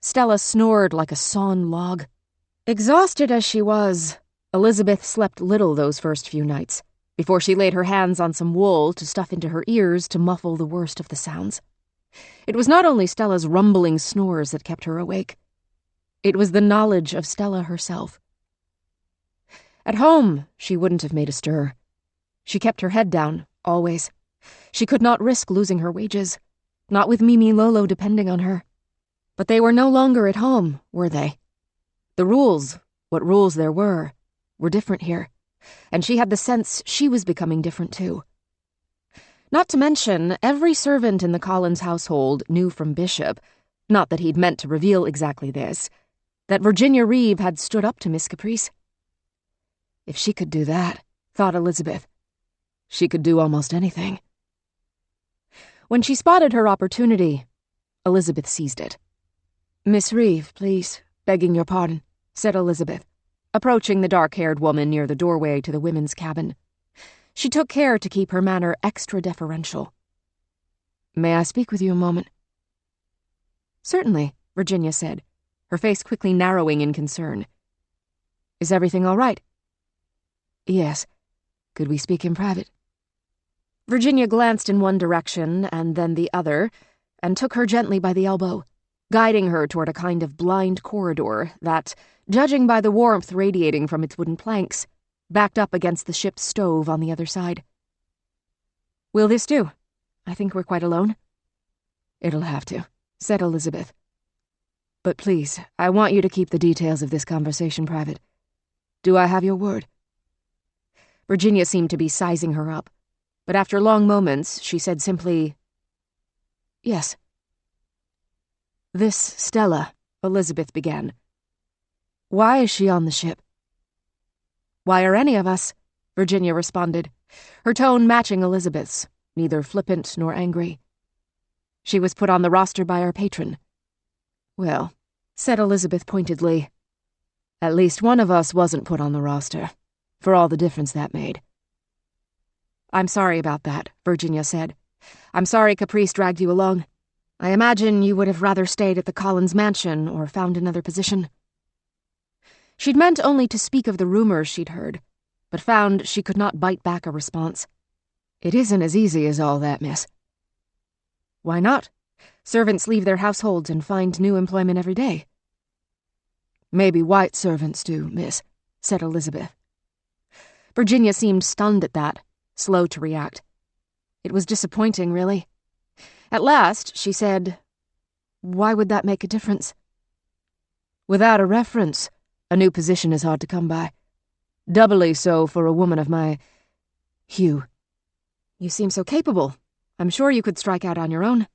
Stella snored like a sawn log. Exhausted as she was, Elizabeth slept little those first few nights, before she laid her hands on some wool to stuff into her ears to muffle the worst of the sounds. It was not only Stella's rumbling snores that kept her awake. It was the knowledge of Stella herself. At home, she wouldn't have made a stir. She kept her head down, always. She could not risk losing her wages, not with Mimi Lolo depending on her. But they were no longer at home, were they? The rules, what rules there were different here, and she had the sense she was becoming different too. Not to mention, every servant in the Collins household knew from Bishop, not that he'd meant to reveal exactly this, that Virginia Reeve had stood up to Miss Caprice. If she could do that, thought Elizabeth, she could do almost anything. When she spotted her opportunity, Elizabeth seized it. "Miss Reeve, please, begging your pardon," said Elizabeth, approaching the dark-haired woman near the doorway to the women's cabin. She took care to keep her manner extra deferential. "May I speak with you a moment?" "Certainly," Virginia said, her face quickly narrowing in concern. "Is everything all right?" "Yes. Could we speak in private?" Virginia glanced in one direction and then the other, and took her gently by the elbow, guiding her toward a kind of blind corridor that, judging by the warmth radiating from its wooden planks, backed up against the ship's stove on the other side. "Will this do? I think we're quite alone." "It'll have to," said Elizabeth. "But please, I want you to keep the details of this conversation private. Do I have your word?" Virginia seemed to be sizing her up, but after long moments, she said simply, "Yes." "This Stella," Elizabeth began. "Why is she on the ship?" "Why are any of us?" Virginia responded, her tone matching Elizabeth's, neither flippant nor angry. "She was put on the roster by our patron." "Well," said Elizabeth pointedly, "at least one of us wasn't put on the roster, for all the difference that made." "I'm sorry about that," Virginia said. "I'm sorry Caprice dragged you along. I imagine you would have rather stayed at the Collins mansion or found another position." She'd meant only to speak of the rumors she'd heard, but found she could not bite back a response. "It isn't as easy as all that, miss." "Why not? Servants leave their households and find new employment every day." "Maybe white servants do, miss," said Elizabeth. Virginia seemed stunned at that, slow to react. It was disappointing, really. At last, she said, "Why would that make a difference?" "Without a reference, a new position is hard to come by. Doubly so for a woman of my hue." "You seem so capable. I'm sure you could strike out on your own."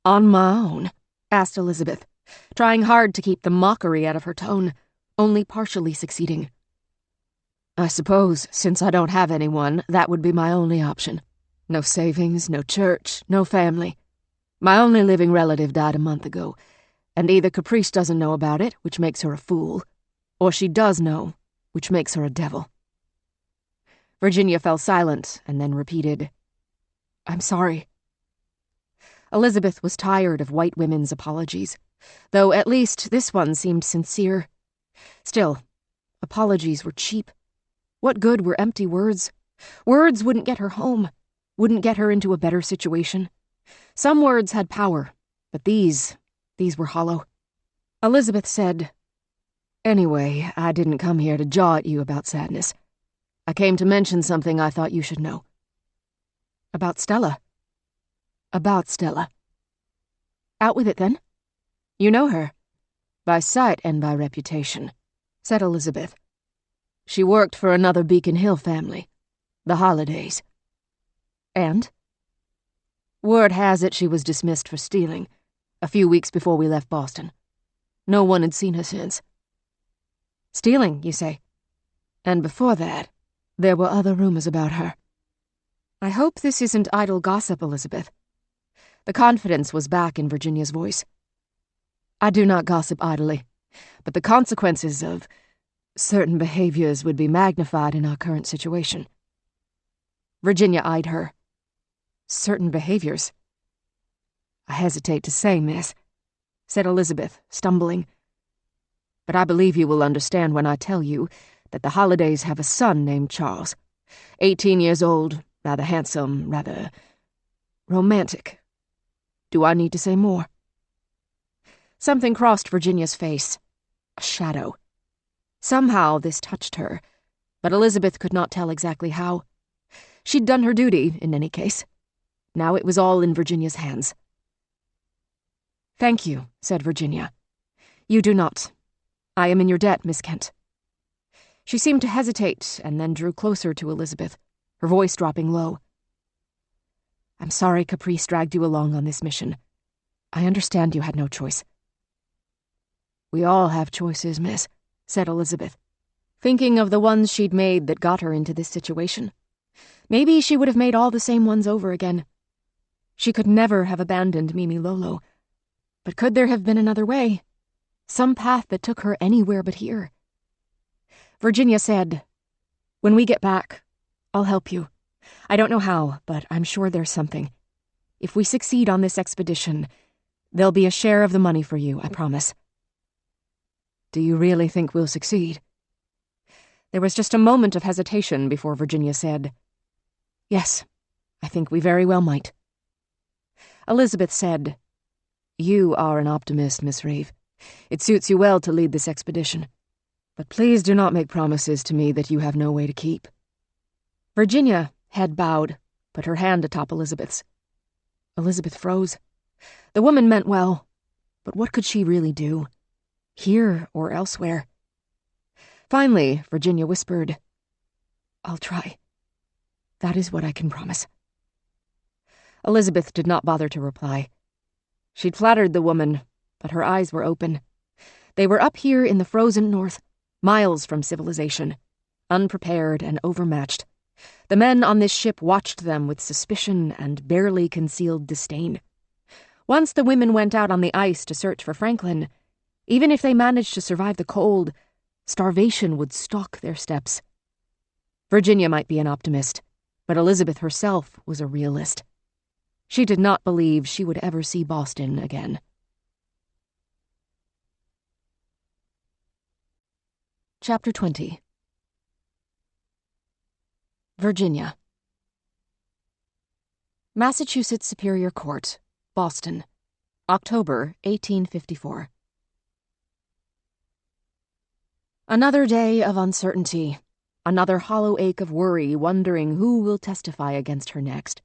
"On my own?" asked Elizabeth, trying hard to keep the mockery out of her tone, only partially succeeding. "I suppose, since I don't have anyone, that would be my only option. No savings, no church, no family. My only living relative died a month ago, and either Caprice doesn't know about it, which makes her a fool, or she does know, which makes her a devil." Virginia fell silent and then repeated, "I'm sorry." Elizabeth was tired of white women's apologies, though at least this one seemed sincere. Still, apologies were cheap. What good were empty words? Words wouldn't get her home, wouldn't get her into a better situation. Some words had power, but these were hollow. Elizabeth said, "Anyway, I didn't come here to jaw at you about sadness. I came to mention something I thought you should know." "About Stella?" "About Stella." "Out with it, then. You know her." "By sight and by reputation," said Elizabeth. "She worked for another Beacon Hill family, the Holidays." "And?" "Word has it she was dismissed for stealing, a few weeks before we left Boston. No one had seen her since." "Stealing, you say?" "And before that, there were other rumors about her." "I hope this isn't idle gossip, Elizabeth." The confidence was back in Virginia's voice. "I do not gossip idly, but the consequences of certain behaviors would be magnified in our current situation." Virginia eyed her. "Certain behaviors?" "I hesitate to say, miss," said Elizabeth, stumbling. "But I believe you will understand when I tell you that the Holidays have a son named Charles, 18 years old, rather handsome, rather romantic. Do I need to say more?" Something crossed Virginia's face. A shadow. Somehow this touched her, but Elizabeth could not tell exactly how. She'd done her duty, in any case. Now it was all in Virginia's hands. "Thank you," said Virginia. "You do not. I am in your debt, Miss Kent." She seemed to hesitate and then drew closer to Elizabeth, her voice dropping low. "I'm sorry Caprice dragged you along on this mission. I understand you had no choice." "We all have choices, miss," said Elizabeth, thinking of the ones she'd made that got her into this situation. Maybe she would have made all the same ones over again. She could never have abandoned Mimi Lolo. But could there have been another way? Some path that took her anywhere but here? Virginia said, "When we get back, I'll help you. I don't know how, but I'm sure there's something. If we succeed on this expedition, there'll be a share of the money for you, I promise." "Do you really think we'll succeed?" There was just a moment of hesitation before Virginia said, "Yes, I think we very well might." Elizabeth said, "You are an optimist, Miss Reeve. It suits you well to lead this expedition. But please do not make promises to me that you have no way to keep." Virginia, head bowed, put her hand atop Elizabeth's. Elizabeth froze. The woman meant well, but what could she really do? Here or elsewhere? Finally, Virginia whispered, "I'll try. That is what I can promise." Elizabeth did not bother to reply. She'd flattered the woman, but her eyes were open. They were up here in the frozen north, miles from civilization, unprepared and overmatched. The men on this ship watched them with suspicion and barely concealed disdain. Once the women went out on the ice to search for Franklin, even if they managed to survive the cold, starvation would stalk their steps. Virginia might be an optimist, but Elizabeth herself was a realist. She did not believe she would ever see Boston again. Chapter 20. Virginia. Massachusetts Superior Court, Boston, October 1854. Another day of uncertainty, another hollow ache of worry, wondering who will testify against her next.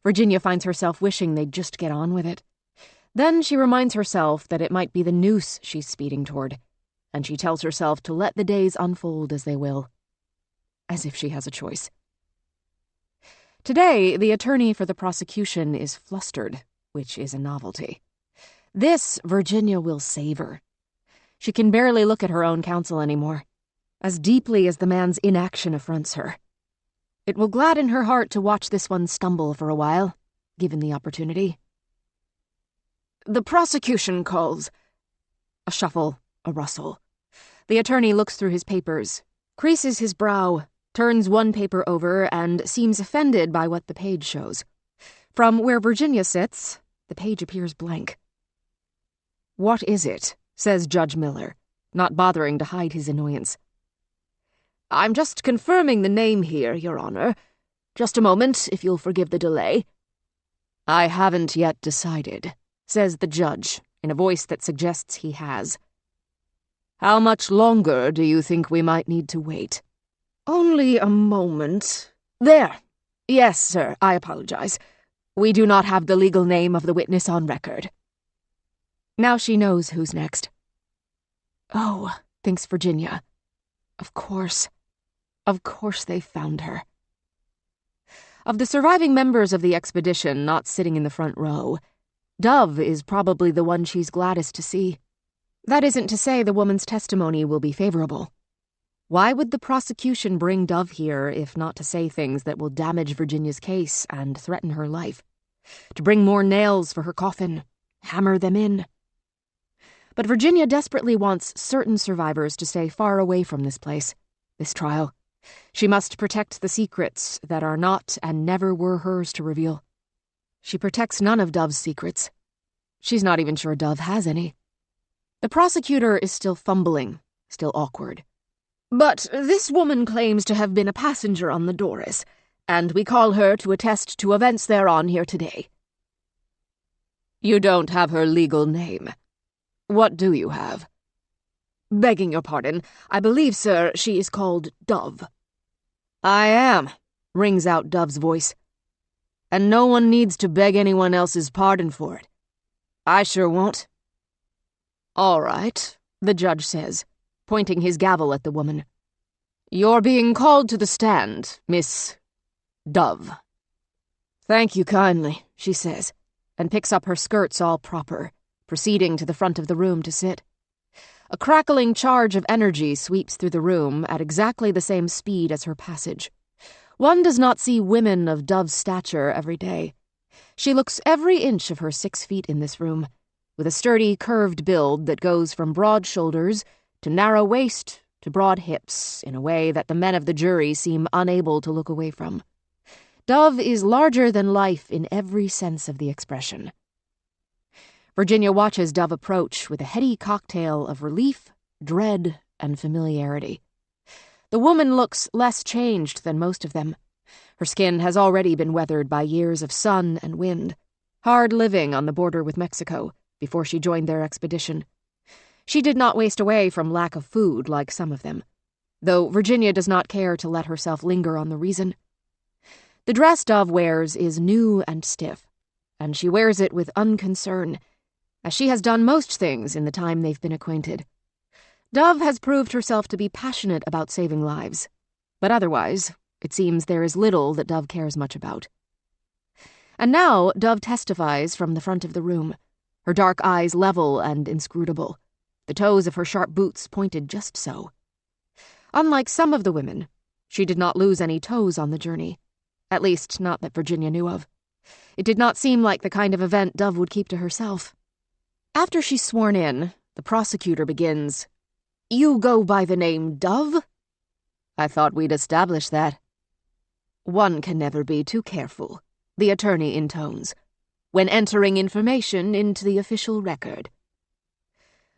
Virginia finds herself wishing they'd just get on with it. Then she reminds herself that it might be the noose she's speeding toward, and she tells herself to let the days unfold as they will. As if she has a choice. Today, the attorney for the prosecution is flustered, which is a novelty. This Virginia will savor. She can barely look at her own counsel anymore, as deeply as the man's inaction affronts her. It will gladden her heart to watch this one stumble for a while, given the opportunity. "The prosecution calls." A shuffle, a rustle. The attorney looks through his papers, creases his brow, turns one paper over, and seems offended by what the page shows. From where Virginia sits, the page appears blank. "What is it?" says Judge Miller, not bothering to hide his annoyance. "I'm just confirming the name here, Your Honor. Just a moment, if you'll forgive the delay." "I haven't yet decided," says the judge, in a voice that suggests he has. "How much longer do you think we might need to wait?" "Only a moment. There. Yes, sir, I apologize. We do not have the legal name of the witness on record." Now she knows who's next. Oh, thinks Virginia. Of course they found her. Of the surviving members of the expedition not sitting in the front row, Dove is probably the one she's gladdest to see. That isn't to say the woman's testimony will be favorable. Why would the prosecution bring Dove here if not to say things that will damage Virginia's case and threaten her life? To bring more nails for her coffin, hammer them in. But Virginia desperately wants certain survivors to stay far away from this place, this trial. She must protect the secrets that are not and never were hers to reveal. She protects none of Dove's secrets. She's not even sure Dove has any. The prosecutor is still fumbling, still awkward. "But this woman claims to have been a passenger on the Doris, and we call her to attest to events thereon here today." "You don't have her legal name. What do you have?" "Begging your pardon, I believe, sir, she is called Dove." "I am," rings out Dove's voice. "And no one needs to beg anyone else's pardon for it. I sure won't." "All right," the judge says, pointing his gavel at the woman. "You're being called to the stand, Miss Dove." "Thank you kindly," she says, and picks up her skirts all proper, proceeding to the front of the room to sit. A crackling charge of energy sweeps through the room at exactly the same speed as her passage. One does not see women of Dove's stature every day. She looks every inch of her 6 feet in this room, with a sturdy, curved build that goes from broad shoulders to narrow waist to broad hips in a way that the men of the jury seem unable to look away from. Dove is larger than life in every sense of the expression. Virginia watches Dove approach with a heady cocktail of relief, dread, and familiarity. The woman looks less changed than most of them. Her skin has already been weathered by years of sun and wind, hard living on the border with Mexico before she joined their expedition. She did not waste away from lack of food like some of them, though Virginia does not care to let herself linger on the reason. The dress Dove wears is new and stiff, and she wears it with unconcern, as she has done most things in the time they've been acquainted. Dove has proved herself to be passionate about saving lives, but otherwise, it seems there is little that Dove cares much about. And now Dove testifies from the front of the room, her dark eyes level and inscrutable, the toes of her sharp boots pointed just so. Unlike some of the women, she did not lose any toes on the journey, at least not that Virginia knew of. It did not seem like the kind of event Dove would keep to herself. After she's sworn in, the prosecutor begins, "You go by the name Dove?" "I thought we'd established that." "One can never be too careful," the attorney intones, "when entering information into the official record."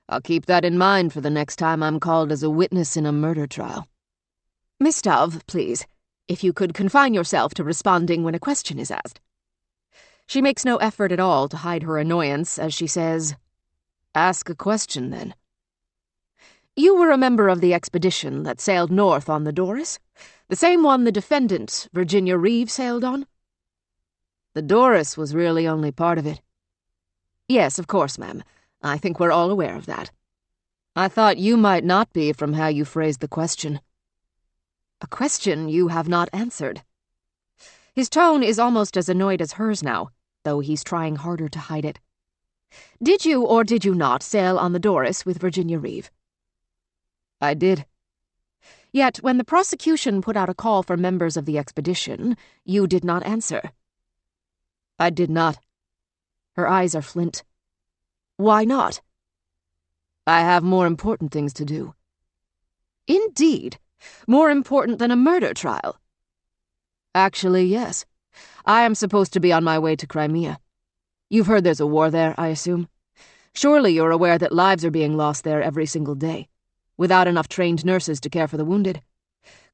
"I'll keep that in mind for the next time I'm called as a witness in a murder trial." "Miss Dove, please, if you could confine yourself to responding when a question is asked." She makes no effort at all to hide her annoyance as she says, "Ask a question, then." "You were a member of the expedition that sailed north on the Doris? The same one the defendant, Virginia Reeve, sailed on?" "The Doris was really only part of it." "Yes, of course, ma'am. I think we're all aware of that." "I thought you might not be from how you phrased the question." "A question you have not answered." His tone is almost as annoyed as hers now, though he's trying harder to hide it. "Did you or did you not sail on the Doris with Virginia Reeve?" "I did." "Yet when the prosecution put out a call for members of the expedition, you did not answer." "I did not." Her eyes are flint. "Why not?" "I have more important things to do." "Indeed? More important than a murder trial?" "Actually, yes. I am supposed to be on my way to Crimea. You've heard there's a war there, I assume. Surely you're aware that lives are being lost there every single day, without enough trained nurses to care for the wounded.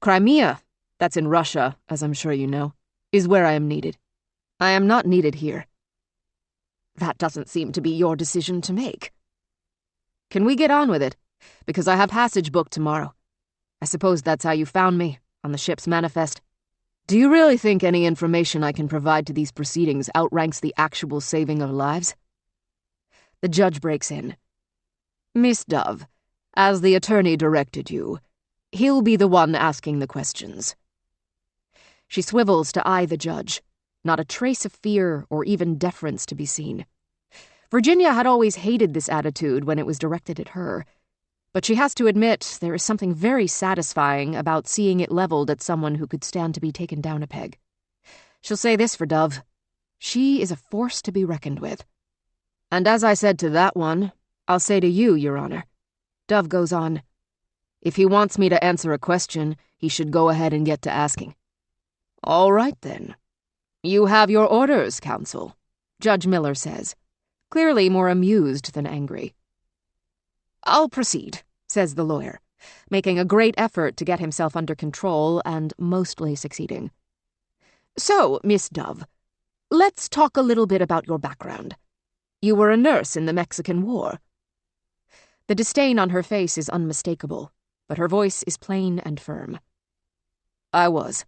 Crimea, that's in Russia, as I'm sure you know, is where I am needed. I am not needed here." "That doesn't seem to be your decision to make." "Can we get on with it? Because I have passage booked tomorrow. I suppose that's how you found me, on the ship's manifest. Do you really think any information I can provide to these proceedings outranks the actual saving of lives?" The judge breaks in. "Miss Dove, as the attorney directed you, he'll be the one asking the questions." She swivels to eye the judge, not a trace of fear or even deference to be seen. Virginia had always hated this attitude when it was directed at her, but she has to admit there is something very satisfying about seeing it leveled at someone who could stand to be taken down a peg. She'll say this for Dove: she is a force to be reckoned with. "And as I said to that one, I'll say to you, Your Honor." Dove goes on, "If he wants me to answer a question, he should go ahead and get to asking." "All right, then. You have your orders, counsel," Judge Miller says, clearly more amused than angry. "I'll proceed," says the lawyer, making a great effort to get himself under control and mostly succeeding. "So, Miss Dove, let's talk a little bit about your background. You were a nurse in the Mexican War." The disdain on her face is unmistakable, but her voice is plain and firm. "I was."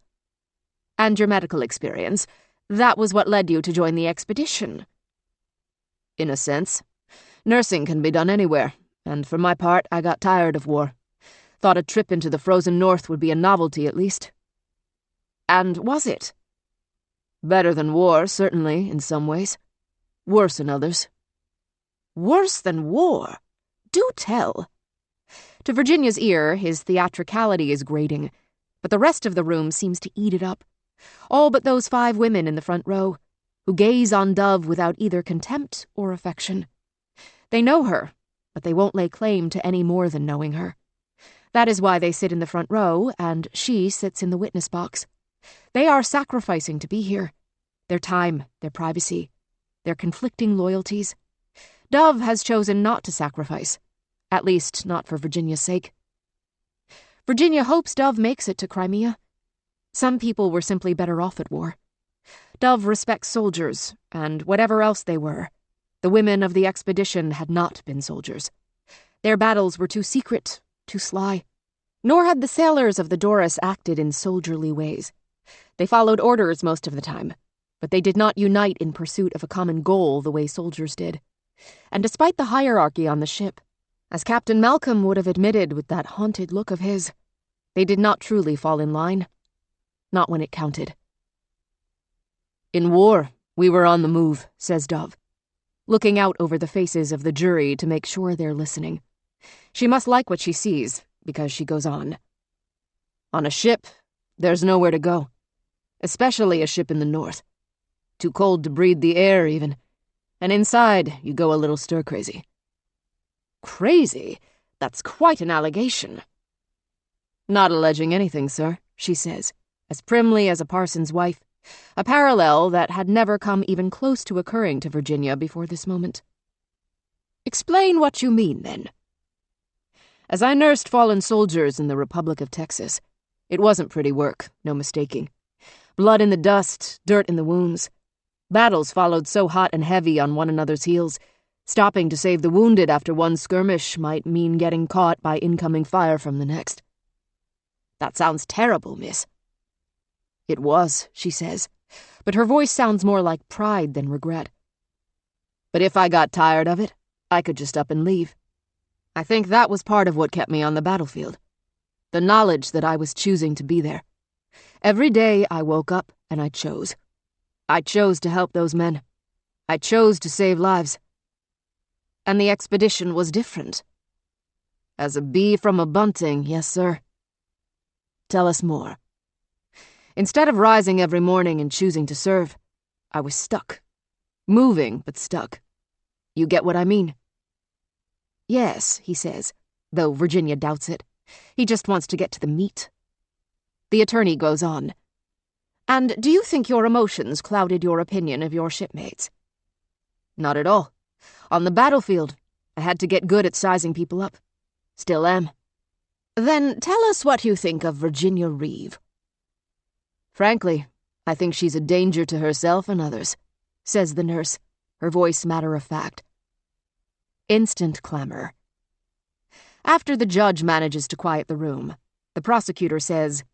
"And your medical experience, that was what led you to join the expedition?" "In a sense. Nursing can be done anywhere, and for my part, I got tired of war. Thought a trip into the frozen north would be a novelty at least." "And was it?" "Better than war, certainly, in some ways. Worse in others." "Worse than war? Do tell." To Virginia's ear, his theatricality is grating, but the rest of the room seems to eat it up. All but those 5 women in the front row, who gaze on Dove without either contempt or affection. They know her, but they won't lay claim to any more than knowing her. That is why they sit in the front row, and she sits in the witness box. They are sacrificing to be here. Their time, their privacy, their conflicting loyalties. Dove has chosen not to sacrifice, at least not for Virginia's sake. Virginia hopes Dove makes it to Crimea. Some people were simply better off at war. Dove respects soldiers, and whatever else they were, the women of the expedition had not been soldiers. Their battles were too secret, too sly. Nor had the sailors of the Doris acted in soldierly ways. They followed orders most of the time, but they did not unite in pursuit of a common goal the way soldiers did. And despite the hierarchy on the ship, as Captain Malcolm would have admitted with that haunted look of his, they did not truly fall in line. Not when it counted. In war, we were on the move, says Dove, looking out over the faces of the jury to make sure they're listening. She must like what she sees, because she goes on. On a ship, there's nowhere to go, especially a ship in the north. Too cold to breathe the air, even. And inside, you go a little stir-crazy. Crazy? That's quite an allegation. Not alleging anything, sir, she says, as primly as a parson's wife, a parallel that had never come even close to occurring to Virginia before this moment. Explain what you mean, then. As I nursed fallen soldiers in the Republic of Texas, it wasn't pretty work, no mistaking. Blood in the dust, dirt in the wounds. Battles followed so hot and heavy on one another's heels. Stopping to save the wounded after one skirmish might mean getting caught by incoming fire from the next. That sounds terrible, miss. It was, she says, but her voice sounds more like pride than regret. But if I got tired of it, I could just up and leave. I think that was part of what kept me on the battlefield. The knowledge that I was choosing to be there. Every day I woke up and I chose. I chose to help those men. I chose to save lives. And the expedition was different. As a bee from a bunting, yes, sir. Tell us more. Instead of rising every morning and choosing to serve, I was stuck. Moving, but stuck. You get what I mean? Yes, he says, though Virginia doubts it. He just wants to get to the meat. The attorney goes on. And do you think your emotions clouded your opinion of your shipmates? Not at all. On the battlefield, I had to get good at sizing people up. Still am. Then tell us what you think of Virginia Reeve. Frankly, I think she's a danger to herself and others, says the nurse, her voice matter-of-fact. Instant clamor. After the judge manages to quiet the room, the prosecutor says,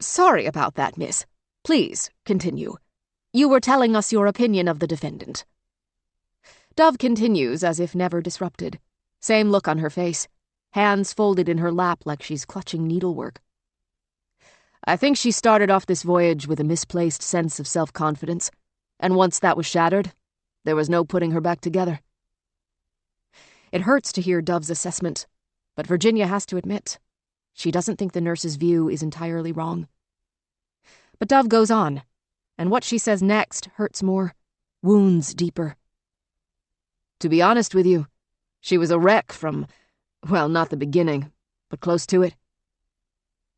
Sorry about that, miss. Please, continue. You were telling us your opinion of the defendant. Dove continues as if never disrupted. Same look on her face, hands folded in her lap like she's clutching needlework. I think she started off this voyage with a misplaced sense of self-confidence, and once that was shattered, there was no putting her back together. It hurts to hear Dove's assessment, but Virginia has to admit, she doesn't think the nurse's view is entirely wrong. But Dove goes on, and what she says next hurts more, wounds deeper. To be honest with you, she was a wreck from, well, not the beginning, but close to it.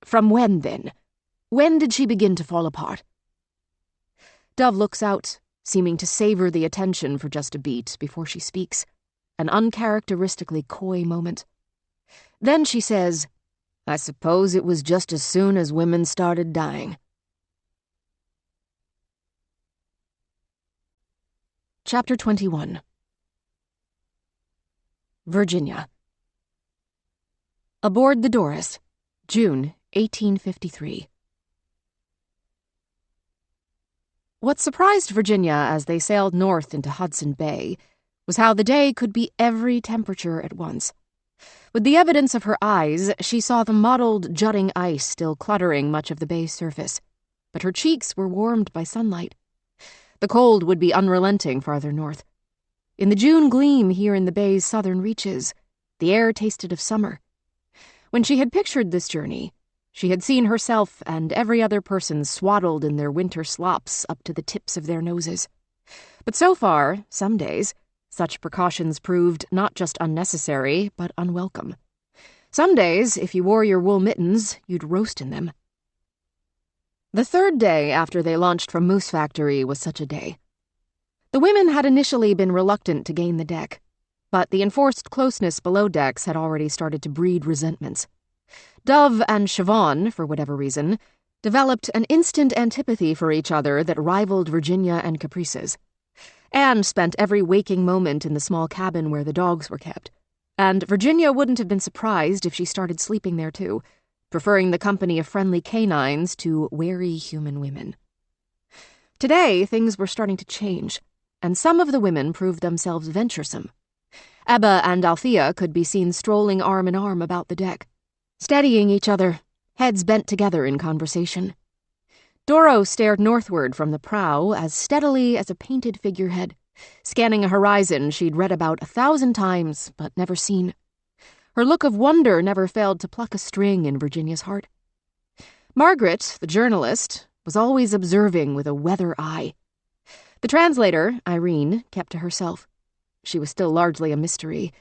From when, then? When did she begin to fall apart? Dove looks out, seeming to savor the attention for just a beat before she speaks, an uncharacteristically coy moment. Then she says, I suppose it was just as soon as women started dying. Chapter 21. Virginia. Aboard the Doris, June 1853. What surprised Virginia as they sailed north into Hudson Bay was how the day could be every temperature at once. With the evidence of her eyes, she saw the mottled, jutting ice still cluttering much of the bay's surface, but her cheeks were warmed by sunlight. The cold would be unrelenting farther north. In the June gleam here in the bay's southern reaches, the air tasted of summer. When she had pictured this journey, she had seen herself and every other person swaddled in their winter slops up to the tips of their noses. But so far, some days, such precautions proved not just unnecessary, but unwelcome. Some days, if you wore your wool mittens, you'd roast in them. The third day after they launched from Moose Factory was such a day. The women had initially been reluctant to gain the deck, but the enforced closeness below decks had already started to breed resentments. Dove and Siobhan, for whatever reason, developed an instant antipathy for each other that rivaled Virginia and Caprice's. Anne spent every waking moment in the small cabin where the dogs were kept, and Virginia wouldn't have been surprised if she started sleeping there too, preferring the company of friendly canines to wary human women. Today, things were starting to change, and some of the women proved themselves venturesome. Ebba and Althea could be seen strolling arm in arm about the deck, steadying each other, heads bent together in conversation. Doro stared northward from the prow as steadily as a painted figurehead, scanning a horizon she'd read about 1,000 times but never seen. Her look of wonder never failed to pluck a string in Virginia's heart. Margaret, the journalist, was always observing with a weather eye. The translator, Irene, kept to herself. She was still largely a mystery.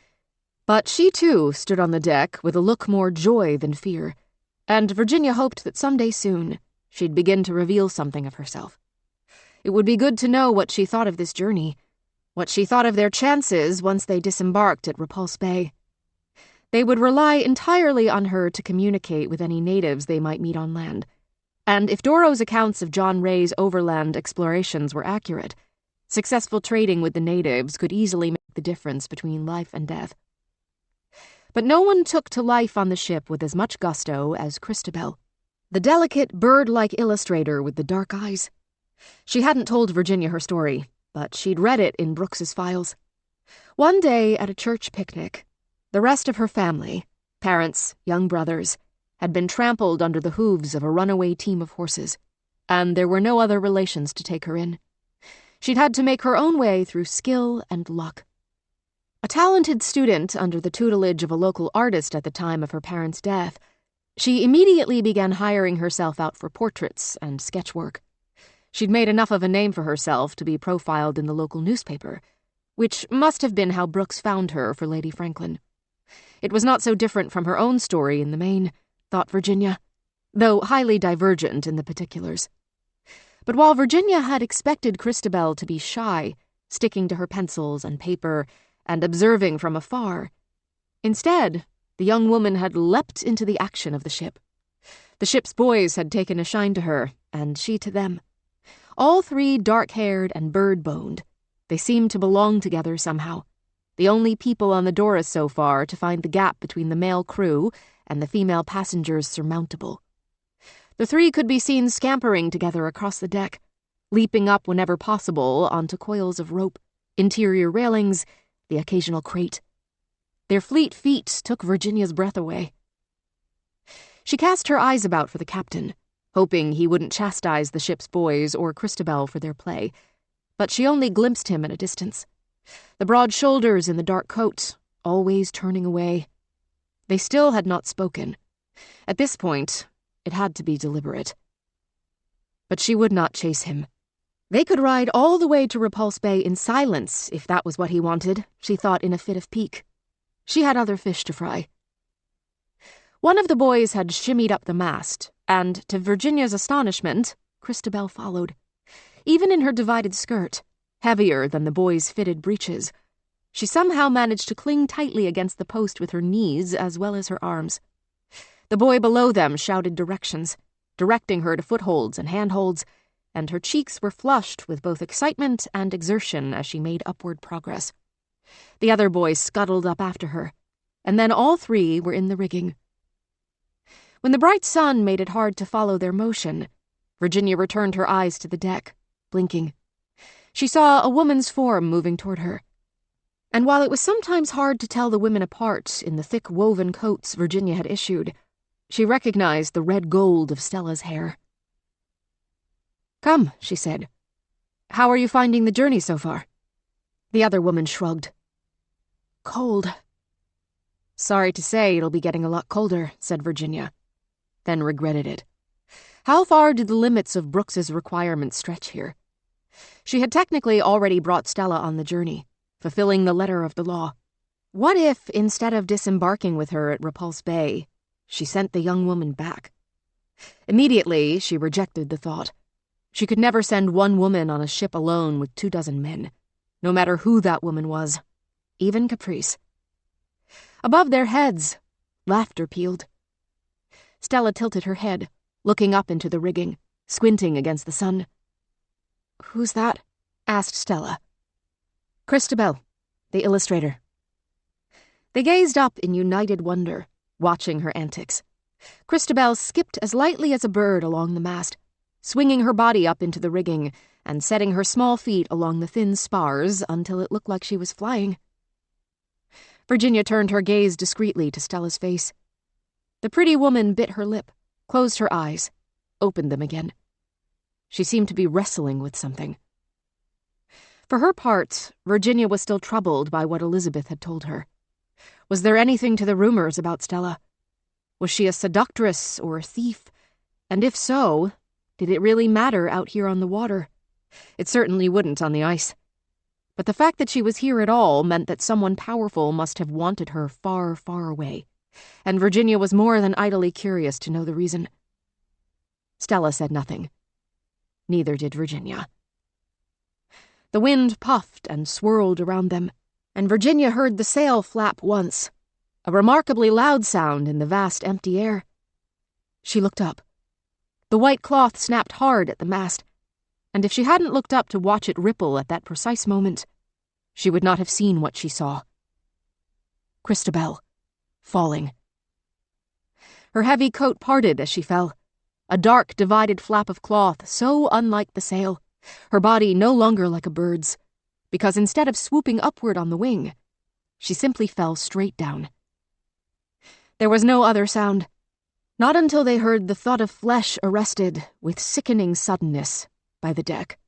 But she, too, stood on the deck with a look more joy than fear, and Virginia hoped that someday soon she'd begin to reveal something of herself. It would be good to know what she thought of this journey, what she thought of their chances once they disembarked at Repulse Bay. They would rely entirely on her to communicate with any natives they might meet on land, and if Doro's accounts of John Ray's overland explorations were accurate, successful trading with the natives could easily make the difference between life and death. But no one took to life on the ship with as much gusto as Christabel, the delicate, bird-like illustrator with the dark eyes. She hadn't told Virginia her story, but she'd read it in Brooks's files. One day at a church picnic, the rest of her family, parents, young brothers, had been trampled under the hooves of a runaway team of horses, and there were no other relations to take her in. She'd had to make her own way through skill and luck. A talented student under the tutelage of a local artist at the time of her parents' death, she immediately began hiring herself out for portraits and sketch work. She'd made enough of a name for herself to be profiled in the local newspaper, which must have been how Brooks found her for Lady Franklin. It was not so different from her own story in the main, thought Virginia, though highly divergent in the particulars. But while Virginia had expected Christabel to be shy, sticking to her pencils and paper and observing from afar, instead, the young woman had leapt into the action of the ship. The ship's boys had taken a shine to her, and she to them. All three dark-haired and bird-boned. They seemed to belong together somehow, the only people on the Doris so far to find the gap between the male crew and the female passengers surmountable. The three could be seen scampering together across the deck, leaping up whenever possible onto coils of rope, interior railings, the occasional crate. Their fleet feet took Virginia's breath away. She cast her eyes about for the captain, hoping he wouldn't chastise the ship's boys or Christabel for their play, but she only glimpsed him at a distance. The broad shoulders in the dark coat, always turning away. They still had not spoken. At this point, it had to be deliberate. But she would not chase him. They could ride all the way to Repulse Bay in silence if that was what he wanted, she thought in a fit of pique. She had other fish to fry. One of the boys had shimmied up the mast, and, to Virginia's astonishment, Christabel followed. Even in her divided skirt, heavier than the boy's fitted breeches, she somehow managed to cling tightly against the post with her knees as well as her arms. The boy below them shouted directions, directing her to footholds and handholds, and her cheeks were flushed with both excitement and exertion as she made upward progress. The other boys scuttled up after her, and then all three were in the rigging. When the bright sun made it hard to follow their motion, Virginia returned her eyes to the deck, blinking. She saw a woman's form moving toward her, and while it was sometimes hard to tell the women apart in the thick woven coats Virginia had issued, she recognized the red gold of Stella's hair. "Come," she said. "How are you finding the journey so far?" The other woman shrugged. "Cold." "Sorry to say it'll be getting a lot colder," said Virginia, then regretted it. How far did the limits of Brooks's requirements stretch here? She had technically already brought Stella on the journey, fulfilling the letter of the law. What if, instead of disembarking with her at Repulse Bay, she sent the young woman back? Immediately, she rejected the thought. She could never send one woman on a ship alone with 24 men, no matter who that woman was, even Caprice. Above their heads, laughter pealed. Stella tilted her head, looking up into the rigging, squinting against the sun. "Who's that?" asked Stella. "Christabel, the illustrator." They gazed up in united wonder, watching her antics. Christabel skipped as lightly as a bird along the mast, swinging her body up into the rigging and setting her small feet along the thin spars until it looked like she was flying. Virginia turned her gaze discreetly to Stella's face. The pretty woman bit her lip, closed her eyes, opened them again. She seemed to be wrestling with something. For her part, Virginia was still troubled by what Elizabeth had told her. Was there anything to the rumors about Stella? Was she a seductress or a thief? And if so, did it really matter out here on the water? It certainly wouldn't on the ice. But the fact that she was here at all meant that someone powerful must have wanted her far, far away, and Virginia was more than idly curious to know the reason. Stella said nothing. Neither did Virginia. The wind puffed and swirled around them, and Virginia heard the sail flap once, a remarkably loud sound in the vast empty air. She looked up. The white cloth snapped hard at the mast, and if she hadn't looked up to watch it ripple at that precise moment, she would not have seen what she saw. Christabel, falling. Her heavy coat parted as she fell, a dark divided flap of cloth so unlike the sail, her body no longer like a bird's, because instead of swooping upward on the wing, she simply fell straight down. There was no other sound, not until they heard the thud of flesh arrested with sickening suddenness by the deck.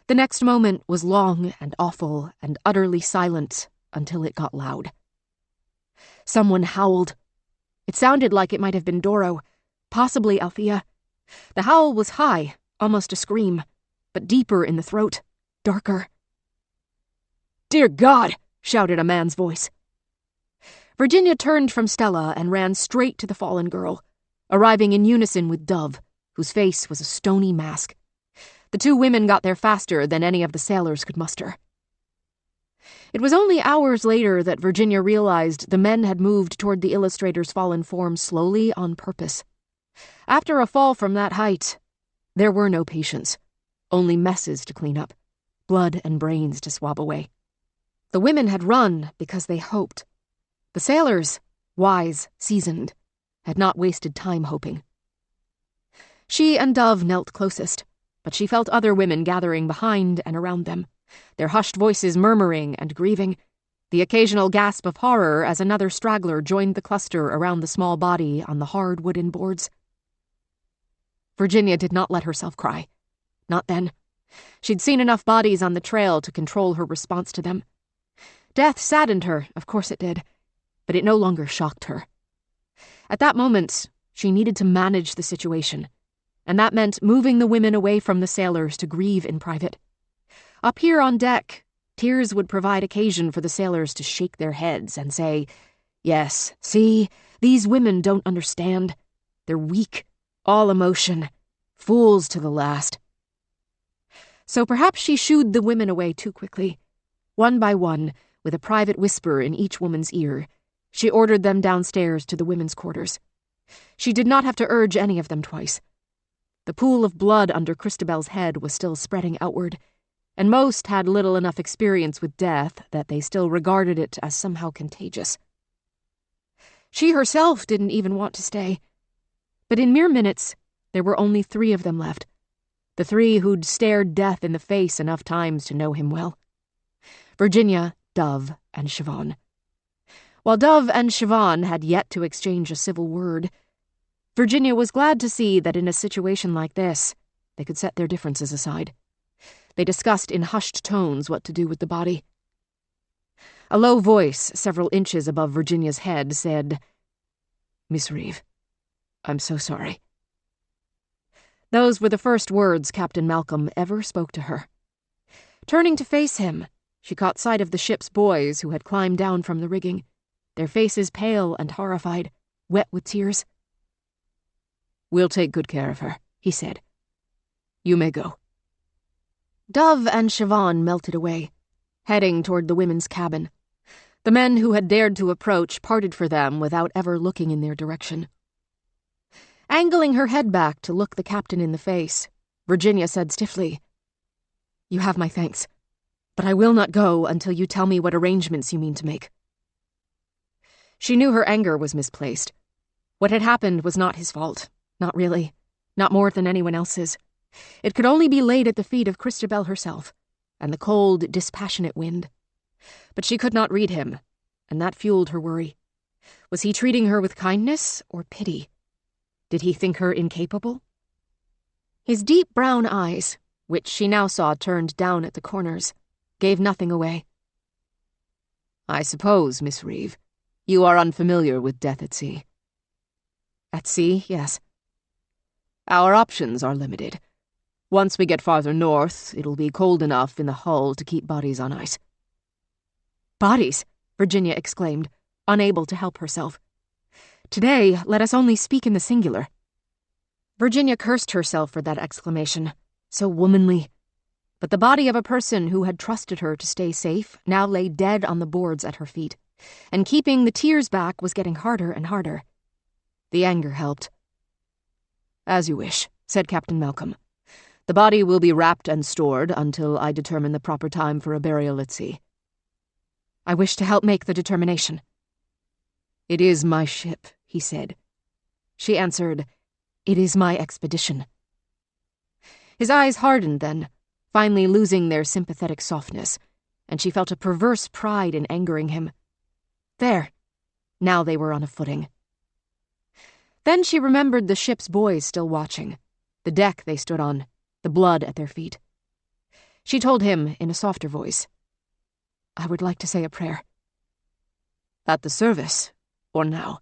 The next moment was long and awful and utterly silent until it got loud. Someone howled. It sounded like it might have been Doro, possibly Althea. The howl was high, almost a scream, but deeper in the throat, darker. "Dear God!" shouted a man's voice. Virginia turned from Stella and ran straight to the fallen girl, arriving in unison with Dove, whose face was a stony mask. The two women got there faster than any of the sailors could muster. It was only hours later that Virginia realized the men had moved toward the illustrator's fallen form slowly on purpose. After a fall from that height, there were no patients, only messes to clean up, blood and brains to swab away. The women had run because they hoped. The sailors, wise, seasoned, had not wasted time hoping. She and Dove knelt closest, but she felt other women gathering behind and around them, their hushed voices murmuring and grieving, the occasional gasp of horror as another straggler joined the cluster around the small body on the hard wooden boards. Virginia did not let herself cry. Not then. She'd seen enough bodies on the trail to control her response to them. Death saddened her, of course it did, but it no longer shocked her. At that moment, she needed to manage the situation, and that meant moving the women away from the sailors to grieve in private. Up here on deck, tears would provide occasion for the sailors to shake their heads and say, "Yes, see, these women don't understand. They're weak, all emotion, fools to the last." So perhaps she shooed the women away too quickly. One by one, with a private whisper in each woman's ear, she ordered them downstairs to the women's quarters. She did not have to urge any of them twice. The pool of blood under Christabel's head was still spreading outward, and most had little enough experience with death that they still regarded it as somehow contagious. She herself didn't even want to stay. But in mere minutes, there were only 3 of them left, the 3 who'd stared death in the face enough times to know him well. Virginia, Dove, and Siobhan. While Dove and Siobhan had yet to exchange a civil word, Virginia was glad to see that in a situation like this, they could set their differences aside. They discussed in hushed tones what to do with the body. A low voice, several inches above Virginia's head, said, "Miss Reeve, I'm so sorry." Those were the first words Captain Malcolm ever spoke to her. Turning to face him, she caught sight of the ship's boys who had climbed down from the rigging, their faces pale and horrified, wet with tears. "We'll take good care of her," he said. "You may go." Dove and Siobhan melted away, heading toward the women's cabin. The men who had dared to approach parted for them without ever looking in their direction. Angling her head back to look the captain in the face, Virginia said stiffly, "You have my thanks, but I will not go until you tell me what arrangements you mean to make." She knew her anger was misplaced. What had happened was not his fault, not really, not more than anyone else's. It could only be laid at the feet of Christabel herself, and the cold, dispassionate wind. But she could not read him, and that fueled her worry. Was he treating her with kindness or pity? Did he think her incapable? His deep brown eyes, which she now saw turned down at the corners, gave nothing away. "I suppose, Miss Reeve, you are unfamiliar with death at sea." At sea, yes. "Our options are limited. Once we get farther north, it'll be cold enough in the hull to keep bodies on ice." "Bodies?" Virginia exclaimed, unable to help herself. "Today, let us only speak in the singular." Virginia cursed herself for that exclamation, so womanly. But the body of a person who had trusted her to stay safe now lay dead on the boards at her feet, and keeping the tears back was getting harder and harder. The anger helped. "As you wish," said Captain Malcolm. "The body will be wrapped and stored until I determine the proper time for a burial at sea." "I wish to help make the determination." "It is my ship," he said. She answered, "It is my expedition." His eyes hardened then, finally losing their sympathetic softness, and she felt a perverse pride in angering him. There. Now they were on a footing. Then she remembered the ship's boys still watching, the deck they stood on, the blood at their feet. She told him in a softer voice, "I would like to say a prayer." "At the service, or now?"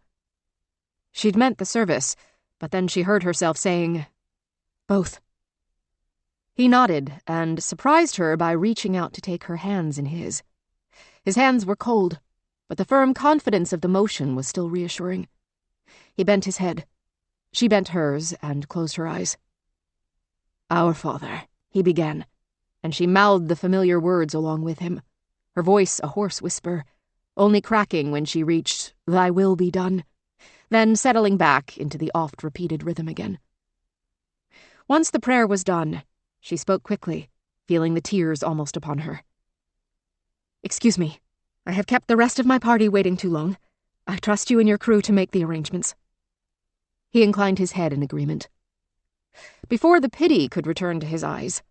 She'd meant the service, but then she heard herself saying, "Both." He nodded and surprised her by reaching out to take her hands in his. His hands were cold, but the firm confidence of the motion was still reassuring. He bent his head. She bent hers and closed her eyes. "Our Father," he began, and she mouthed the familiar words along with him, her voice a hoarse whisper, only cracking when she reached, "Thy will be done," then settling back into the oft-repeated rhythm again. Once the prayer was done, she spoke quickly, feeling the tears almost upon her. "Excuse me. I have kept the rest of my party waiting too long. I trust you and your crew to make the arrangements." He inclined his head in agreement. Before the pity could return to his eyes,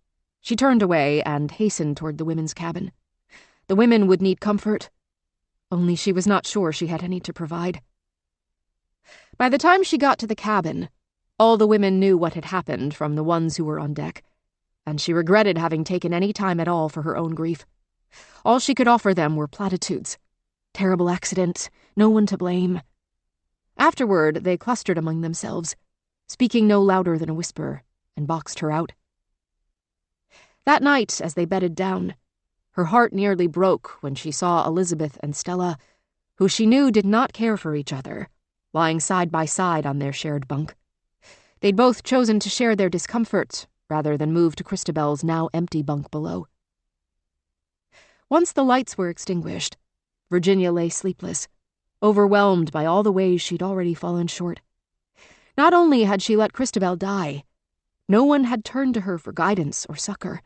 she turned away and hastened toward the women's cabin. The women would need comfort, only she was not sure she had any to provide. By the time she got to the cabin, all the women knew what had happened from the ones who were on deck, and she regretted having taken any time at all for her own grief. All she could offer them were platitudes. Terrible accident, no one to blame. Afterward, they clustered among themselves, speaking no louder than a whisper, and boxed her out. That night, as they bedded down, her heart nearly broke when she saw Elizabeth and Stella, who she knew did not care for each other, lying side by side on their shared bunk. They'd both chosen to share their discomfort rather than move to Christabel's now empty bunk below. Once the lights were extinguished, Virginia lay sleepless, overwhelmed by all the ways she'd already fallen short. Not only had she let Christabel die, no one had turned to her for guidance or succor.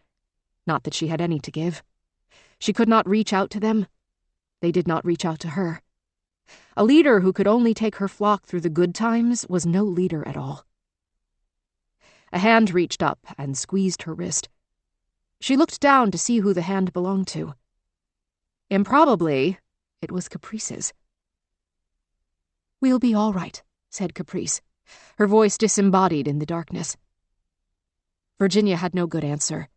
Not that she had any to give. She could not reach out to them. They did not reach out to her. A leader who could only take her flock through the good times was no leader at all. A hand reached up and squeezed her wrist. She looked down to see who the hand belonged to. Improbably, it was Caprice's. "We'll be all right," said Caprice, her voice disembodied in the darkness. Virginia had no good answer.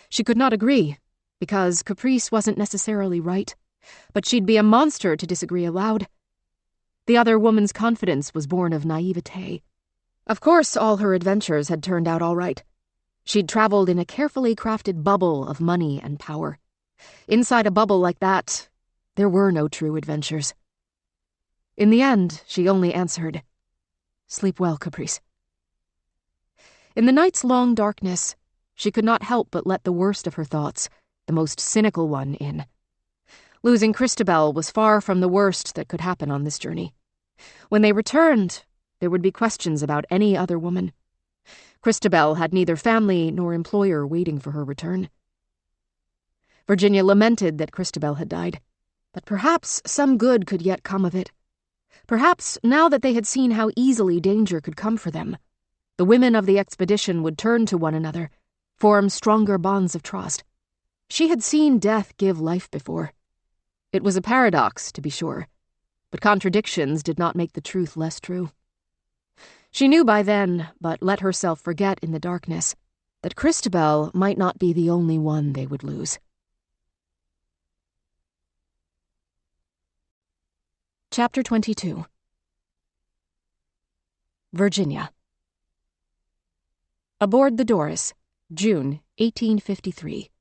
She could not agree, because Caprice wasn't necessarily right, but she'd be a monster to disagree aloud. The other woman's confidence was born of naivete. Of course, all her adventures had turned out all right. She'd traveled in a carefully crafted bubble of money and power. Inside a bubble like that, there were no true adventures. In the end, she only answered, "Sleep well, Caprice." In the night's long darkness, she could not help but let the worst of her thoughts, the most cynical one, in. Losing Christabel was far from the worst that could happen on this journey. When they returned, there would be questions about any other woman. Christabel had neither family nor employer waiting for her return. Virginia lamented that Christabel had died, but perhaps some good could yet come of it. Perhaps, now that they had seen how easily danger could come for them, The women of the expedition would turn to one another, form stronger bonds of trust. She had seen death give life before. It was a paradox, to be sure, but contradictions did not make the truth less true. She knew by then, but let herself forget in the darkness, that Christabel might not be the only one they would lose. Chapter 22. Virginia. Aboard the Doris, June 1853.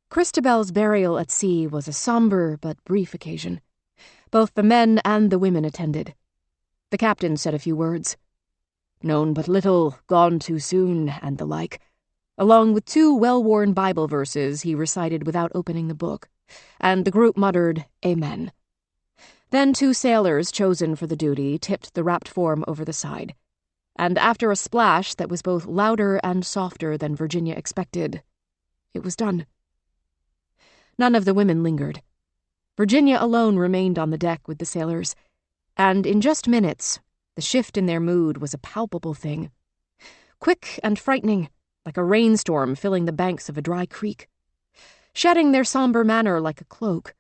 Christabel's burial at sea was a somber but brief occasion. Both the men and the women attended. The captain said a few words. Known but little, gone too soon, and the like. Along with 2 well-worn Bible verses he recited without opening the book, and the group muttered, Amen. Then 2 sailors chosen for the duty tipped the wrapped form over the side, and after a splash that was both louder and softer than Virginia expected, it was done. None of the women lingered. Virginia alone remained on the deck with the sailors, and in just minutes, the shift in their mood was a palpable thing. Quick and frightening, like a rainstorm filling the banks of a dry creek. Shedding their somber manner like a cloak,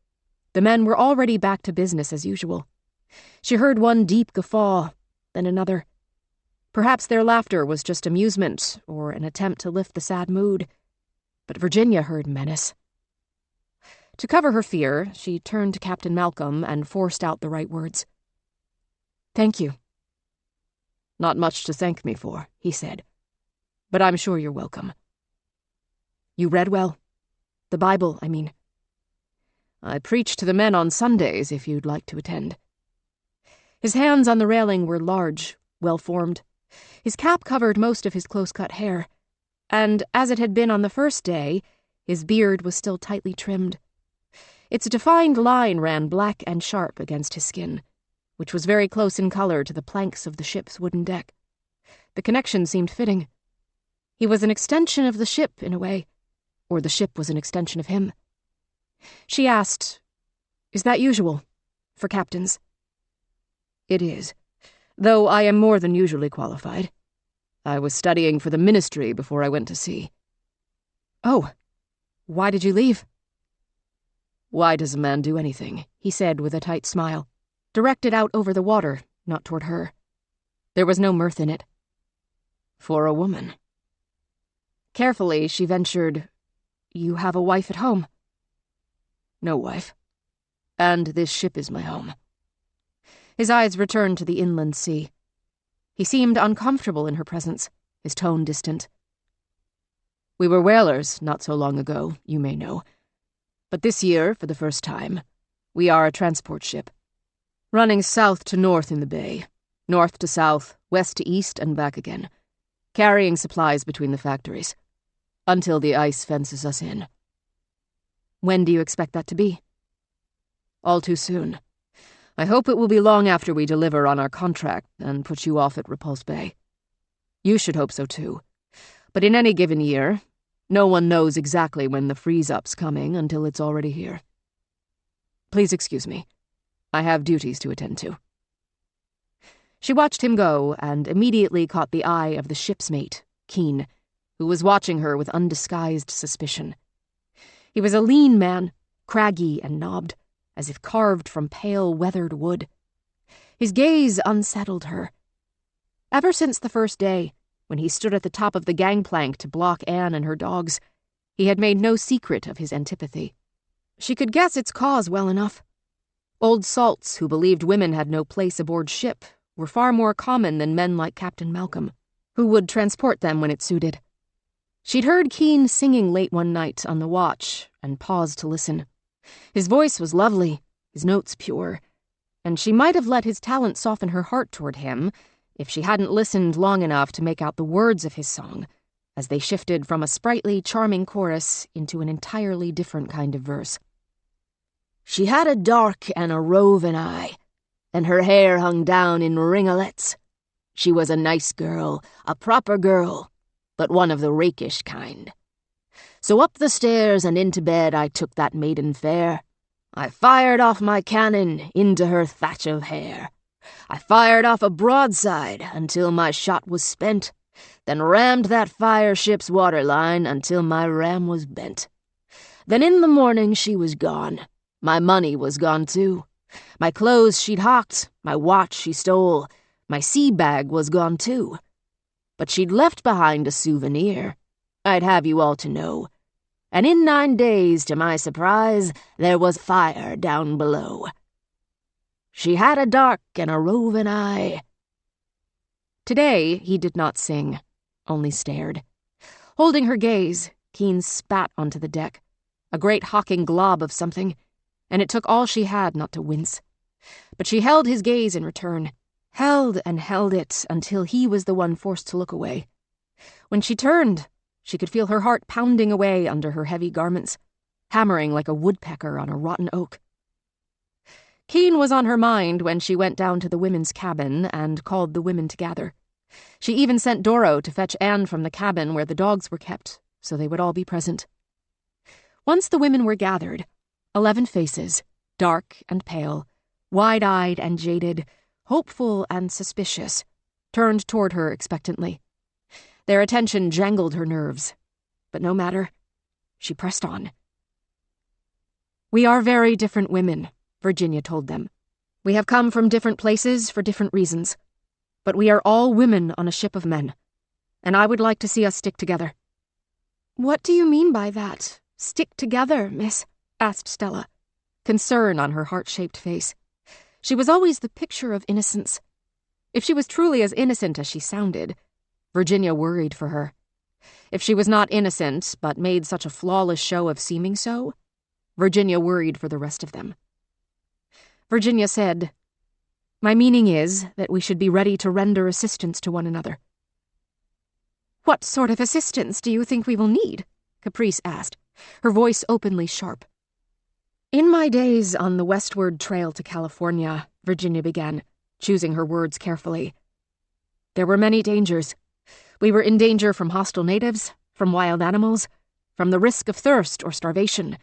the men were already back to business as usual. She heard one deep guffaw, then another. Perhaps their laughter was just amusement or an attempt to lift the sad mood, but Virginia heard menace. To cover her fear, she turned to Captain Malcolm and forced out the right words. Thank you. Not much to thank me for, he said, but I'm sure you're welcome. You read well. The Bible, I mean. I preach to the men on Sundays if you'd like to attend. His hands on the railing were large, well-formed. His cap covered most of his close-cut hair, and, as it had been on the first day, his beard was still tightly trimmed. Its defined line ran black and sharp against his skin, which was very close in color to the planks of the ship's wooden deck. The connection seemed fitting. He was an extension of the ship, in a way, or the ship was an extension of him. She asked, Is that usual, for captains? It is, though I am more than usually qualified. I was studying for the ministry before I went to sea. Oh, why did you leave? Why does a man do anything? He said with a tight smile, directed out over the water, not toward her. There was no mirth in it. For a woman. Carefully, she ventured, You have a wife at home? No wife. And this ship is my home. His eyes returned to the inland sea. He seemed uncomfortable in her presence, his tone distant. We were whalers not so long ago, you may know. But this year, for the first time, we are a transport ship. Running south to north in the bay, north to south, west to east, and back again. Carrying supplies between the factories. Until the ice fences us in. When do you expect that to be? All too soon. I hope it will be long after we deliver on our contract and put you off at Repulse Bay. You should hope so too. But in any given year, no one knows exactly when the freeze-up's coming until it's already here. Please excuse me. I have duties to attend to. She watched him go and immediately caught the eye of the ship's mate, Keene, who was watching her with undisguised suspicion. He was a lean man, craggy and knobbed, as if carved from pale, weathered wood. His gaze unsettled her. Ever since the first day, when he stood at the top of the gangplank to block Anne and her dogs, he had made no secret of his antipathy. She could guess its cause well enough. Old salts who believed women had no place aboard ship were far more common than men like Captain Malcolm, who would transport them when it suited. She'd heard Keene singing late one night on the watch and paused to listen. His voice was lovely, his notes pure, and she might have let his talent soften her heart toward him if she hadn't listened long enough to make out the words of his song, as they shifted from a sprightly, charming chorus into an entirely different kind of verse. She had a dark and a roving eye, and her hair hung down in ringlets. She was a nice girl, a proper girl, but one of the rakish kind. So up the stairs and into bed I took that maiden fair. I fired off my cannon into her thatch of hair. I fired off a broadside until my shot was spent, then rammed that fire ship's waterline until my ram was bent. Then in the morning she was gone. My money was gone too. My clothes she'd hawked, my watch she stole, my sea bag was gone too. But she'd left behind a souvenir, I'd have you all to know. And in 9 days, to my surprise, there was fire down below. She had a dark and a roving eye. Today he did not sing, only stared. Holding her gaze, Keen spat onto the deck, a great hawking glob of something, and it took all she had not to wince. But she held his gaze in return, held and held it until he was the one forced to look away. When she turned, she could feel her heart pounding away under her heavy garments, hammering like a woodpecker on a rotten oak. Keen was on her mind when she went down to the women's cabin and called the women to gather. She even sent Doro to fetch Anne from the cabin where the dogs were kept, so they would all be present. Once the women were gathered, 11 faces, dark and pale, wide-eyed and jaded, hopeful and suspicious, turned toward her expectantly. Their attention jangled her nerves, but no matter. She pressed on. "We are very different women," Virginia told them. "We have come from different places for different reasons, but we are all women on a ship of men, and I would like to see us stick together." "What do you mean by that? Stick together, miss?" asked Stella, concern on her heart-shaped face. She was always the picture of innocence. If she was truly as innocent as she sounded, Virginia worried for her. If she was not innocent, but made such a flawless show of seeming so, Virginia worried for the rest of them. Virginia said, "My meaning is that we should be ready to render assistance to one another." "What sort of assistance do you think we will need?" Caprice asked, her voice openly sharp. "In my days on the westward trail to California," Virginia began, choosing her words carefully, "there were many dangers. We were in danger from hostile natives, from wild animals, from the risk of thirst or starvation,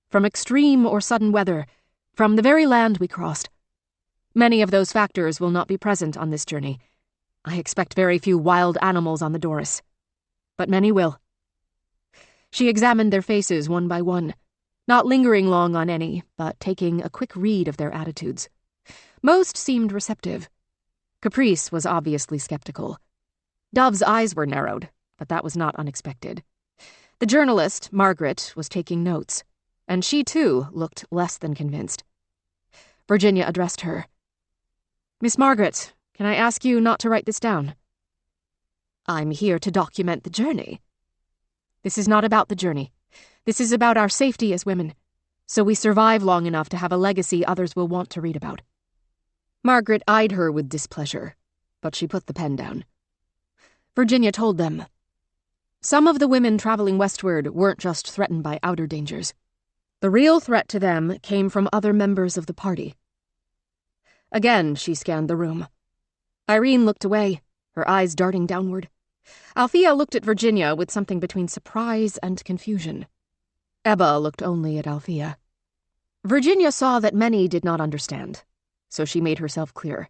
from extreme or sudden weather, from the very land we crossed. Many of those factors will not be present on this journey. I expect very few wild animals on the Doris, but many will." She examined their faces one by one, not lingering long on any, but taking a quick read of their attitudes. Most seemed receptive. Caprice was obviously skeptical. Dove's eyes were narrowed, but that was not unexpected. The journalist, Margaret, was taking notes, and she too looked less than convinced. Virginia addressed her. "Miss Margaret, can I ask you not to write this down?" "I'm here to document the journey." "This is not about the journey. This is about our safety as women, so we survive long enough to have a legacy others will want to read about." Margaret eyed her with displeasure, but she put the pen down. Virginia told them, "Some of the women traveling westward weren't just threatened by outer dangers. The real threat to them came from other members of the party." Again, she scanned the room. Irene looked away, her eyes darting downward. Althea looked at Virginia with something between surprise and confusion. Ebba looked only at Althea. Virginia saw that many did not understand, so she made herself clear.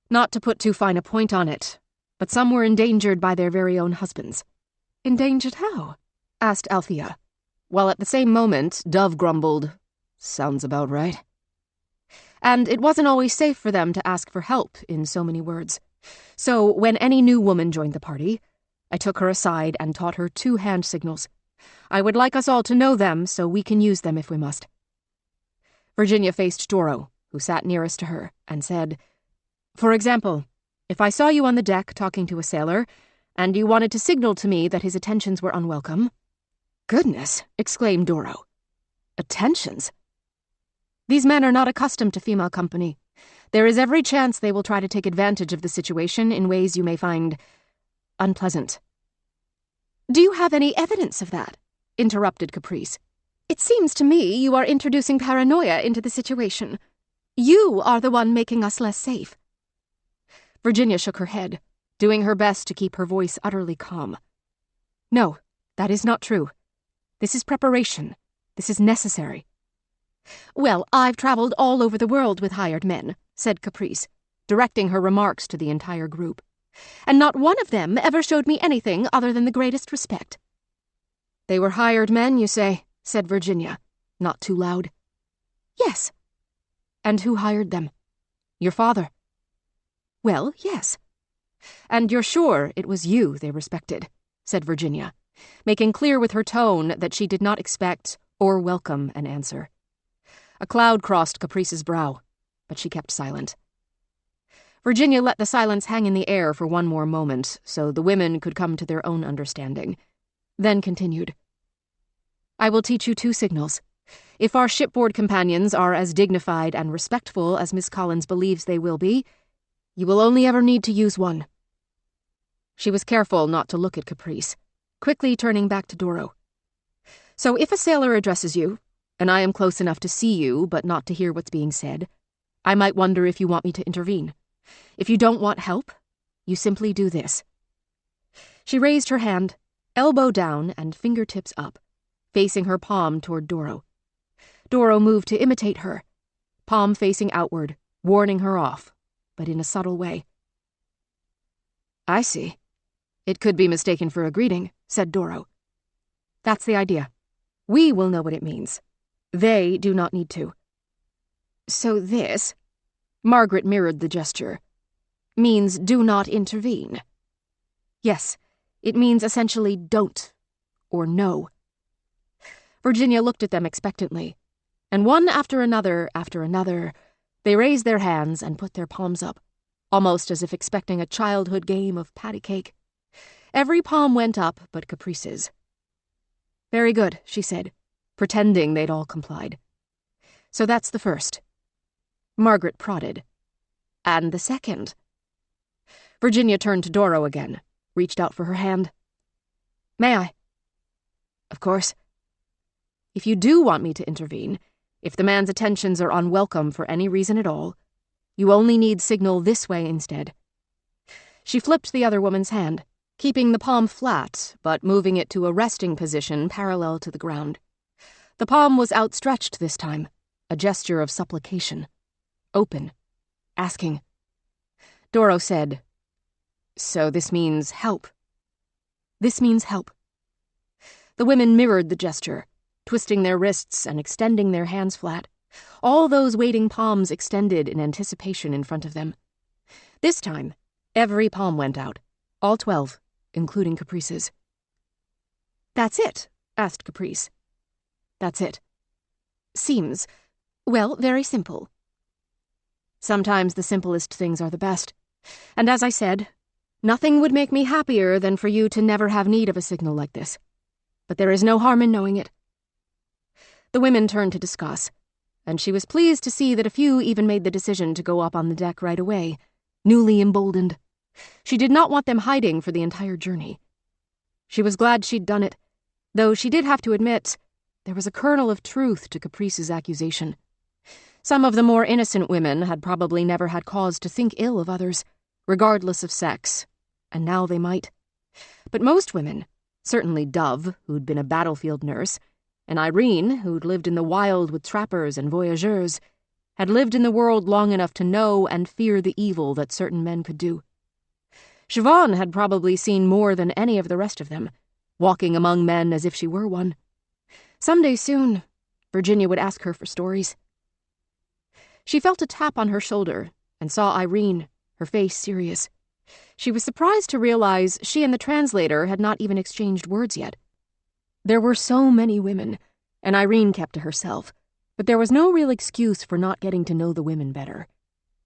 Not to put too fine a point on it, but some were endangered by their very own husbands. "Endangered how?" asked Althea, while at the same moment Dove grumbled, "Sounds about right." And it wasn't always safe for them to ask for help in so many words. So when any new woman joined the party, I took her aside and taught her 2 hand signals. I would like us all to know them so we can use them if we must. Virginia faced Doro, who sat nearest to her, and said, "For example, if I saw you on the deck talking to a sailor, and you wanted to signal to me that his attentions were unwelcome—" "Goodness!" exclaimed Doro. "Attentions?" "These men are not accustomed to female company. There is every chance they will try to take advantage of the situation in ways you may find unpleasant." "Do you have any evidence of that?" interrupted Caprice. "It seems to me you are introducing paranoia into the situation. You are the one making us less safe." Virginia shook her head, doing her best to keep her voice utterly calm. "No, that is not true. This is preparation. This is necessary." "Well, I've traveled all over the world with hired men," said Caprice, directing her remarks to the entire group. "And not one of them ever showed me anything other than the greatest respect." "They were hired men, you say?" said Virginia, not too loud. "Yes." "And who hired them? Your father?" "Well, yes." "And you're sure it was you they respected?" said Virginia, making clear with her tone that she did not expect or welcome an answer. A cloud crossed Caprice's brow, but she kept silent. Virginia let the silence hang in the air for one more moment so the women could come to their own understanding, then continued. "I will teach you 2 signals. If our shipboard companions are as dignified and respectful as Miss Collins believes they will be, you will only ever need to use one." She was careful not to look at Caprice, quickly turning back to Doro. "So if a sailor addresses you, and I am close enough to see you but not to hear what's being said, I might wonder if you want me to intervene. If you don't want help, you simply do this." She raised her hand, elbow down and fingertips up, facing her palm toward Doro. Doro moved to imitate her, palm facing outward, warning her off, but in a subtle way. "I see. It could be mistaken for a greeting," said Doro. "That's the idea. We will know what it means. They do not need to." "So this," Margaret mirrored the gesture, "means do not intervene." "Yes, it means essentially don't, or no." Virginia looked at them expectantly, and one after another, they raised their hands and put their palms up, almost as if expecting a childhood game of patty cake. Every palm went up but Caprice's. "Very good," she said, pretending they'd all complied. "So that's the first." Margaret prodded. "And the second?" Virginia turned to Doro again, reached out for her hand. "May I?" "Of course." "If you do want me to intervene, if the man's attentions are unwelcome for any reason at all, you only need signal this way instead." She flipped the other woman's hand, keeping the palm flat, but moving it to a resting position parallel to the ground. The palm was outstretched this time, a gesture of supplication. Open. Asking. Doro said, "So this means help." "This means help." The women mirrored the gesture, twisting their wrists and extending their hands flat, all those waiting palms extended in anticipation in front of them. This time, every palm went out, all 12, including Caprice's. "That's it?" asked Caprice. "That's it." "Seems, well, very simple." Sometimes the simplest things are the best. And as I said, nothing would make me happier than for you to never have need of a signal like this. But there is no harm in knowing it. The women turned to discuss, and she was pleased to see that a few even made the decision to go up on the deck right away, newly emboldened. She did not want them hiding for the entire journey. She was glad she'd done it, though she did have to admit there was a kernel of truth to Caprice's accusation. Some of the more innocent women had probably never had cause to think ill of others, regardless of sex, and now they might. But most women, certainly Dove, who'd been a battlefield nurse, and Irene, who'd lived in the wild with trappers and voyageurs, had lived in the world long enough to know and fear the evil that certain men could do. Siobhan had probably seen more than any of the rest of them, walking among men as if she were one. Someday soon, Virginia would ask her for stories. She felt a tap on her shoulder and saw Irene, her face serious. She was surprised to realize she and the translator had not even exchanged words yet. There were so many women, and Irene kept to herself, but there was no real excuse for not getting to know the women better,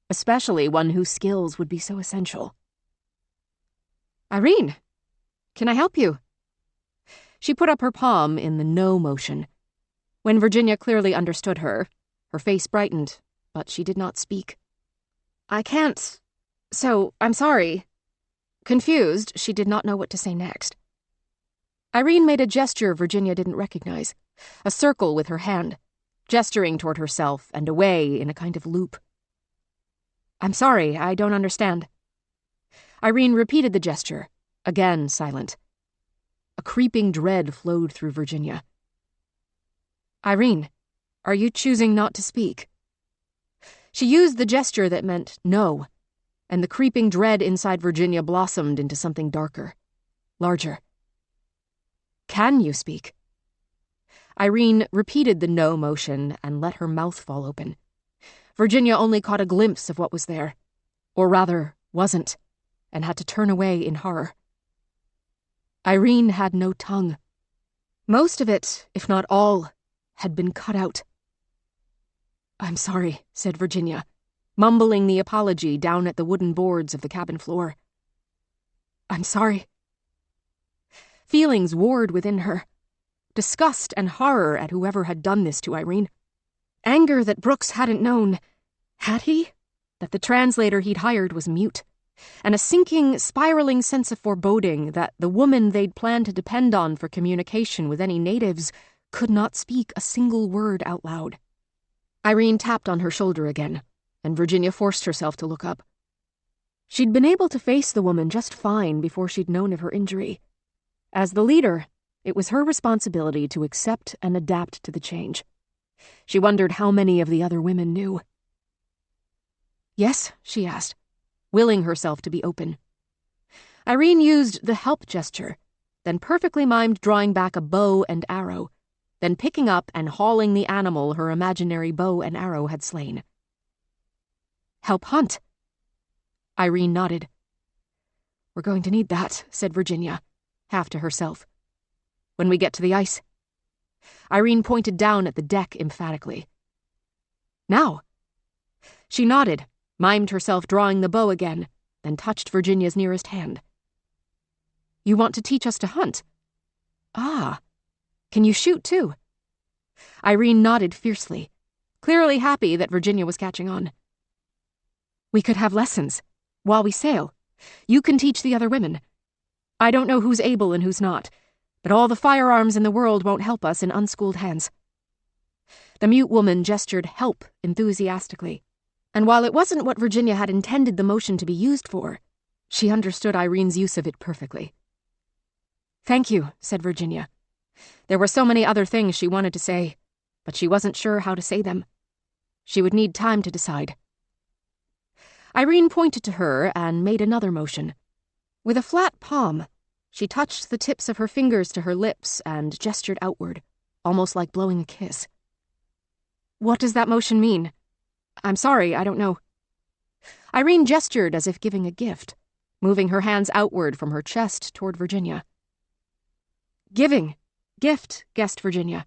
especially one whose skills would be so essential. "Irene, can I help you?" She put up her palm in the no motion. When Virginia clearly understood her, her face brightened, but she did not speak. "I can't. So, I'm sorry." Confused, she did not know what to say next. Irene made a gesture Virginia didn't recognize, a circle with her hand, gesturing toward herself and away in a kind of loop. "I'm sorry, I don't understand." Irene repeated the gesture, again silent. A creeping dread flowed through Virginia. "Irene, are you choosing not to speak?" She used the gesture that meant no, and the creeping dread inside Virginia blossomed into something darker, larger. Can you speak? Irene repeated the no motion and let her mouth fall open. Virginia only caught a glimpse of what was there, or rather, wasn't, and had to turn away in horror. Irene had no tongue. Most of it, if not all, had been cut out. "I'm sorry," said Virginia, mumbling the apology down at the wooden boards of the cabin floor. "I'm sorry." Feelings warred within her. Disgust and horror at whoever had done this to Irene. Anger that Brooks hadn't known. Had he? That the translator he'd hired was mute. And a sinking, spiraling sense of foreboding that the woman they'd planned to depend on for communication with any natives could not speak a single word out loud. Irene tapped on her shoulder again, and Virginia forced herself to look up. She'd been able to face the woman just fine before she'd known of her injury. As the leader, it was her responsibility to accept and adapt to the change. She wondered how many of the other women knew. "Yes?" she asked, willing herself to be open. Irene used the help gesture, then perfectly mimed drawing back a bow and arrow, then picking up and hauling the animal her imaginary bow and arrow had slain. "Help hunt?" Irene nodded. "We're going to need that," said Virginia, half to herself. "When we get to the ice." Irene pointed down at the deck emphatically. "Now." She nodded, mimed herself drawing the bow again, then touched Virginia's nearest hand. "You want to teach us to hunt?" "Ah. Can you shoot, too?" Irene nodded fiercely, clearly happy that Virginia was catching on. "We could have lessons, while we sail. You can teach the other women. I don't know who's able and who's not, but all the firearms in the world won't help us in unschooled hands." The mute woman gestured help enthusiastically, and while it wasn't what Virginia had intended the motion to be used for, she understood Irene's use of it perfectly. "Thank you," said Virginia. There were so many other things she wanted to say, but she wasn't sure how to say them. She would need time to decide. Irene pointed to her and made another motion. With a flat palm, she touched the tips of her fingers to her lips and gestured outward, almost like blowing a kiss. "What does that motion mean? I'm sorry, I don't know." Irene gestured as if giving a gift, moving her hands outward from her chest toward Virginia. "Giving. Gift," guessed Virginia.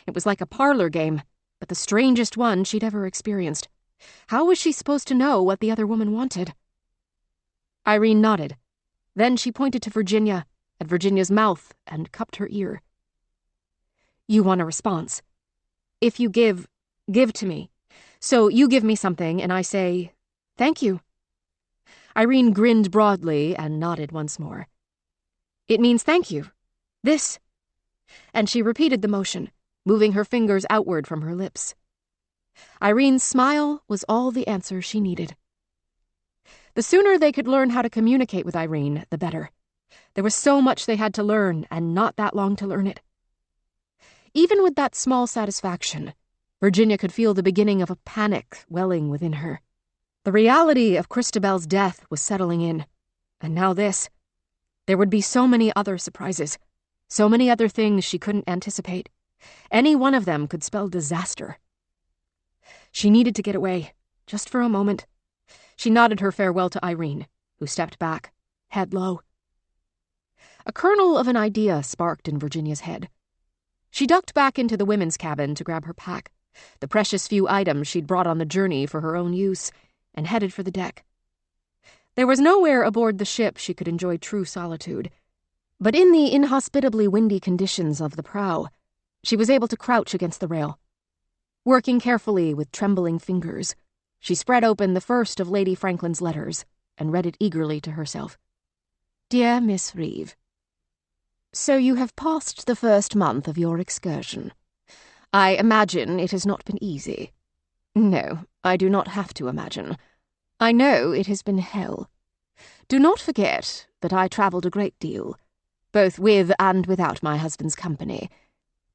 It was like a parlor game, but the strangest one she'd ever experienced. How was she supposed to know what the other woman wanted? Irene nodded. Then she pointed to Virginia, at Virginia's mouth, and cupped her ear. "You want a response. If you give to me. So you give me something, and I say, 'Thank you.'" Irene grinned broadly and nodded once more. "It means thank you. This." And she repeated the motion, moving her fingers outward from her lips. Irene's smile was all the answer she needed. The sooner they could learn how to communicate with Irene, the better. There was so much they had to learn, and not that long to learn it. Even with that small satisfaction, Virginia could feel the beginning of a panic welling within her. The reality of Christabel's death was settling in, and now this. There would be so many other surprises, so many other things she couldn't anticipate. Any one of them could spell disaster. She needed to get away, just for a moment. She nodded her farewell to Irene, who stepped back, head low. A kernel of an idea sparked in Virginia's head. She ducked back into the women's cabin to grab her pack, the precious few items she'd brought on the journey for her own use, and headed for the deck. There was nowhere aboard the ship she could enjoy true solitude, but in the inhospitably windy conditions of the prow, she was able to crouch against the rail. Working carefully with trembling fingers, she spread open the first of Lady Franklin's letters and read it eagerly to herself. "Dear Miss Reeve, so you have passed the first month of your excursion. I imagine it has not been easy. No, I do not have to imagine. I know it has been hell. Do not forget that I travelled a great deal, both with and without my husband's company,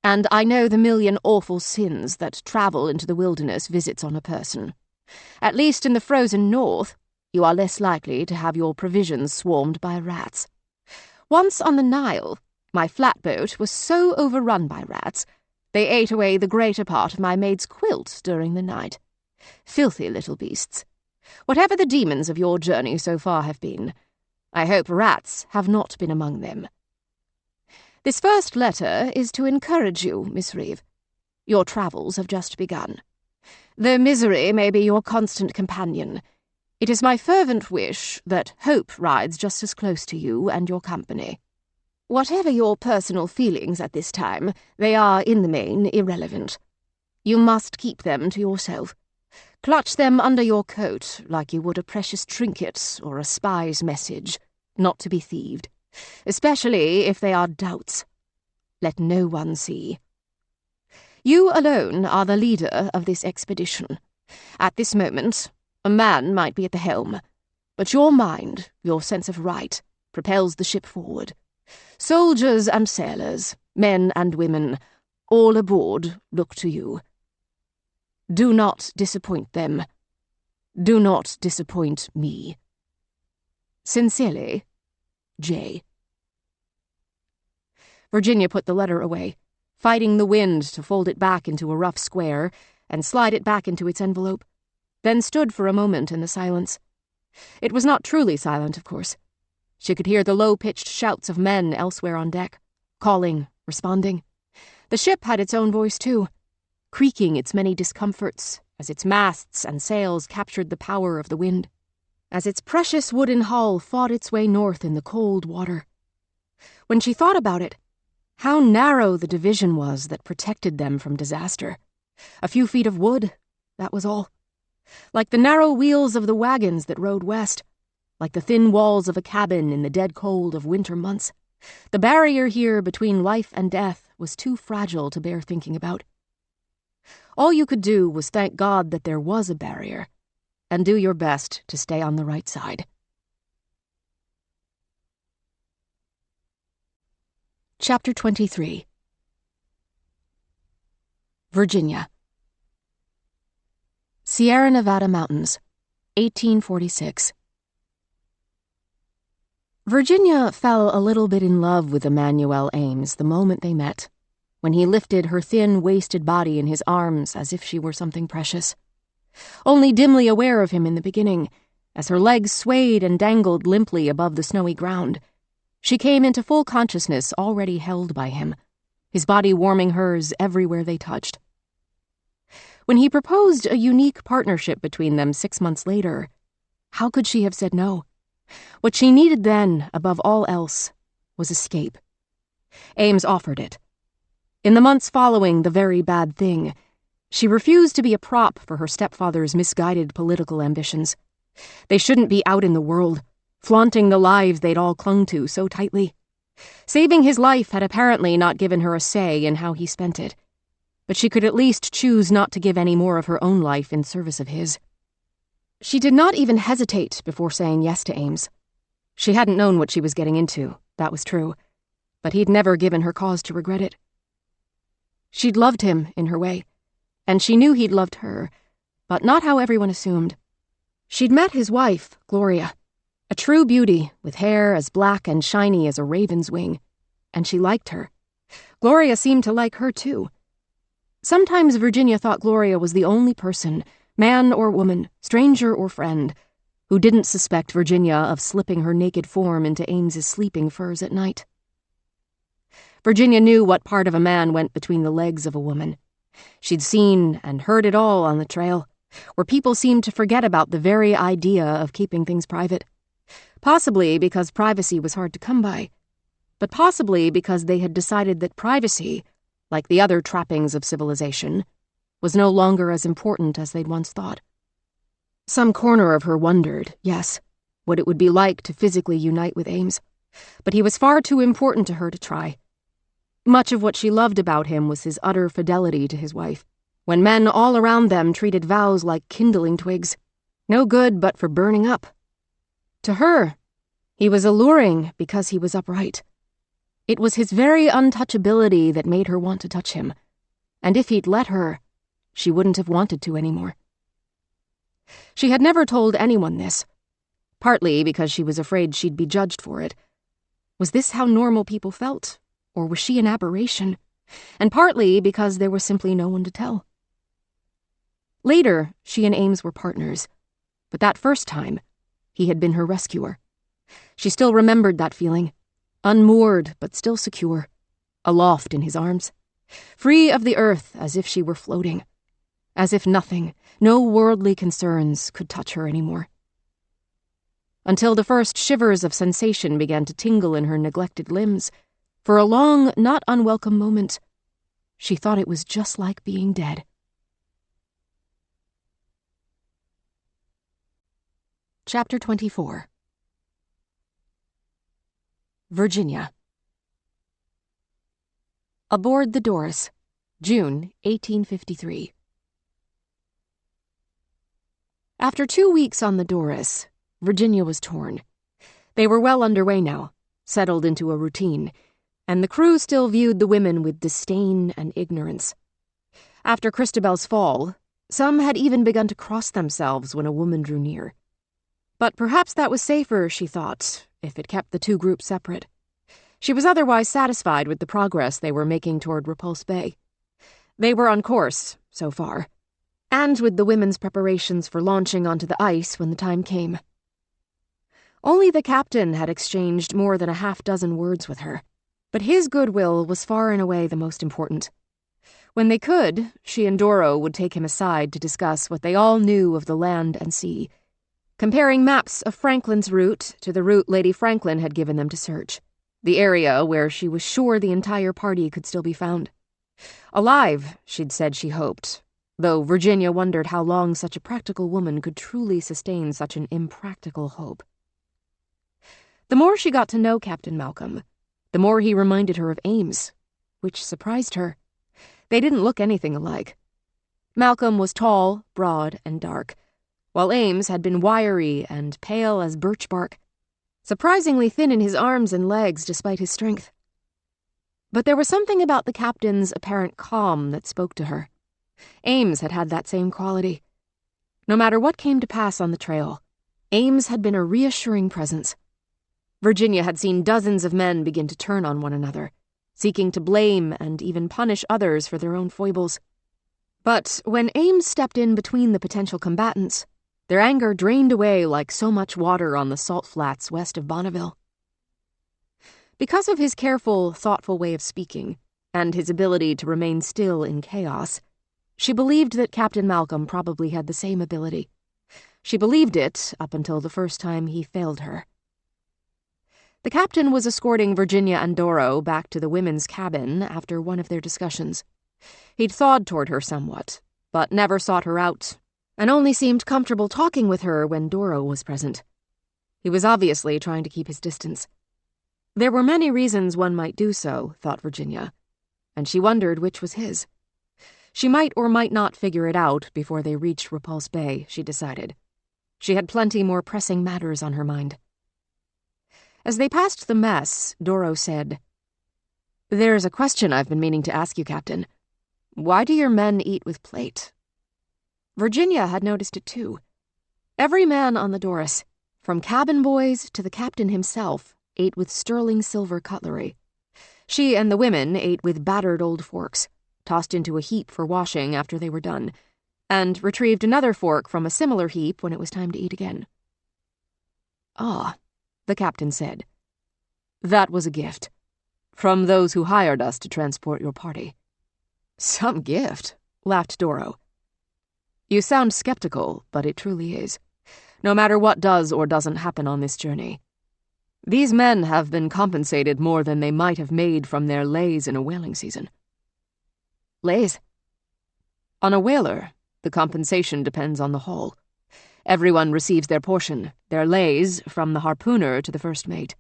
and I know the million awful sins that travel into the wilderness visits on a person. At least in the frozen north, you are less likely to have your provisions swarmed by rats. Once on the Nile, my flatboat was so overrun by rats, they ate away the greater part of my maid's quilt during the night. Filthy little beasts. Whatever the demons of your journey so far have been, I hope rats have not been among them. This first letter is to encourage you, Miss Reeve. Your travels have just begun. Though misery may be your constant companion, it is my fervent wish that hope rides just as close to you and your company. Whatever your personal feelings at this time, they are, in the main, irrelevant. You must keep them to yourself. Clutch them under your coat like you would a precious trinket or a spy's message, not to be thieved, especially if they are doubts. Let no one see. You alone are the leader of this expedition. At this moment, a man might be at the helm, but your mind, your sense of right, propels the ship forward. Soldiers and sailors, men and women, all aboard look to you. Do not disappoint them. Do not disappoint me. Sincerely, J. Virginia put the letter away, fighting the wind to fold it back into a rough square and slide it back into its envelope, then stood for a moment in the silence. It was not truly silent, of course. She could hear the low-pitched shouts of men elsewhere on deck, calling, responding. The ship had its own voice, too, creaking its many discomforts as its masts and sails captured the power of the wind, as its precious wooden hull fought its way north in the cold water. When she thought about it, how narrow the division was that protected them from disaster. A few feet of wood, that was all. Like the narrow wheels of the wagons that rode west, like the thin walls of a cabin in the dead cold of winter months, the barrier here between life and death was too fragile to bear thinking about. All you could do was thank God that there was a barrier, and do your best to stay on the right side. Chapter 23. Virginia. Sierra Nevada Mountains, 1846. Virginia fell a little bit in love with Emmanuel Ames the moment they met, when he lifted her thin, wasted body in his arms as if she were something precious. Only dimly aware of him in the beginning, as her legs swayed and dangled limply above the snowy ground, she came into full consciousness already held by him, his body warming hers everywhere they touched. When he proposed a unique partnership between them 6 months later, how could she have said no? What she needed then, above all else, was escape. Ames offered it. In the months following the very bad thing, she refused to be a prop for her stepfather's misguided political ambitions. They shouldn't be out in the world, flaunting the lives they'd all clung to so tightly. Saving his life had apparently not given her a say in how he spent it, but she could at least choose not to give any more of her own life in service of his. She did not even hesitate before saying yes to Ames. She hadn't known what she was getting into, that was true, but he'd never given her cause to regret it. She'd loved him in her way, and she knew he'd loved her, but not how everyone assumed. She'd met his wife, Gloria, a true beauty with hair as black and shiny as a raven's wing, and she liked her. Gloria seemed to like her, too. Sometimes Virginia thought Gloria was the only person, man or woman, stranger or friend, who didn't suspect Virginia of slipping her naked form into Ames's sleeping furs at night. Virginia knew what part of a man went between the legs of a woman. She'd seen and heard it all on the trail, where people seemed to forget about the very idea of keeping things private. Possibly because privacy was hard to come by, but possibly because they had decided that privacy, like the other trappings of civilization, was no longer as important as they'd once thought. Some corner of her wondered, yes, what it would be like to physically unite with Ames, but he was far too important to her to try. Much of what she loved about him was his utter fidelity to his wife, when men all around them treated vows like kindling twigs, no good but for burning up. To her, he was alluring because he was upright. It was his very untouchability that made her want to touch him, and if he'd let her, she wouldn't have wanted to anymore. She had never told anyone this, partly because she was afraid she'd be judged for it. Was this how normal people felt, or was she an aberration? And partly because there was simply no one to tell. Later, she and Ames were partners, but that first time, he had been her rescuer. She still remembered that feeling, unmoored but still secure, aloft in his arms, free of the earth as if she were floating, as if nothing, no worldly concerns could touch her anymore. Until the first shivers of sensation began to tingle in her neglected limbs, for a long, not unwelcome moment, she thought it was just like being dead. Chapter 24. Virginia. Aboard the Doris, June 1853. After 2 weeks on the Doris, Virginia was torn. They were well underway now, settled into a routine, and the crew still viewed the women with disdain and ignorance. After Christabel's fall, some had even begun to cross themselves when a woman drew near. But perhaps that was safer, she thought, if it kept the two groups separate. She was otherwise satisfied with the progress they were making toward Repulse Bay. They were on course, so far, and with the women's preparations for launching onto the ice when the time came. Only the captain had exchanged more than a half-dozen words with her, but his goodwill was far and away the most important. When they could, she and Doro would take him aside to discuss what they all knew of the land and sea, comparing maps of Franklin's route to the route Lady Franklin had given them to search, the area where she was sure the entire party could still be found. Alive, she'd said she hoped, though Virginia wondered how long such a practical woman could truly sustain such an impractical hope. The more she got to know Captain Malcolm, the more he reminded her of Ames, which surprised her. They didn't look anything alike. Malcolm was tall, broad, and dark, while Ames had been wiry and pale as birch bark, surprisingly thin in his arms and legs despite his strength. But there was something about the captain's apparent calm that spoke to her. Ames had had that same quality. No matter what came to pass on the trail, Ames had been a reassuring presence. Virginia had seen dozens of men begin to turn on one another, seeking to blame and even punish others for their own foibles. But when Ames stepped in between the potential combatants, their anger drained away like so much water on the salt flats west of Bonneville. Because of his careful, thoughtful way of speaking, and his ability to remain still in chaos, she believed that Captain Malcolm probably had the same ability. She believed it up until the first time he failed her. The captain was escorting Virginia and Doro back to the women's cabin after one of their discussions. He'd thawed toward her somewhat, but never sought her out, and only seemed comfortable talking with her when Doro was present. He was obviously trying to keep his distance. There were many reasons one might do so, thought Virginia, and she wondered which was his. She might or might not figure it out before they reached Repulse Bay, she decided. She had plenty more pressing matters on her mind. As they passed the mess, Doro said, "There's a question I've been meaning to ask you, Captain. Why do your men eat with plate?" Virginia had noticed it too. Every man on the Doris, from cabin boys to the captain himself, ate with sterling silver cutlery. She and the women ate with battered old forks, tossed into a heap for washing after they were done, and retrieved another fork from a similar heap when it was time to eat again. "Ah," the captain said. "That was a gift. From those who hired us to transport your party." "Some gift," laughed Doro. "You sound skeptical, but it truly is. No matter what does or doesn't happen on this journey. These men have been compensated more than they might have made from their lays in a whaling season." "Lays?" "On a whaler, the compensation depends on the haul. Everyone receives their portion, their lays, from the harpooner to the first mate."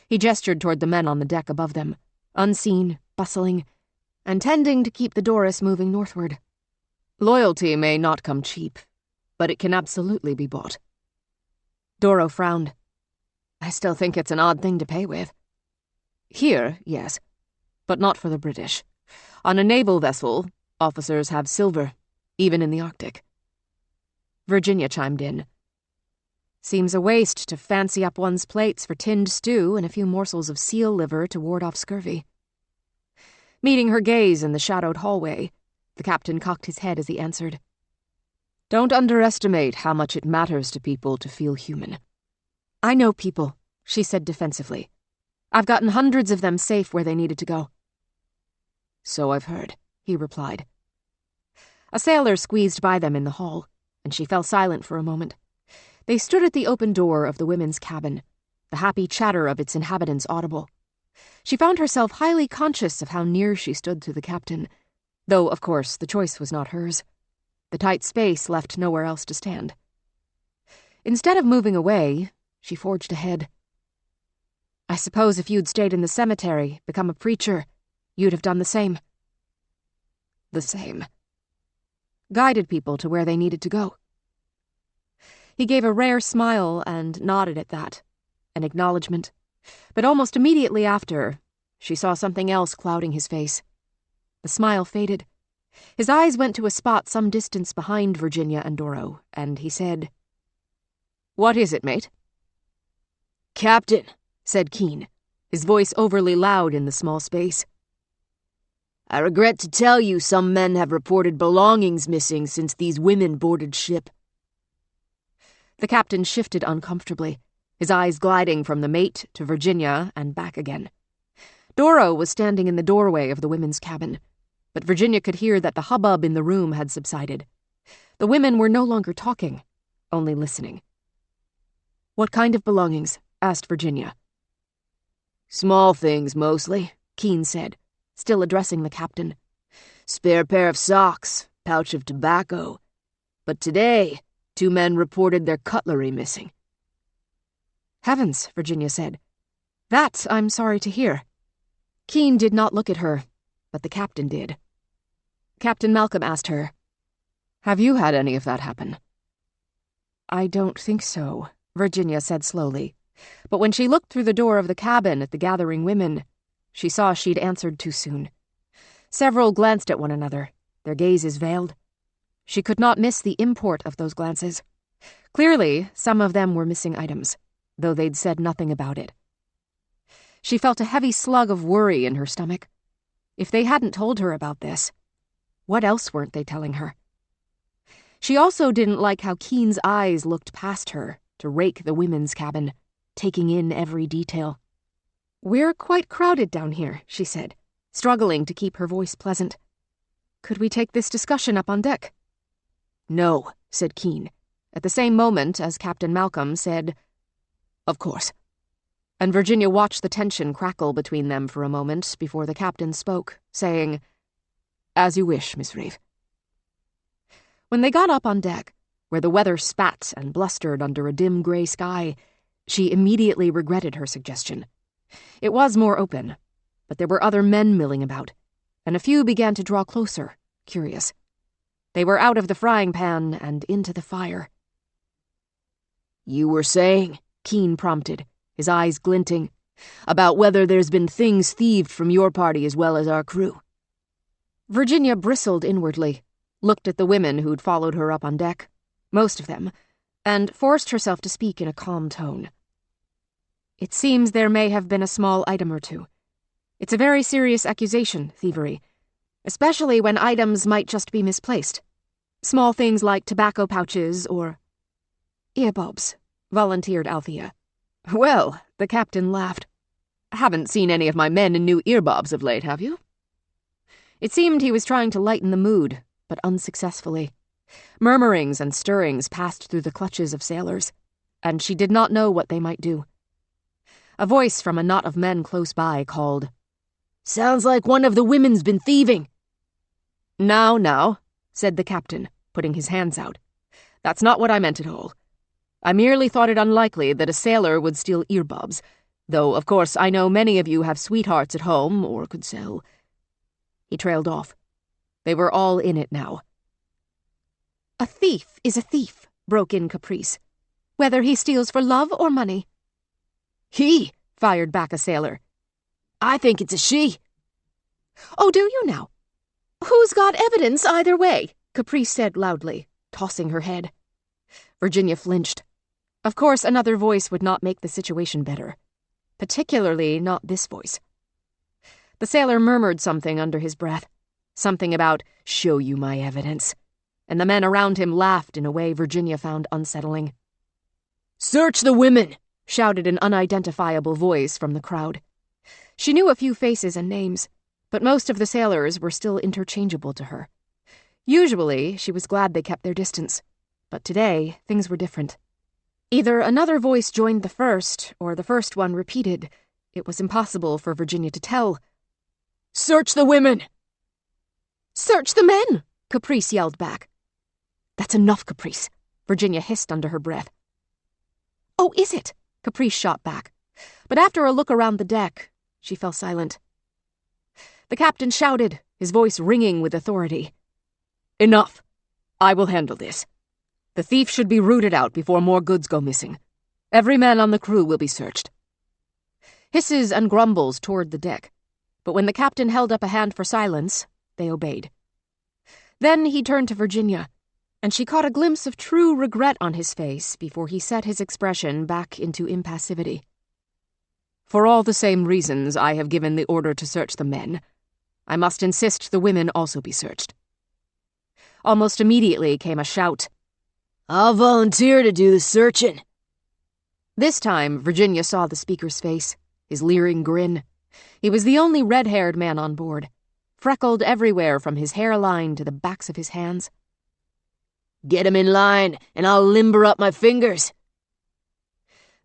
He gestured toward the men on the deck above them, unseen, bustling, and tending to keep the Doris moving northward. "Loyalty may not come cheap, but it can absolutely be bought." Doro frowned. "I still think it's an odd thing to pay with." "Here, yes, but not for the British. On a naval vessel, officers have silver, even in the Arctic." Virginia chimed in. Seems a waste to fancy up one's plates for tinned stew and a few morsels of seal liver to ward off scurvy. Meeting her gaze in the shadowed hallway, the captain cocked his head as he answered. Don't underestimate how much it matters to people to feel human. I know people, she said defensively. I've gotten hundreds of them safe where they needed to go. So I've heard, he replied. A sailor squeezed by them in the hall, and she fell silent for a moment. They stood at the open door of the women's cabin, the happy chatter of its inhabitants audible. She found herself highly conscious of how near she stood to the captain, though, of course, the choice was not hers. The tight space left nowhere else to stand. Instead of moving away, she forged ahead. I suppose if you'd stayed in the cemetery, become a preacher, you'd have done the same. The same. Guided people to where they needed to go. He gave a rare smile and nodded at that, an acknowledgement. But almost immediately after, she saw something else clouding his face. The smile faded. His eyes went to a spot some distance behind Virginia and Doro, and he said, What is it, mate? Captain, said Keen, his voice overly loud in the small space. I regret to tell you some men have reported belongings missing since these women boarded ship. The captain shifted uncomfortably, his eyes gliding from the mate to Virginia and back again. Doro was standing in the doorway of the women's cabin, but Virginia could hear that the hubbub in the room had subsided. The women were no longer talking, only listening. What kind of belongings? Asked Virginia. Small things, mostly, Keen said, still addressing the captain. Spare pair of socks, pouch of tobacco. But today, 2 men reported their cutlery missing. Heavens, Virginia said. That I'm sorry to hear. Keen did not look at her, but the captain did. Captain Malcolm asked her, Have you had any of that happen? I don't think so, Virginia said slowly. But when she looked through the door of the cabin at the gathering women, she saw she'd answered too soon. Several glanced at one another, their gazes veiled. She could not miss the import of those glances. Clearly, some of them were missing items, though they'd said nothing about it. She felt a heavy slug of worry in her stomach. If they hadn't told her about this, what else weren't they telling her? She also didn't like how Keen's eyes looked past her to rake the women's cabin, taking in every detail. We're quite crowded down here, she said, struggling to keep her voice pleasant. Could we take this discussion up on deck? No, said Keen, at the same moment as Captain Malcolm said, Of course. And Virginia watched the tension crackle between them for a moment before the captain spoke, saying, As you wish, Miss Reeve. When they got up on deck, where the weather spat and blustered under a dim grey sky, she immediately regretted her suggestion. It was more open, but there were other men milling about, and a few began to draw closer, curious. They were out of the frying pan and into the fire. You were saying, Keen prompted, his eyes glinting, about whether there's been things thieved from your party as well as our crew. Virginia bristled inwardly, looked at the women who'd followed her up on deck, most of them, and forced herself to speak in a calm tone. It seems there may have been a small item or two. It's a very serious accusation, thievery, especially when items might just be misplaced. Small things like tobacco pouches or earbobs, volunteered Althea. Well, the captain laughed. Haven't seen any of my men in new earbobs of late, have you? It seemed he was trying to lighten the mood, but unsuccessfully. Murmurings and stirrings passed through the clutches of sailors, and she did not know what they might do. A voice from a knot of men close by called, Sounds like one of the women's been thieving. Now, said the captain, putting his hands out. That's not what I meant at all. I merely thought it unlikely that a sailor would steal earbobs, though, of course, I know many of you have sweethearts at home or could sell. He trailed off. They were all in it now. A thief is a thief, broke in Caprice, whether he steals for love or money. He, fired back a sailor. I think it's a she. Oh, do you now? Who's got evidence either way? Caprice said loudly, tossing her head. Virginia flinched. Of course, another voice would not make the situation better. Particularly not this voice. The sailor murmured something under his breath. Something about, "Show you my evidence." And the men around him laughed in a way Virginia found unsettling. "Search the women!" shouted an unidentifiable voice from the crowd. She knew a few faces and names, but most of the sailors were still interchangeable to her. Usually, she was glad they kept their distance, but today, things were different. Either another voice joined the first, or the first one repeated. It was impossible for Virginia to tell. "Search the women!" "Search the men!" Caprice yelled back. "That's enough, Caprice," Virginia hissed under her breath. "Oh, is it?" Caprice shot back. But after a look around the deck, she fell silent. The captain shouted, his voice ringing with authority. "Enough. I will handle this. The thief should be rooted out before more goods go missing. Every man on the crew will be searched." Hisses and grumbles toured the deck, but when the captain held up a hand for silence, they obeyed. Then he turned to Virginia, and she caught a glimpse of true regret on his face before he set his expression back into impassivity. "For all the same reasons I have given the order to search the men, I must insist the women also be searched." Almost immediately came a shout. "I'll volunteer to do the searching." This time, Virginia saw the speaker's face, his leering grin. He was the only red-haired man on board, freckled everywhere from his hairline to the backs of his hands. "Get 'em in line, and I'll limber up my fingers."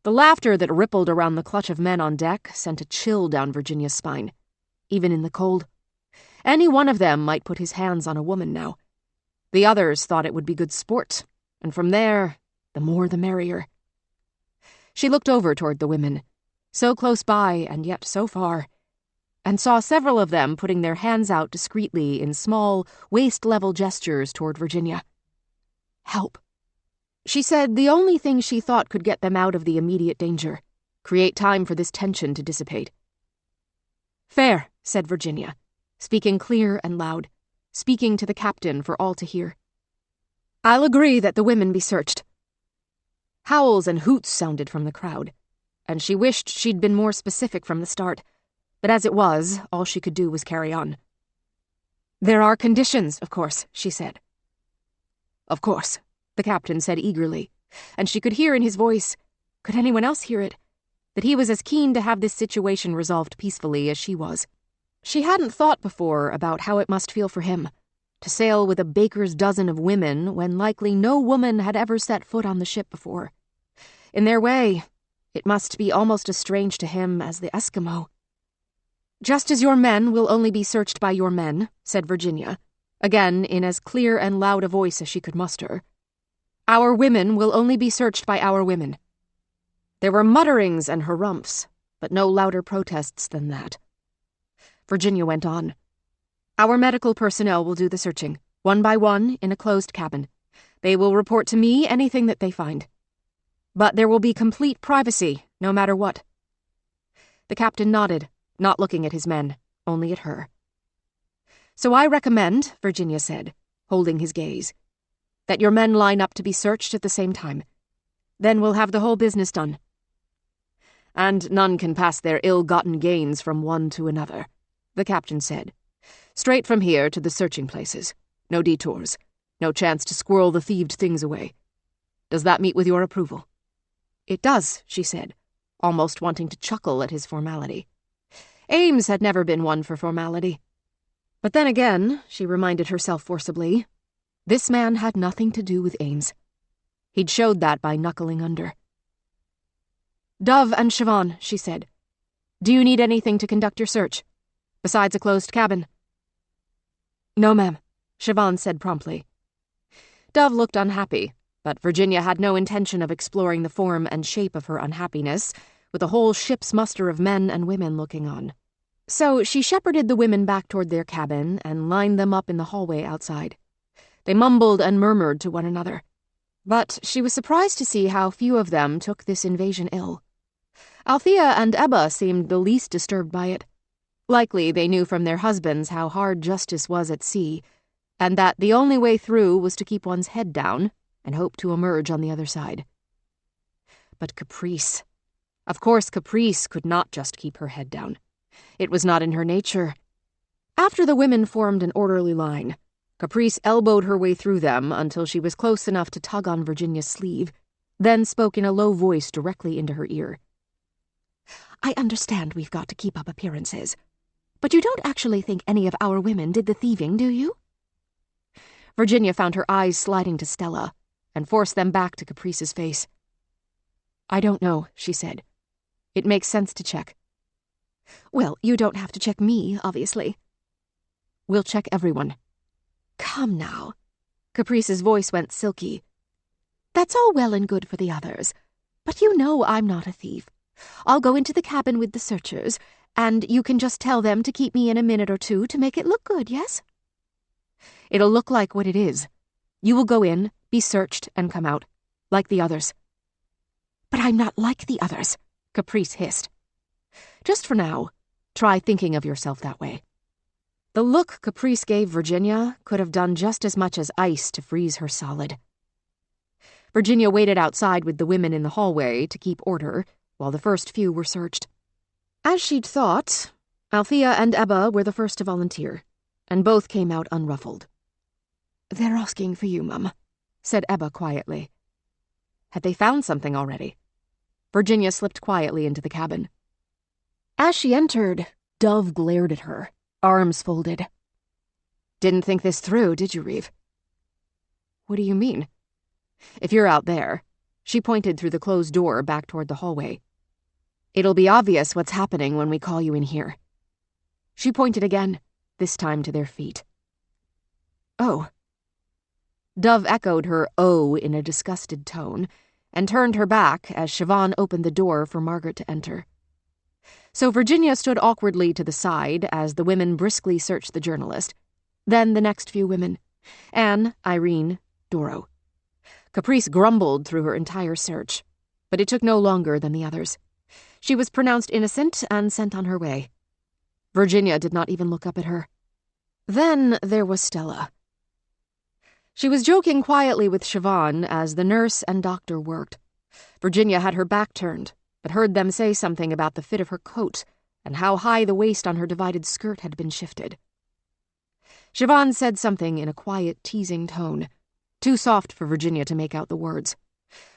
The laughter that rippled around the clutch of men on deck sent a chill down Virginia's spine, even in the cold. Any one of them might put his hands on a woman now. The others thought it would be good sport, and from there, the more the merrier. She looked over toward the women, so close by and yet so far, and saw several of them putting their hands out discreetly in small, waist-level gestures toward Virginia. Help. She said the only thing she thought could get them out of the immediate danger, create time for this tension to dissipate. "Fair," said Virginia, speaking clear and loud, speaking to the captain for all to hear. "I'll agree that the women be searched." Howls and hoots sounded from the crowd, and she wished she'd been more specific from the start, but as it was, all she could do was carry on. "There are conditions, of course," she said. "Of course," the captain said eagerly, and she could hear in his voice, could anyone else hear it, that he was as keen to have this situation resolved peacefully as she was. She hadn't thought before about how it must feel for him, to sail with a baker's dozen of women when likely no woman had ever set foot on the ship before. In their way, it must be almost as strange to him as the Eskimo. "Just as your men will only be searched by your men," said Virginia, again in as clear and loud a voice as she could muster, "our women will only be searched by our women." There were mutterings and harumphs, but no louder protests than that. Virginia went on. "Our medical personnel will do the searching, one by one, in a closed cabin. They will report to me anything that they find. But there will be complete privacy, no matter what." The captain nodded, not looking at his men, only at her. "So I recommend," Virginia said, holding his gaze, "that your men line up to be searched at the same time. Then we'll have the whole business done. And none can pass their ill-gotten gains from one to another," the captain said. "Straight from here to the searching places. No detours. No chance to squirrel the thieved things away. Does that meet with your approval?" "It does," she said, almost wanting to chuckle at his formality. Ames had never been one for formality. But then again, she reminded herself forcibly, this man had nothing to do with Ames. He'd showed that by knuckling under. "Dove and Siobhan," she said. "Do you need anything to conduct your search? Besides a closed cabin?" "No, ma'am," Siobhan said promptly. Dove looked unhappy, but Virginia had no intention of exploring the form and shape of her unhappiness, with a whole ship's muster of men and women looking on. So she shepherded the women back toward their cabin and lined them up in the hallway outside. They mumbled and murmured to one another. But she was surprised to see how few of them took this invasion ill. Althea and Ebba seemed the least disturbed by it. Likely they knew from their husbands how hard justice was at sea, and that the only way through was to keep one's head down, and hope to emerge on the other side. But Caprice. Of course, Caprice could not just keep her head down. It was not in her nature. After the women formed an orderly line, Caprice elbowed her way through them until she was close enough to tug on Virginia's sleeve, then spoke in a low voice directly into her ear. "I understand we've got to keep up appearances, but you don't actually think any of our women did the thieving, do you?" Virginia found her eyes sliding to Stella and forced them back to Caprice's face. "I don't know," she said. "It makes sense to check." "Well, you don't have to check me, obviously." "We'll check everyone." "Come now." Caprice's voice went silky. "That's all well and good for the others, but you know I'm not a thief. I'll go into the cabin with the searchers, and you can just tell them to keep me in a minute or two to make it look good, yes?" "It'll look like what it is. You will go in, be searched, and come out, like the others." "But I'm not like the others," Caprice hissed. "Just for now, try thinking of yourself that way." The look Caprice gave Virginia could have done just as much as ice to freeze her solid. Virginia waited outside with the women in the hallway to keep order while the first few were searched. As she'd thought, Althea and Ebba were the first to volunteer, and both came out unruffled. "They're asking for you, Mum," said Ebba quietly. Had they found something already? Virginia slipped quietly into the cabin. As she entered, Dove glared at her, arms folded. "Didn't think this through, did you, Reeve?" "What do you mean?" "If you're out there," she pointed through the closed door back toward the hallway, "it'll be obvious what's happening when we call you in here." She pointed again, this time to their feet. "Oh." Dove echoed her "oh" in a disgusted tone, and turned her back as Siobhan opened the door for Margaret to enter. So Virginia stood awkwardly to the side as the women briskly searched the journalist, then the next few women: Anne, Irene, Doro. Caprice grumbled through her entire search, but it took no longer than the others. She was pronounced innocent and sent on her way. Virginia did not even look up at her. Then there was Stella. She was joking quietly with Siobhan as the nurse and doctor worked. Virginia had her back turned, but heard them say something about the fit of her coat and how high the waist on her divided skirt had been shifted. Siobhan said something in a quiet, teasing tone, too soft for Virginia to make out the words.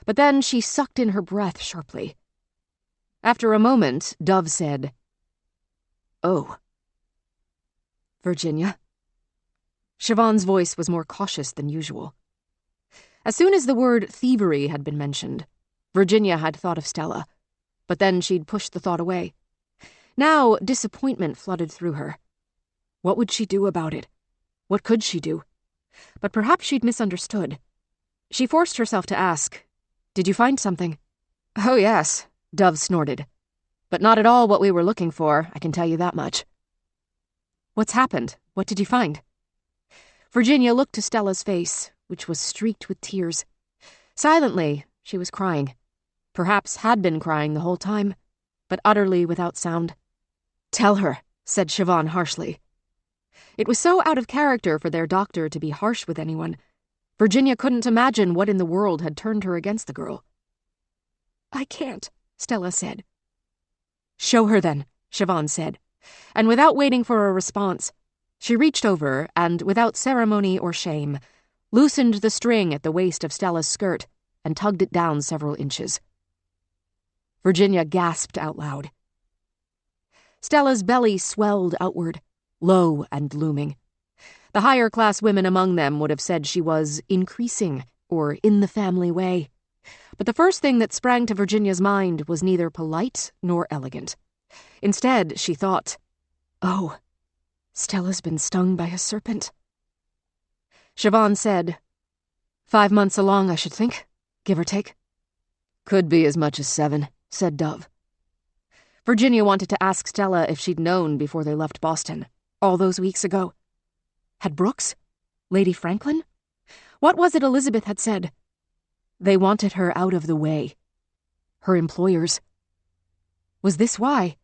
But then she sucked in her breath sharply. After a moment, Dove said, "Oh." "Virginia?" Siobhan's voice was more cautious than usual. As soon as the word thievery had been mentioned, Virginia had thought of Stella, but then she'd pushed the thought away. Now disappointment flooded through her. What would she do about it? What could she do? But perhaps she'd misunderstood. She forced herself to ask, "Did you find something?" "Oh, yes," Dove snorted. "But not at all what we were looking for, I can tell you that much." "What's happened? What did you find?" Virginia looked to Stella's face, which was streaked with tears. Silently, she was crying. Perhaps had been crying the whole time, but utterly without sound. "Tell her," said Siobhan harshly. It was so out of character for their doctor to be harsh with anyone. Virginia couldn't imagine what in the world had turned her against the girl. "I can't," Stella said. "Show her then," Siobhan said, and without waiting for a response, she reached over and, without ceremony or shame, loosened the string at the waist of Stella's skirt and tugged it down several inches. Virginia gasped out loud. Stella's belly swelled outward, low and looming. The higher-class women among them would have said she was increasing or in the family way. But the first thing that sprang to Virginia's mind was neither polite nor elegant. Instead, she thought, "Oh, Stella's been stung by a serpent." Siobhan said, 5 months along, I should think, give or take." "Could be as much as 7, said Dove. Virginia wanted to ask Stella if she'd known before they left Boston, all those weeks ago. Had Brooks? Lady Franklin? What was it Elizabeth had said? They wanted her out of the way. Her employers. Was this why?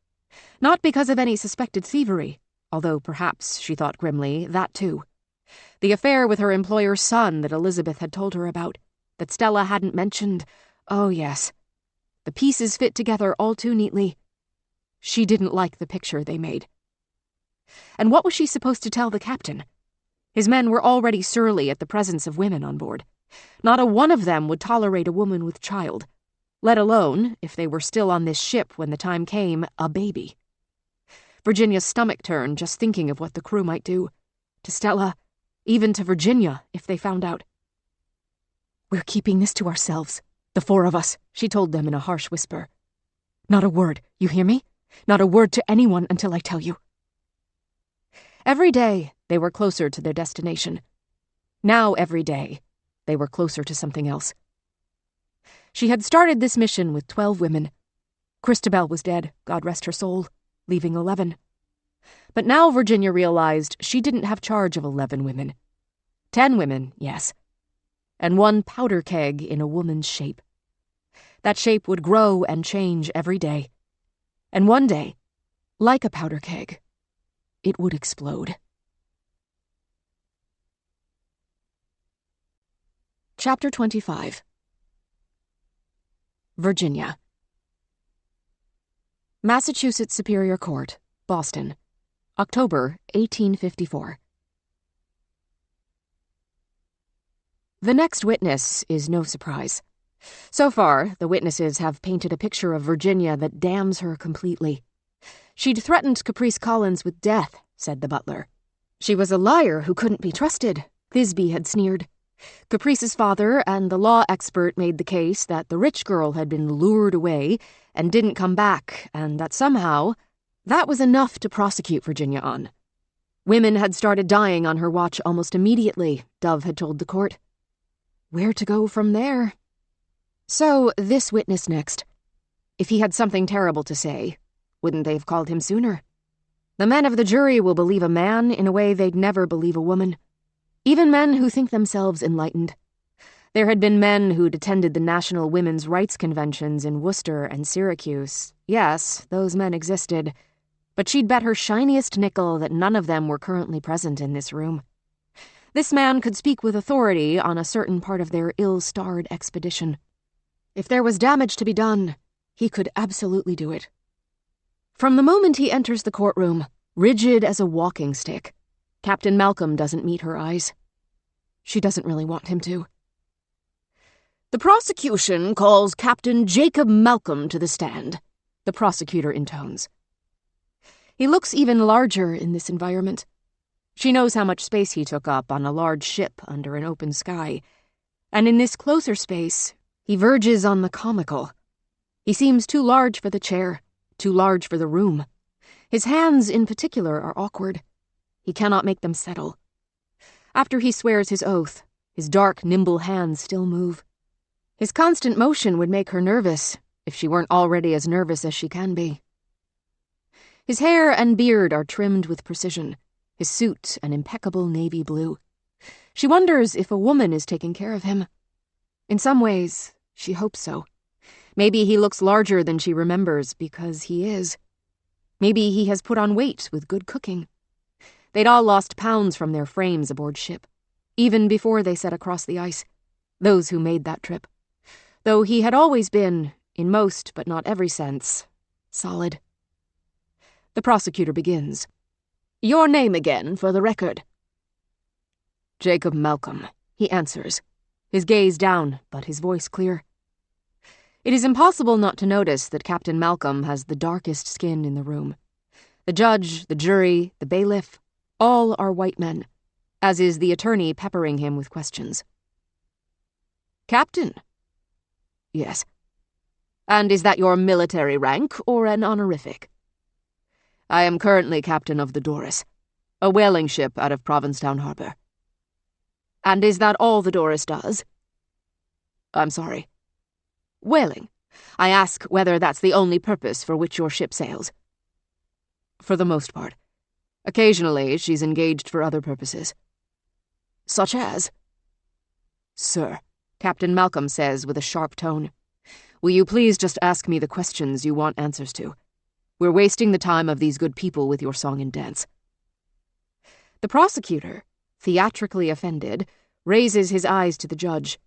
Not because of any suspected thievery, although perhaps, she thought grimly, that too. The affair with her employer's son that Elizabeth had told her about, that Stella hadn't mentioned. Oh, yes. The pieces fit together all too neatly. She didn't like the picture they made. And what was she supposed to tell the captain? His men were already surly at the presence of women on board. Not a one of them would tolerate a woman with child, let alone, if they were still on this ship when the time came, a baby. Virginia's stomach turned just thinking of what the crew might do. To Stella, even to Virginia, if they found out. "We're keeping this to ourselves, the four of us," she told them in a harsh whisper. "Not a word, you hear me? Not a word to anyone until I tell you." Every day, they were closer to their destination. Now every day, they were closer to something else. She had started this mission with 12 women. Christabel was dead, God rest her soul, leaving 11. But now Virginia realized she didn't have charge of 11 women. 10 women, yes. And one powder keg in a woman's shape. That shape would grow and change every day. And one day, like a powder keg, it would explode. Chapter 25. Virginia. Massachusetts Superior Court, Boston, October 1854. The next witness is no surprise. So far, the witnesses have painted a picture of Virginia that damns her completely. "She'd threatened Caprice Collins with death," said the butler. "She was a liar who couldn't be trusted," Thisbe had sneered. Caprice's father and the law expert made the case that the rich girl had been lured away and didn't come back, and that somehow that was enough to prosecute Virginia on. Women had started dying on her watch almost immediately, Dove had told the court. Where to go from there? So, this witness next. If he had something terrible to say, wouldn't they have called him sooner? The men of the jury will believe a man in a way they'd never believe a woman. Even men who think themselves enlightened. There had been men who'd attended the National Women's Rights Conventions in Worcester and Syracuse. Yes, those men existed. But she'd bet her shiniest nickel that none of them were currently present in this room. This man could speak with authority on a certain part of their ill-starred expedition. If there was damage to be done, he could absolutely do it. From the moment he enters the courtroom, rigid as a walking stick, Captain Malcolm doesn't meet her eyes. She doesn't really want him to. "The prosecution calls Captain Jacob Malcolm to the stand," the prosecutor intones. He looks even larger in this environment. She knows how much space he took up on a large ship under an open sky. And in this closer space, he verges on the comical. He seems too large for the chair, too large for the room. His hands, in particular, are awkward. He cannot make them settle. After he swears his oath, his dark, nimble hands still move. His constant motion would make her nervous, if she weren't already as nervous as she can be. His hair and beard are trimmed with precision, his suit an impeccable navy blue. She wonders if a woman is taking care of him. In some ways, she hopes so. Maybe he looks larger than she remembers because he is. Maybe he has put on weight with good cooking. They'd all lost pounds from their frames aboard ship, even before they set across the ice, those who made that trip. Though he had always been, in most but not every sense, solid. The prosecutor begins. "Your name again, for the record." "Jacob Malcolm," he answers, his gaze down, but his voice clear. It is impossible not to notice that Captain Malcolm has the darkest skin in the room. The judge, the jury, the bailiff, all are white men, as is the attorney peppering him with questions. "Captain?" "Yes." "And is that your military rank or an honorific?" "I am currently captain of the Doris, a whaling ship out of Provincetown Harbor." "And is that all the Doris does?" "I'm sorry." "Whaling. I ask whether that's the only purpose for which your ship sails." "For the most part. Occasionally, she's engaged for other purposes." "Such as?" "Sir," Captain Malcolm says with a sharp tone, "will you please just ask me the questions you want answers to? We're wasting the time of these good people with your song and dance." The prosecutor, theatrically offended, raises his eyes to the judge,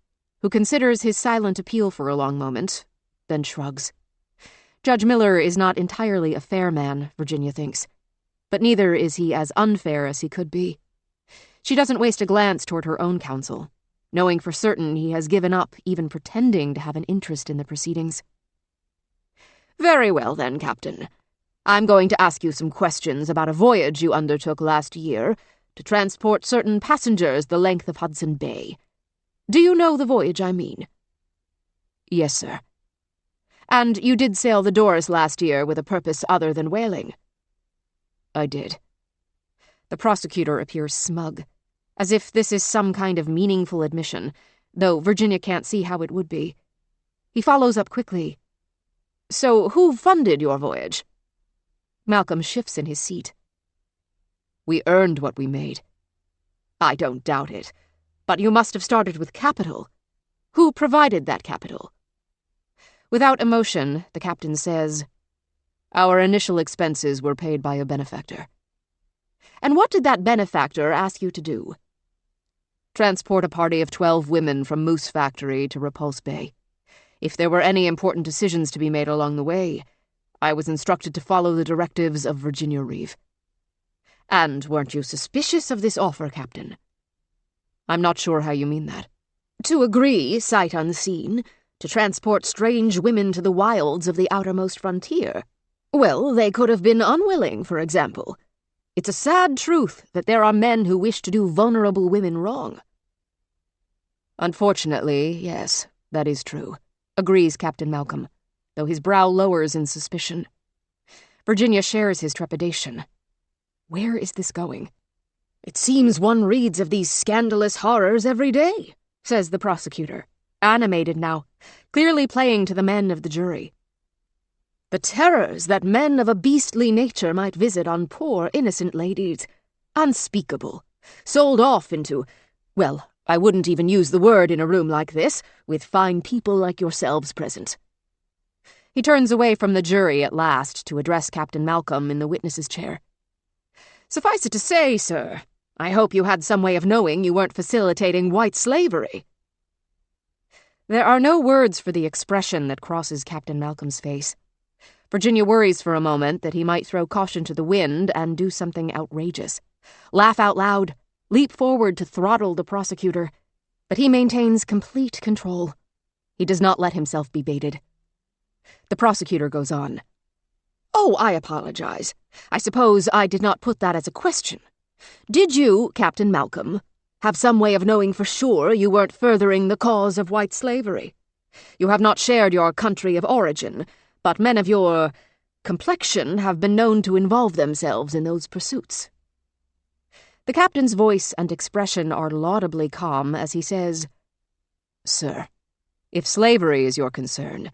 who considers his silent appeal for a long moment, then shrugs. Judge Miller is not entirely a fair man, Virginia thinks, but neither is he as unfair as he could be. She doesn't waste a glance toward her own counsel, knowing for certain he has given up even pretending to have an interest in the proceedings. "Very well then, Captain. I'm going to ask you some questions about a voyage you undertook last year to transport certain passengers the length of Hudson Bay. Do you know the voyage I mean?" "Yes, sir." "And you did sail the Doris last year with a purpose other than whaling?" "I did." The prosecutor appears smug, as if this is some kind of meaningful admission, though Virginia can't see how it would be. He follows up quickly. "So who funded your voyage?" Malcolm shifts in his seat. "We earned what we made." "I don't doubt it. But you must have started with capital. Who provided that capital?" Without emotion, the captain says, "Our initial expenses were paid by a benefactor." "And what did that benefactor ask you to do?" "Transport a party of 12 women from Moose Factory to Repulse Bay. If there were any important decisions to be made along the way, I was instructed to follow the directives of Virginia Reeve." "And weren't you suspicious of this offer, Captain?" "I'm not sure how you mean that." "To agree, sight unseen, to transport strange women to the wilds of the outermost frontier. Well, they could have been unwilling, for example. It's a sad truth that there are men who wish to do vulnerable women wrong." "Unfortunately, yes, that is true," agrees Captain Malcolm, though his brow lowers in suspicion. Virginia shares his trepidation. Where is this going? "It seems one reads of these scandalous horrors every day," says the prosecutor, animated now, clearly playing to the men of the jury. "The terrors that men of a beastly nature might visit on poor, innocent ladies. Unspeakable. Sold off into, well, I wouldn't even use the word in a room like this, with fine people like yourselves present." He turns away from the jury at last to address Captain Malcolm in the witness's chair. "Suffice it to say, sir, I hope you had some way of knowing you weren't facilitating white slavery." There are no words for the expression that crosses Captain Malcolm's face. Virginia worries for a moment that he might throw caution to the wind and do something outrageous. Laugh out loud, leap forward to throttle the prosecutor, but he maintains complete control. He does not let himself be baited. The prosecutor goes on. "Oh, I apologize. I suppose I did not put that as a question. Did you, Captain Malcolm, have some way of knowing for sure you weren't furthering the cause of white slavery? You have not shared your country of origin, but men of your complexion have been known to involve themselves in those pursuits." The captain's voice and expression are laudably calm as he says, "Sir, if slavery is your concern,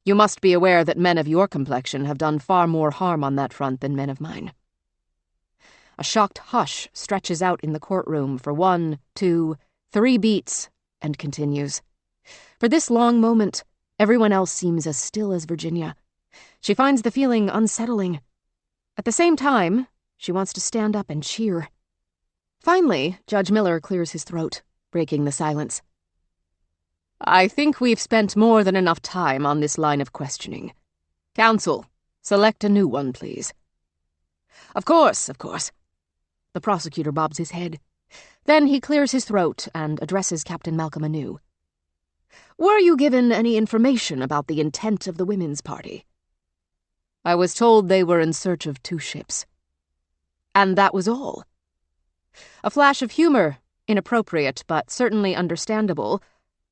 you must be aware that men of your complexion have done far more harm on that front than men of mine." A shocked hush stretches out in the courtroom for 1, 2, 3 beats, and continues. For this long moment, everyone else seems as still as Virginia. She finds the feeling unsettling. At the same time, she wants to stand up and cheer. Finally, Judge Miller clears his throat, breaking the silence. "I think we've spent more than enough time on this line of questioning. Counsel, select a new one, please." Of course. The prosecutor bobs his head. Then he clears his throat and addresses Captain Malcolm anew. "Were you given any information about the intent of the women's party?" "I was told they were in search of 2 ships. "And that was all?" A flash of humor, inappropriate but certainly understandable,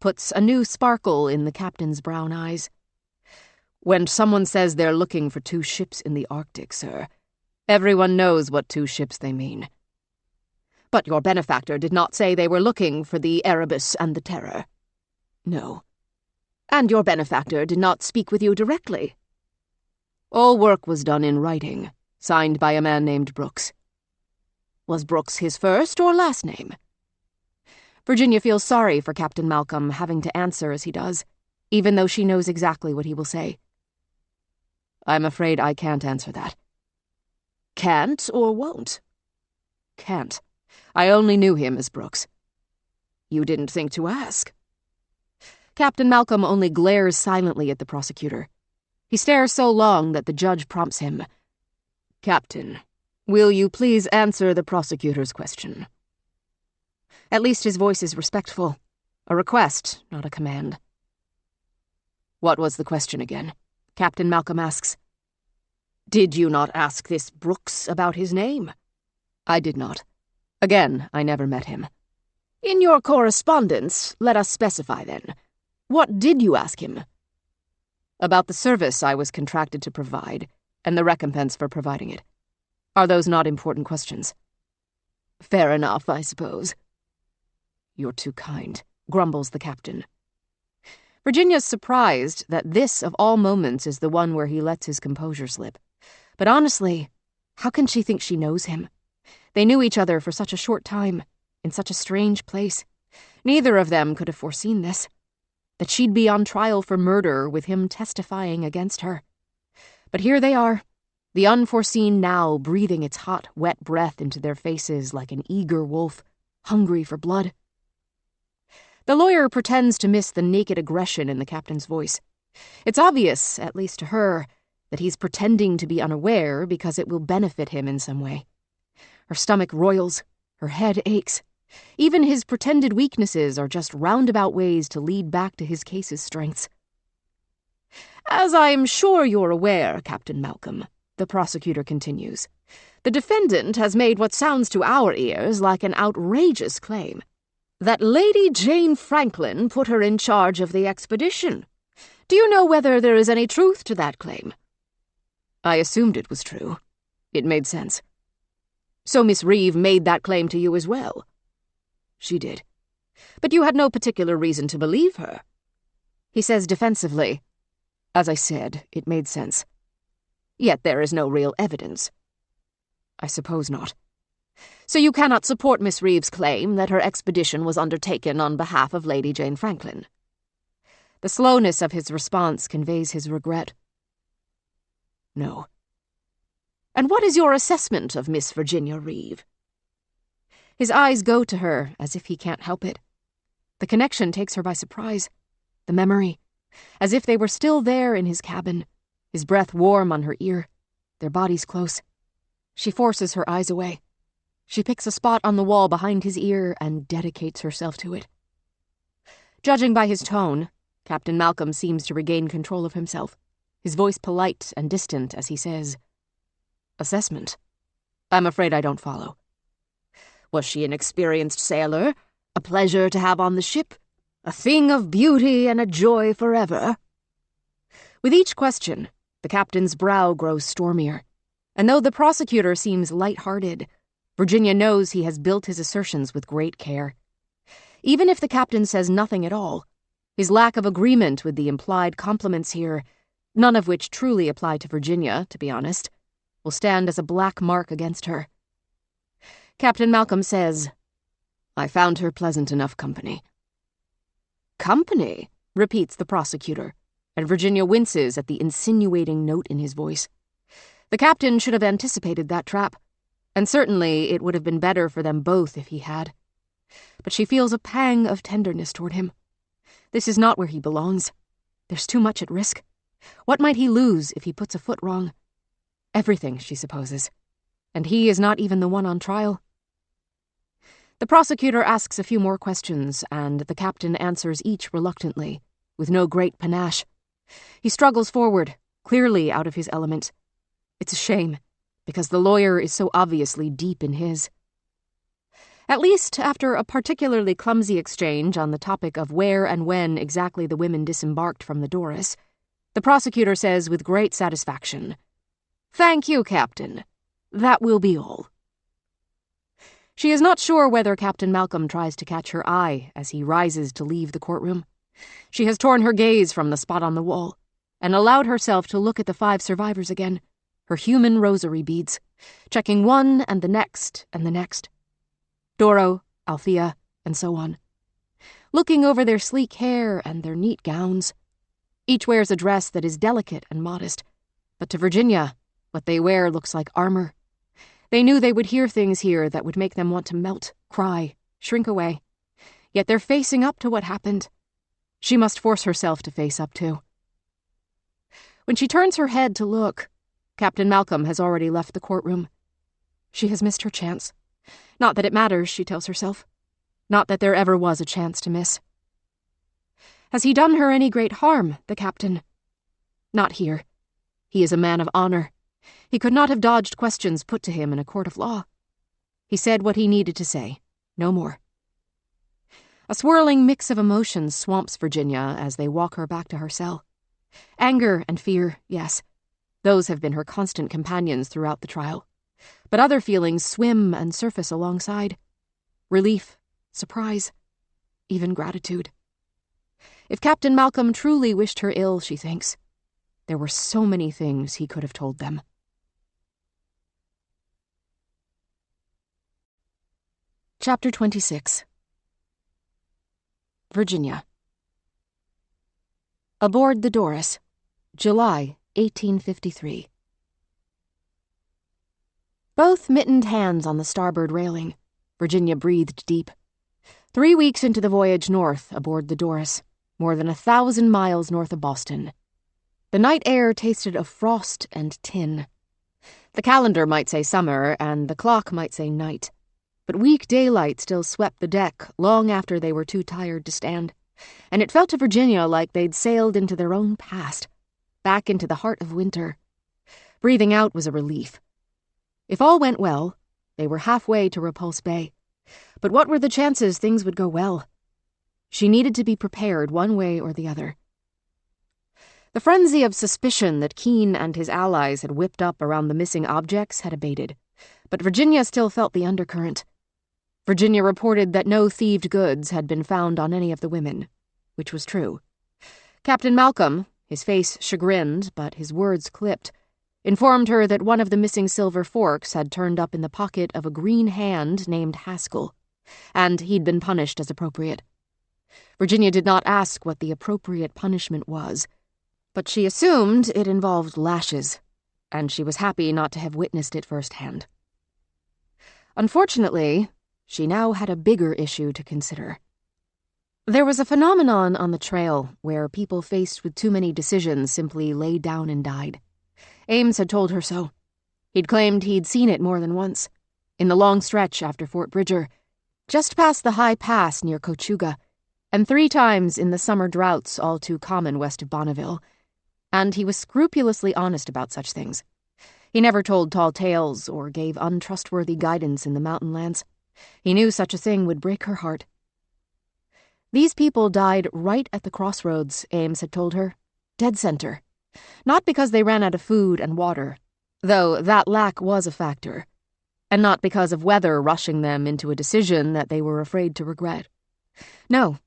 puts a new sparkle in the captain's brown eyes. "When someone says they're looking for 2 ships in the Arctic, sir, everyone knows what 2 ships they mean." "But your benefactor did not say they were looking for the Erebus and the Terror." "No." "And your benefactor did not speak with you directly?" "All work was done in writing, signed by a man named Brooks." "Was Brooks his first or last name?" Virginia feels sorry for Captain Malcolm having to answer as he does, even though she knows exactly what he will say. "I'm afraid I can't answer that." "Can't or won't?" "Can't. I only knew him as Brooks." "You didn't think to ask?" Captain Malcolm only glares silently at the prosecutor. He stares so long that the judge prompts him. Captain, will you please answer the prosecutor's question? At least his voice is respectful. A request, not a command. What was the question again? Captain Malcolm asks. Did you not ask this Brooks about his name? I did not. Again, I never met him. In your correspondence, let us specify then. What did you ask him? About the service I was contracted to provide, and the recompense for providing it. Are those not important questions? Fair enough, I suppose. You're too kind, grumbles the captain. Virginia's surprised that this, of all moments, is the one where he lets his composure slip. But honestly, how can she think she knows him? They knew each other for such a short time, in such a strange place. Neither of them could have foreseen this. That she'd be on trial for murder with him testifying against her. But here they are, the unforeseen now breathing its hot, wet breath into their faces like an eager wolf, hungry for blood. The lawyer pretends to miss the naked aggression in the captain's voice. It's obvious, at least to her, that he's pretending to be unaware because it will benefit him in some way. Her stomach roils, her head aches. Even his pretended weaknesses are just roundabout ways to lead back to his case's strengths. As I am sure you're aware, Captain Malcolm, the prosecutor continues, the defendant has made what sounds to our ears like an outrageous claim. That Lady Jane Franklin put her in charge of the expedition. Do you know whether there is any truth to that claim? I assumed it was true. It made sense. So Miss Reeve made that claim to you as well? She did. But you had no particular reason to believe her. He says defensively, as I said, it made sense. Yet there is no real evidence. I suppose not. So you cannot support Miss Reeve's claim that her expedition was undertaken on behalf of Lady Jane Franklin. The slowness of his response conveys his regret. No. And what is your assessment of Miss Virginia Reeve? His eyes go to her as if he can't help it. The connection takes her by surprise. The memory. As if they were still there in his cabin, his breath warm on her ear, their bodies close. She forces her eyes away. She picks a spot on the wall behind his ear and dedicates herself to it. Judging by his tone, Captain Malcolm seems to regain control of himself, his voice polite and distant as he says, "Assessment? I'm afraid I don't follow." Was she an experienced sailor, a pleasure to have on the ship, a thing of beauty and a joy forever? With each question, the captain's brow grows stormier, and though the prosecutor seems light-hearted, Virginia knows he has built his assertions with great care. Even if the captain says nothing at all, his lack of agreement with the implied compliments here, none of which truly apply to Virginia, to be honest, will stand as a black mark against her. Captain Malcolm says, "I found her pleasant enough company." "Company?" repeats the prosecutor, and Virginia winces at the insinuating note in his voice. The captain should have anticipated that trap, and certainly it would have been better for them both if he had. But she feels a pang of tenderness toward him. This is not where he belongs. There's too much at risk. What might he lose if he puts a foot wrong? Everything, she supposes. And he is not even the one on trial. The prosecutor asks a few more questions, and the captain answers each reluctantly, with no great panache. He struggles forward, clearly out of his element. It's a shame, because the lawyer is so obviously deep in his. At least, after a particularly clumsy exchange on the topic of where and when exactly the women disembarked from the Doris, the prosecutor says with great satisfaction, "Thank you, Captain. That will be all." She is not sure whether Captain Malcolm tries to catch her eye as he rises to leave the courtroom. She has torn her gaze from the spot on the wall and allowed herself to look at the 5 survivors again, her human rosary beads, checking one and the next and the next. Doro, Althea, and so on. Looking over their sleek hair and their neat gowns. Each wears a dress that is delicate and modest, but to Virginia, what they wear looks like armor. They knew they would hear things here that would make them want to melt, cry, shrink away. Yet they're facing up to what happened. She must force herself to face up to. When she turns her head to look, Captain Malcolm has already left the courtroom. She has missed her chance. Not that it matters, she tells herself. Not that there ever was a chance to miss. Has he done her any great harm, the captain? Not here. He is a man of honor. He could not have dodged questions put to him in a court of law. He said what he needed to say, no more. A swirling mix of emotions swamps Virginia as they walk her back to her cell. Anger and fear, yes. Those have been her constant companions throughout the trial. But other feelings swim and surface alongside. Relief, surprise, even gratitude. If Captain Malcolm truly wished her ill, she thinks, there were so many things he could have told them. Chapter 26. Virginia. Aboard the Doris, July 1853. Both mittened hands on the starboard railing, Virginia breathed deep. 3 weeks into the voyage north aboard the Doris, more than 1,000 miles north of Boston. The night air tasted of frost and tin. The calendar might say summer, and the clock might say night. But weak daylight still swept the deck long after they were too tired to stand, and it felt to Virginia like they'd sailed into their own past, back into the heart of winter. Breathing out was a relief. If all went well, they were halfway to Repulse Bay. But what were the chances things would go well? She needed to be prepared one way or the other. The frenzy of suspicion that Keene and his allies had whipped up around the missing objects had abated, but Virginia still felt the undercurrent. Virginia reported that no thieved goods had been found on any of the women, which was true. Captain Malcolm, his face chagrined but his words clipped, informed her that one of the missing silver forks had turned up in the pocket of a green hand named Haskell, and he'd been punished as appropriate. Virginia did not ask what the appropriate punishment was, but she assumed it involved lashes, and she was happy not to have witnessed it firsthand. Unfortunately, she now had a bigger issue to consider. There was a phenomenon on the trail where people faced with too many decisions simply laid down and died. Ames had told her so. He'd claimed he'd seen it more than once, in the long stretch after Fort Bridger, just past the high pass near Cochuga, and 3 times in the summer droughts all too common west of Bonneville, and he was scrupulously honest about such things. He never told tall tales or gave untrustworthy guidance in the mountain lands. He knew such a thing would break her heart. These people died right at the crossroads, Ames had told her. Dead center. Not because they ran out of food and water, though that lack was a factor, and not because of weather rushing them into a decision that they were afraid to regret. No,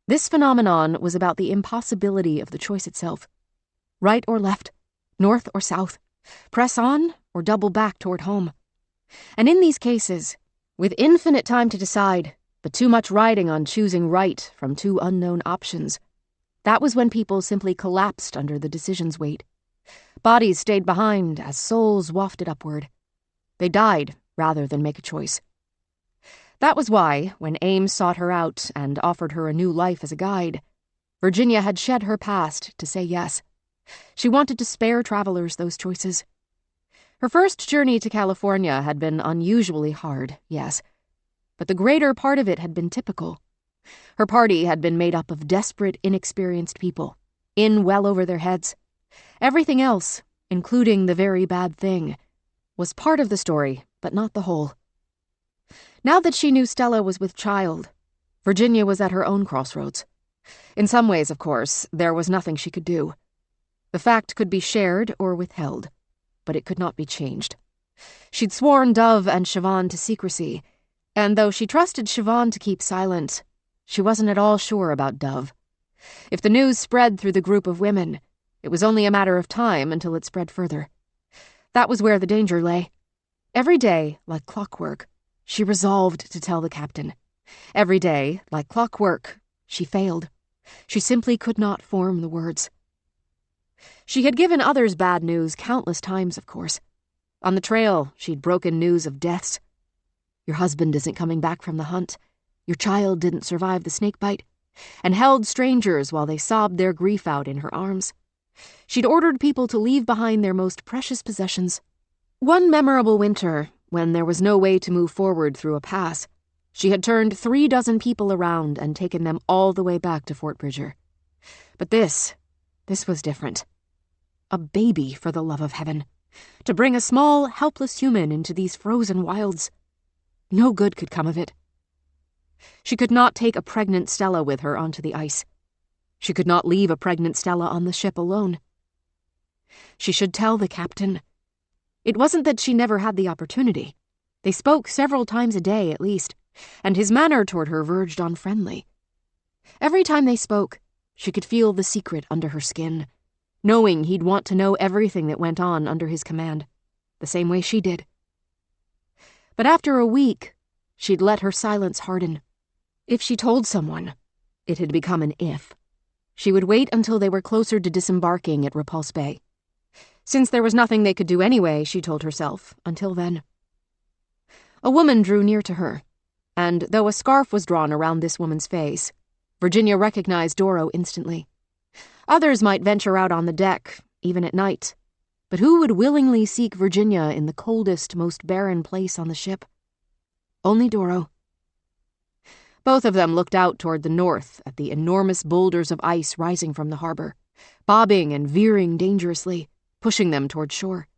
this phenomenon was about the impossibility of the choice itself. Right or left, north or south, press on or double back toward home. And in these cases, with infinite time to decide, but too much riding on choosing right from 2 unknown options, that was when people simply collapsed under the decision's weight. Bodies stayed behind as souls wafted upward. They died rather than make a choice. That was why, when Ames sought her out and offered her a new life as a guide, Virginia had shed her past to say yes. She wanted to spare travelers those choices. Her first journey to California had been unusually hard, yes, but the greater part of it had been typical. Her party had been made up of desperate, inexperienced people, in well over their heads. Everything else, including the very bad thing, was part of the story, but not the whole. Now that she knew Stella was with child, Virginia was at her own crossroads. In some ways, of course, there was nothing she could do. The fact could be shared or withheld, but it could not be changed. She'd sworn Dove and Siobhan to secrecy, and though she trusted Siobhan to keep silent, she wasn't at all sure about Dove. If the news spread through the group of women, it was only a matter of time until it spread further. That was where the danger lay. Every day, like clockwork, she resolved to tell the captain. Every day, like clockwork, she failed. She simply could not form the words. She had given others bad news countless times, of course. On the trail, she'd broken news of deaths. Your husband isn't coming back from the hunt. Your child didn't survive the snake bite. and held strangers while they sobbed their grief out in her arms. She'd ordered people to leave behind their most precious possessions. One memorable winter, when there was no way to move forward through a pass, she had turned 36 people around and taken them all the way back to Fort Bridger. But this was different. A baby, for the love of heaven. To bring a small, helpless human into these frozen wilds. No good could come of it. She could not take a pregnant Stella with her onto the ice. She could not leave a pregnant Stella on the ship alone. She should tell the captain. It wasn't that she never had the opportunity. They spoke several times a day at least, and his manner toward her verged on friendly. Every time they spoke, she could feel the secret under her skin, knowing he'd want to know everything that went on under his command, the same way she did. But after a week, she'd let her silence harden. If she told someone, it had become an if. She would wait until they were closer to disembarking at Repulse Bay. Since there was nothing they could do anyway, she told herself, until then. A woman drew near to her, and though a scarf was drawn around this woman's face, Virginia recognized Doro instantly. Others might venture out on the deck, even at night, but who would willingly seek Virginia in the coldest, most barren place on the ship? Only Doro. Both of them looked out toward the north at the enormous boulders of ice rising from the harbor, bobbing and veering dangerously, pushing them toward shore.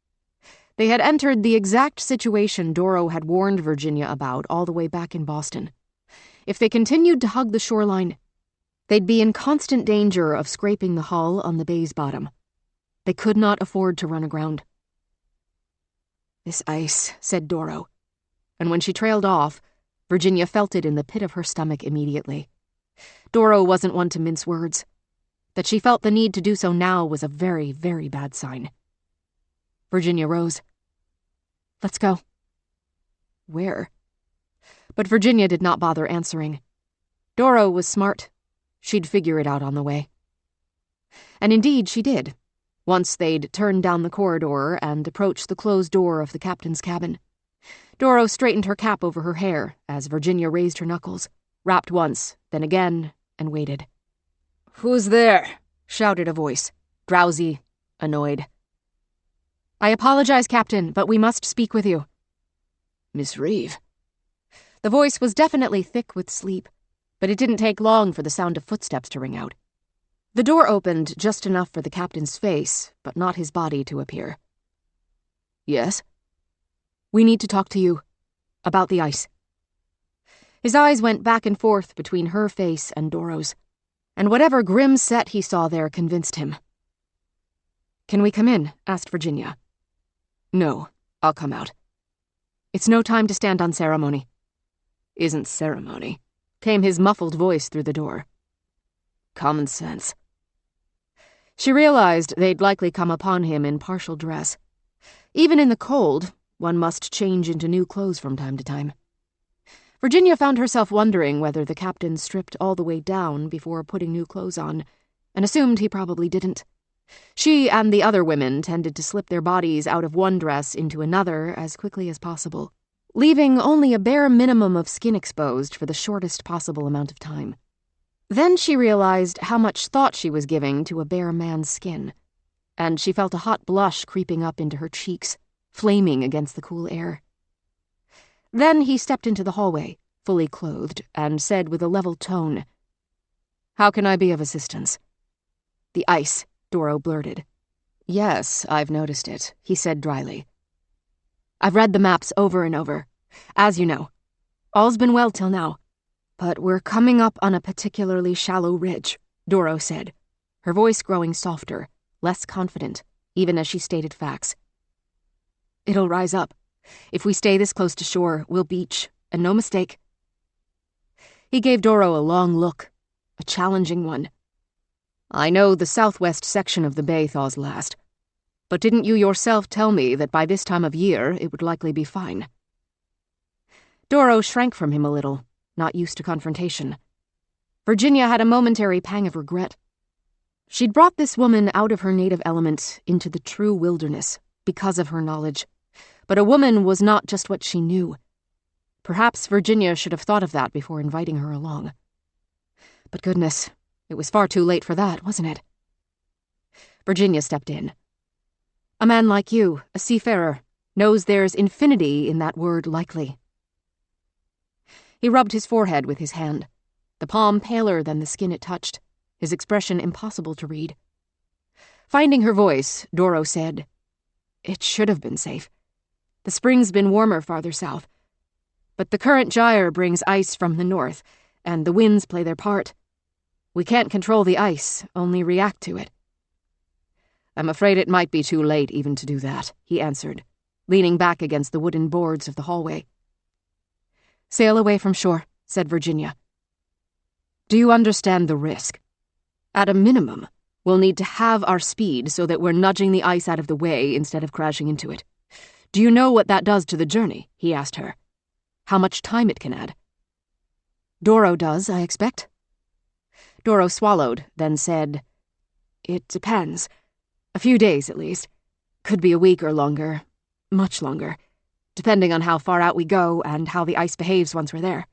They had entered the exact situation Doro had warned Virginia about all the way back in Boston. If they continued to hug the shoreline, they'd be in constant danger of scraping the hull on the bay's bottom. They could not afford to run aground. "This ice," said Doro, and when she trailed off, Virginia felt it in the pit of her stomach immediately. Doro wasn't one to mince words. That she felt the need to do so now was a very, very bad sign. Virginia rose. "Let's go." "Where?" But Virginia did not bother answering. Doro was smart. She'd figure it out on the way. And indeed she did, once they'd turned down the corridor and approached the closed door of the captain's cabin. Doro straightened her cap over her hair as Virginia raised her knuckles, rapped once, then again, and waited. "Who's there?" shouted a voice, drowsy, annoyed. "I apologize, Captain, but we must speak with you." "Miss Reeve." The voice was definitely thick with sleep, but it didn't take long for the sound of footsteps to ring out. The door opened just enough for the captain's face, but not his body to appear. "Yes?" "We need to talk to you. About the ice." His eyes went back and forth between her face and Doro's, and whatever grim set he saw there convinced him. "Can we come in?" asked Virginia. "No, I'll come out." "It's no time to stand on ceremony." "Isn't ceremony," came his muffled voice through the door. "Common sense." She realized they'd likely come upon him in partial dress. Even in the cold, one must change into new clothes from time to time. Virginia found herself wondering whether the captain stripped all the way down before putting new clothes on, and assumed he probably didn't. She and the other women tended to slip their bodies out of one dress into another as quickly as possible, leaving only a bare minimum of skin exposed for the shortest possible amount of time. Then she realized how much thought she was giving to a bare man's skin, and she felt a hot blush creeping up into her cheeks, flaming against the cool air. Then he stepped into the hallway, fully clothed, and said with a level tone, "How can I be of assistance?" "The ice," Doro blurted. "Yes, I've noticed it," he said dryly. "I've read the maps over and over. As you know, all's been well till now. But we're coming up on a particularly shallow ridge," Doro said, her voice growing softer, less confident, even as she stated facts. "It'll rise up. If we stay this close to shore, we'll beach, and no mistake." He gave Doro a long look, a challenging one. "I know the southwest section of the bay thaws last, but didn't you yourself tell me that by this time of year it would likely be fine?" Doro shrank from him a little, not used to confrontation. Virginia had a momentary pang of regret. She'd brought this woman out of her native element into the true wilderness because of her knowledge, but a woman was not just what she knew. Perhaps Virginia should have thought of that before inviting her along. But goodness, it was far too late for that, wasn't it? Virginia stepped in. A man like you, a seafarer, knows there's infinity in that word likely. He rubbed his forehead with his hand, the palm paler than the skin it touched, his expression impossible to read. Finding her voice, Doro said, "It should have been safe. The spring's been warmer farther south. But the current gyre brings ice from the north, and the winds play their part. We can't control the ice, only react to it." "I'm afraid it might be too late even to do that," he answered, leaning back against the wooden boards of the hallway. "Sail away from shore," said Virginia. "Do you understand the risk? At a minimum, we'll need to halve our speed so that we're nudging the ice out of the way instead of crashing into it. Do you know what that does to the journey?" he asked her. "How much time it can add?" "Doro does, I expect." Doro swallowed, then said, "It depends. A few days, at least. Could be a week or longer. Much longer. Depending on how far out we go and how the ice behaves once we're there."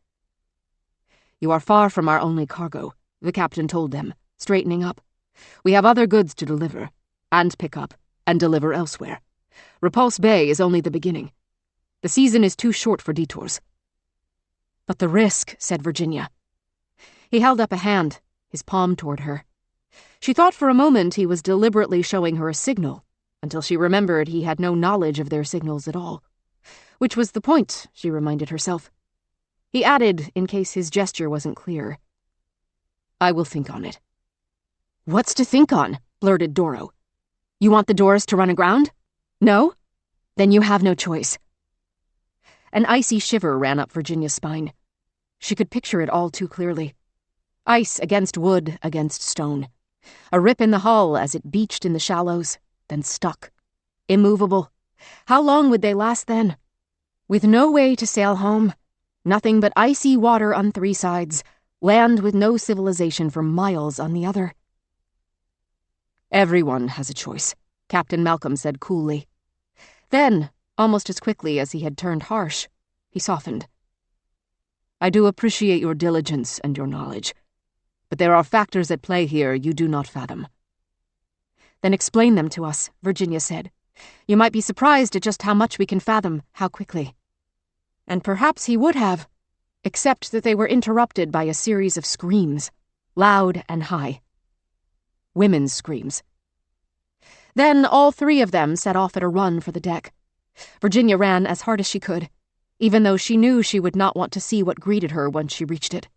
"You are far from our only cargo," the captain told them, straightening up. "We have other goods to deliver, and pick up, and deliver elsewhere. Repulse Bay is only the beginning. The season is too short for detours." "But the risk," said Virginia. He held up a hand, his palm toward her. She thought for a moment he was deliberately showing her a signal, until she remembered he had no knowledge of their signals at all. Which was the point, she reminded herself. He added, in case his gesture wasn't clear, "I will think on it." "What's to think on?" blurted Doro. "You want the doors to run aground? No? Then you have no choice." An icy shiver ran up Virginia's spine. She could picture it all too clearly. Ice against wood against stone. A rip in the hull as it beached in the shallows, then stuck. Immovable. How long would they last then? With no way to sail home. Nothing but icy water on three sides. Land with no civilization for miles on the other. "Everyone has a choice," Captain Malcolm said coolly. Then, almost as quickly as he had turned harsh, he softened. "I do appreciate your diligence and your knowledge, but there are factors at play here you do not fathom." "Then explain them to us," Virginia said. "You might be surprised at just how much we can fathom, how quickly." And perhaps he would have, except that they were interrupted by a series of screams, loud and high. Women's screams. Then all three of them set off at a run for the deck. Virginia ran as hard as she could, even though she knew she would not want to see what greeted her once she reached it.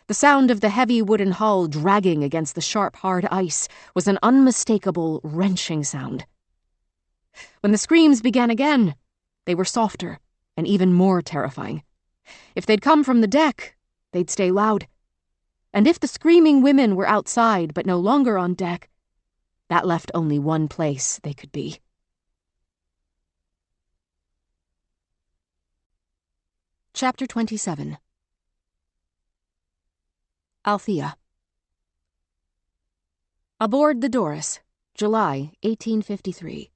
The sound of the heavy wooden hull dragging against the sharp, hard ice was an unmistakable, wrenching sound. When the screams began again, they were softer and even more terrifying. If they'd come from the deck, they'd stay loud. And if the screaming women were outside but no longer on deck, that left only one place they could be. Chapter 27. Althea. Aboard the Doris, July 1853.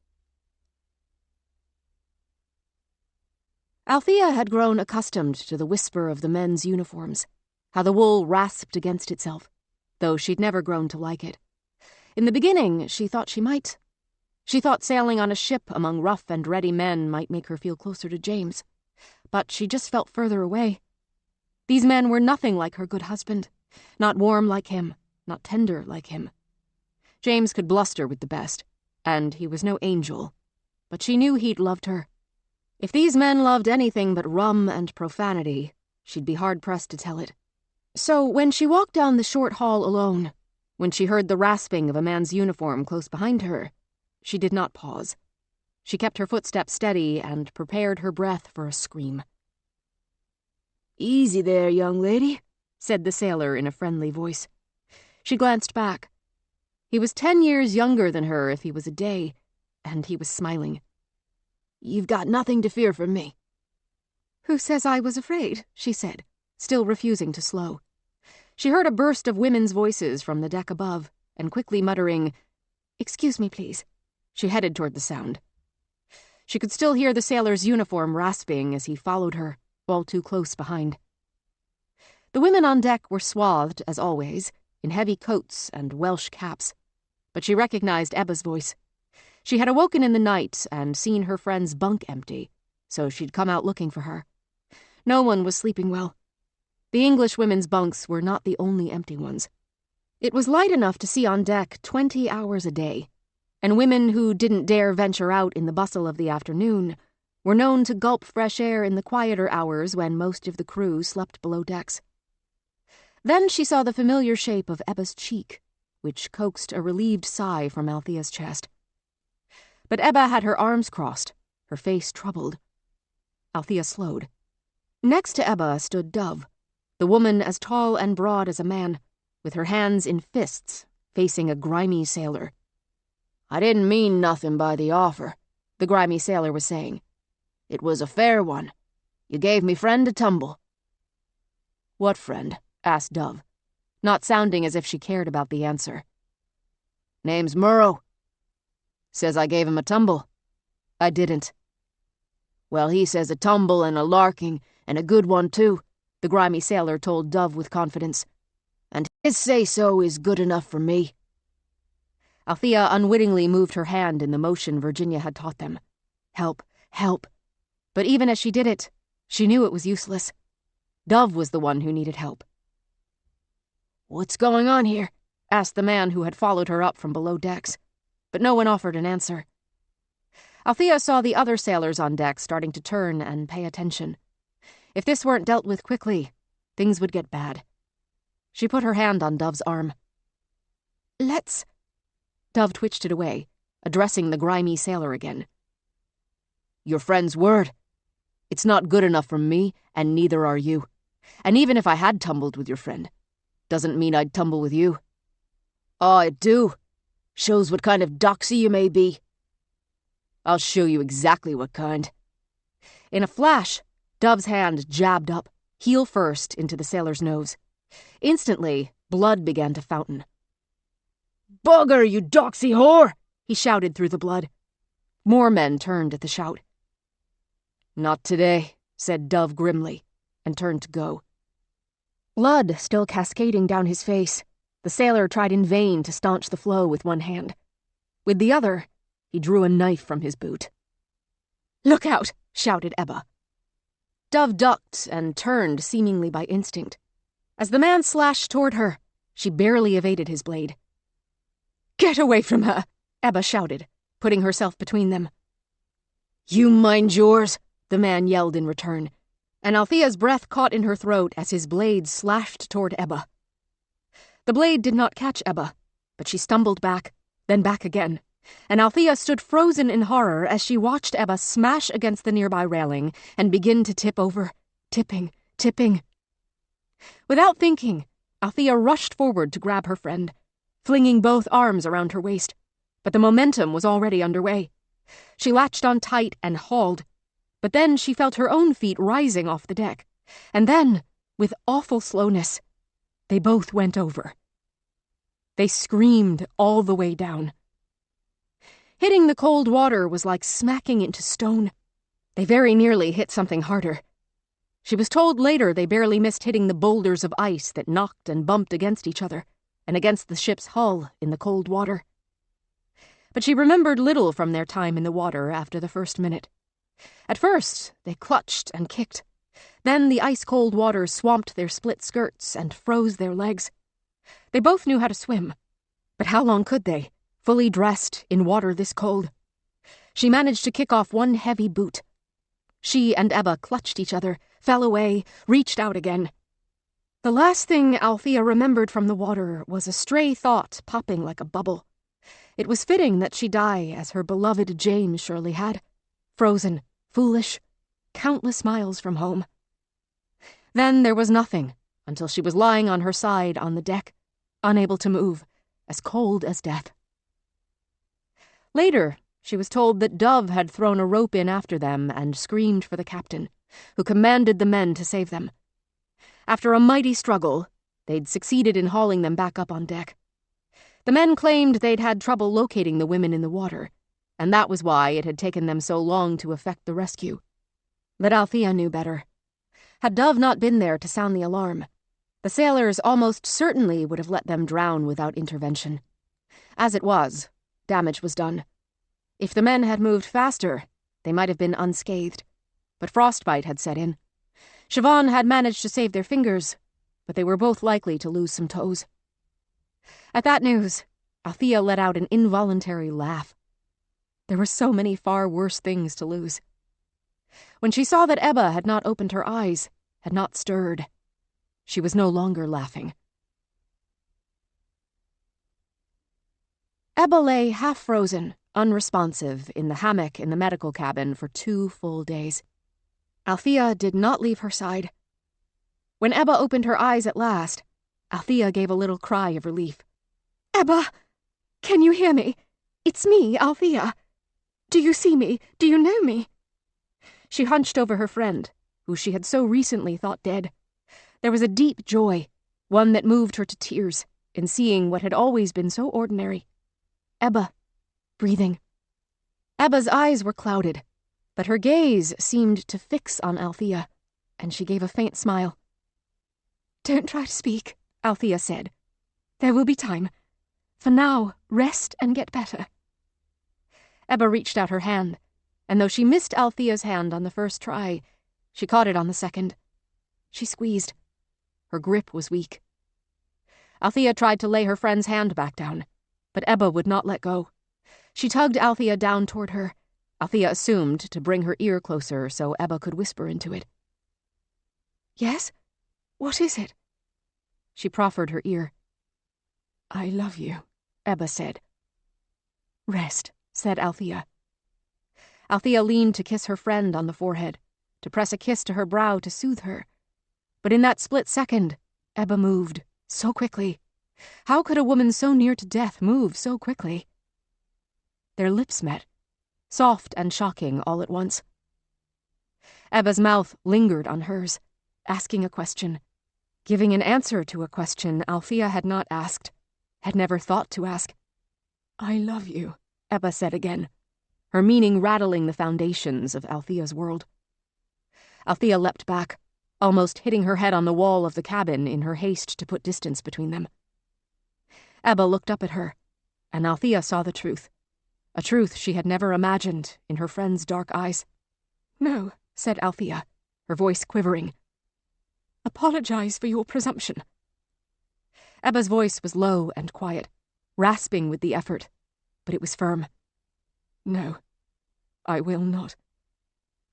Althea had grown accustomed to the whisper of the men's uniforms, how the wool rasped against itself, though she'd never grown to like it. In the beginning, she thought she might. She thought sailing on a ship among rough and ready men might make her feel closer to James. But she just felt further away. These men were nothing like her good husband, not warm like him, not tender like him. James could bluster with the best, and he was no angel, but she knew he'd loved her. If these men loved anything but rum and profanity, she'd be hard-pressed to tell it. So when she walked down the short hall alone, when she heard the rasping of a man's uniform close behind her, she did not pause. She kept her footsteps steady and prepared her breath for a scream. "Easy there, young lady," said the sailor in a friendly voice. She glanced back. He was 10 years younger than her if he was a day, and he was smiling. "You've got nothing to fear from me." "Who says I was afraid?" she said, still refusing to slow. She heard a burst of women's voices from the deck above, and quickly muttering, "Excuse me, please," she headed toward the sound. She could still hear the sailor's uniform rasping as he followed her, all too close behind. The women on deck were swathed, as always, in heavy coats and Welsh caps. But she recognized Ebba's voice. She had awoken in the night and seen her friend's bunk empty, so she'd come out looking for her. No one was sleeping well. The English women's bunks were not the only empty ones. It was light enough to see on deck 20 hours a day, and women who didn't dare venture out in the bustle of the afternoon were known to gulp fresh air in the quieter hours when most of the crew slept below decks. Then she saw the familiar shape of Ebba's cheek, which coaxed a relieved sigh from Althea's chest. But Ebba had her arms crossed, her face troubled. Althea slowed. Next to Ebba stood Dove, the woman as tall and broad as a man, with her hands in fists, facing a grimy sailor. "I didn't mean nothing by the offer," the grimy sailor was saying. "It was a fair one. You gave me friend a tumble." "What friend?" asked Dove, not sounding as if she cared about the answer. "Name's Murrow. Says I gave him a tumble." "I didn't." "Well, he says a tumble and a larking, and a good one too," the grimy sailor told Dove with confidence. "And his say-so is good enough for me." Althea unwittingly moved her hand in the motion Virginia had taught them. Help, help. But even as she did it, she knew it was useless. Dove was the one who needed help. "What's going on here?" asked the man who had followed her up from below decks. But no one offered an answer. Althea saw the other sailors on deck starting to turn and pay attention. If this weren't dealt with quickly, things would get bad. She put her hand on Dove's arm. "Let's—" Dove twitched it away, addressing the grimy sailor again. "Your friend's word. It's not good enough for me, and neither are you. And even if I had tumbled with your friend, doesn't mean I'd tumble with you." "Oh, it do. Shows what kind of doxy you may be." "I'll show you exactly what kind." In a flash, Dove's hand jabbed up, heel first, into the sailor's nose. Instantly, blood began to fountain. "Bugger, you doxy whore!" he shouted through the blood. More men turned at the shout. "Not today," said Dove grimly, and turned to go. Blood still cascading down his face, the sailor tried in vain to staunch the flow with one hand. With the other, he drew a knife from his boot. "Look out!" shouted Ebba. Dove ducked and turned seemingly by instinct. As the man slashed toward her, she barely evaded his blade. "Get away from her!" Ebba shouted, putting herself between them. "You mind yours!" the man yelled in return, and Althea's breath caught in her throat as his blade slashed toward Ebba. The blade did not catch Ebba, but she stumbled back, then back again, and Althea stood frozen in horror as she watched Ebba smash against the nearby railing and begin to tip over, tipping, tipping. Without thinking, Althea rushed forward to grab her friend, flinging both arms around her waist, but the momentum was already underway. She latched on tight and hauled, but then she felt her own feet rising off the deck, and then, with awful slowness, they both went over. They screamed all the way down. Hitting the cold water was like smacking into stone. They very nearly hit something harder. She was told later they barely missed hitting the boulders of ice that knocked and bumped against each other, and against the ship's hull in the cold water. But she remembered little from their time in the water after the first minute. At first, they clutched and kicked. Then the ice-cold water swamped their split skirts and froze their legs. They both knew how to swim, but how long could they, fully dressed in water this cold? She managed to kick off one heavy boot. She and Ebba clutched each other, fell away, reached out again. The last thing Althea remembered from the water was a stray thought popping like a bubble. It was fitting that she die as her beloved James surely had, frozen, foolish, countless miles from home. Then there was nothing until she was lying on her side on the deck, unable to move, as cold as death. Later, she was told that Dove had thrown a rope in after them and screamed for the captain, who commanded the men to save them. After a mighty struggle, they'd succeeded in hauling them back up on deck. The men claimed they'd had trouble locating the women in the water, and that was why it had taken them so long to effect the rescue. But Althea knew better. Had Dove not been there to sound the alarm, The sailors almost certainly would have let them drown without intervention. As it was, damage was done. If the men had moved faster, they might have been unscathed. But frostbite had set in. Siobhan had managed to save their fingers, but they were both likely to lose some toes. At that news, Althea let out an involuntary laugh. There were so many far worse things to lose. When she saw that Ebba had not opened her eyes, had not stirred, she was no longer laughing. Ebba lay half-frozen, unresponsive, in the hammock in the medical cabin for 2 full days. Althea did not leave her side. When Ebba opened her eyes at last, Althea gave a little cry of relief. "Ebba! Can you hear me? It's me, Althea. Do you see me? Do you know me?" She hunched over her friend, who she had so recently thought dead. There was a deep joy, one that moved her to tears, in seeing what had always been so ordinary. Ebba, breathing. Ebba's eyes were clouded, but her gaze seemed to fix on Althea, and she gave a faint smile. "Don't try to speak," Althea said. "There will be time. For now, rest and get better." Ebba reached out her hand, and though she missed Althea's hand on the first try, she caught it on the second. She squeezed. Her grip was weak. Althea tried to lay her friend's hand back down, but Ebba would not let go. She tugged Althea down toward her. Althea assumed to bring her ear closer so Ebba could whisper into it. "Yes? What is it?" She proffered her ear. "I love you," Ebba said. "Rest," said Althea. Althea leaned to kiss her friend on the forehead, to press a kiss to her brow to soothe her. But in that split second, Ebba moved, so quickly. How could a woman so near to death move so quickly? Their lips met, soft and shocking all at once. Ebba's mouth lingered on hers, asking a question, giving an answer to a question Althea had not asked, had never thought to ask. "I love you," Ebba said again, her meaning rattling the foundations of Althea's world. Althea leapt back, almost hitting her head on the wall of the cabin in her haste to put distance between them. Ebba looked up at her, and Althea saw the truth, a truth she had never imagined in her friend's dark eyes. "No," said Althea, her voice quivering. "Apologize for your presumption." Ebba's voice was low and quiet, rasping with the effort, but it was firm. "No, I will not.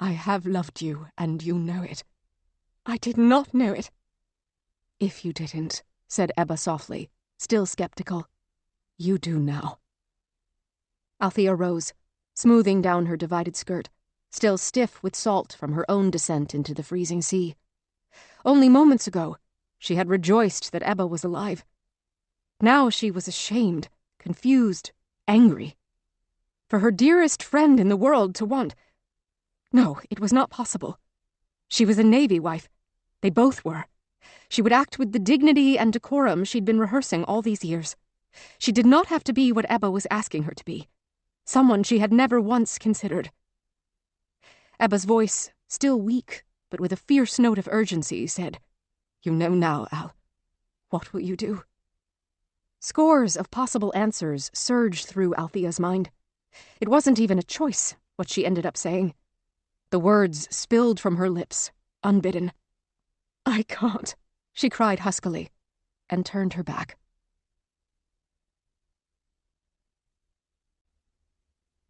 I have loved you, and you know it." "I did not know it." "If you didn't," said Ebba softly, still skeptical, "you do now." Althea rose, smoothing down her divided skirt, still stiff with salt from her own descent into the freezing sea. Only moments ago, she had rejoiced that Ebba was alive. Now she was ashamed, confused, angry. For her dearest friend in the world to want... No, it was not possible. She was a Navy wife. They both were. She would act with the dignity and decorum she'd been rehearsing all these years. She did not have to be what Ebba was asking her to be. Someone she had never once considered. Ebba's voice, still weak, but with a fierce note of urgency, said, "You know now, Al. What will you do?" Scores of possible answers surged through Althea's mind. It wasn't even a choice, what she ended up saying. The words spilled from her lips, unbidden. "I can't," she cried huskily, and turned her back.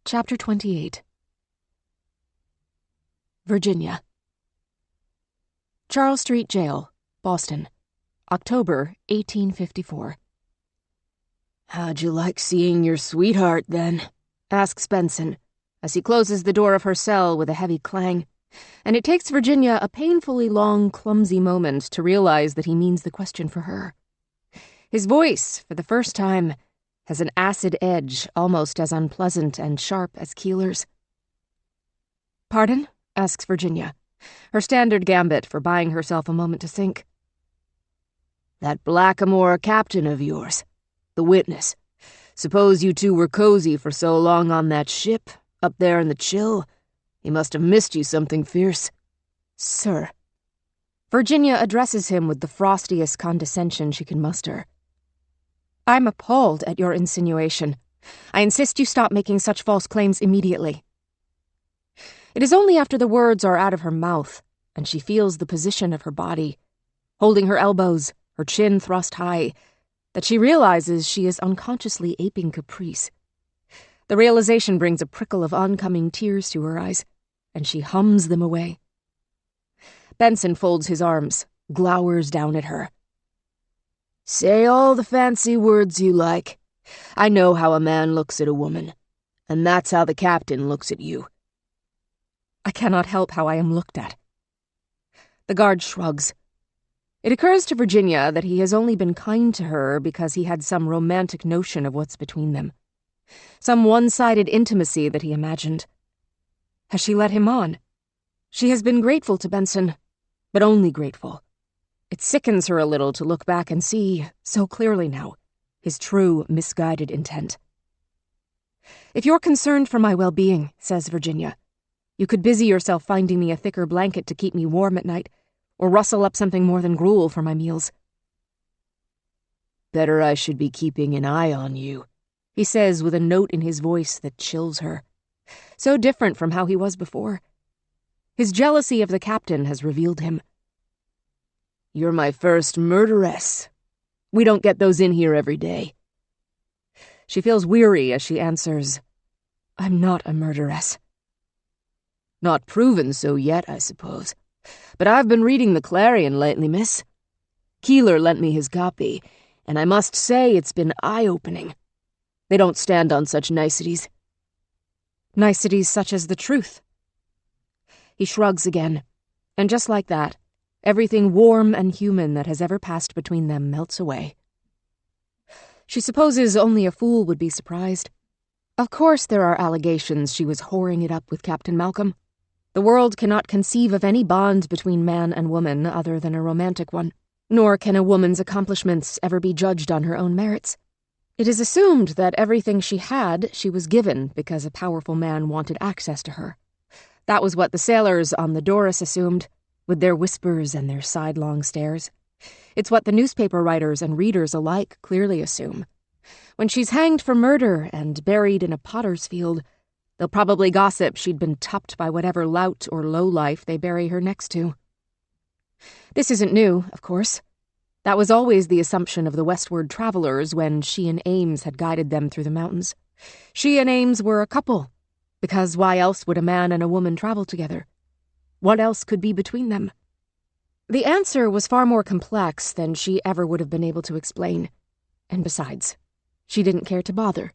Chapter 28. Virginia. Charles Street Jail, Boston, October 1854. "How'd you like seeing your sweetheart, then?" asks Benson, as he closes the door of her cell with a heavy clang, and it takes Virginia a painfully long, clumsy moment to realize that he means the question for her. His voice, for the first time, has an acid edge almost as unpleasant and sharp as Keeler's. "Pardon?" asks Virginia, her standard gambit for buying herself a moment to think. "That blackamoor captain of yours, the witness. Suppose you two were cozy for so long on that ship, up there in the chill. He must have missed you something fierce." "Sir." Virginia addresses him with the frostiest condescension she can muster. I'm appalled at your insinuation. I insist you stop making such false claims immediately. It is only after the words are out of her mouth, and she feels the position of her body, holding her elbows, her chin thrust high, that she realizes she is unconsciously aping caprice. The realization brings a prickle of oncoming tears to her eyes, and she hums them away. Benson folds his arms, glowers down at her. Say all the fancy words you like. I know how a man looks at a woman, and that's how the captain looks at you. I cannot help how I am looked at. The guard shrugs. It occurs to Virginia that he has only been kind to her because he had some romantic notion of what's between them. Some one-sided intimacy that he imagined. Has she led him on? She has been grateful to Benson, but only grateful. It sickens her a little to look back and see, so clearly now, his true, misguided intent. If you're concerned for my well-being, says Virginia, you could busy yourself finding me a thicker blanket to keep me warm at night, or rustle up something more than gruel for my meals. Better I should be keeping an eye on you, he says with a note in his voice that chills her. So different from how he was before. His jealousy of the captain has revealed him. You're my first murderess. We don't get those in here every day. She feels weary as she answers, I'm not a murderess. Not proven so yet, I suppose. But I've been reading the Clarion lately, miss. Keeler lent me his copy, and I must say it's been eye-opening. They don't stand on such niceties. Niceties such as the truth. He shrugs again, and just like that, everything warm and human that has ever passed between them melts away. She supposes only a fool would be surprised. Of course there are allegations she was whoring it up with Captain Malcolm. The world cannot conceive of any bond between man and woman other than a romantic one, nor can a woman's accomplishments ever be judged on her own merits. It is assumed that everything she had, she was given because a powerful man wanted access to her. That was what the sailors on the Doris assumed, with their whispers and their sidelong stares. It's what the newspaper writers and readers alike clearly assume. When she's hanged for murder and buried in a potter's field, they'll probably gossip she'd been topped by whatever lout or lowlife they bury her next to. This isn't new, of course. That was always the assumption of the westward travelers when she and Ames had guided them through the mountains. She and Ames were a couple, because why else would a man and a woman travel together? What else could be between them? The answer was far more complex than she ever would have been able to explain. And besides, she didn't care to bother.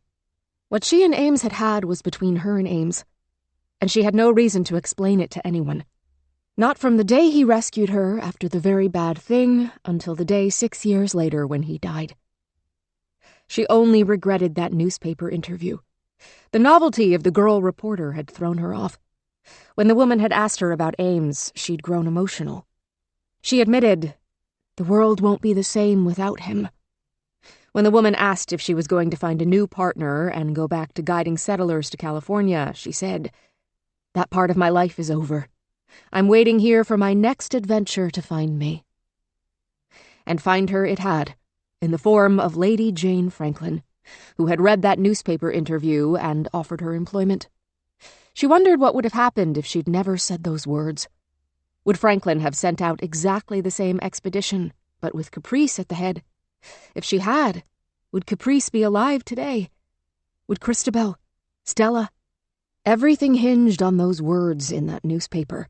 What she and Ames had had was between her and Ames, and she had no reason to explain it to anyone. Not from the day he rescued her after the very bad thing until the day 6 years later when he died. She only regretted that newspaper interview. The novelty of the girl reporter had thrown her off. When the woman had asked her about Ames, she'd grown emotional. She admitted, the world won't be the same without him. When the woman asked if she was going to find a new partner and go back to guiding settlers to California, she said, that part of my life is over. I'm waiting here for my next adventure to find me. And find her it had, in the form of Lady Jane Franklin, who had read that newspaper interview and offered her employment. She wondered what would have happened if she'd never said those words. Would Franklin have sent out exactly the same expedition, but with Caprice at the head? If she had, would Caprice be alive today? Would Christabel? Stella? Everything hinged on those words in that newspaper.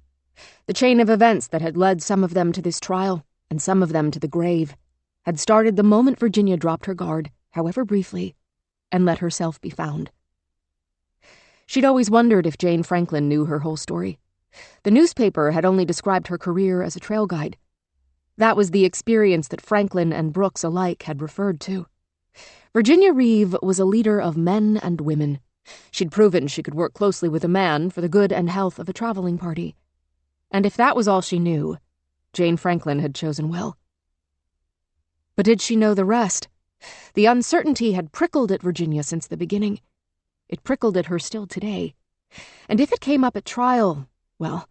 The chain of events that had led some of them to this trial, and some of them to the grave, had started the moment Virginia dropped her guard, however briefly, and let herself be found. She'd always wondered if Jane Franklin knew her whole story. The newspaper had only described her career as a trail guide. That was the experience that Franklin and Brooks alike had referred to. Virginia Reeve was a leader of men and women. She'd proven she could work closely with a man for the good and health of a traveling party. And if that was all she knew, Jane Franklin had chosen well. But did she know the rest? The uncertainty had prickled at Virginia since the beginning. It prickled at her still today. And if it came up at trial, well,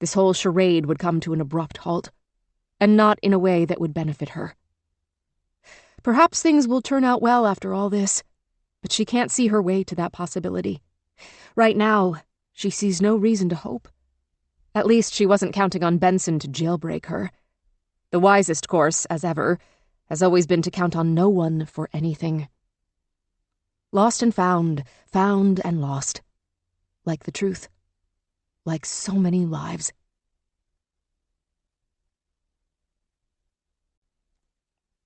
this whole charade would come to an abrupt halt. and not in a way that would benefit her. Perhaps things will turn out well after all this, but she can't see her way to that possibility. Right now, she sees no reason to hope. At least she wasn't counting on Benson to jailbreak her. The wisest course, as ever, has always been to count on no one for anything. Lost and found and lost. Like the truth. Like so many lives.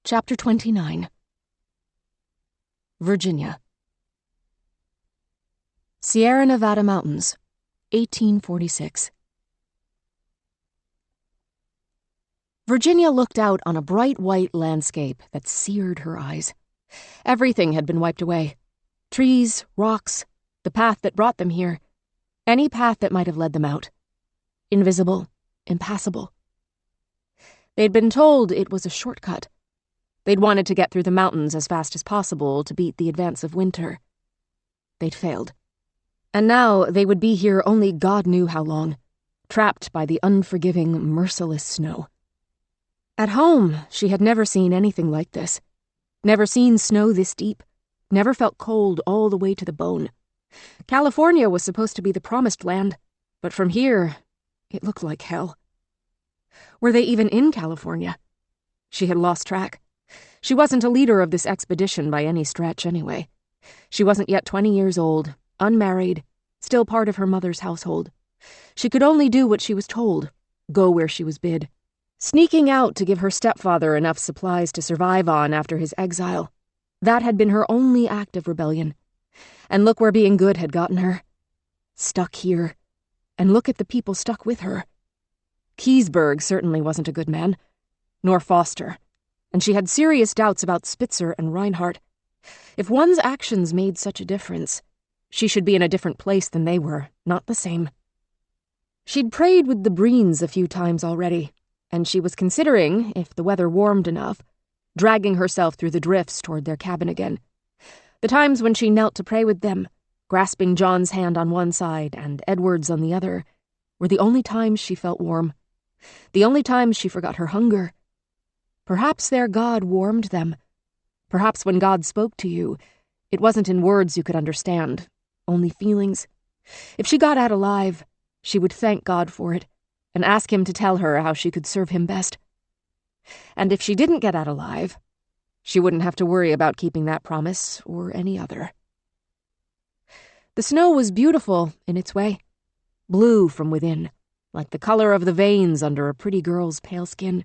Chapter 29. Virginia. Sierra Nevada Mountains, 1846. Virginia looked out on a bright white landscape that seared her eyes. Everything had been wiped away. Trees, rocks, the path that brought them here. Any path that might have led them out. Invisible, impassable. They'd been told it was a shortcut. They'd wanted to get through the mountains as fast as possible to beat the advance of winter. They'd failed. And now they would be here only God knew how long, trapped by the unforgiving, merciless snow. At home, she had never seen anything like this. Never seen snow this deep. Never felt cold all the way to the bone. California was supposed to be the promised land, but from here, it looked like hell. Were they even in California? She had lost track. She wasn't a leader of this expedition by any stretch, anyway. She wasn't yet 20 years old, unmarried, still part of her mother's household. She could only do what she was told, go where she was bid. Sneaking out to give her stepfather enough supplies to survive on after his exile. That had been her only act of rebellion. And look where being good had gotten her. Stuck here. And look at the people stuck with her. Keseberg certainly wasn't a good man. Nor Foster. And she had serious doubts about Spitzer and Reinhardt. If one's actions made such a difference, she should be in a different place than they were, not the same. She'd prayed with the Breens a few times already, and she was considering, if the weather warmed enough, dragging herself through the drifts toward their cabin again. The times when she knelt to pray with them, grasping John's hand on one side and Edward's on the other, were the only times she felt warm. The only times she forgot her hunger. Perhaps their God warmed them. Perhaps when God spoke to you, it wasn't in words you could understand, only feelings. If she got out alive, she would thank God for it, and ask him to tell her how she could serve him best. And if she didn't get out alive, she wouldn't have to worry about keeping that promise or any other. The snow was beautiful in its way, blue from within, like the color of the veins under a pretty girl's pale skin.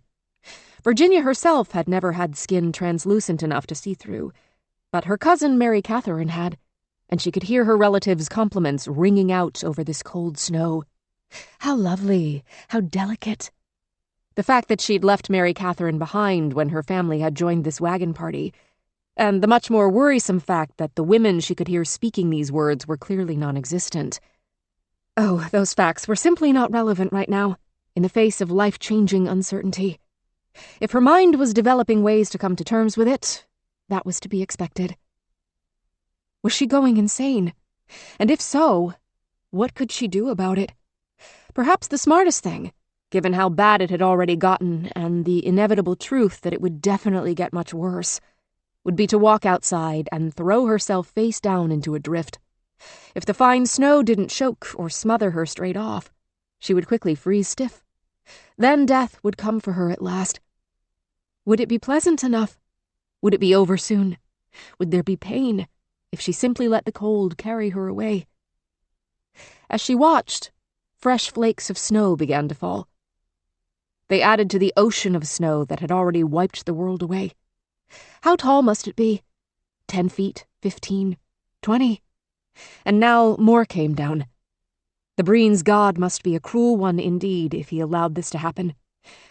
Virginia herself had never had skin translucent enough to see through, but her cousin Mary Catherine had, and she could hear her relatives' compliments ringing out over this cold snow. How lovely, how delicate. The fact that she'd left Mary Catherine behind when her family had joined this wagon party, and the much more worrisome fact that the women she could hear speaking these words were clearly non-existent. Oh, those facts were simply not relevant right now, in the face of life-changing uncertainty. If her mind was developing ways to come to terms with it, that was to be expected. Was she going insane? And if so, what could she do about it? Perhaps the smartest thing, given how bad it had already gotten and the inevitable truth that it would definitely get much worse, would be to walk outside and throw herself face down into a drift. If the fine snow didn't choke or smother her straight off, she would quickly freeze stiff. Then death would come for her at last. Would it be pleasant enough? Would it be over soon? Would there be pain if she simply let the cold carry her away? As she watched, fresh flakes of snow began to fall. They added to the ocean of snow that had already wiped the world away. How tall must it be? 10 feet, 15, 20. And now more came down. The Breens' God must be a cruel one indeed if he allowed this to happen,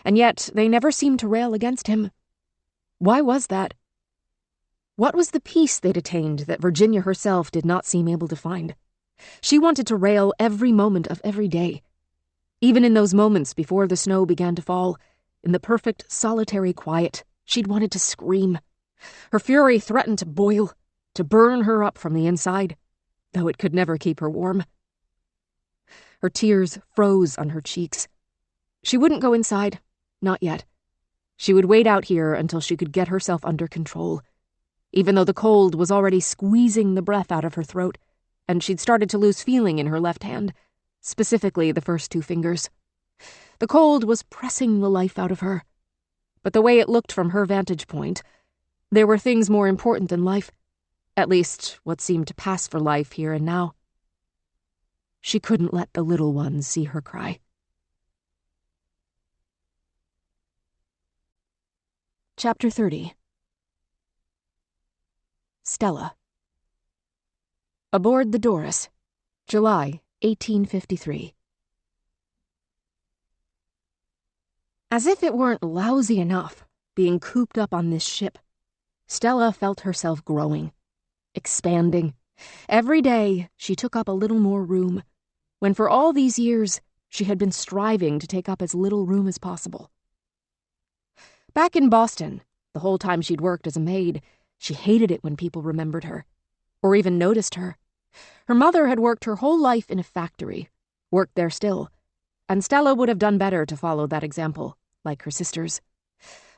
and yet they never seemed to rail against him. Why was that? What was the peace they'd attained that Virginia herself did not seem able to find? She wanted to rail every moment of every day. Even in those moments before the snow began to fall, in the perfect solitary quiet, she'd wanted to scream. Her fury threatened to boil, to burn her up from the inside, though it could never keep her warm. Her tears froze on her cheeks. She wouldn't go inside, not yet. She would wait out here until she could get herself under control, even though the cold was already squeezing the breath out of her throat, and she'd started to lose feeling in her left hand, specifically the first 2 fingers. The cold was pressing the life out of her. But the way it looked from her vantage point, there were things more important than life, at least what seemed to pass for life here and now. She couldn't let the little ones see her cry. Chapter 30. Stella. Aboard the Doris, July 1853. As if it weren't lousy enough, being cooped up on this ship, Stella felt herself growing, expanding. Every day, she took up a little more room, when for all these years, she had been striving to take up as little room as possible. Back in Boston, the whole time she'd worked as a maid, she hated it when people remembered her, or even noticed her. Her mother had worked her whole life in a factory, worked there still, and Stella would have done better to follow that example, like her sisters.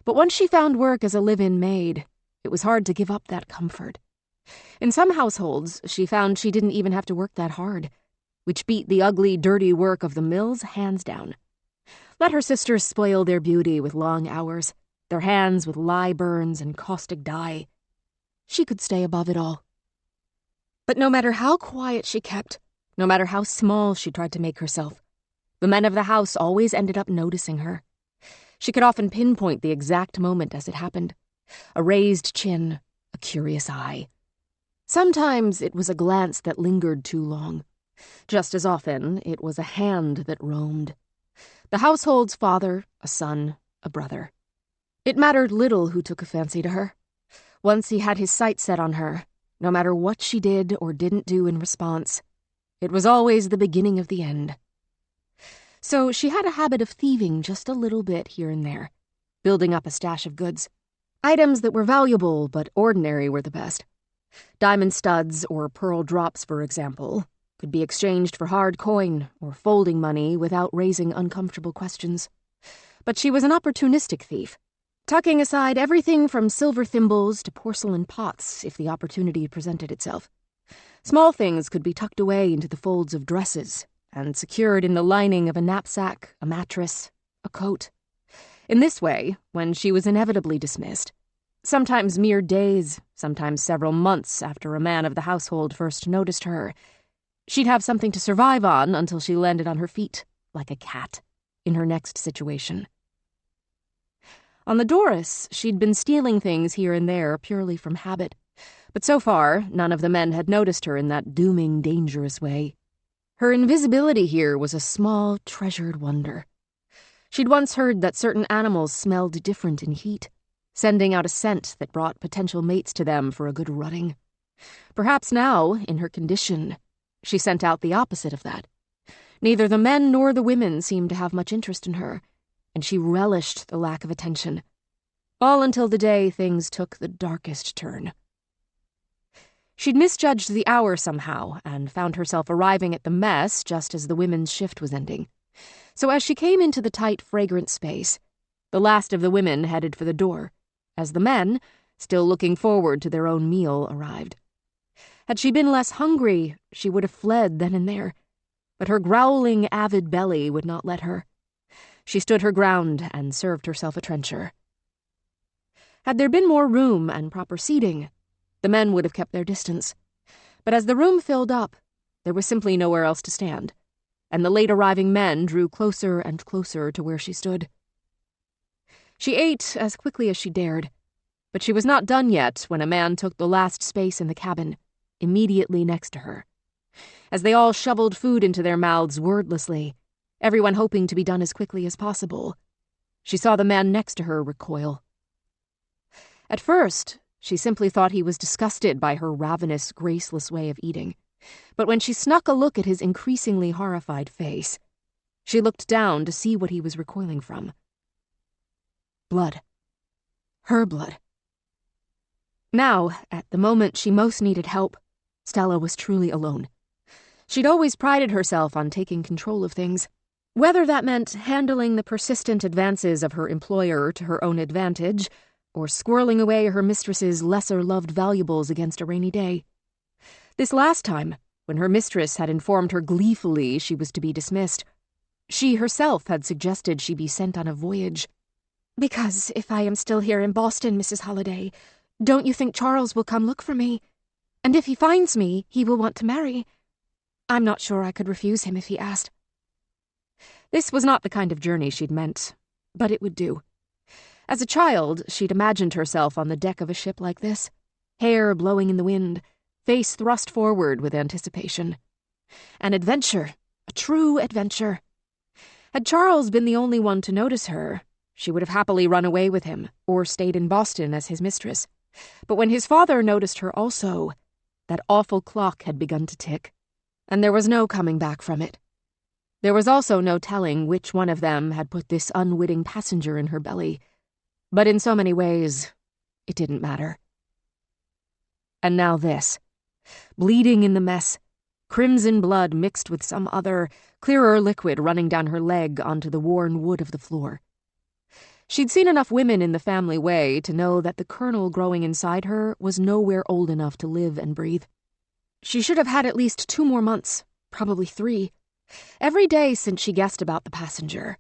But once she found work as a live-in maid, it was hard to give up that comfort. In some households, she found she didn't even have to work that hard, which beat the ugly, dirty work of the mills hands down. Let her sisters spoil their beauty with long hours, their hands with lye burns and caustic dye. She could stay above it all. But no matter how quiet she kept, no matter how small she tried to make herself, the men of the house always ended up noticing her. She could often pinpoint the exact moment as it happened. A raised chin, a curious eye. Sometimes it was a glance that lingered too long. Just as often, it was a hand that roamed. The household's father, a son, a brother. It mattered little who took a fancy to her. Once he had his sights set on her, no matter what she did or didn't do in response, it was always the beginning of the end. So she had a habit of thieving just a little bit here and there, building up a stash of goods. Items that were valuable but ordinary were the best. Diamond studs or pearl drops, for example, could be exchanged for hard coin or folding money without raising uncomfortable questions. But she was an opportunistic thief, tucking aside everything from silver thimbles to porcelain pots if the opportunity presented itself. Small things could be tucked away into the folds of dresses and secured in the lining of a knapsack, a mattress, a coat. In this way, when she was inevitably dismissed, sometimes mere days, sometimes several months after a man of the household first noticed her, she'd have something to survive on until she landed on her feet, like a cat, in her next situation. On the Doris, she'd been stealing things here and there purely from habit, but so far, none of the men had noticed her in that dooming, dangerous way. Her invisibility here was a small, treasured wonder. She'd once heard that certain animals smelled different in heat, sending out a scent that brought potential mates to them for a good rutting. Perhaps now, in her condition, she sent out the opposite of that. Neither the men nor the women seemed to have much interest in her, and she relished the lack of attention. All until the day things took the darkest turn. She'd misjudged the hour somehow and found herself arriving at the mess just as the women's shift was ending. So as she came into the tight, fragrant space, the last of the women headed for the door, as the men, still looking forward to their own meal, arrived. Had she been less hungry, she would have fled then and there, but her growling, avid belly would not let her. She stood her ground and served herself a trencher. Had there been more room and proper seating, the men would have kept their distance. But as the room filled up, there was simply nowhere else to stand, and the late-arriving men drew closer and closer to where she stood. She ate as quickly as she dared, but she was not done yet when a man took the last space in the cabin, immediately next to her. As they all shoveled food into their mouths wordlessly, everyone hoping to be done as quickly as possible, she saw the man next to her recoil. At first, she simply thought he was disgusted by her ravenous, graceless way of eating. But when she snuck a look at his increasingly horrified face, she looked down to see what he was recoiling from. Blood. Her blood. Now, at the moment she most needed help, Stella was truly alone. She'd always prided herself on taking control of things, Whether that meant handling the persistent advances of her employer to her own advantage, or squirreling away her mistress's lesser-loved valuables against a rainy day. This last time, when her mistress had informed her gleefully she was to be dismissed, she herself had suggested she be sent on a voyage. "Because if I am still here in Boston, Mrs. Holliday, don't you think Charles will come look for me? And if he finds me, he will want to marry. I'm not sure I could refuse him if he asked." This was not the kind of journey she'd meant, but it would do. As a child, she'd imagined herself on the deck of a ship like this, hair blowing in the wind, face thrust forward with anticipation. An adventure, a true adventure. Had Charles been the only one to notice her, she would have happily run away with him, or stayed in Boston as his mistress. But when his father noticed her also, that awful clock had begun to tick, and there was no coming back from it. There was also no telling which one of them had put this unwitting passenger in her belly, but in so many ways, it didn't matter. And now this. Bleeding in the mess, crimson blood mixed with some other, clearer liquid running down her leg onto the worn wood of the floor. She'd seen enough women in the family way to know that the kernel growing inside her was nowhere old enough to live and breathe. She should have had at least 2 more months, probably 3. Every day since she guessed about the passenger,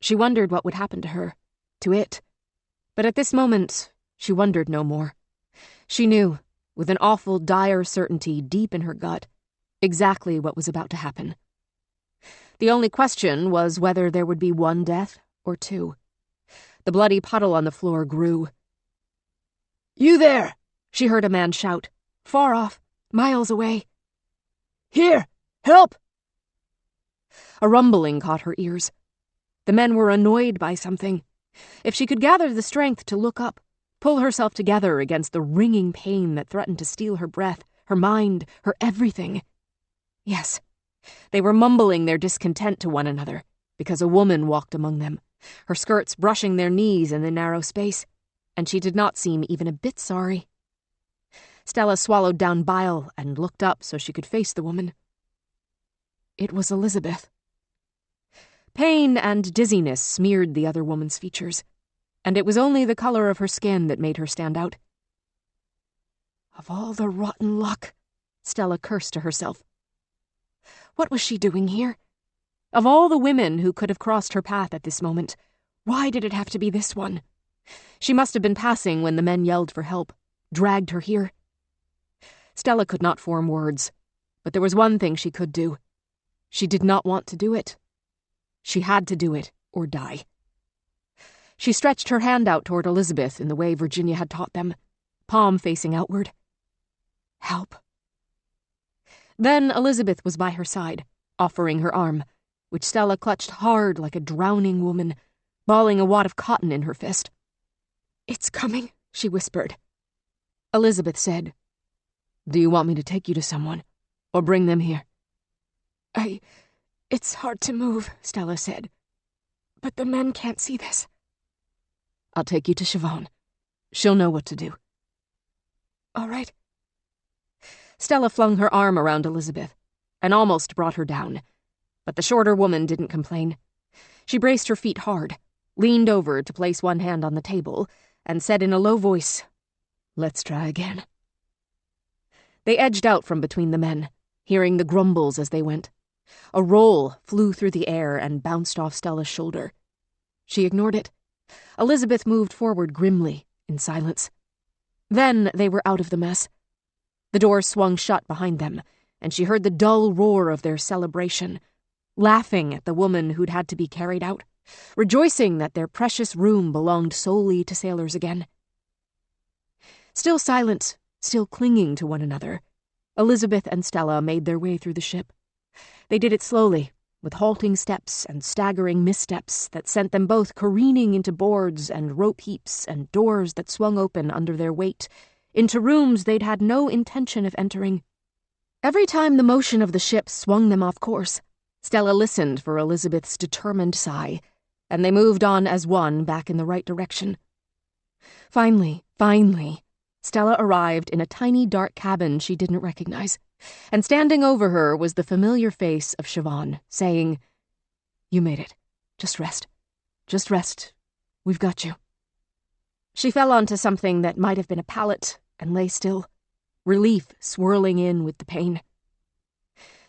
she wondered what would happen to her, to it. But at this moment, she wondered no more. She knew, with an awful, dire certainty deep in her gut, exactly what was about to happen. The only question was whether there would be 1 death or 2. The bloody puddle on the floor grew. "You there!" she heard a man shout, far off, miles away. "Here! Help!" A rumbling caught her ears. The men were annoyed by something. If she could gather the strength to look up, pull herself together against the ringing pain that threatened to steal her breath, her mind, her everything. Yes, they were mumbling their discontent to one another, because a woman walked among them, her skirts brushing their knees in the narrow space, and she did not seem even a bit sorry. Stella swallowed down bile and looked up so she could face the woman. It was Elizabeth. Pain and dizziness smeared the other woman's features, and it was only the color of her skin that made her stand out. Of all the rotten luck, Stella cursed to herself. What was she doing here? Of all the women who could have crossed her path at this moment, why did it have to be this one? She must have been passing when the men yelled for help, dragged her here. Stella could not form words, but there was one thing she could do. She did not want to do it. She had to do it, or die. She stretched her hand out toward Elizabeth in the way Virginia had taught them, palm facing outward. Help. Then Elizabeth was by her side, offering her arm, which Stella clutched hard like a drowning woman, balling a wad of cotton in her fist. "It's coming," she whispered. Elizabeth said, "Do you want me to take you to someone, or bring them here?" It's hard to move," Stella said. "But the men can't see this." "I'll take you to Siobhan. She'll know what to do." "All right." Stella flung her arm around Elizabeth and almost brought her down, but the shorter woman didn't complain. She braced her feet hard, leaned over to place one hand on the table, and said in a low voice, "Let's try again." They edged out from between the men, hearing the grumbles as they went. A roll flew through the air and bounced off Stella's shoulder. She ignored it. Elizabeth moved forward grimly, in silence. Then they were out of the mess. The door swung shut behind them, and she heard the dull roar of their celebration, laughing at the woman who'd had to be carried out, rejoicing that their precious room belonged solely to sailors again. Still silent, still clinging to one another, Elizabeth and Stella made their way through the ship. They did it slowly, with halting steps and staggering missteps that sent them both careening into boards and rope heaps and doors that swung open under their weight, into rooms they'd had no intention of entering. Every time the motion of the ship swung them off course, Stella listened for Elizabeth's determined sigh, and they moved on as one back in the right direction. Finally, Stella arrived in a tiny dark cabin she didn't recognize, and standing over her was the familiar face of Siobhan, saying, You made it. Just rest. Just rest. We've got you." She fell onto something that might have been a pallet and lay still, relief swirling in with the pain.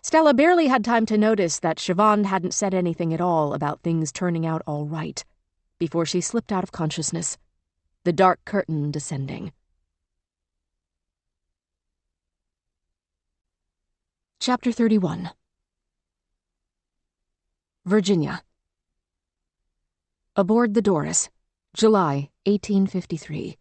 Stella barely had time to notice that Siobhan hadn't said anything at all about things turning out all right before she slipped out of consciousness, the dark curtain descending. Chapter 31. Virginia. Aboard the Doris, July 1853.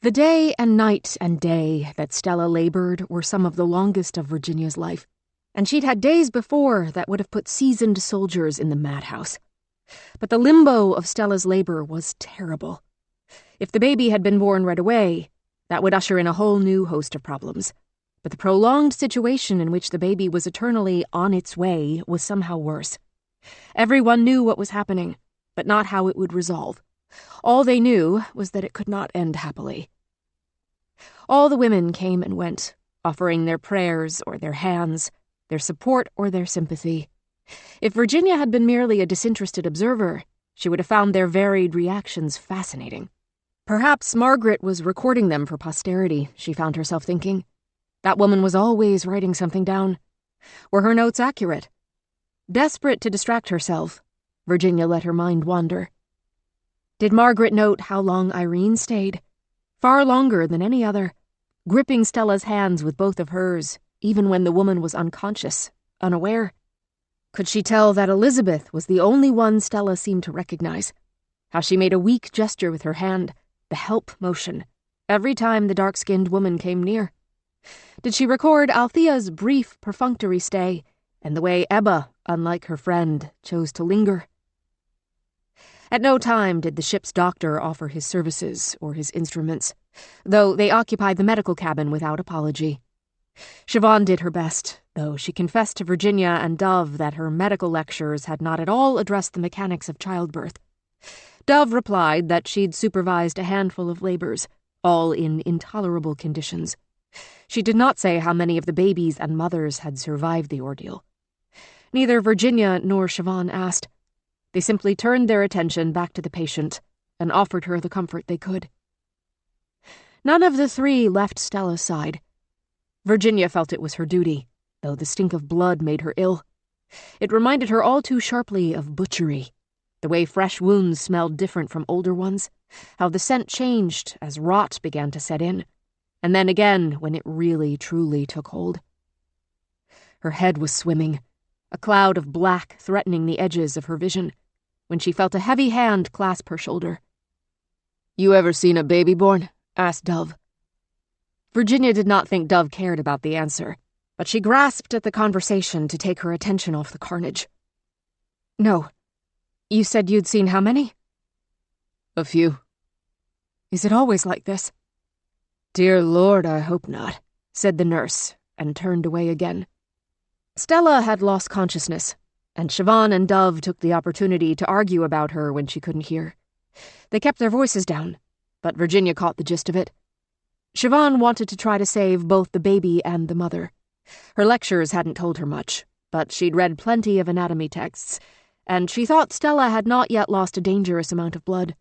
The day and night and day that Stella labored were some of the longest of Virginia's life, and she'd had days before that would have put seasoned soldiers in the madhouse. But the limbo of Stella's labor was terrible. If the baby had been born right away, that would usher in a whole new host of problems. But the prolonged situation in which the baby was eternally on its way was somehow worse. Everyone knew what was happening, but not how it would resolve. All they knew was that it could not end happily. All the women came and went, offering their prayers or their hands, their support or their sympathy. If Virginia had been merely a disinterested observer, she would have found their varied reactions fascinating. Perhaps Margaret was recording them for posterity, she found herself thinking. That woman was always writing something down. Were her notes accurate? Desperate to distract herself, Virginia let her mind wander. Did Margaret note how long Irene stayed? Far longer than any other, gripping Stella's hands with both of hers, even when the woman was unconscious, unaware. Could she tell that Elizabeth was the only one Stella seemed to recognize? How she made a weak gesture with her hand, the help motion, every time the dark-skinned woman came near? Did she record Althea's brief, perfunctory stay, and the way Ebba, unlike her friend, chose to linger? At no time did the ship's doctor offer his services or his instruments, though they occupied the medical cabin without apology. Siobhan did her best, though she confessed to Virginia and Dove that her medical lectures had not at all addressed the mechanics of childbirth. Dove replied that she'd supervised a handful of labors, all in intolerable conditions. She did not say how many of the babies and mothers had survived the ordeal. Neither Virginia nor Siobhan asked. They simply turned their attention back to the patient and offered her the comfort they could. None of the three left Stella's side. Virginia felt it was her duty, though the stink of blood made her ill. It reminded her all too sharply of butchery, the way fresh wounds smelled different from older ones, how the scent changed as rot began to set in, and then again when it really, truly took hold. Her head was swimming, a cloud of black threatening the edges of her vision, when she felt a heavy hand clasp her shoulder. "You ever seen a baby born?" asked Dove. Virginia did not think Dove cared about the answer, but she grasped at the conversation to take her attention off the carnage. "No. You said you'd seen how many?" "A few." "Is it always like this?" "Dear Lord, I hope not," said the nurse, and turned away again. Stella had lost consciousness, and Siobhan and Dove took the opportunity to argue about her when she couldn't hear. They kept their voices down, but Virginia caught the gist of it. Siobhan wanted to try to save both the baby and the mother. Her lectures hadn't told her much, but she'd read plenty of anatomy texts, and she thought Stella had not yet lost a dangerous amount of blood.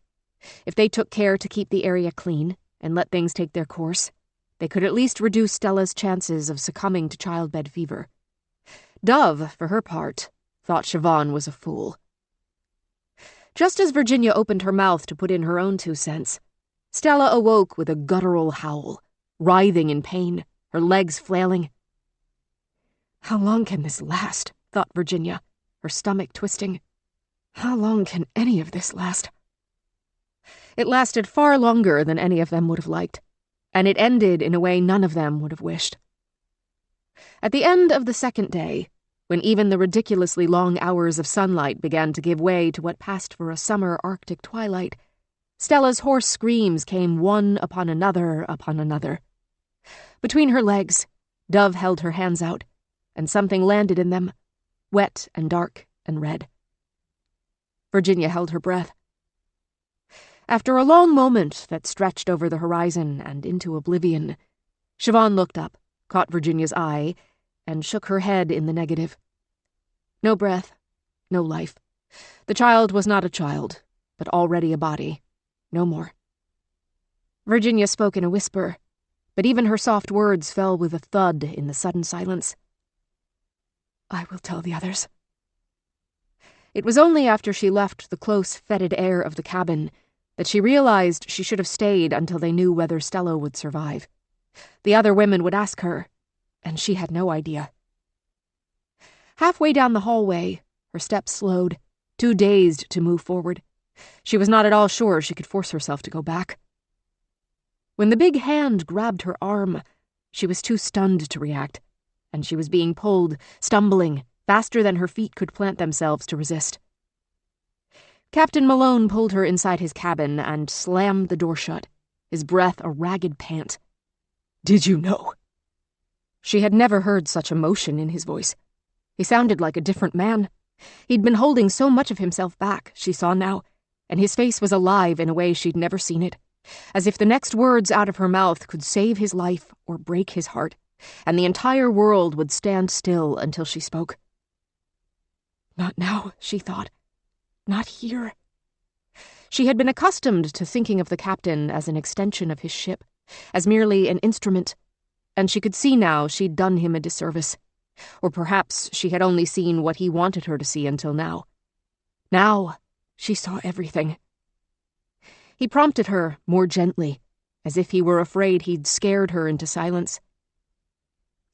If they took care to keep the area clean and let things take their course, they could at least reduce Stella's chances of succumbing to childbed fever. Dove, for her part, thought Siobhan was a fool. Just as Virginia opened her mouth to put in her own 2 cents, Stella awoke with a guttural howl, writhing in pain, her legs flailing. How long can this last? Thought Virginia, her stomach twisting. How long can any of this last? It lasted far longer than any of them would have liked, and it ended in a way none of them would have wished. At the end of the second day, when even the ridiculously long hours of sunlight began to give way to what passed for a summer Arctic twilight, Stella's hoarse screams came one upon another upon another. Between her legs, Dove held her hands out, and something landed in them, wet and dark and red. Virginia held her breath. After a long moment that stretched over the horizon and into oblivion, Siobhan looked up, caught Virginia's eye, and shook her head in the negative. No breath, no life. The child was not a child, but already a body. No more. Virginia spoke in a whisper, but even her soft words fell with a thud in the sudden silence. I will tell the others. It was only after she left the close, fetid air of the cabin that she realized she should have stayed until they knew whether Stella would survive. The other women would ask her, and she had no idea. Halfway down the hallway, her steps slowed, too dazed to move forward. She was not at all sure she could force herself to go back. When the big hand grabbed her arm, she was too stunned to react, and she was being pulled, stumbling, faster than her feet could plant themselves to resist. Captain Malone pulled her inside his cabin and slammed the door shut, his breath a ragged pant. Did you know? She had never heard such emotion in his voice. He sounded like a different man. He'd been holding so much of himself back, she saw now, and his face was alive in a way she'd never seen it, as if the next words out of her mouth could save his life or break his heart, and the entire world would stand still until she spoke. Not now, she thought. Not here. She had been accustomed to thinking of the captain as an extension of his ship, as merely an instrument, and she could see now she'd done him a disservice. Or perhaps she had only seen what he wanted her to see until now. Now, she saw everything. He prompted her more gently, as if he were afraid he'd scared her into silence.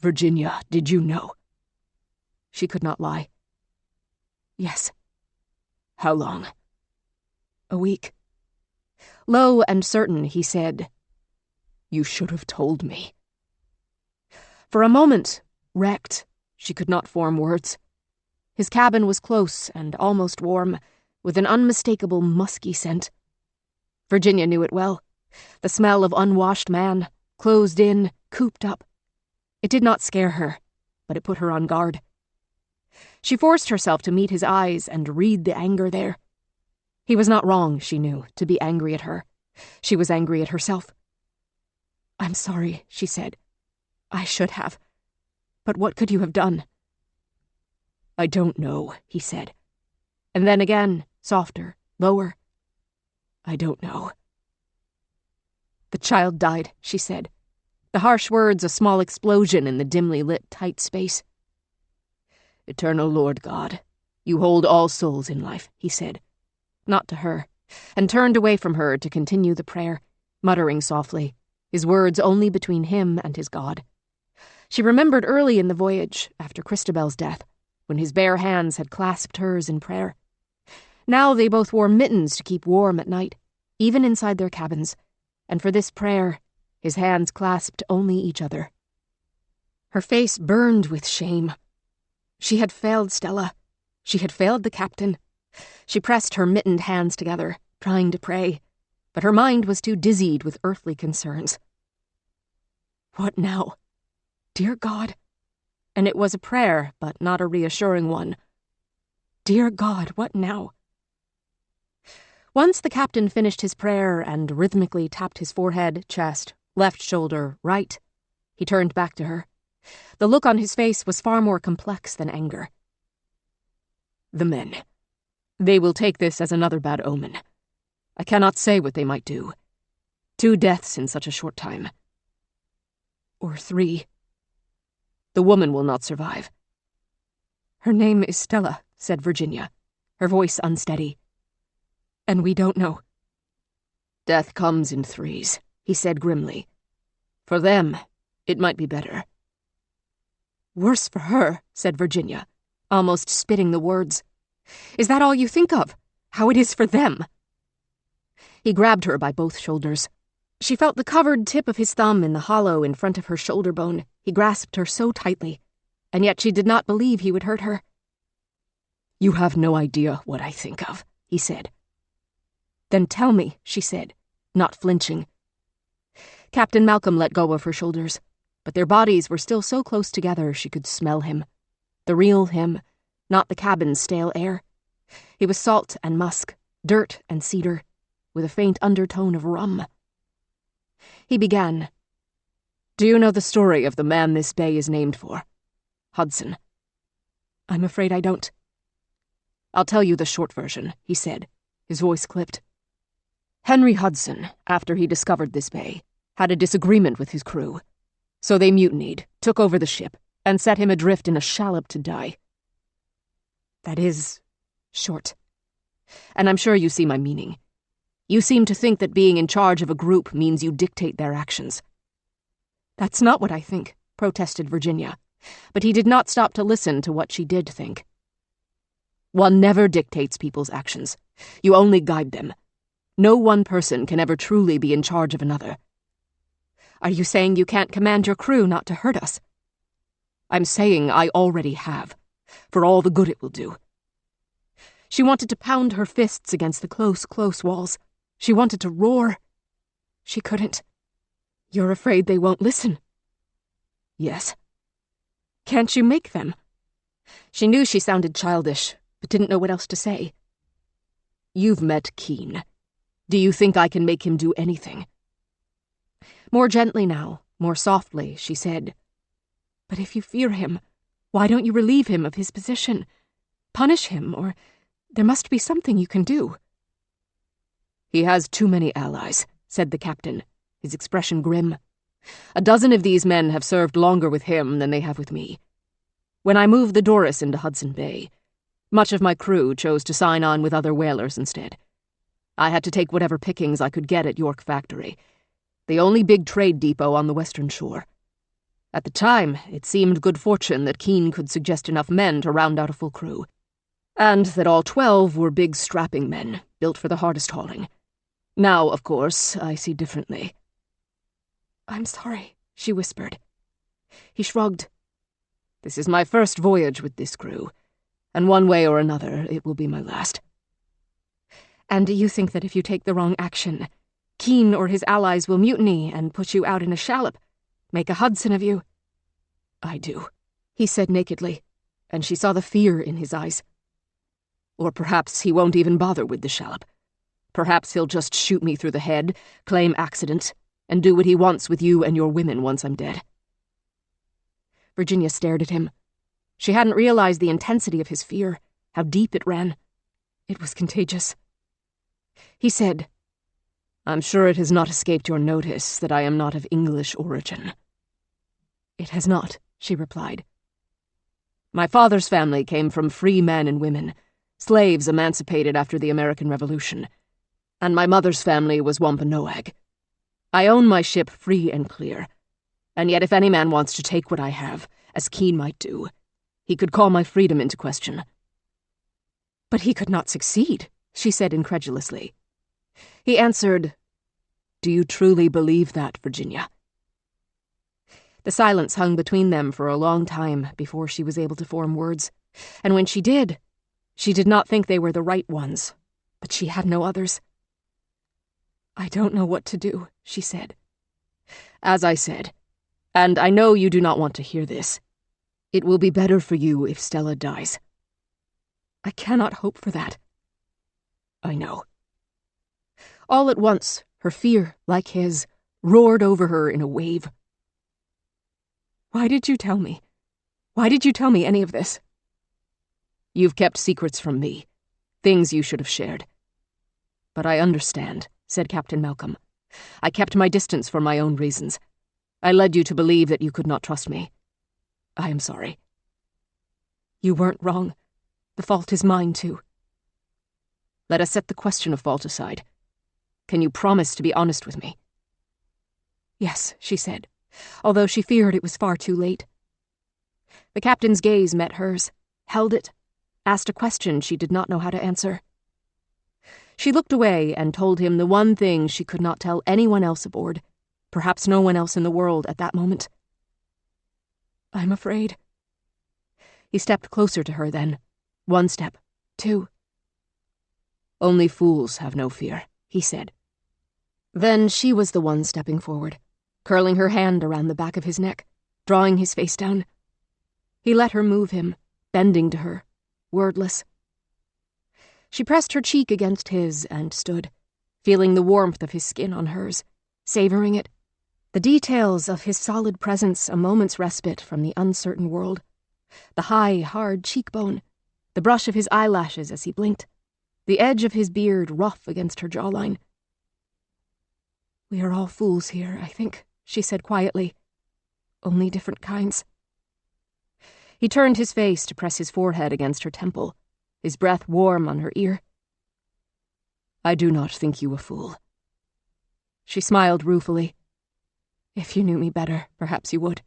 Virginia, did you know? She could not lie. Yes. How long? A week. Low and certain, he said, You should have told me. For a moment, wrecked, she could not form words. His cabin was close and almost warm, with an unmistakable musky scent. Virginia knew it well. The smell of unwashed man, closed in, cooped up. It did not scare her, but it put her on guard. She forced herself to meet his eyes and read the anger there. He was not wrong, she knew, to be angry at her. She was angry at herself. I'm sorry, she said. I should have. But what could you have done? I don't know, he said. And then again, softer, lower. I don't know. The child died, she said. The harsh words a small explosion in the dimly lit, tight space. Eternal Lord God, you hold all souls in life, he said. Not to her, and turned away from her to continue the prayer, muttering softly, his words only between him and his God. She remembered early in the voyage, after Christabel's death, when his bare hands had clasped hers in prayer. Now they both wore mittens to keep warm at night, even inside their cabins, and for this prayer, his hands clasped only each other. Her face burned with shame. She had failed Stella. She had failed the captain. She pressed her mittened hands together, trying to pray, but her mind was too dizzied with earthly concerns. What now? Dear God. And it was a prayer, but not a reassuring one. Dear God, what now? Once the captain finished his prayer and rhythmically tapped his forehead, chest, left shoulder, right, he turned back to her. The look on his face was far more complex than anger. The men. They will take this as another bad omen. I cannot say what they might do. 2 deaths in such a short time. Or 3. The woman will not survive. Her name is Stella, said Virginia, her voice unsteady. And we don't know. Death comes in 3s, he said grimly. For them, it might be better. Worse for her, said Virginia, almost spitting the words. Is that all you think of? How it is for them? He grabbed her by both shoulders. She felt the covered tip of his thumb in the hollow in front of her shoulder bone. He grasped her so tightly, and yet she did not believe he would hurt her. You have no idea what I think of, he said. Then tell me, she said, not flinching. Captain Malcolm let go of her shoulders, but their bodies were still so close together she could smell him. The real him, not the cabin's stale air. He was salt and musk, dirt and cedar, with a faint undertone of rum. He began. Do you know the story of the man this bay is named for? Hudson. I'm afraid I don't. I'll tell you the short version, he said, his voice clipped. Henry Hudson, after he discovered this bay, had a disagreement with his crew. So they mutinied, took over the ship, and set him adrift in a shallop to die. That is short. And I'm sure you see my meaning. You seem to think that being in charge of a group means you dictate their actions. That's not what I think, protested Virginia, but he did not stop to listen to what she did think. One never dictates people's actions. You only guide them. No one person can ever truly be in charge of another. Are you saying you can't command your crew not to hurt us? I'm saying I already have, for all the good it will do. She wanted to pound her fists against the close walls. She wanted to roar. She couldn't. You're afraid they won't listen? Yes. Can't you make them? She knew she sounded childish, but didn't know what else to say. You've met Keene. Do you think I can make him do anything? More gently now, more softly, she said, "But if you fear him, why don't you relieve him of his position? Punish him, or there must be something you can do." He has too many allies, said the captain, his expression grim. A dozen of these men have served longer with him than they have with me. When I moved the Doris into Hudson Bay, much of my crew chose to sign on with other whalers instead. I had to take whatever pickings I could get at York Factory, the only big trade depot on the western shore. At the time, it seemed good fortune that Keene could suggest enough men to round out a full crew, and that all 12 were big strapping men, built for the hardest hauling. Now, of course, I see differently. "I'm sorry," she whispered. He shrugged. This is my first voyage with this crew, and one way or another, it will be my last. "And do you think that if you take the wrong action, Keene or his allies will mutiny and put you out in a shallop, make a Hudson of you?" "I do," he said nakedly, and she saw the fear in his eyes. "Or perhaps he won't even bother with the shallop. Perhaps he'll just shoot me through the head, claim accident, and do what he wants with you and your women once I'm dead." Virginia stared at him. She hadn't realized the intensity of his fear, how deep it ran. It was contagious. He said, "I'm sure it has not escaped your notice that I am not of English origin." "It has not," she replied. "My father's family came from free men and women, slaves emancipated after the American Revolution, and my mother's family was Wampanoag. I own my ship free and clear, and yet if any man wants to take what I have, as Keene might do, he could call my freedom into question." "But he could not succeed," she said incredulously. He answered, "Do you truly believe that, Virginia?" The silence hung between them for a long time before she was able to form words, and when she did not think they were the right ones, but she had no others. "I don't know what to do," she said. "As I said, and I know you do not want to hear this, it will be better for you if Stella dies." "I cannot hope for that." "I know." All at once, her fear, like his, roared over her in a wave. "Why did you tell me? Why did you tell me any of this?" "You've kept secrets from me, things you should have shared. But I understand," said Captain Malcolm. "I kept my distance for my own reasons. I led you to believe that you could not trust me. I am sorry." "You weren't wrong. The fault is mine, too." "Let us set the question of fault aside. Can you promise to be honest with me?" "Yes," she said, although she feared it was far too late. The captain's gaze met hers, held it, asked a question she did not know how to answer. She looked away and told him the one thing she could not tell anyone else aboard, perhaps no one else in the world at that moment. "I'm afraid." He stepped closer to her then. 1 step, 2. "Only fools have no fear," he said. Then she was the one stepping forward, curling her hand around the back of his neck, drawing his face down. He let her move him, bending to her, wordless. She pressed her cheek against his and stood, feeling the warmth of his skin on hers, savoring it, the details of his solid presence a moment's respite from the uncertain world, The high, hard cheekbone, the brush of his eyelashes as he blinked, the edge of his beard rough against her jawline. "We are all fools here, I think," she said quietly. "Only different kinds." He turned his face to press his forehead against her temple, his breath warm on her ear. "I do not think you a fool." She smiled ruefully. "If you knew me better, perhaps you would.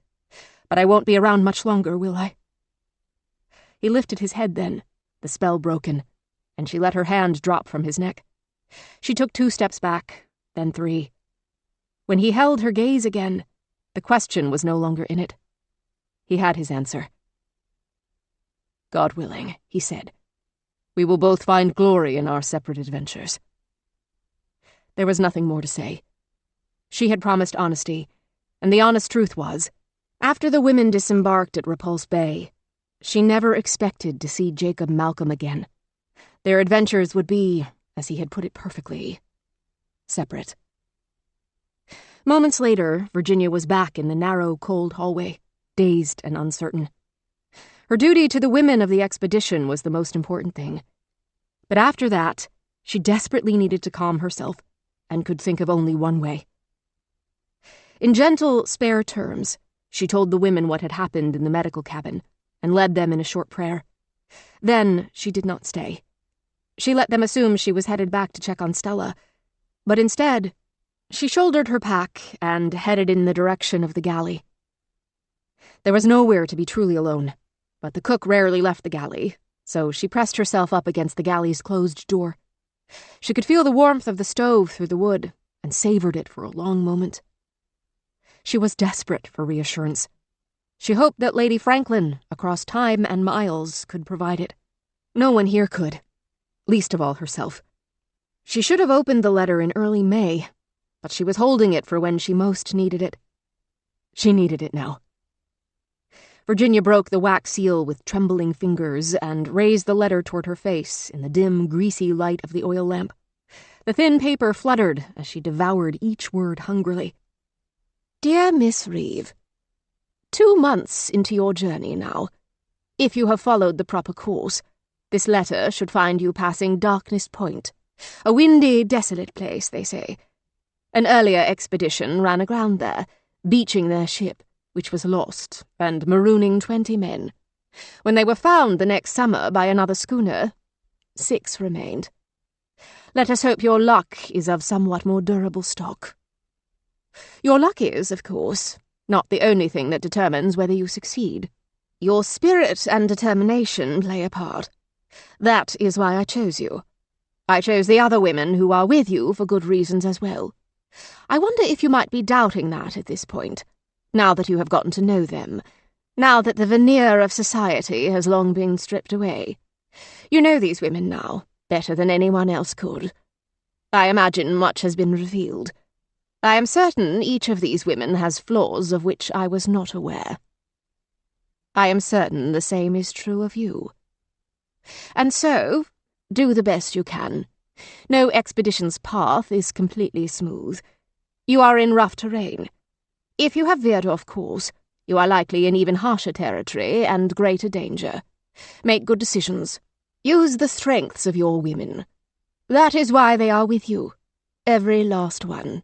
But I won't be around much longer, will I?" He lifted his head then, the spell broken, and she let her hand drop from his neck. She took 2 steps back, then 3. When he held her gaze again, the question was no longer in it. He had his answer. "God willing," he said, "we will both find glory in our separate adventures." There was nothing more to say. She had promised honesty, and the honest truth was, after the women disembarked at Repulse Bay, she never expected to see Jacob Malcolm again. Their adventures would be, as he had put it perfectly, separate. Moments later, Virginia was back in the narrow, cold hallway, dazed and uncertain. Her duty to the women of the expedition was the most important thing. But after that, she desperately needed to calm herself, and could think of only one way. In gentle, spare terms, she told the women what had happened in the medical cabin, and led them in a short prayer. Then she did not stay. She let them assume she was headed back to check on Stella, but instead, she shouldered her pack and headed in the direction of the galley. There was nowhere to be truly alone, but the cook rarely left the galley, so she pressed herself up against the galley's closed door. She could feel the warmth of the stove through the wood, and savored it for a long moment. She was desperate for reassurance. She hoped that Lady Franklin, across time and miles, could provide it. No one here could, least of all herself. She should have opened the letter in early May, but she was holding it for when she most needed it. She needed it now. Virginia broke the wax seal with trembling fingers and raised the letter toward her face in the dim, greasy light of the oil lamp. The thin paper fluttered as she devoured each word hungrily. "Dear Miss Reeve, 2 months into your journey now. If you have followed the proper course, this letter should find you passing Darkness Point, a windy, desolate place, they say. An earlier expedition ran aground there, beaching their ship, which was lost, and marooning 20 men. When they were found the next summer by another schooner, 6 remained. Let us hope your luck is of somewhat more durable stock. Your luck is, of course, not the only thing that determines whether you succeed. Your spirit and determination play a part. That is why I chose you. I chose the other women who are with you for good reasons as well. I wonder if you might be doubting that at this point, now that you have gotten to know them, now that the veneer of society has long been stripped away. You know these women now, better than anyone else could. I imagine much has been revealed. I am certain each of these women has flaws of which I was not aware. I am certain the same is true of you. And so, do the best you can. No expedition's path is completely smooth. You are in rough terrain. If you have veered off course, you are likely in even harsher territory and greater danger. Make good decisions. Use the strengths of your women. That is why they are with you, every last one.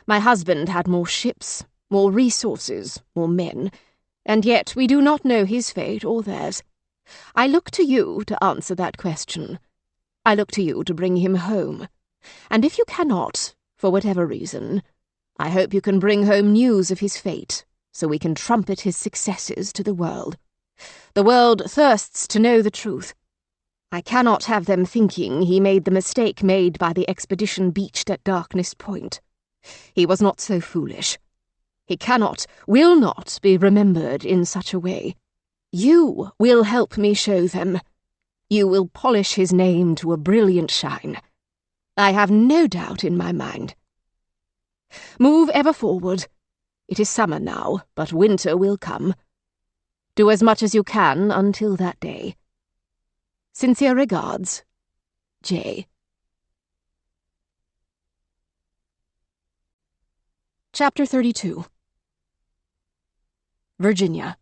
My husband had more ships, more resources, more men, and yet we do not know his fate or theirs. I look to you to answer that question. I look to you to bring him home. And if you cannot, for whatever reason, I hope you can bring home news of his fate, so we can trumpet his successes to the world. The world thirsts to know the truth. I cannot have them thinking he made the mistake made by the expedition beached at Darkness Point. He was not so foolish. He cannot, will not be remembered in such a way. You will help me show them. You will polish his name to a brilliant shine. I have no doubt in my mind. Move ever forward. It is summer now, but winter will come. Do as much as you can until that day. Sincere regards, J. Chapter 32. Virginia.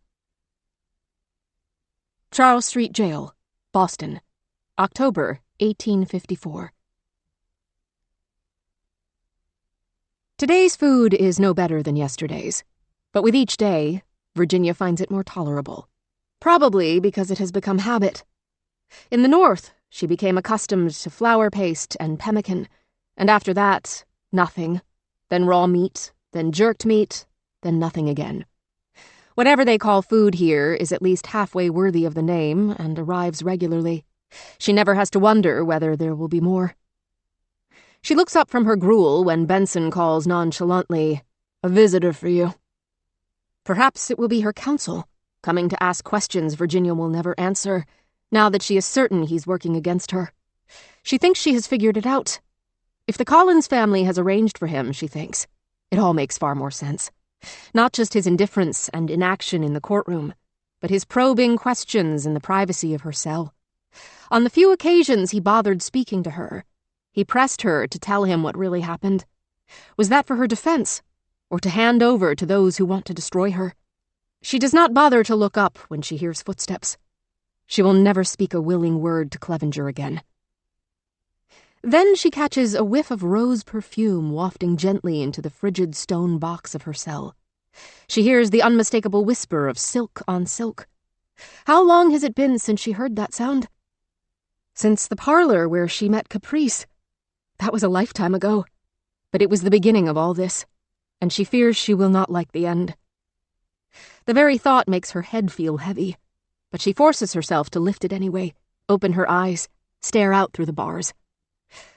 Charles Street Jail, Boston, October 1854. Today's food is no better than yesterday's, but with each day, Virginia finds it more tolerable. Probably because it has become habit. In the North, she became accustomed to flour paste and pemmican, and after that, nothing, then raw meat, then jerked meat, then nothing again. Whatever they call food here is at least halfway worthy of the name and arrives regularly. She never has to wonder whether there will be more. She looks up from her gruel when Benson calls nonchalantly, "A visitor for you." Perhaps it will be her counsel, coming to ask questions Virginia will never answer, now that she is certain he's working against her. She thinks she has figured it out. If the Collins family has arranged for him, she thinks, it all makes far more sense. Not just his indifference and inaction in the courtroom, but his probing questions in the privacy of her cell. On the few occasions he bothered speaking to her, he pressed her to tell him what really happened. Was that for her defense, or to hand over to those who want to destroy her? She does not bother to look up when she hears footsteps. She will never speak a willing word to Clevenger again. Then she catches a whiff of rose perfume wafting gently into the frigid stone box of her cell. She hears the unmistakable whisper of silk on silk. How long has it been since she heard that sound? Since the parlor where she met Caprice. That was a lifetime ago. But it was the beginning of all this, and she fears she will not like the end. The very thought makes her head feel heavy, but she forces herself to lift it anyway, open her eyes, stare out through the bars.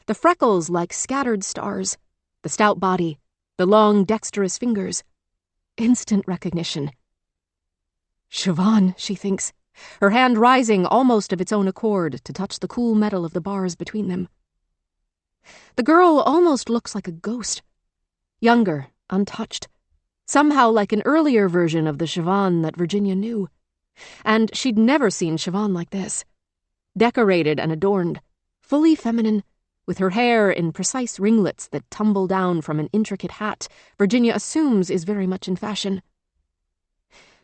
The freckles like scattered stars, the stout body, the long dexterous fingers. Instant recognition. Siobhan, she thinks, her hand rising almost of its own accord to touch the cool metal of the bars between them. The girl almost looks like a ghost. Younger, untouched. Somehow like an earlier version of the Siobhan that Virginia knew. And she'd never seen Siobhan like this. Decorated and adorned, fully feminine, with her hair in precise ringlets that tumble down from an intricate hat Virginia assumes is very much in fashion.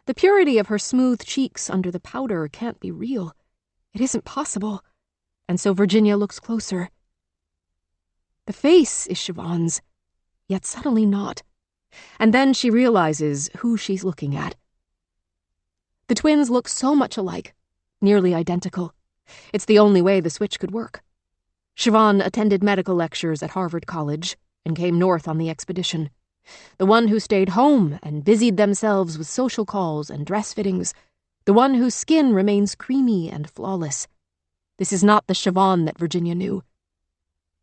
The purity of her smooth cheeks under the powder can't be real. It isn't possible. And so Virginia looks closer. The face is Siobhan's, yet subtly not. And then she realizes who she's looking at. The twins look so much alike, nearly identical. It's the only way the switch could work. Siobhan attended medical lectures at Harvard College and came north on the expedition. The one who stayed home and busied themselves with social calls and dress fittings. The one whose skin remains creamy and flawless. This is not the Siobhan that Virginia knew.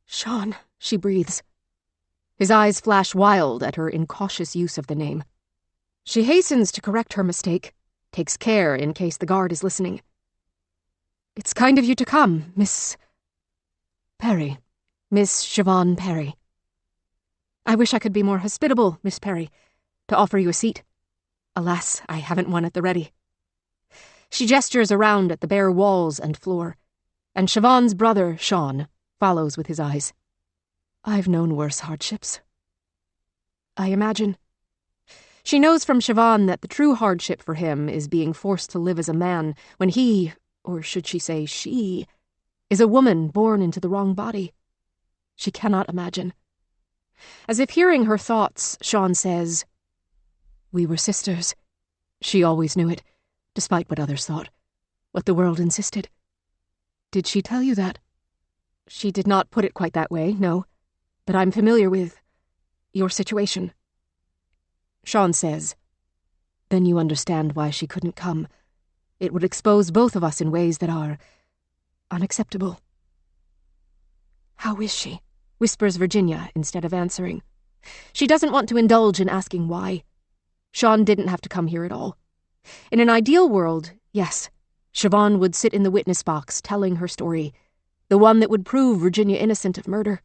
"Sean," she breathes. His eyes flash wild at her incautious use of the name. She hastens to correct her mistake, takes care in case the guard is listening. "It's kind of you to come, Miss Perry. Miss Siobhan Perry. I wish I could be more hospitable, Miss Perry, to offer you a seat. Alas, I haven't one at the ready." She gestures around at the bare walls and floor, and Siobhan's brother, Sean, follows with his eyes. "I've known worse hardships." I imagine. She knows from Siobhan that the true hardship for him is being forced to live as a man when he, or should she say she, is a woman born into the wrong body. She cannot imagine. As if hearing her thoughts, Sean says, "We were sisters. She always knew it, despite what others thought, what the world insisted." "Did she tell you that?" "She did not put it quite that way, no. But I'm familiar with your situation." Sean says, "Then you understand why she couldn't come. It would expose both of us in ways that are unacceptable." "How is she?" whispers Virginia instead of answering. She doesn't want to indulge in asking why. Sean didn't have to come here at all. In an ideal world, yes, Siobhan would sit in the witness box telling her story, the one that would prove Virginia innocent of murder.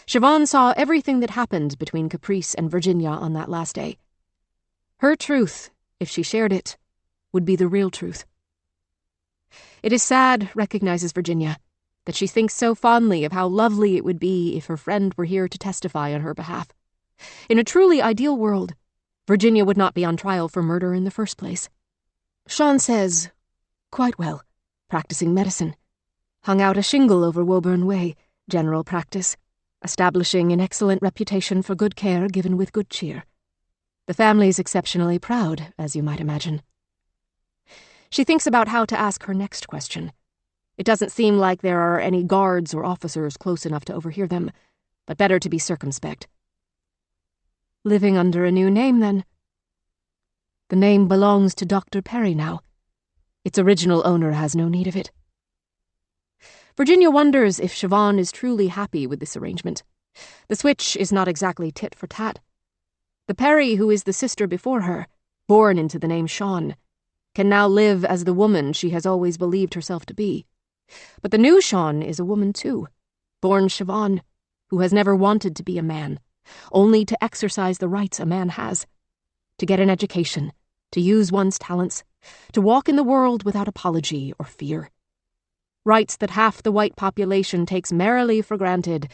Siobhan saw everything that happened between Caprice and Virginia on that last day. Her truth, if she shared it, would be the real truth. It is sad, recognizes Virginia, that she thinks so fondly of how lovely it would be if her friend were here to testify on her behalf. In a truly ideal world, Virginia would not be on trial for murder in the first place. Sean says, Quite well. Practicing medicine. Hung out a shingle over Woburn Way, general practice, establishing an excellent reputation for good care given with good cheer. The family's exceptionally proud, as you might imagine. She thinks about how to ask her next question. It doesn't seem like there are any guards or officers close enough to overhear them, but better to be circumspect. Living under a new name, then. The name belongs to Dr. Perry now. Its original owner has no need of it. Virginia wonders if Siobhan is truly happy with this arrangement. The switch is not exactly tit for tat. The Perry who is the sister before her, born into the name Sean, can now live as the woman she has always believed herself to be. But the new Sean is a woman too, born Siobhan, who has never wanted to be a man, only to exercise the rights a man has, to get an education, to use one's talents, to walk in the world without apology or fear. Rights that half the white population takes merrily for granted,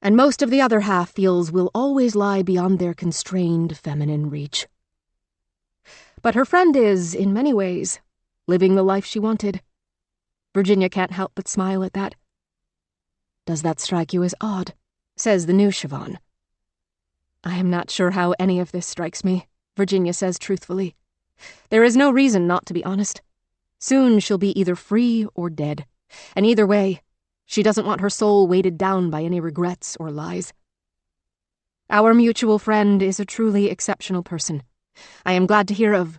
and most of the other half feels will always lie beyond their constrained feminine reach. But her friend is, in many ways, living the life she wanted. Virginia can't help but smile at that. "Does that strike you as odd?" says the new Siobhan. "I am not sure how any of this strikes me," Virginia says truthfully. "There is no reason not to be honest. Soon she'll be either free or dead, and either way, she doesn't want her soul weighted down by any regrets or lies. Our mutual friend is a truly exceptional person. I am glad to hear of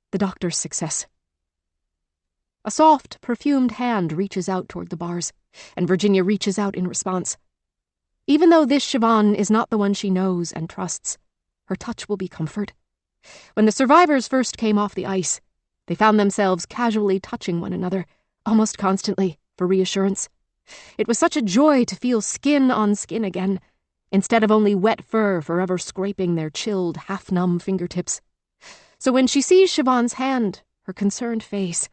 the doctor's success." A soft, perfumed hand reaches out toward the bars, and Virginia reaches out in response. Even though this Siobhan is not the one she knows and trusts, her touch will be comfort. When the survivors first came off the ice, they found themselves casually touching one another, almost constantly, for reassurance. It was such a joy to feel skin on skin again, instead of only wet fur forever scraping their chilled, half-numb fingertips. So when she sees Siobhan's hand, her concerned face,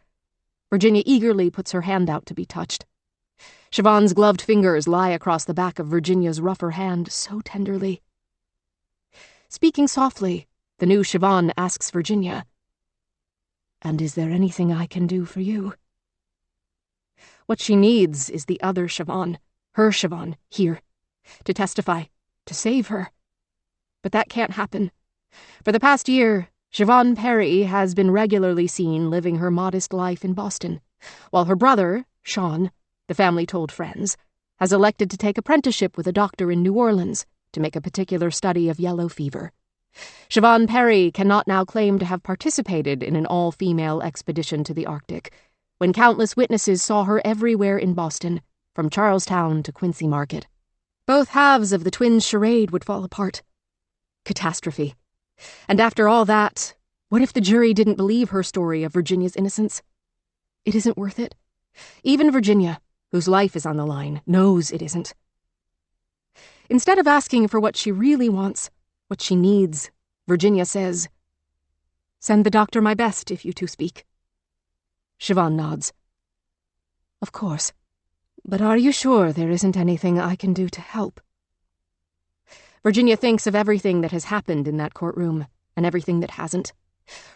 Virginia eagerly puts her hand out to be touched. Siobhan's gloved fingers lie across the back of Virginia's rougher hand so tenderly. Speaking softly, the new Siobhan asks Virginia, "And is there anything I can do for you?" What she needs is the other Siobhan, her Siobhan, here, to testify, to save her. But that can't happen. For the past year, Siobhan Perry has been regularly seen living her modest life in Boston, while her brother, Sean, the family told friends, has elected to take apprenticeship with a doctor in New Orleans to make a particular study of yellow fever. Siobhan Perry cannot now claim to have participated in an all-female expedition to the Arctic, when countless witnesses saw her everywhere in Boston, from Charlestown to Quincy Market. Both halves of the twins' charade would fall apart. Catastrophe. And after all that, what if the jury didn't believe her story of Virginia's innocence? It isn't worth it. Even Virginia, whose life is on the line, knows it isn't. Instead of asking for what she really wants, what she needs, Virginia says, "Send the doctor my best, if you two speak." Siobhan nods. "Of course. But are you sure there isn't anything I can do to help?" Virginia thinks of everything that has happened in that courtroom, and everything that hasn't.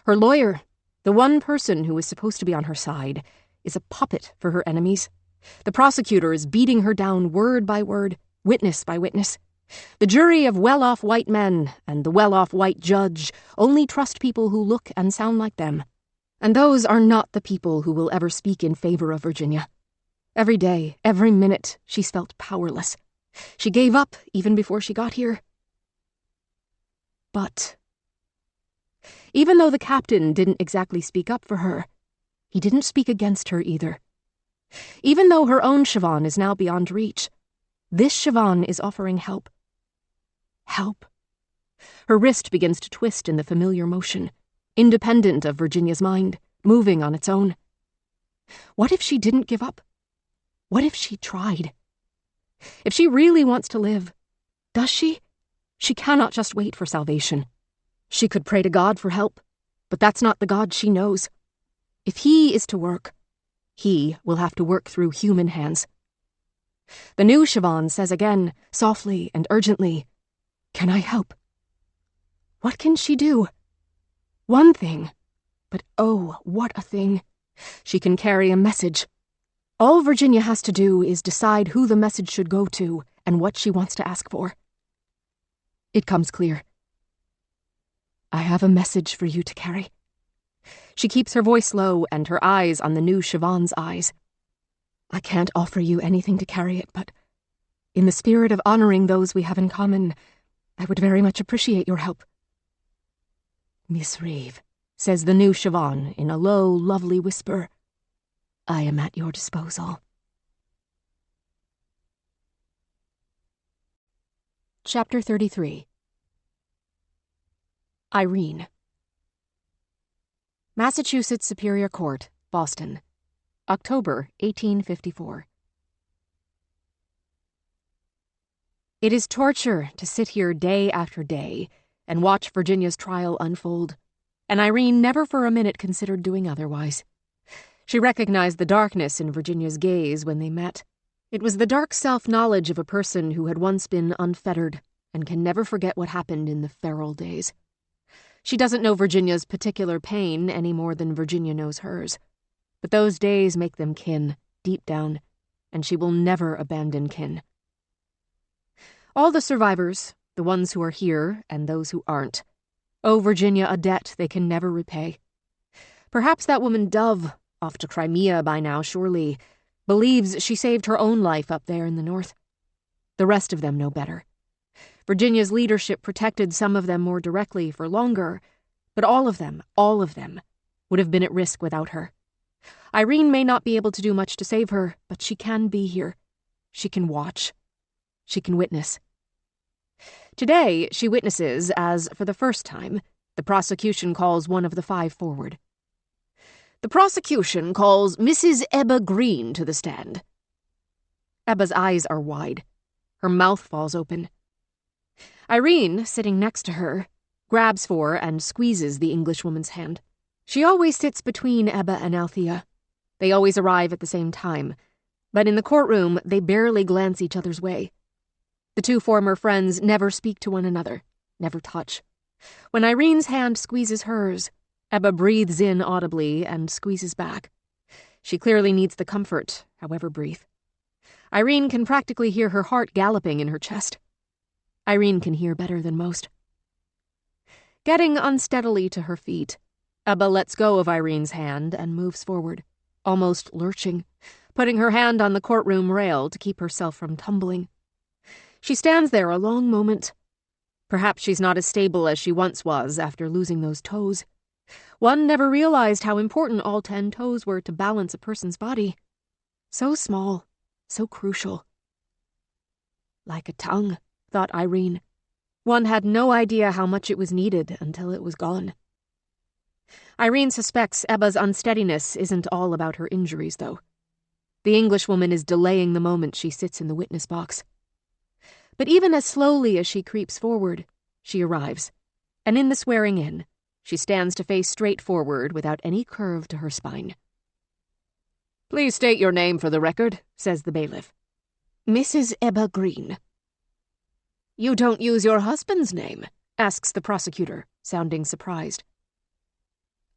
Her lawyer, the one person who is supposed to be on her side, is a puppet for her enemies. The prosecutor is beating her down word by word, witness by witness. The jury of well-off white men and the well-off white judge only trust people who look and sound like them. And those are not the people who will ever speak in favor of Virginia. Every day, every minute, she's felt powerless. She gave up even before she got here. But even though the captain didn't exactly speak up for her, he didn't speak against her either. Even though her own Siobhan is now beyond reach, this Siobhan is offering help. Help. Her wrist begins to twist in the familiar motion, independent of Virginia's mind, moving on its own. What if she didn't give up? What if she tried? If she really wants to live, does she? She cannot just wait for salvation. She could pray to God for help, but that's not the God she knows. If he is to work, he will have to work through human hands. The new Siobhan says again, softly and urgently, "Can I help?" What can she do? One thing, but oh, what a thing. She can carry a message. All Virginia has to do is decide who the message should go to and what she wants to ask for. It comes clear. I have a message for you to carry. She keeps her voice low and her eyes on the new Siobhan's eyes. I can't offer you anything to carry it, but in the spirit of honoring those we have in common, I would very much appreciate your help. Miss Reeve, says the new Siobhan in a low, lovely whisper, I am at your disposal. Chapter 33. Irene. Massachusetts Superior Court, Boston, October 1854. It is torture to sit here day after day and watch Virginia's trial unfold, and Irene never for a minute considered doing otherwise. She recognized the darkness in Virginia's gaze when they met. It was the dark self-knowledge of a person who had once been unfettered and can never forget what happened in the feral days. She doesn't know Virginia's particular pain any more than Virginia knows hers, but those days make them kin, deep down, and she will never abandon kin. All the survivors, the ones who are here and those who aren't, owe Virginia a debt they can never repay. Perhaps that woman Dove, off to Crimea by now surely, believes she saved her own life up there in the north. The rest of them know better. Virginia's leadership protected some of them more directly for longer, but all of them, would have been at risk without her. Irene may not be able to do much to save her, but she can be here. She can watch. She can witness. Today, she witnesses as, for the first time, the prosecution calls one of the five forward. The prosecution calls Mrs. Ebba Green to the stand. Ebba's eyes are wide. Her mouth falls open. Irene, sitting next to her, grabs for and squeezes the Englishwoman's hand. She always sits between Ebba and Althea. They always arrive at the same time, but in the courtroom they barely glance each other's way. The two former friends never speak to one another, never touch. When Irene's hand squeezes hers, Ebba breathes in audibly and squeezes back. She clearly needs the comfort, however brief. Irene can practically hear her heart galloping in her chest. Irene can hear better than most. Getting unsteadily to her feet, Ebba lets go of Irene's hand and moves forward, almost lurching, putting her hand on the courtroom rail to keep herself from tumbling. She stands there a long moment. Perhaps she's not as stable as she once was after losing those toes. One never realized how important all 10 toes were to balance a person's body. So small, so crucial. Like a tongue, thought Irene. One had no idea how much it was needed until it was gone. Irene suspects Ebba's unsteadiness isn't all about her injuries, though. The Englishwoman is delaying the moment she sits in the witness box. But even as slowly as she creeps forward, she arrives, and in the swearing-in, she stands to face straight forward without any curve to her spine. "Please state your name for the record," says the bailiff. "Mrs. Ebba Green." "You don't use your husband's name?" asks the prosecutor, sounding surprised.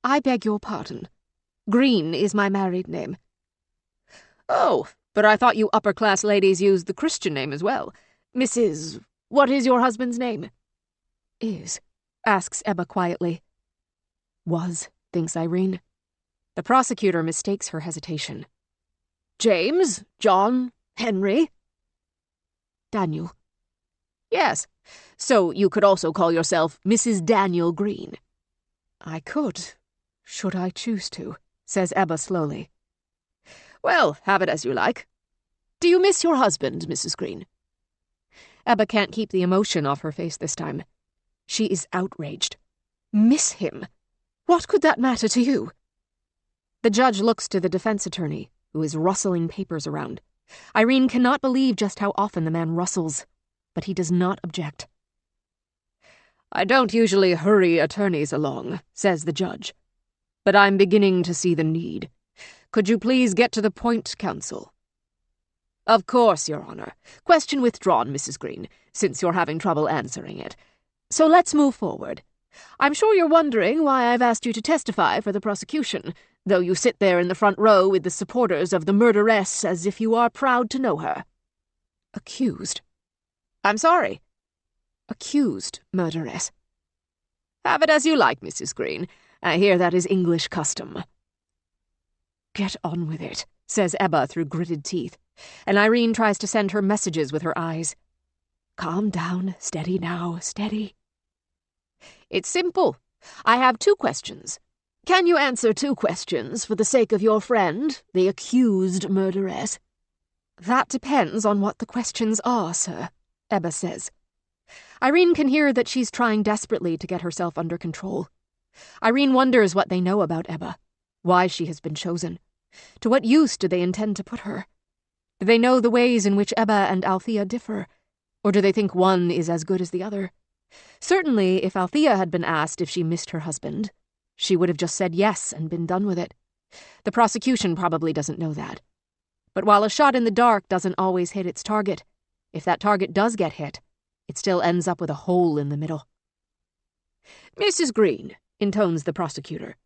"I beg your pardon. Green is my married name." "Oh, but I thought you upper-class ladies used the Christian name as well. Mrs. What is your husband's name?" "Is," asks Ebba quietly. "Was," thinks Irene. The prosecutor mistakes her hesitation. "James? John? Henry?" "Daniel." "Yes. So you could also call yourself Mrs. Daniel Green." "I could, should I choose to," says Ebba slowly. "Well, have it as you like. Do you miss your husband, Mrs. Green?" Ebba can't keep the emotion off her face this time. She is outraged. Miss him? What could that matter to you? The judge looks to the defense attorney, who is rustling papers around. Irene cannot believe just how often the man rustles, but he does not object. "I don't usually hurry attorneys along," says the judge, "but I'm beginning to see the need. Could you please get to the point, counsel?" "Of course, Your Honor. Question withdrawn, Mrs. Green, since you're having trouble answering it. So let's move forward. I'm sure you're wondering why I've asked you to testify for the prosecution. though you sit there in the front row with the supporters of the murderess as if you are proud to know her." Accused. "I'm sorry." Accused murderess. "Have it as you like, Mrs. Green. I hear that is English custom." "Get on with it," says Ebba through gritted teeth, and Irene tries to send her messages with her eyes. "Calm down, steady now, steady." "It's simple. I have 2 questions. Can you answer 2 questions for the sake of your friend, the accused murderess?" "That depends on what the questions are, sir," Ebba says. Irene can hear that she's trying desperately to get herself under control. Irene wonders what they know about Ebba, why she has been chosen. To what use do they intend to put her? Do they know the ways in which Ebba and Althea differ? Or do they think one is as good as the other? Certainly, if Althea had been asked if she missed her husband, she would have just said yes and been done with it. The prosecution probably doesn't know that. But while a shot in the dark doesn't always hit its target, if that target does get hit, it still ends up with a hole in the middle. "Mrs. Green," intones the prosecutor,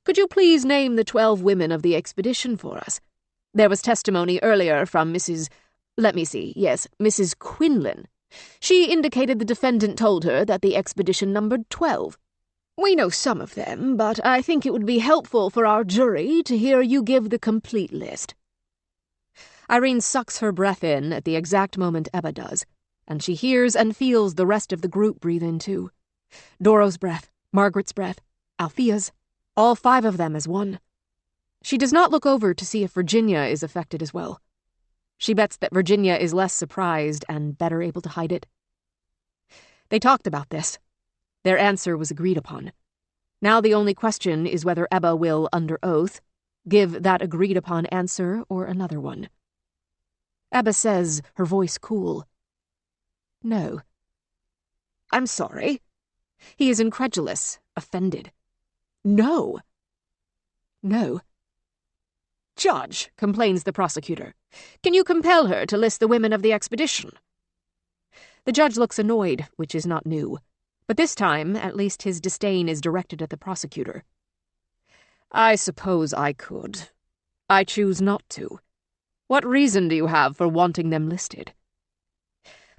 "could you please name the 12 women of the expedition for us? There was testimony earlier from Mrs. Quinlan. She indicated the defendant told her that the expedition numbered 12. We know some of them, but I think it would be helpful for our jury to hear you give the complete list." Irene sucks her breath in at the exact moment Ebba does, and she hears and feels the rest of the group breathe in too. Doro's breath, Margaret's breath, Althea's, all 5 of them as one. She does not look over to see if Virginia is affected as well. She bets that Virginia is less surprised and better able to hide it. They talked about this. Their answer was agreed upon. Now the only question is whether Ebba will, under oath, give that agreed-upon answer or another one. Ebba says, her voice cool, "No." "I'm sorry." He is incredulous, offended. "No." "No." "Judge," complains the prosecutor, "can you compel her to list the women of the expedition?" The judge looks annoyed, which is not new. But this time, at least his disdain is directed at the prosecutor. "I suppose I could. I choose not to. What reason do you have for wanting them listed?"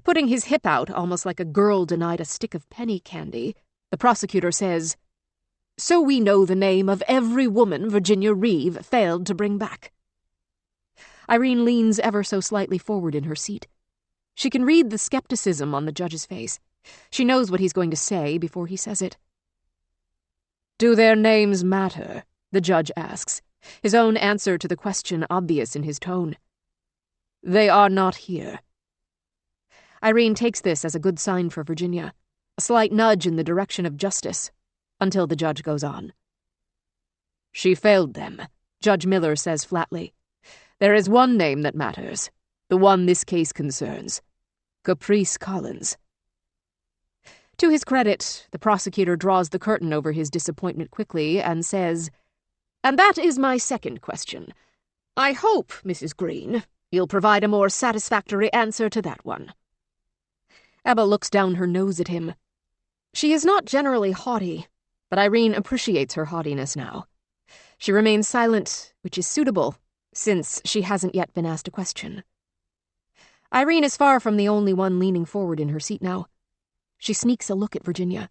Putting his hip out almost like a girl denied a stick of penny candy, the prosecutor says, "So we know the name of every woman Virginia Reeve failed to bring back." Irene leans ever so slightly forward in her seat. She can read the skepticism on the judge's face. She knows what he's going to say before he says it. "Do their names matter?" the judge asks, his own answer to the question obvious in his tone. "They are not here." Irene takes this as a good sign for Virginia, a slight nudge in the direction of justice, until the judge goes on. "She failed them," Judge Miller says flatly. "There is one name that matters, the one this case concerns. Caprice Collins." To his credit, the prosecutor draws the curtain over his disappointment quickly and says, "And that is my second question. I hope, Mrs. Green, you'll provide a more satisfactory answer to that one." Ebba looks down her nose at him. She is not generally haughty, but Irene appreciates her haughtiness now. She remains silent, which is suitable, since she hasn't yet been asked a question. Irene is far from the only one leaning forward in her seat now. She sneaks a look at Virginia.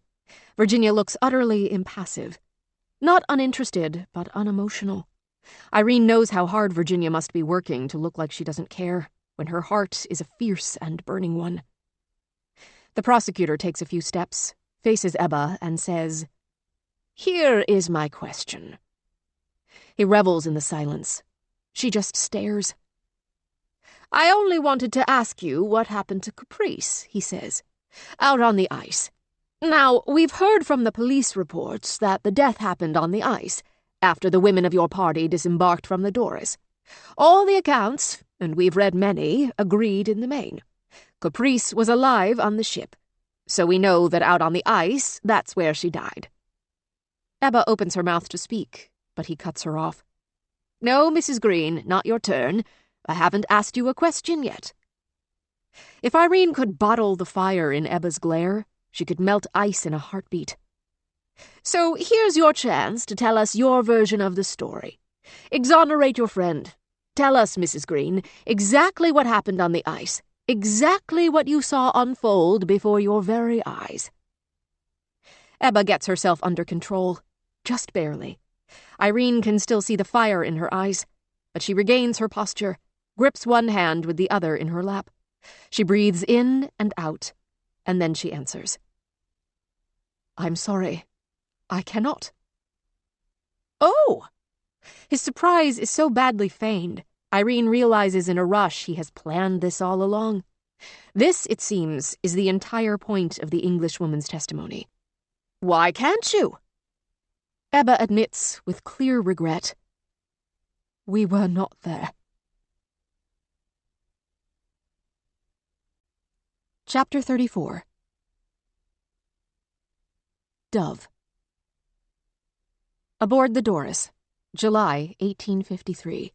Virginia looks utterly impassive. Not uninterested, but unemotional. Irene knows how hard Virginia must be working to look like she doesn't care, when her heart is a fierce and burning one. The prosecutor takes a few steps, faces Ebba, and says, "Here is my question." He revels in the silence. She just stares. "I only wanted to ask you what happened to Caprice," he says, "out on the ice. Now, we've heard from the police reports that the death happened on the ice, after the women of your party disembarked from the Doris. All the accounts, and we've read many, agreed in the main. Caprice was alive on the ship, so we know that out on the ice, that's where she died." Ebba opens her mouth to speak, but he cuts her off. "No, Mrs. Green, not your turn. I haven't asked you a question yet." If Irene could bottle the fire in Ebba's glare, she could melt ice in a heartbeat. So here's your chance to tell us your version of the story. Exonerate your friend. Tell us, Mrs. Green, exactly what happened on the ice. Exactly what you saw unfold before your very eyes." Ebba gets herself under control, just barely. Irene can still see the fire in her eyes, but she regains her posture, grips one hand with the other in her lap. She breathes in and out, and then she answers. "I'm sorry. I cannot." "Oh!" His surprise is so badly feigned, Irene realizes in a rush he has planned this all along. This, it seems, is the entire point of the Englishwoman's testimony. "Why can't you?" Ebba admits with clear regret. "We were not there." Chapter 34. Dove. Aboard the Doris, July 1853.